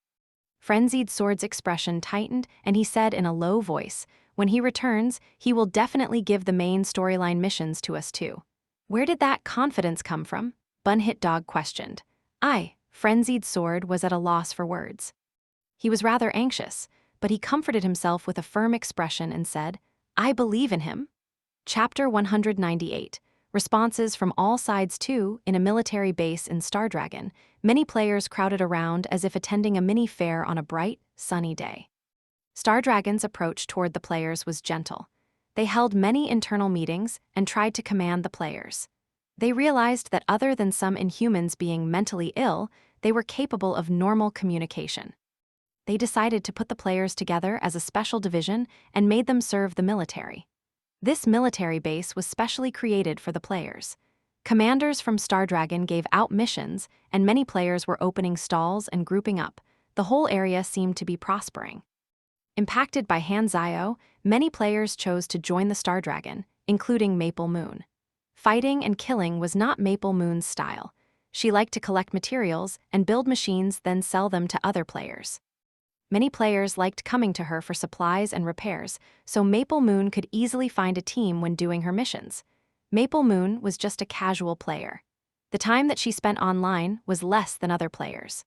Frenzied Sword's expression tightened, and he said in a low voice, "When he returns, he will definitely give the main storyline missions to us too." Where did that confidence come from? Bun Hit Dog questioned. Frenzied Sword was at a loss for words. He was rather anxious, but he comforted himself with a firm expression and said, "I believe in him." Chapter 198. Responses from all sides too. In a military base in Stardragon, many players crowded around as if attending a mini fair on a bright, sunny day. Stardragon's approach toward the players was gentle. They held many internal meetings and tried to command the players. They realized that other than some Inhumans being mentally ill, they were capable of normal communication. They decided to put the players together as a special division and made them serve the military. This military base was specially created for the players. Commanders from Stardragon gave out missions, and many players were opening stalls and grouping up. The whole area seemed to be prospering. Impacted by Han Zio, many players chose to join the Star Dragon, including Maple Moon. Fighting and killing was not Maple Moon's style. She liked to collect materials and build machines, then sell them to other players. Many players liked coming to her for supplies and repairs, so Maple Moon could easily find a team when doing her missions. Maple Moon was just a casual player. The time that she spent online was less than other players.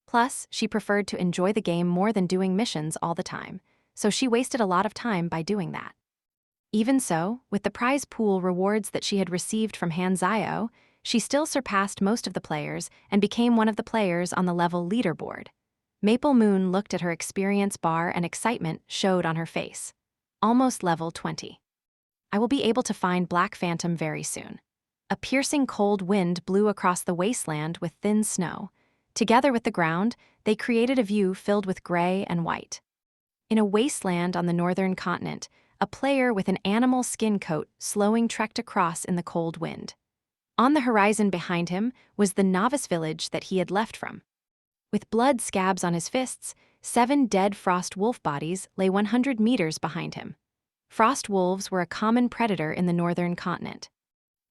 Plus, she preferred to enjoy the game more than doing missions all the time, so she wasted a lot of time by doing that. Even so, with the prize pool rewards that she had received from Han Zio, she still surpassed most of the players and became one of the players on the level leaderboard. Maple Moon looked at her experience bar and excitement showed on her face. Almost level 20. I will be able to find Black Phantom very soon. A piercing cold wind blew across the wasteland with thin snow. Together with the ground, they created a view filled with gray and white. In a wasteland on the northern continent, a player with an animal skin coat slowing trekked across in the cold wind. On the horizon behind him was the novice village that he had left from. With blood scabs on his fists, 7 dead frost wolf bodies lay 100 meters behind him. Frost wolves were a common predator in the northern continent.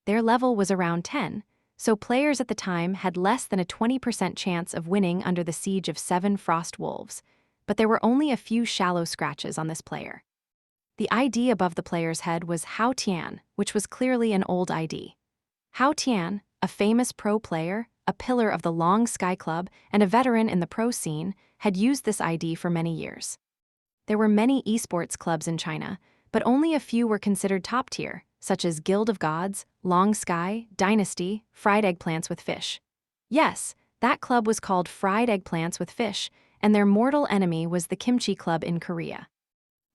Their level was around 10, so players at the time had less than a 20% chance of winning under the siege of 7 frost wolves, but there were only a few shallow scratches on this player. The ID above the player's head was Hao Tian, which was clearly an old ID. Hao Tian, a famous pro player, a pillar of the Long Sky Club, and a veteran in the pro scene, had used this ID for many years. There were many esports clubs in China, but only a few were considered top tier, such as Guild of Gods, Long Sky, Dynasty, Fried Eggplants with Fish. Yes, that club was called Fried Eggplants with Fish, and their mortal enemy was the Kimchi Club in Korea.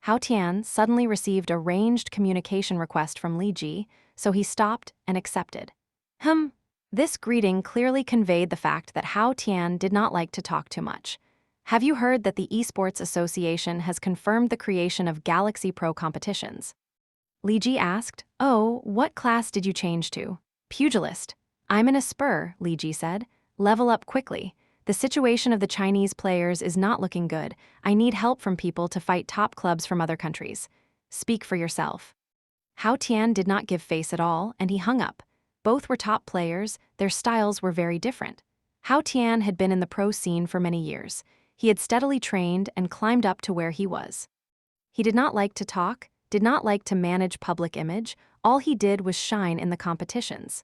Hao Tian suddenly received a ranged communication request from Li Ji, so he stopped and accepted. This greeting clearly conveyed the fact that Hao Tian did not like to talk too much. Have you heard that the Esports Association has confirmed the creation of Galaxy Pro competitions? Li Ji asked, "Oh, what class did you change to?" "Pugilist." "I'm in a spur," Li Ji said. "Level up quickly. The situation of the Chinese players is not looking good. I need help from people to fight top clubs from other countries. Speak for yourself." Hao Tian did not give face at all, and he hung up. Both were top players, their styles were very different. Hao Tian had been in the pro scene for many years. He had steadily trained and climbed up to where he was. He did not like to talk, did not like to manage public image, all he did was shine in the competitions.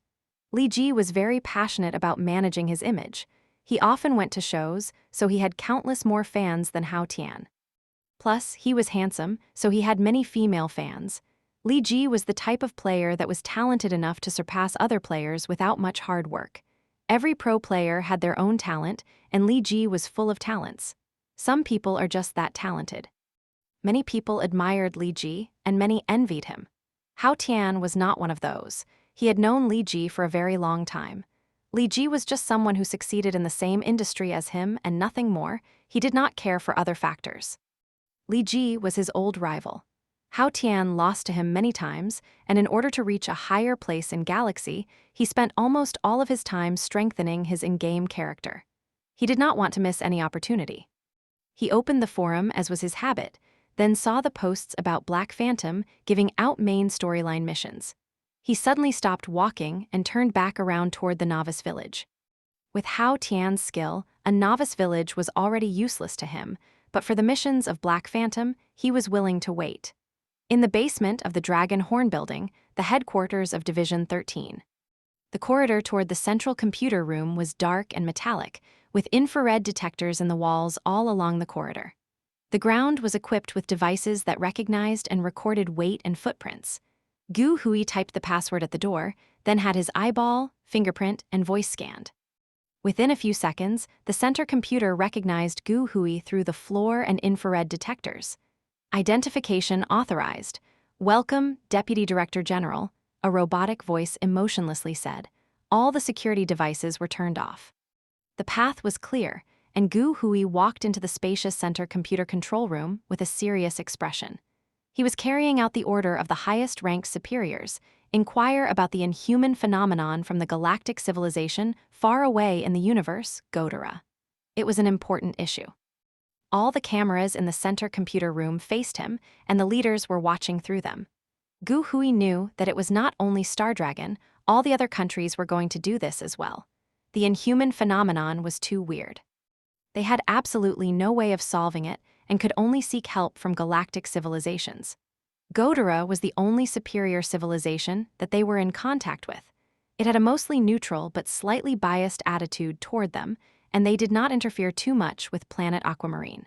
Li Ji was very passionate about managing his image. He often went to shows, so he had countless more fans than Hao Tian. Plus, he was handsome, so he had many female fans. Li Ji was the type of player that was talented enough to surpass other players without much hard work. Every pro player had their own talent, and Li Ji was full of talents. Some people are just that talented. Many people admired Li Ji, and many envied him. Hao Tian was not one of those. He had known Li Ji for a very long time. Li Ji was just someone who succeeded in the same industry as him and nothing more. He did not care for other factors. Li Ji was his old rival. Hao Tian lost to him many times, and in order to reach a higher place in Galaxy, he spent almost all of his time strengthening his in-game character. He did not want to miss any opportunity. He opened the forum as was his habit, then saw the posts about Black Phantom giving out main storyline missions. He suddenly stopped walking and turned back around toward the novice village. With Hao Tian's skill, a novice village was already useless to him, but for the missions of Black Phantom, he was willing to wait. In the basement of the Dragon Horn building, the headquarters of Division 13. The corridor toward the central computer room was dark and metallic, with infrared detectors in the walls all along the corridor. The ground was equipped with devices that recognized and recorded weight and footprints. Gu Hui typed the password at the door, then had his eyeball, fingerprint, and voice scanned. Within a few seconds, the center computer recognized Gu Hui through the floor and infrared detectors. Identification authorized. "Welcome, Deputy Director General," a robotic voice emotionlessly said. All the security devices were turned off. The path was clear, and Gu Hui walked into the spacious center computer control room with a serious expression. He was carrying out the order of the highest-ranked superiors, inquire about the inhuman phenomenon from the galactic civilization far away in the universe, Godara. It was an important issue. All the cameras in the center computer room faced him, and the leaders were watching through them. Gu Hui knew that it was not only Stardragon, all the other countries were going to do this as well. The inhuman phenomenon was too weird. They had absolutely no way of solving it and could only seek help from galactic civilizations. Godara was the only superior civilization that they were in contact with. It had a mostly neutral but slightly biased attitude toward them, and they did not interfere too much with planet Aquamarine.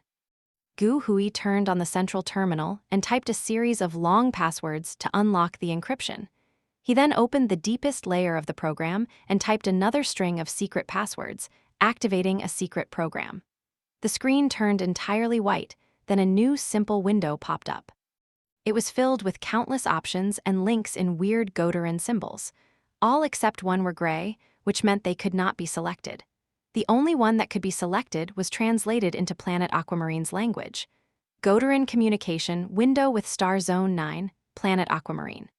Gu Hui turned on the central terminal and typed a series of long passwords to unlock the encryption. He then opened the deepest layer of the program and typed another string of secret passwords, activating a secret program. The screen turned entirely white, then a new simple window popped up. It was filled with countless options and links in weird Godaran symbols. All except one were gray, which meant they could not be selected. The only one that could be selected was translated into Planet Aquamarine's language. Godaran Communication Window with Star Zone 9, Planet Aquamarine.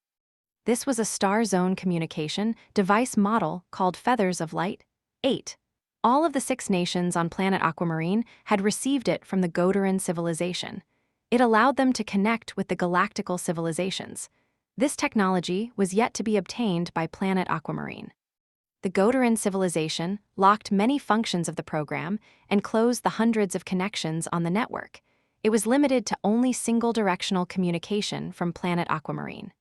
This was a Star Zone communication device model called Feathers of Light 8. All of the 6 nations on Planet Aquamarine had received it from the Godaran civilization. It allowed them to connect with the galactical civilizations. This technology was yet to be obtained by Planet Aquamarine. The Godaran civilization locked many functions of the program and closed the hundreds of connections on the network. It was limited to only single-directional communication from Planet Aquamarine.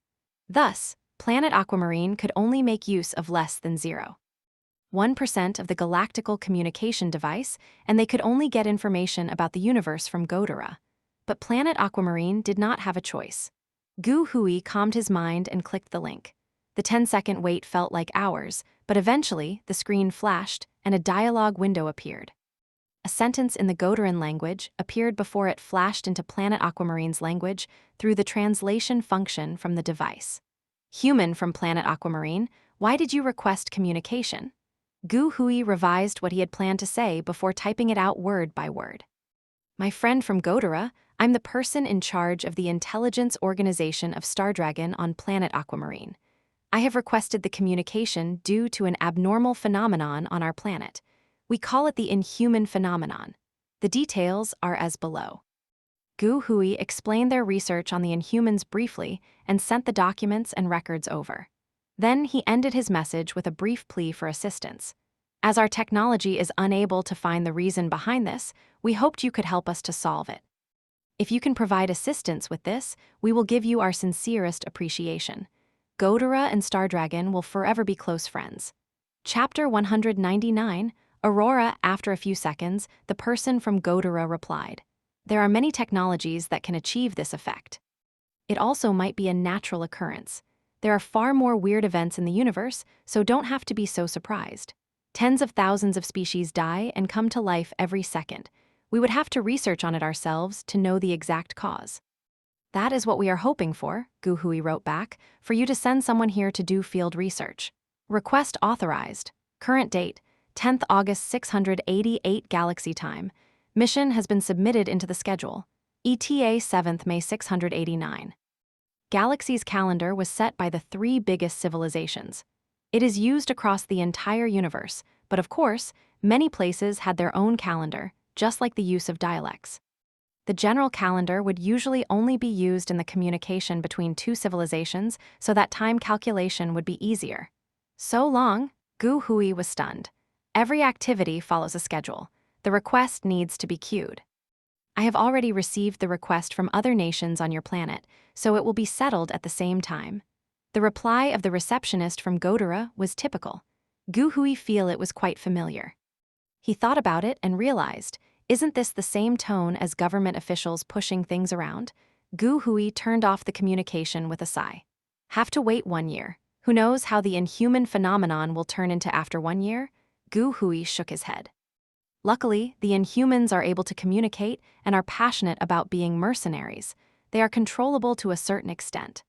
Thus, Planet Aquamarine could only make use of less than 0.1% of the galactical communication device, and they could only get information about the universe from Godara. But Planet Aquamarine did not have a choice. Gu Hui calmed his mind and clicked the link. The 10-second wait felt like hours, but eventually the screen flashed and a dialogue window appeared. A sentence in the Godaran language appeared before it flashed into Planet Aquamarine's language through the translation function from the device. Human from Planet Aquamarine, why did you request communication? Gu Hui revised what he had planned to say before typing it out word by word. My friend from Godara, I'm the person in charge of the intelligence organization of Stardragon on Planet Aquamarine. I have requested the communication due to an abnormal phenomenon on our planet. We call it the inhuman phenomenon. The details are as below. Gu Hui explained their research on the Inhumans briefly and sent the documents and records over. Then he ended his message with a brief plea for assistance. As our technology is unable to find the reason behind this, we hoped you could help us to solve it. If you can provide assistance with this, we will give you our sincerest appreciation. Godara and Stardragon will forever be close friends. Chapter 199, Aurora. After a few seconds, the person from Godara replied. There are many technologies that can achieve this effect. It also might be a natural occurrence. There are far more weird events in the universe, so don't have to be so surprised. Tens of thousands of species die and come to life every second. We would have to research on it ourselves to know the exact cause. That is what we are hoping for, Gu Hui wrote back, for you to send someone here to do field research. Request authorized. Current date, 10th August 688 Galaxy Time. Mission has been submitted into the schedule. ETA 7th May 689. Galaxy's calendar was set by the 3 biggest civilizations. It is used across the entire universe, but of course, many places had their own calendar, just like the use of dialects. The general calendar would usually only be used in the communication between 2 civilizations so that time calculation would be easier. So long, Gu Hui was stunned. Every activity follows a schedule. The request needs to be queued. I have already received the request from other nations on your planet, so it will be settled at the same time. The reply of the receptionist from Godara was typical. Gu Hui feel it was quite familiar. He thought about it and realized, isn't this the same tone as government officials pushing things around? Gu Hui turned off the communication with a sigh. Have to wait 1 year. Who knows how the inhuman phenomenon will turn into after 1 year? Gu Hui shook his head. Luckily, the Inhumans are able to communicate and are passionate about being mercenaries. They are controllable to a certain extent.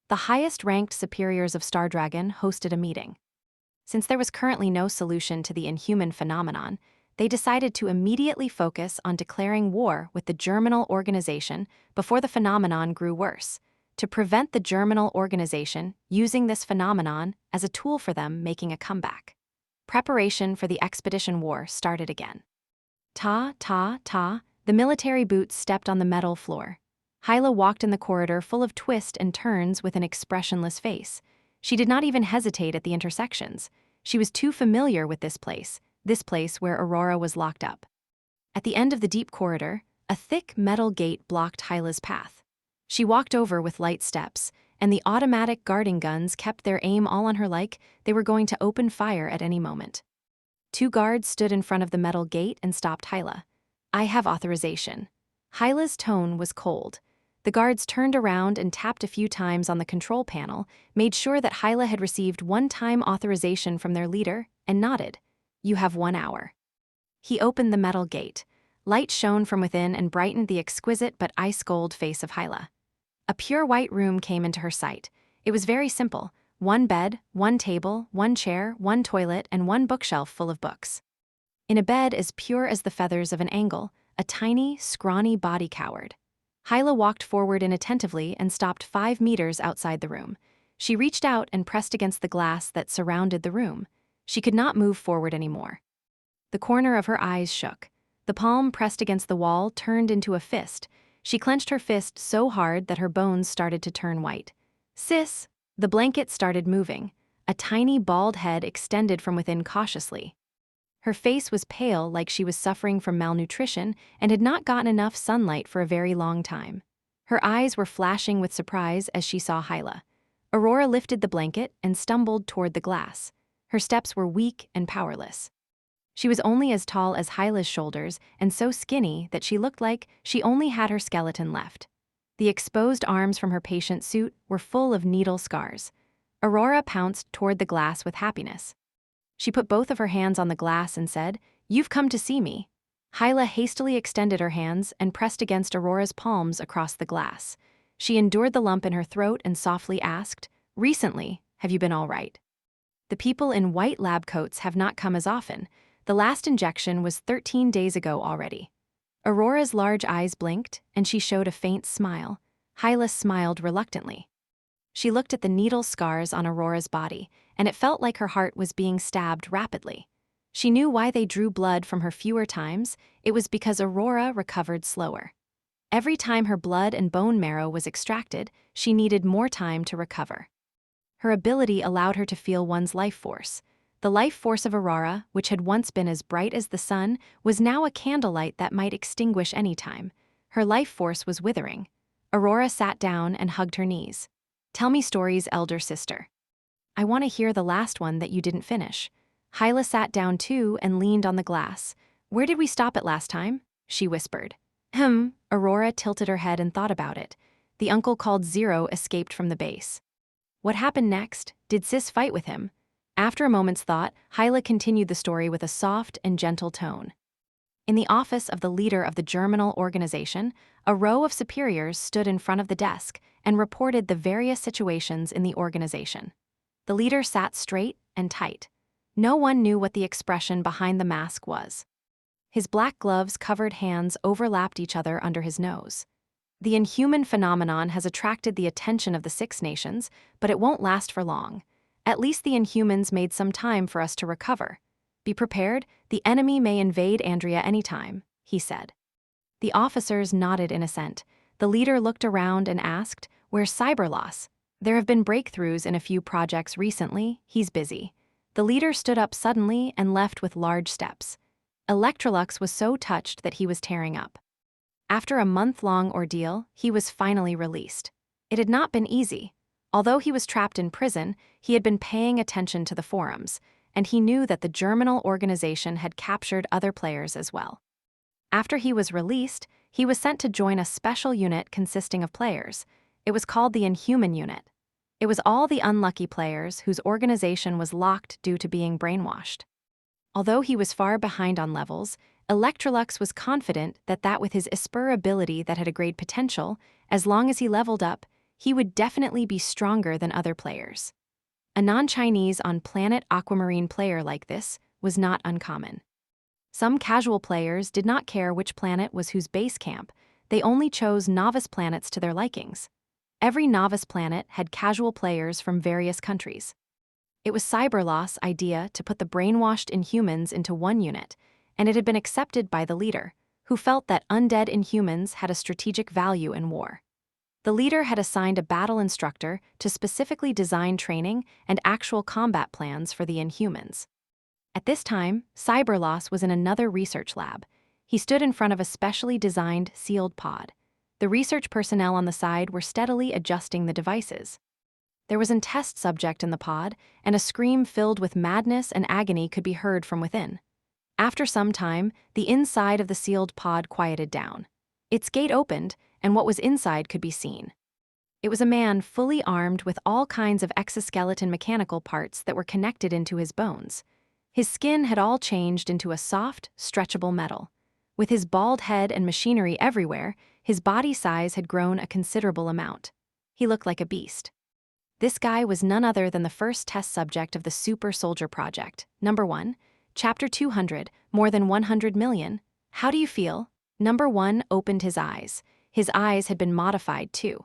The highest-ranked superiors of Stardragon hosted a meeting. Since there was currently no solution to the inhuman phenomenon, they decided to immediately focus on declaring war with the Germinal organization before the phenomenon grew worse, to prevent the Germinal organization using this phenomenon as a tool for them making a comeback. Preparation for the expedition war started again. The The military boots stepped on the metal floor. Hyla walked in the corridor full of twists and turns with an expressionless face. She did not even hesitate at the intersections. She was too familiar with this place where Aurora was locked up. At the end of the deep corridor, a thick metal gate blocked Hyla's path. She walked over with light steps, and the automatic guarding guns kept their aim all on her like they were going to open fire at any moment. 2 guards stood in front of the metal gate and stopped Hyla. "I have authorization." Hyla's tone was cold. The guards turned around and tapped a few times on the control panel, made sure that Hyla had received one-time authorization from their leader, and nodded. "You have 1 hour." He opened the metal gate. Light shone from within and brightened the exquisite but ice-cold face of Hyla. A pure white room came into her sight. It was very simple: 1 bed, 1 table, 1 chair, 1 toilet, and 1 bookshelf full of books. In a bed as pure as the feathers of an angle, a tiny, scrawny body cowered. Hyla walked forward inattentively and stopped 5 meters outside the room. She reached out and pressed against the glass that surrounded the room. She could not move forward anymore. The corner of her eyes shook. The palm pressed against the wall turned into a fist. She clenched her fist so hard that her bones started to turn white. "Sis!" The blanket started moving. A tiny bald head extended from within cautiously. Her face was pale, like she was suffering from malnutrition and had not gotten enough sunlight for a very long time. Her eyes were flashing with surprise as she saw Hyla. Aurora lifted the blanket and stumbled toward the glass. Her steps were weak and powerless. She was only as tall as Hyla's shoulders and so skinny that she looked like she only had her skeleton left. The exposed arms from her patient suit were full of needle scars. Aurora pounced toward the glass with happiness. She put both of her hands on the glass and said, "You've come to see me." Hyla hastily extended her hands and pressed against Aurora's palms across the glass. She endured the lump in her throat and softly asked, "Recently, have you been all right?" The people in white lab coats have not come as often. The last injection was 13 days ago already. Aurora's large eyes blinked, and she showed a faint smile. Hyla smiled reluctantly. She looked at the needle scars on Aurora's body, and it felt like her heart was being stabbed rapidly. She knew why they drew blood from her fewer times. It was because Aurora recovered slower. Every time her blood and bone marrow was extracted, she needed more time to recover. Her ability allowed her to feel one's life force. The life force of Aurora, which had once been as bright as the sun, was now a candlelight that might extinguish any time. Her life force was withering. Aurora sat down and hugged her knees. "Tell me stories, elder sister." "I want to hear the last one that you didn't finish." Hyla sat down too and leaned on the glass. "Where did we stop at last time?" she whispered. Aurora tilted her head and thought about it. The uncle called Zero escaped from the base. "What happened next? Did Sis fight with him?" After a moment's thought, Hyla continued the story with a soft and gentle tone. In the office of the leader of the germinal organization, a row of superiors stood in front of the desk and reported the various situations in the organization. The leader sat straight and tight. No one knew what the expression behind the mask was. His black gloves covered hands overlapped each other under his nose. "The inhuman phenomenon has attracted the attention of the Six Nations, but it won't last for long. At least the Inhumans made some time for us to recover. Be prepared, the enemy may invade Andrea anytime," he said. The officers nodded in assent. The leader looked around and asked, "Where's Cyberloss?" "There have been breakthroughs in a few projects recently. He's busy." The leader stood up suddenly and left with large steps. Electrolux was so touched that he was tearing up. After a month-long ordeal, he was finally released. It had not been easy. Although he was trapped in prison, he had been paying attention to the forums, and he knew that the germinal organization had captured other players as well. After he was released, he was sent to join a special unit consisting of players. It was called the Inhuman Unit. It was all the unlucky players whose organization was locked due to being brainwashed. Although he was far behind on levels, Electrolux was confident that with his Esper ability that had a great potential, as long as he leveled up, he would definitely be stronger than other players. A non-Chinese on-planet aquamarine player like this was not uncommon. Some casual players did not care which planet was whose base camp. They only chose novice planets to their likings. Every novice planet had casual players from various countries. It was Cyberloss' idea to put the brainwashed Inhumans into one unit, and it had been accepted by the leader, who felt that undead inhumans had a strategic value in war. The leader had assigned a battle instructor to specifically design training and actual combat plans for the inhumans. At this time, Cyberloss was in another research lab. He stood in front of a specially designed sealed pod. The research personnel on the side were steadily adjusting the devices. There was a test subject in the pod, and a scream filled with madness and agony could be heard from within. After some time, the inside of the sealed pod quieted down. Its gate opened, and what was inside could be seen. It was a man fully armed with all kinds of exoskeleton mechanical parts that were connected into his bones. His skin had all changed into a soft, stretchable metal. With his bald head and machinery everywhere, his body size had grown a considerable amount. He looked like a beast. This guy was none other than the first test subject of the Super Soldier Project. Number 1, Chapter 200, More than 100 million. How do you feel? Number 1 opened his eyes. His eyes had been modified too.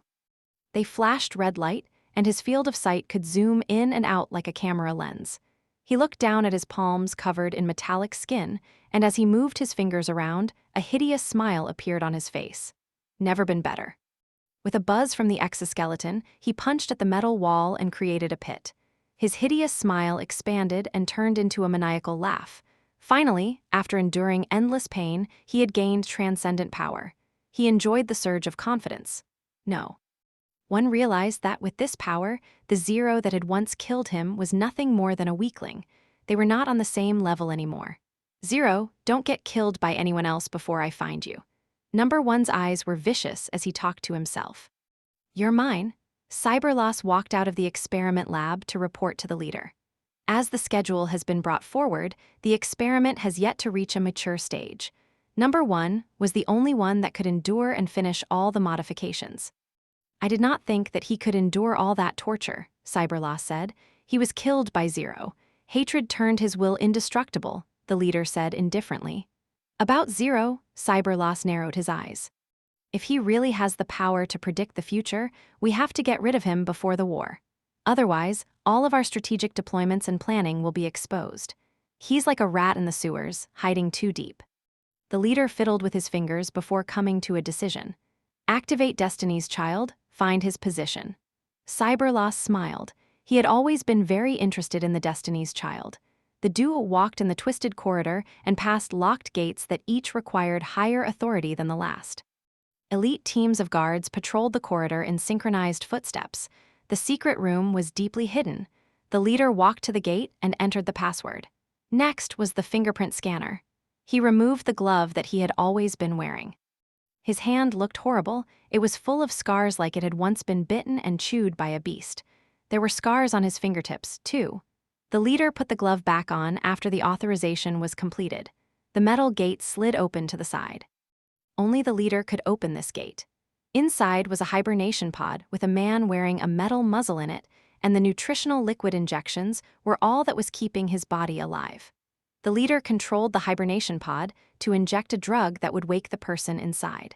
They flashed red light, and his field of sight could zoom in and out like a camera lens. He looked down at his palms covered in metallic skin, and as he moved his fingers around, a hideous smile appeared on his face. Never been better. With a buzz from the exoskeleton, he punched at the metal wall and created a pit. His hideous smile expanded and turned into a maniacal laugh. Finally, after enduring endless pain, he had gained transcendent power. He enjoyed the surge of confidence. No. One realized that with this power, the Zero that had once killed him was nothing more than a weakling. They were not on the same level anymore. Zero, don't get killed by anyone else before I find you. Number 1's eyes were vicious as he talked to himself. You're mine. Cyberloss walked out of the experiment lab to report to the leader. As the schedule has been brought forward, the experiment has yet to reach a mature stage. Number 1 was the only one that could endure and finish all the modifications. I did not think that he could endure all that torture, Cyberloss said. He was killed by Zero. Hatred turned his will indestructible, the leader said indifferently. About Zero, Cyberloss narrowed his eyes. If he really has the power to predict the future, we have to get rid of him before the war. Otherwise, all of our strategic deployments and planning will be exposed. He's like a rat in the sewers, hiding too deep. The leader fiddled with his fingers before coming to a decision. Activate Destiny's Child, find his position. Cyberloss smiled. He had always been very interested in the Destiny's Child. The duo walked in the twisted corridor and passed locked gates that each required higher authority than the last. Elite teams of guards patrolled the corridor in synchronized footsteps. The secret room was deeply hidden. The leader walked to the gate and entered the password. Next was the fingerprint scanner. He removed the glove that he had always been wearing. His hand looked horrible. It was full of scars like it had once been bitten and chewed by a beast. There were scars on his fingertips, too. The leader put the glove back on after the authorization was completed. The metal gate slid open to the side. Only the leader could open this gate. Inside was a hibernation pod with a man wearing a metal muzzle in it, and the nutritional liquid injections were all that was keeping his body alive. The leader controlled the hibernation pod to inject a drug that would wake the person inside.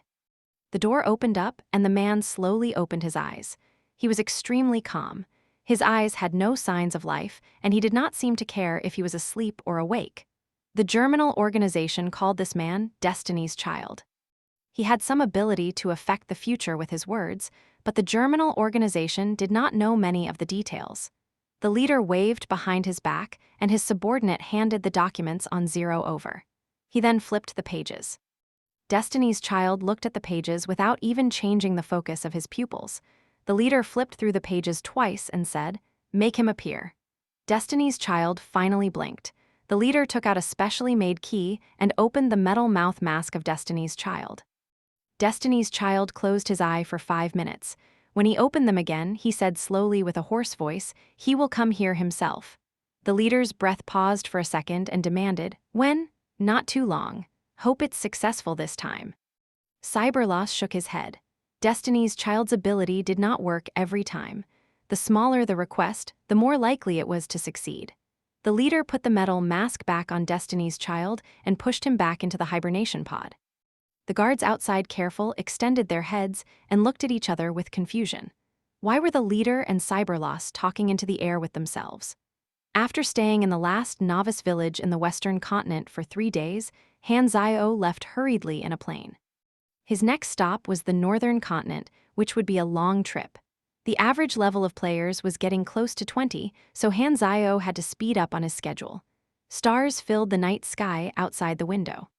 The door opened up, and the man slowly opened his eyes. He was extremely calm. His eyes had no signs of life, and he did not seem to care if he was asleep or awake. The Germinal organization called this man Destiny's Child. He had some ability to affect the future with his words, but the Germinal organization did not know many of the details. The leader waved behind his back, and his subordinate handed the documents on Zero over. He then flipped the pages. Destiny's Child looked at the pages without even changing the focus of his pupils. The leader flipped through the pages twice and said, "Make him appear." Destiny's Child finally blinked. The leader took out a specially made key and opened the metal mouth mask of Destiny's Child. Destiny's Child closed his eye for 5 minutes. When he opened them again, he said slowly with a hoarse voice, "He will come here himself." The leader's breath paused for a second and demanded, "When?" "Not too long. Hope it's successful this time." Cyberloss shook his head. Destiny's Child's ability did not work every time. The smaller the request, the more likely it was to succeed. The leader put the metal mask back on Destiny's Child and pushed him back into the hibernation pod. The guards outside, careful, extended their heads and looked at each other with confusion. Why were the leader and Cyberloss talking into the air with themselves? After staying in the last novice village in the Western continent for 3 days, Han Zio left hurriedly in a plane. His next stop was the northern continent, which would be a long trip. The average level of players was getting close to 20, so Han Zio had to speed up on his schedule. Stars filled the night sky outside the window.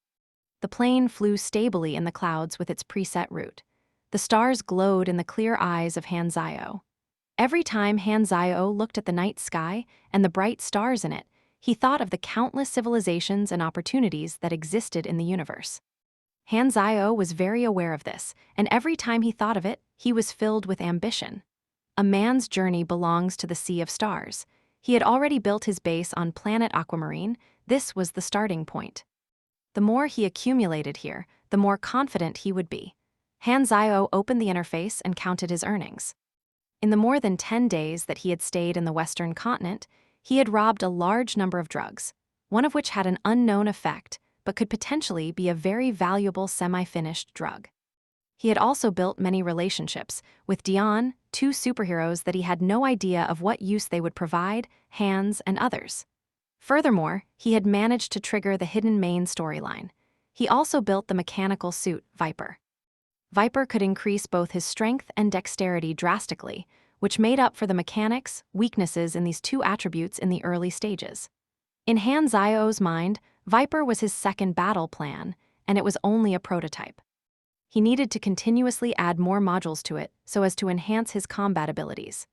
The plane flew stably in the clouds with its preset route. The stars glowed in the clear eyes of Han Zio. Every time Han Zio looked at the night sky and the bright stars in it, he thought of the countless civilizations and opportunities that existed in the universe. Han Zio was very aware of this, and every time he thought of it, he was filled with ambition. A man's journey belongs to the sea of stars. He had already built his base on planet Aquamarine. This was the starting point. The more he accumulated here, the more confident he would be. Han Zio opened the interface and counted his earnings. In the more than 10 days that he had stayed in the Western continent, he had robbed a large number of drugs, one of which had an unknown effect, but could potentially be a very valuable semi-finished drug. He had also built many relationships with Dion, two superheroes that he had no idea of what use they would provide, Hans and others. Furthermore, he had managed to trigger the hidden main storyline. He also built the mechanical suit, Viper. Viper could increase both his strength and dexterity drastically, which made up for the mechanics' weaknesses in these two attributes in the early stages. In Han Zio's mind, Viper was his second battle plan, and it was only a prototype. He needed to continuously add more modules to it so as to enhance his combat abilities.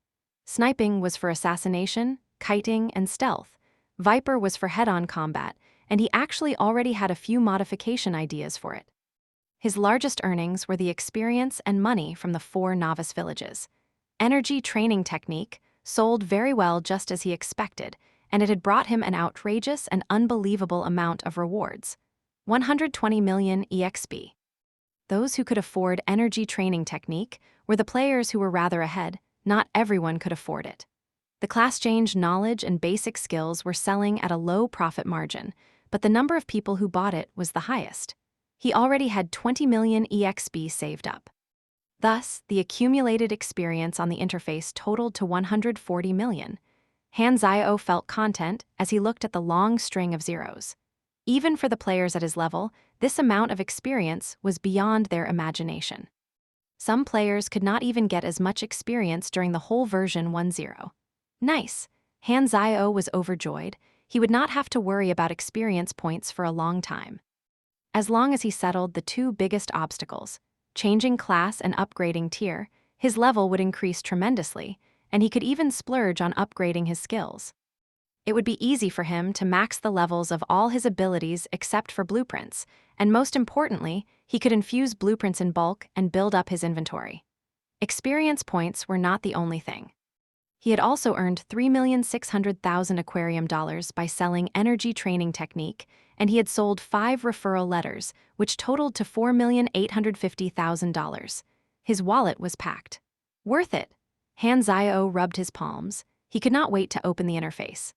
Sniping was for assassination, kiting, and stealth. Viper was for head-on combat, and he actually already had a few modification ideas for it. His largest earnings were the experience and money from the 4 novice villages. Energy training technique sold very well just as he expected, and it had brought him an outrageous and unbelievable amount of rewards. 120 million EXP. Those who could afford energy training technique were the players who were rather ahead. Not everyone could afford it. The class change knowledge and basic skills were selling at a low profit margin, but the number of people who bought it was the highest. He already had 20 million EXP saved up. Thus, the accumulated experience on the interface totaled to 140 million. Han Zio felt content as he looked at the long string of zeros. Even for the players at his level, this amount of experience was beyond their imagination. Some players could not even get as much experience during the whole version 1.0. Nice! Han Zio was overjoyed. He would not have to worry about experience points for a long time. As long as he settled the 2 biggest obstacles, changing class and upgrading tier, his level would increase tremendously, and he could even splurge on upgrading his skills. It would be easy for him to max the levels of all his abilities except for blueprints, and most importantly, he could infuse blueprints in bulk and build up his inventory. Experience points were not the only thing. He had also earned 3,600,000 aquarium dollars by selling energy training technique, and he had sold 5 referral letters, which totaled to $4,850,000. His wallet was packed. Worth it! Han Zio rubbed his palms. He could not wait to open the interface.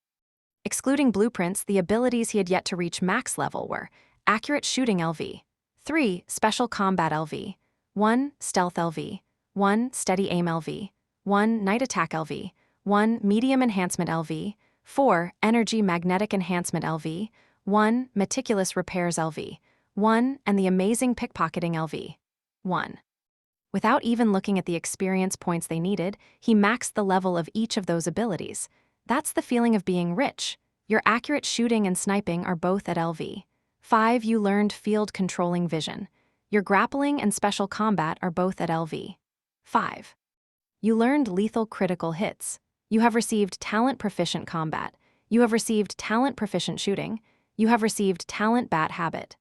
Excluding blueprints, the abilities he had yet to reach max level were Accurate Shooting LV, 3 Special Combat LV, 1 Stealth LV, 1 Steady Aim LV, 1 Night Attack LV, 1 Medium Enhancement LV, 4 Energy Magnetic Enhancement LV, 1 Meticulous Repairs LV, 1 and the Amazing Pickpocketing LV, 1. Without even looking at the experience points they needed, he maxed the level of each of those abilities. That's the feeling of being rich. Your accurate shooting and sniping are both at LV. 5. You learned field controlling vision. Your grappling and special combat are both at LV. 5. You learned lethal critical hits. You have received talent proficient combat. You have received talent proficient shooting. You have received talent bat habit.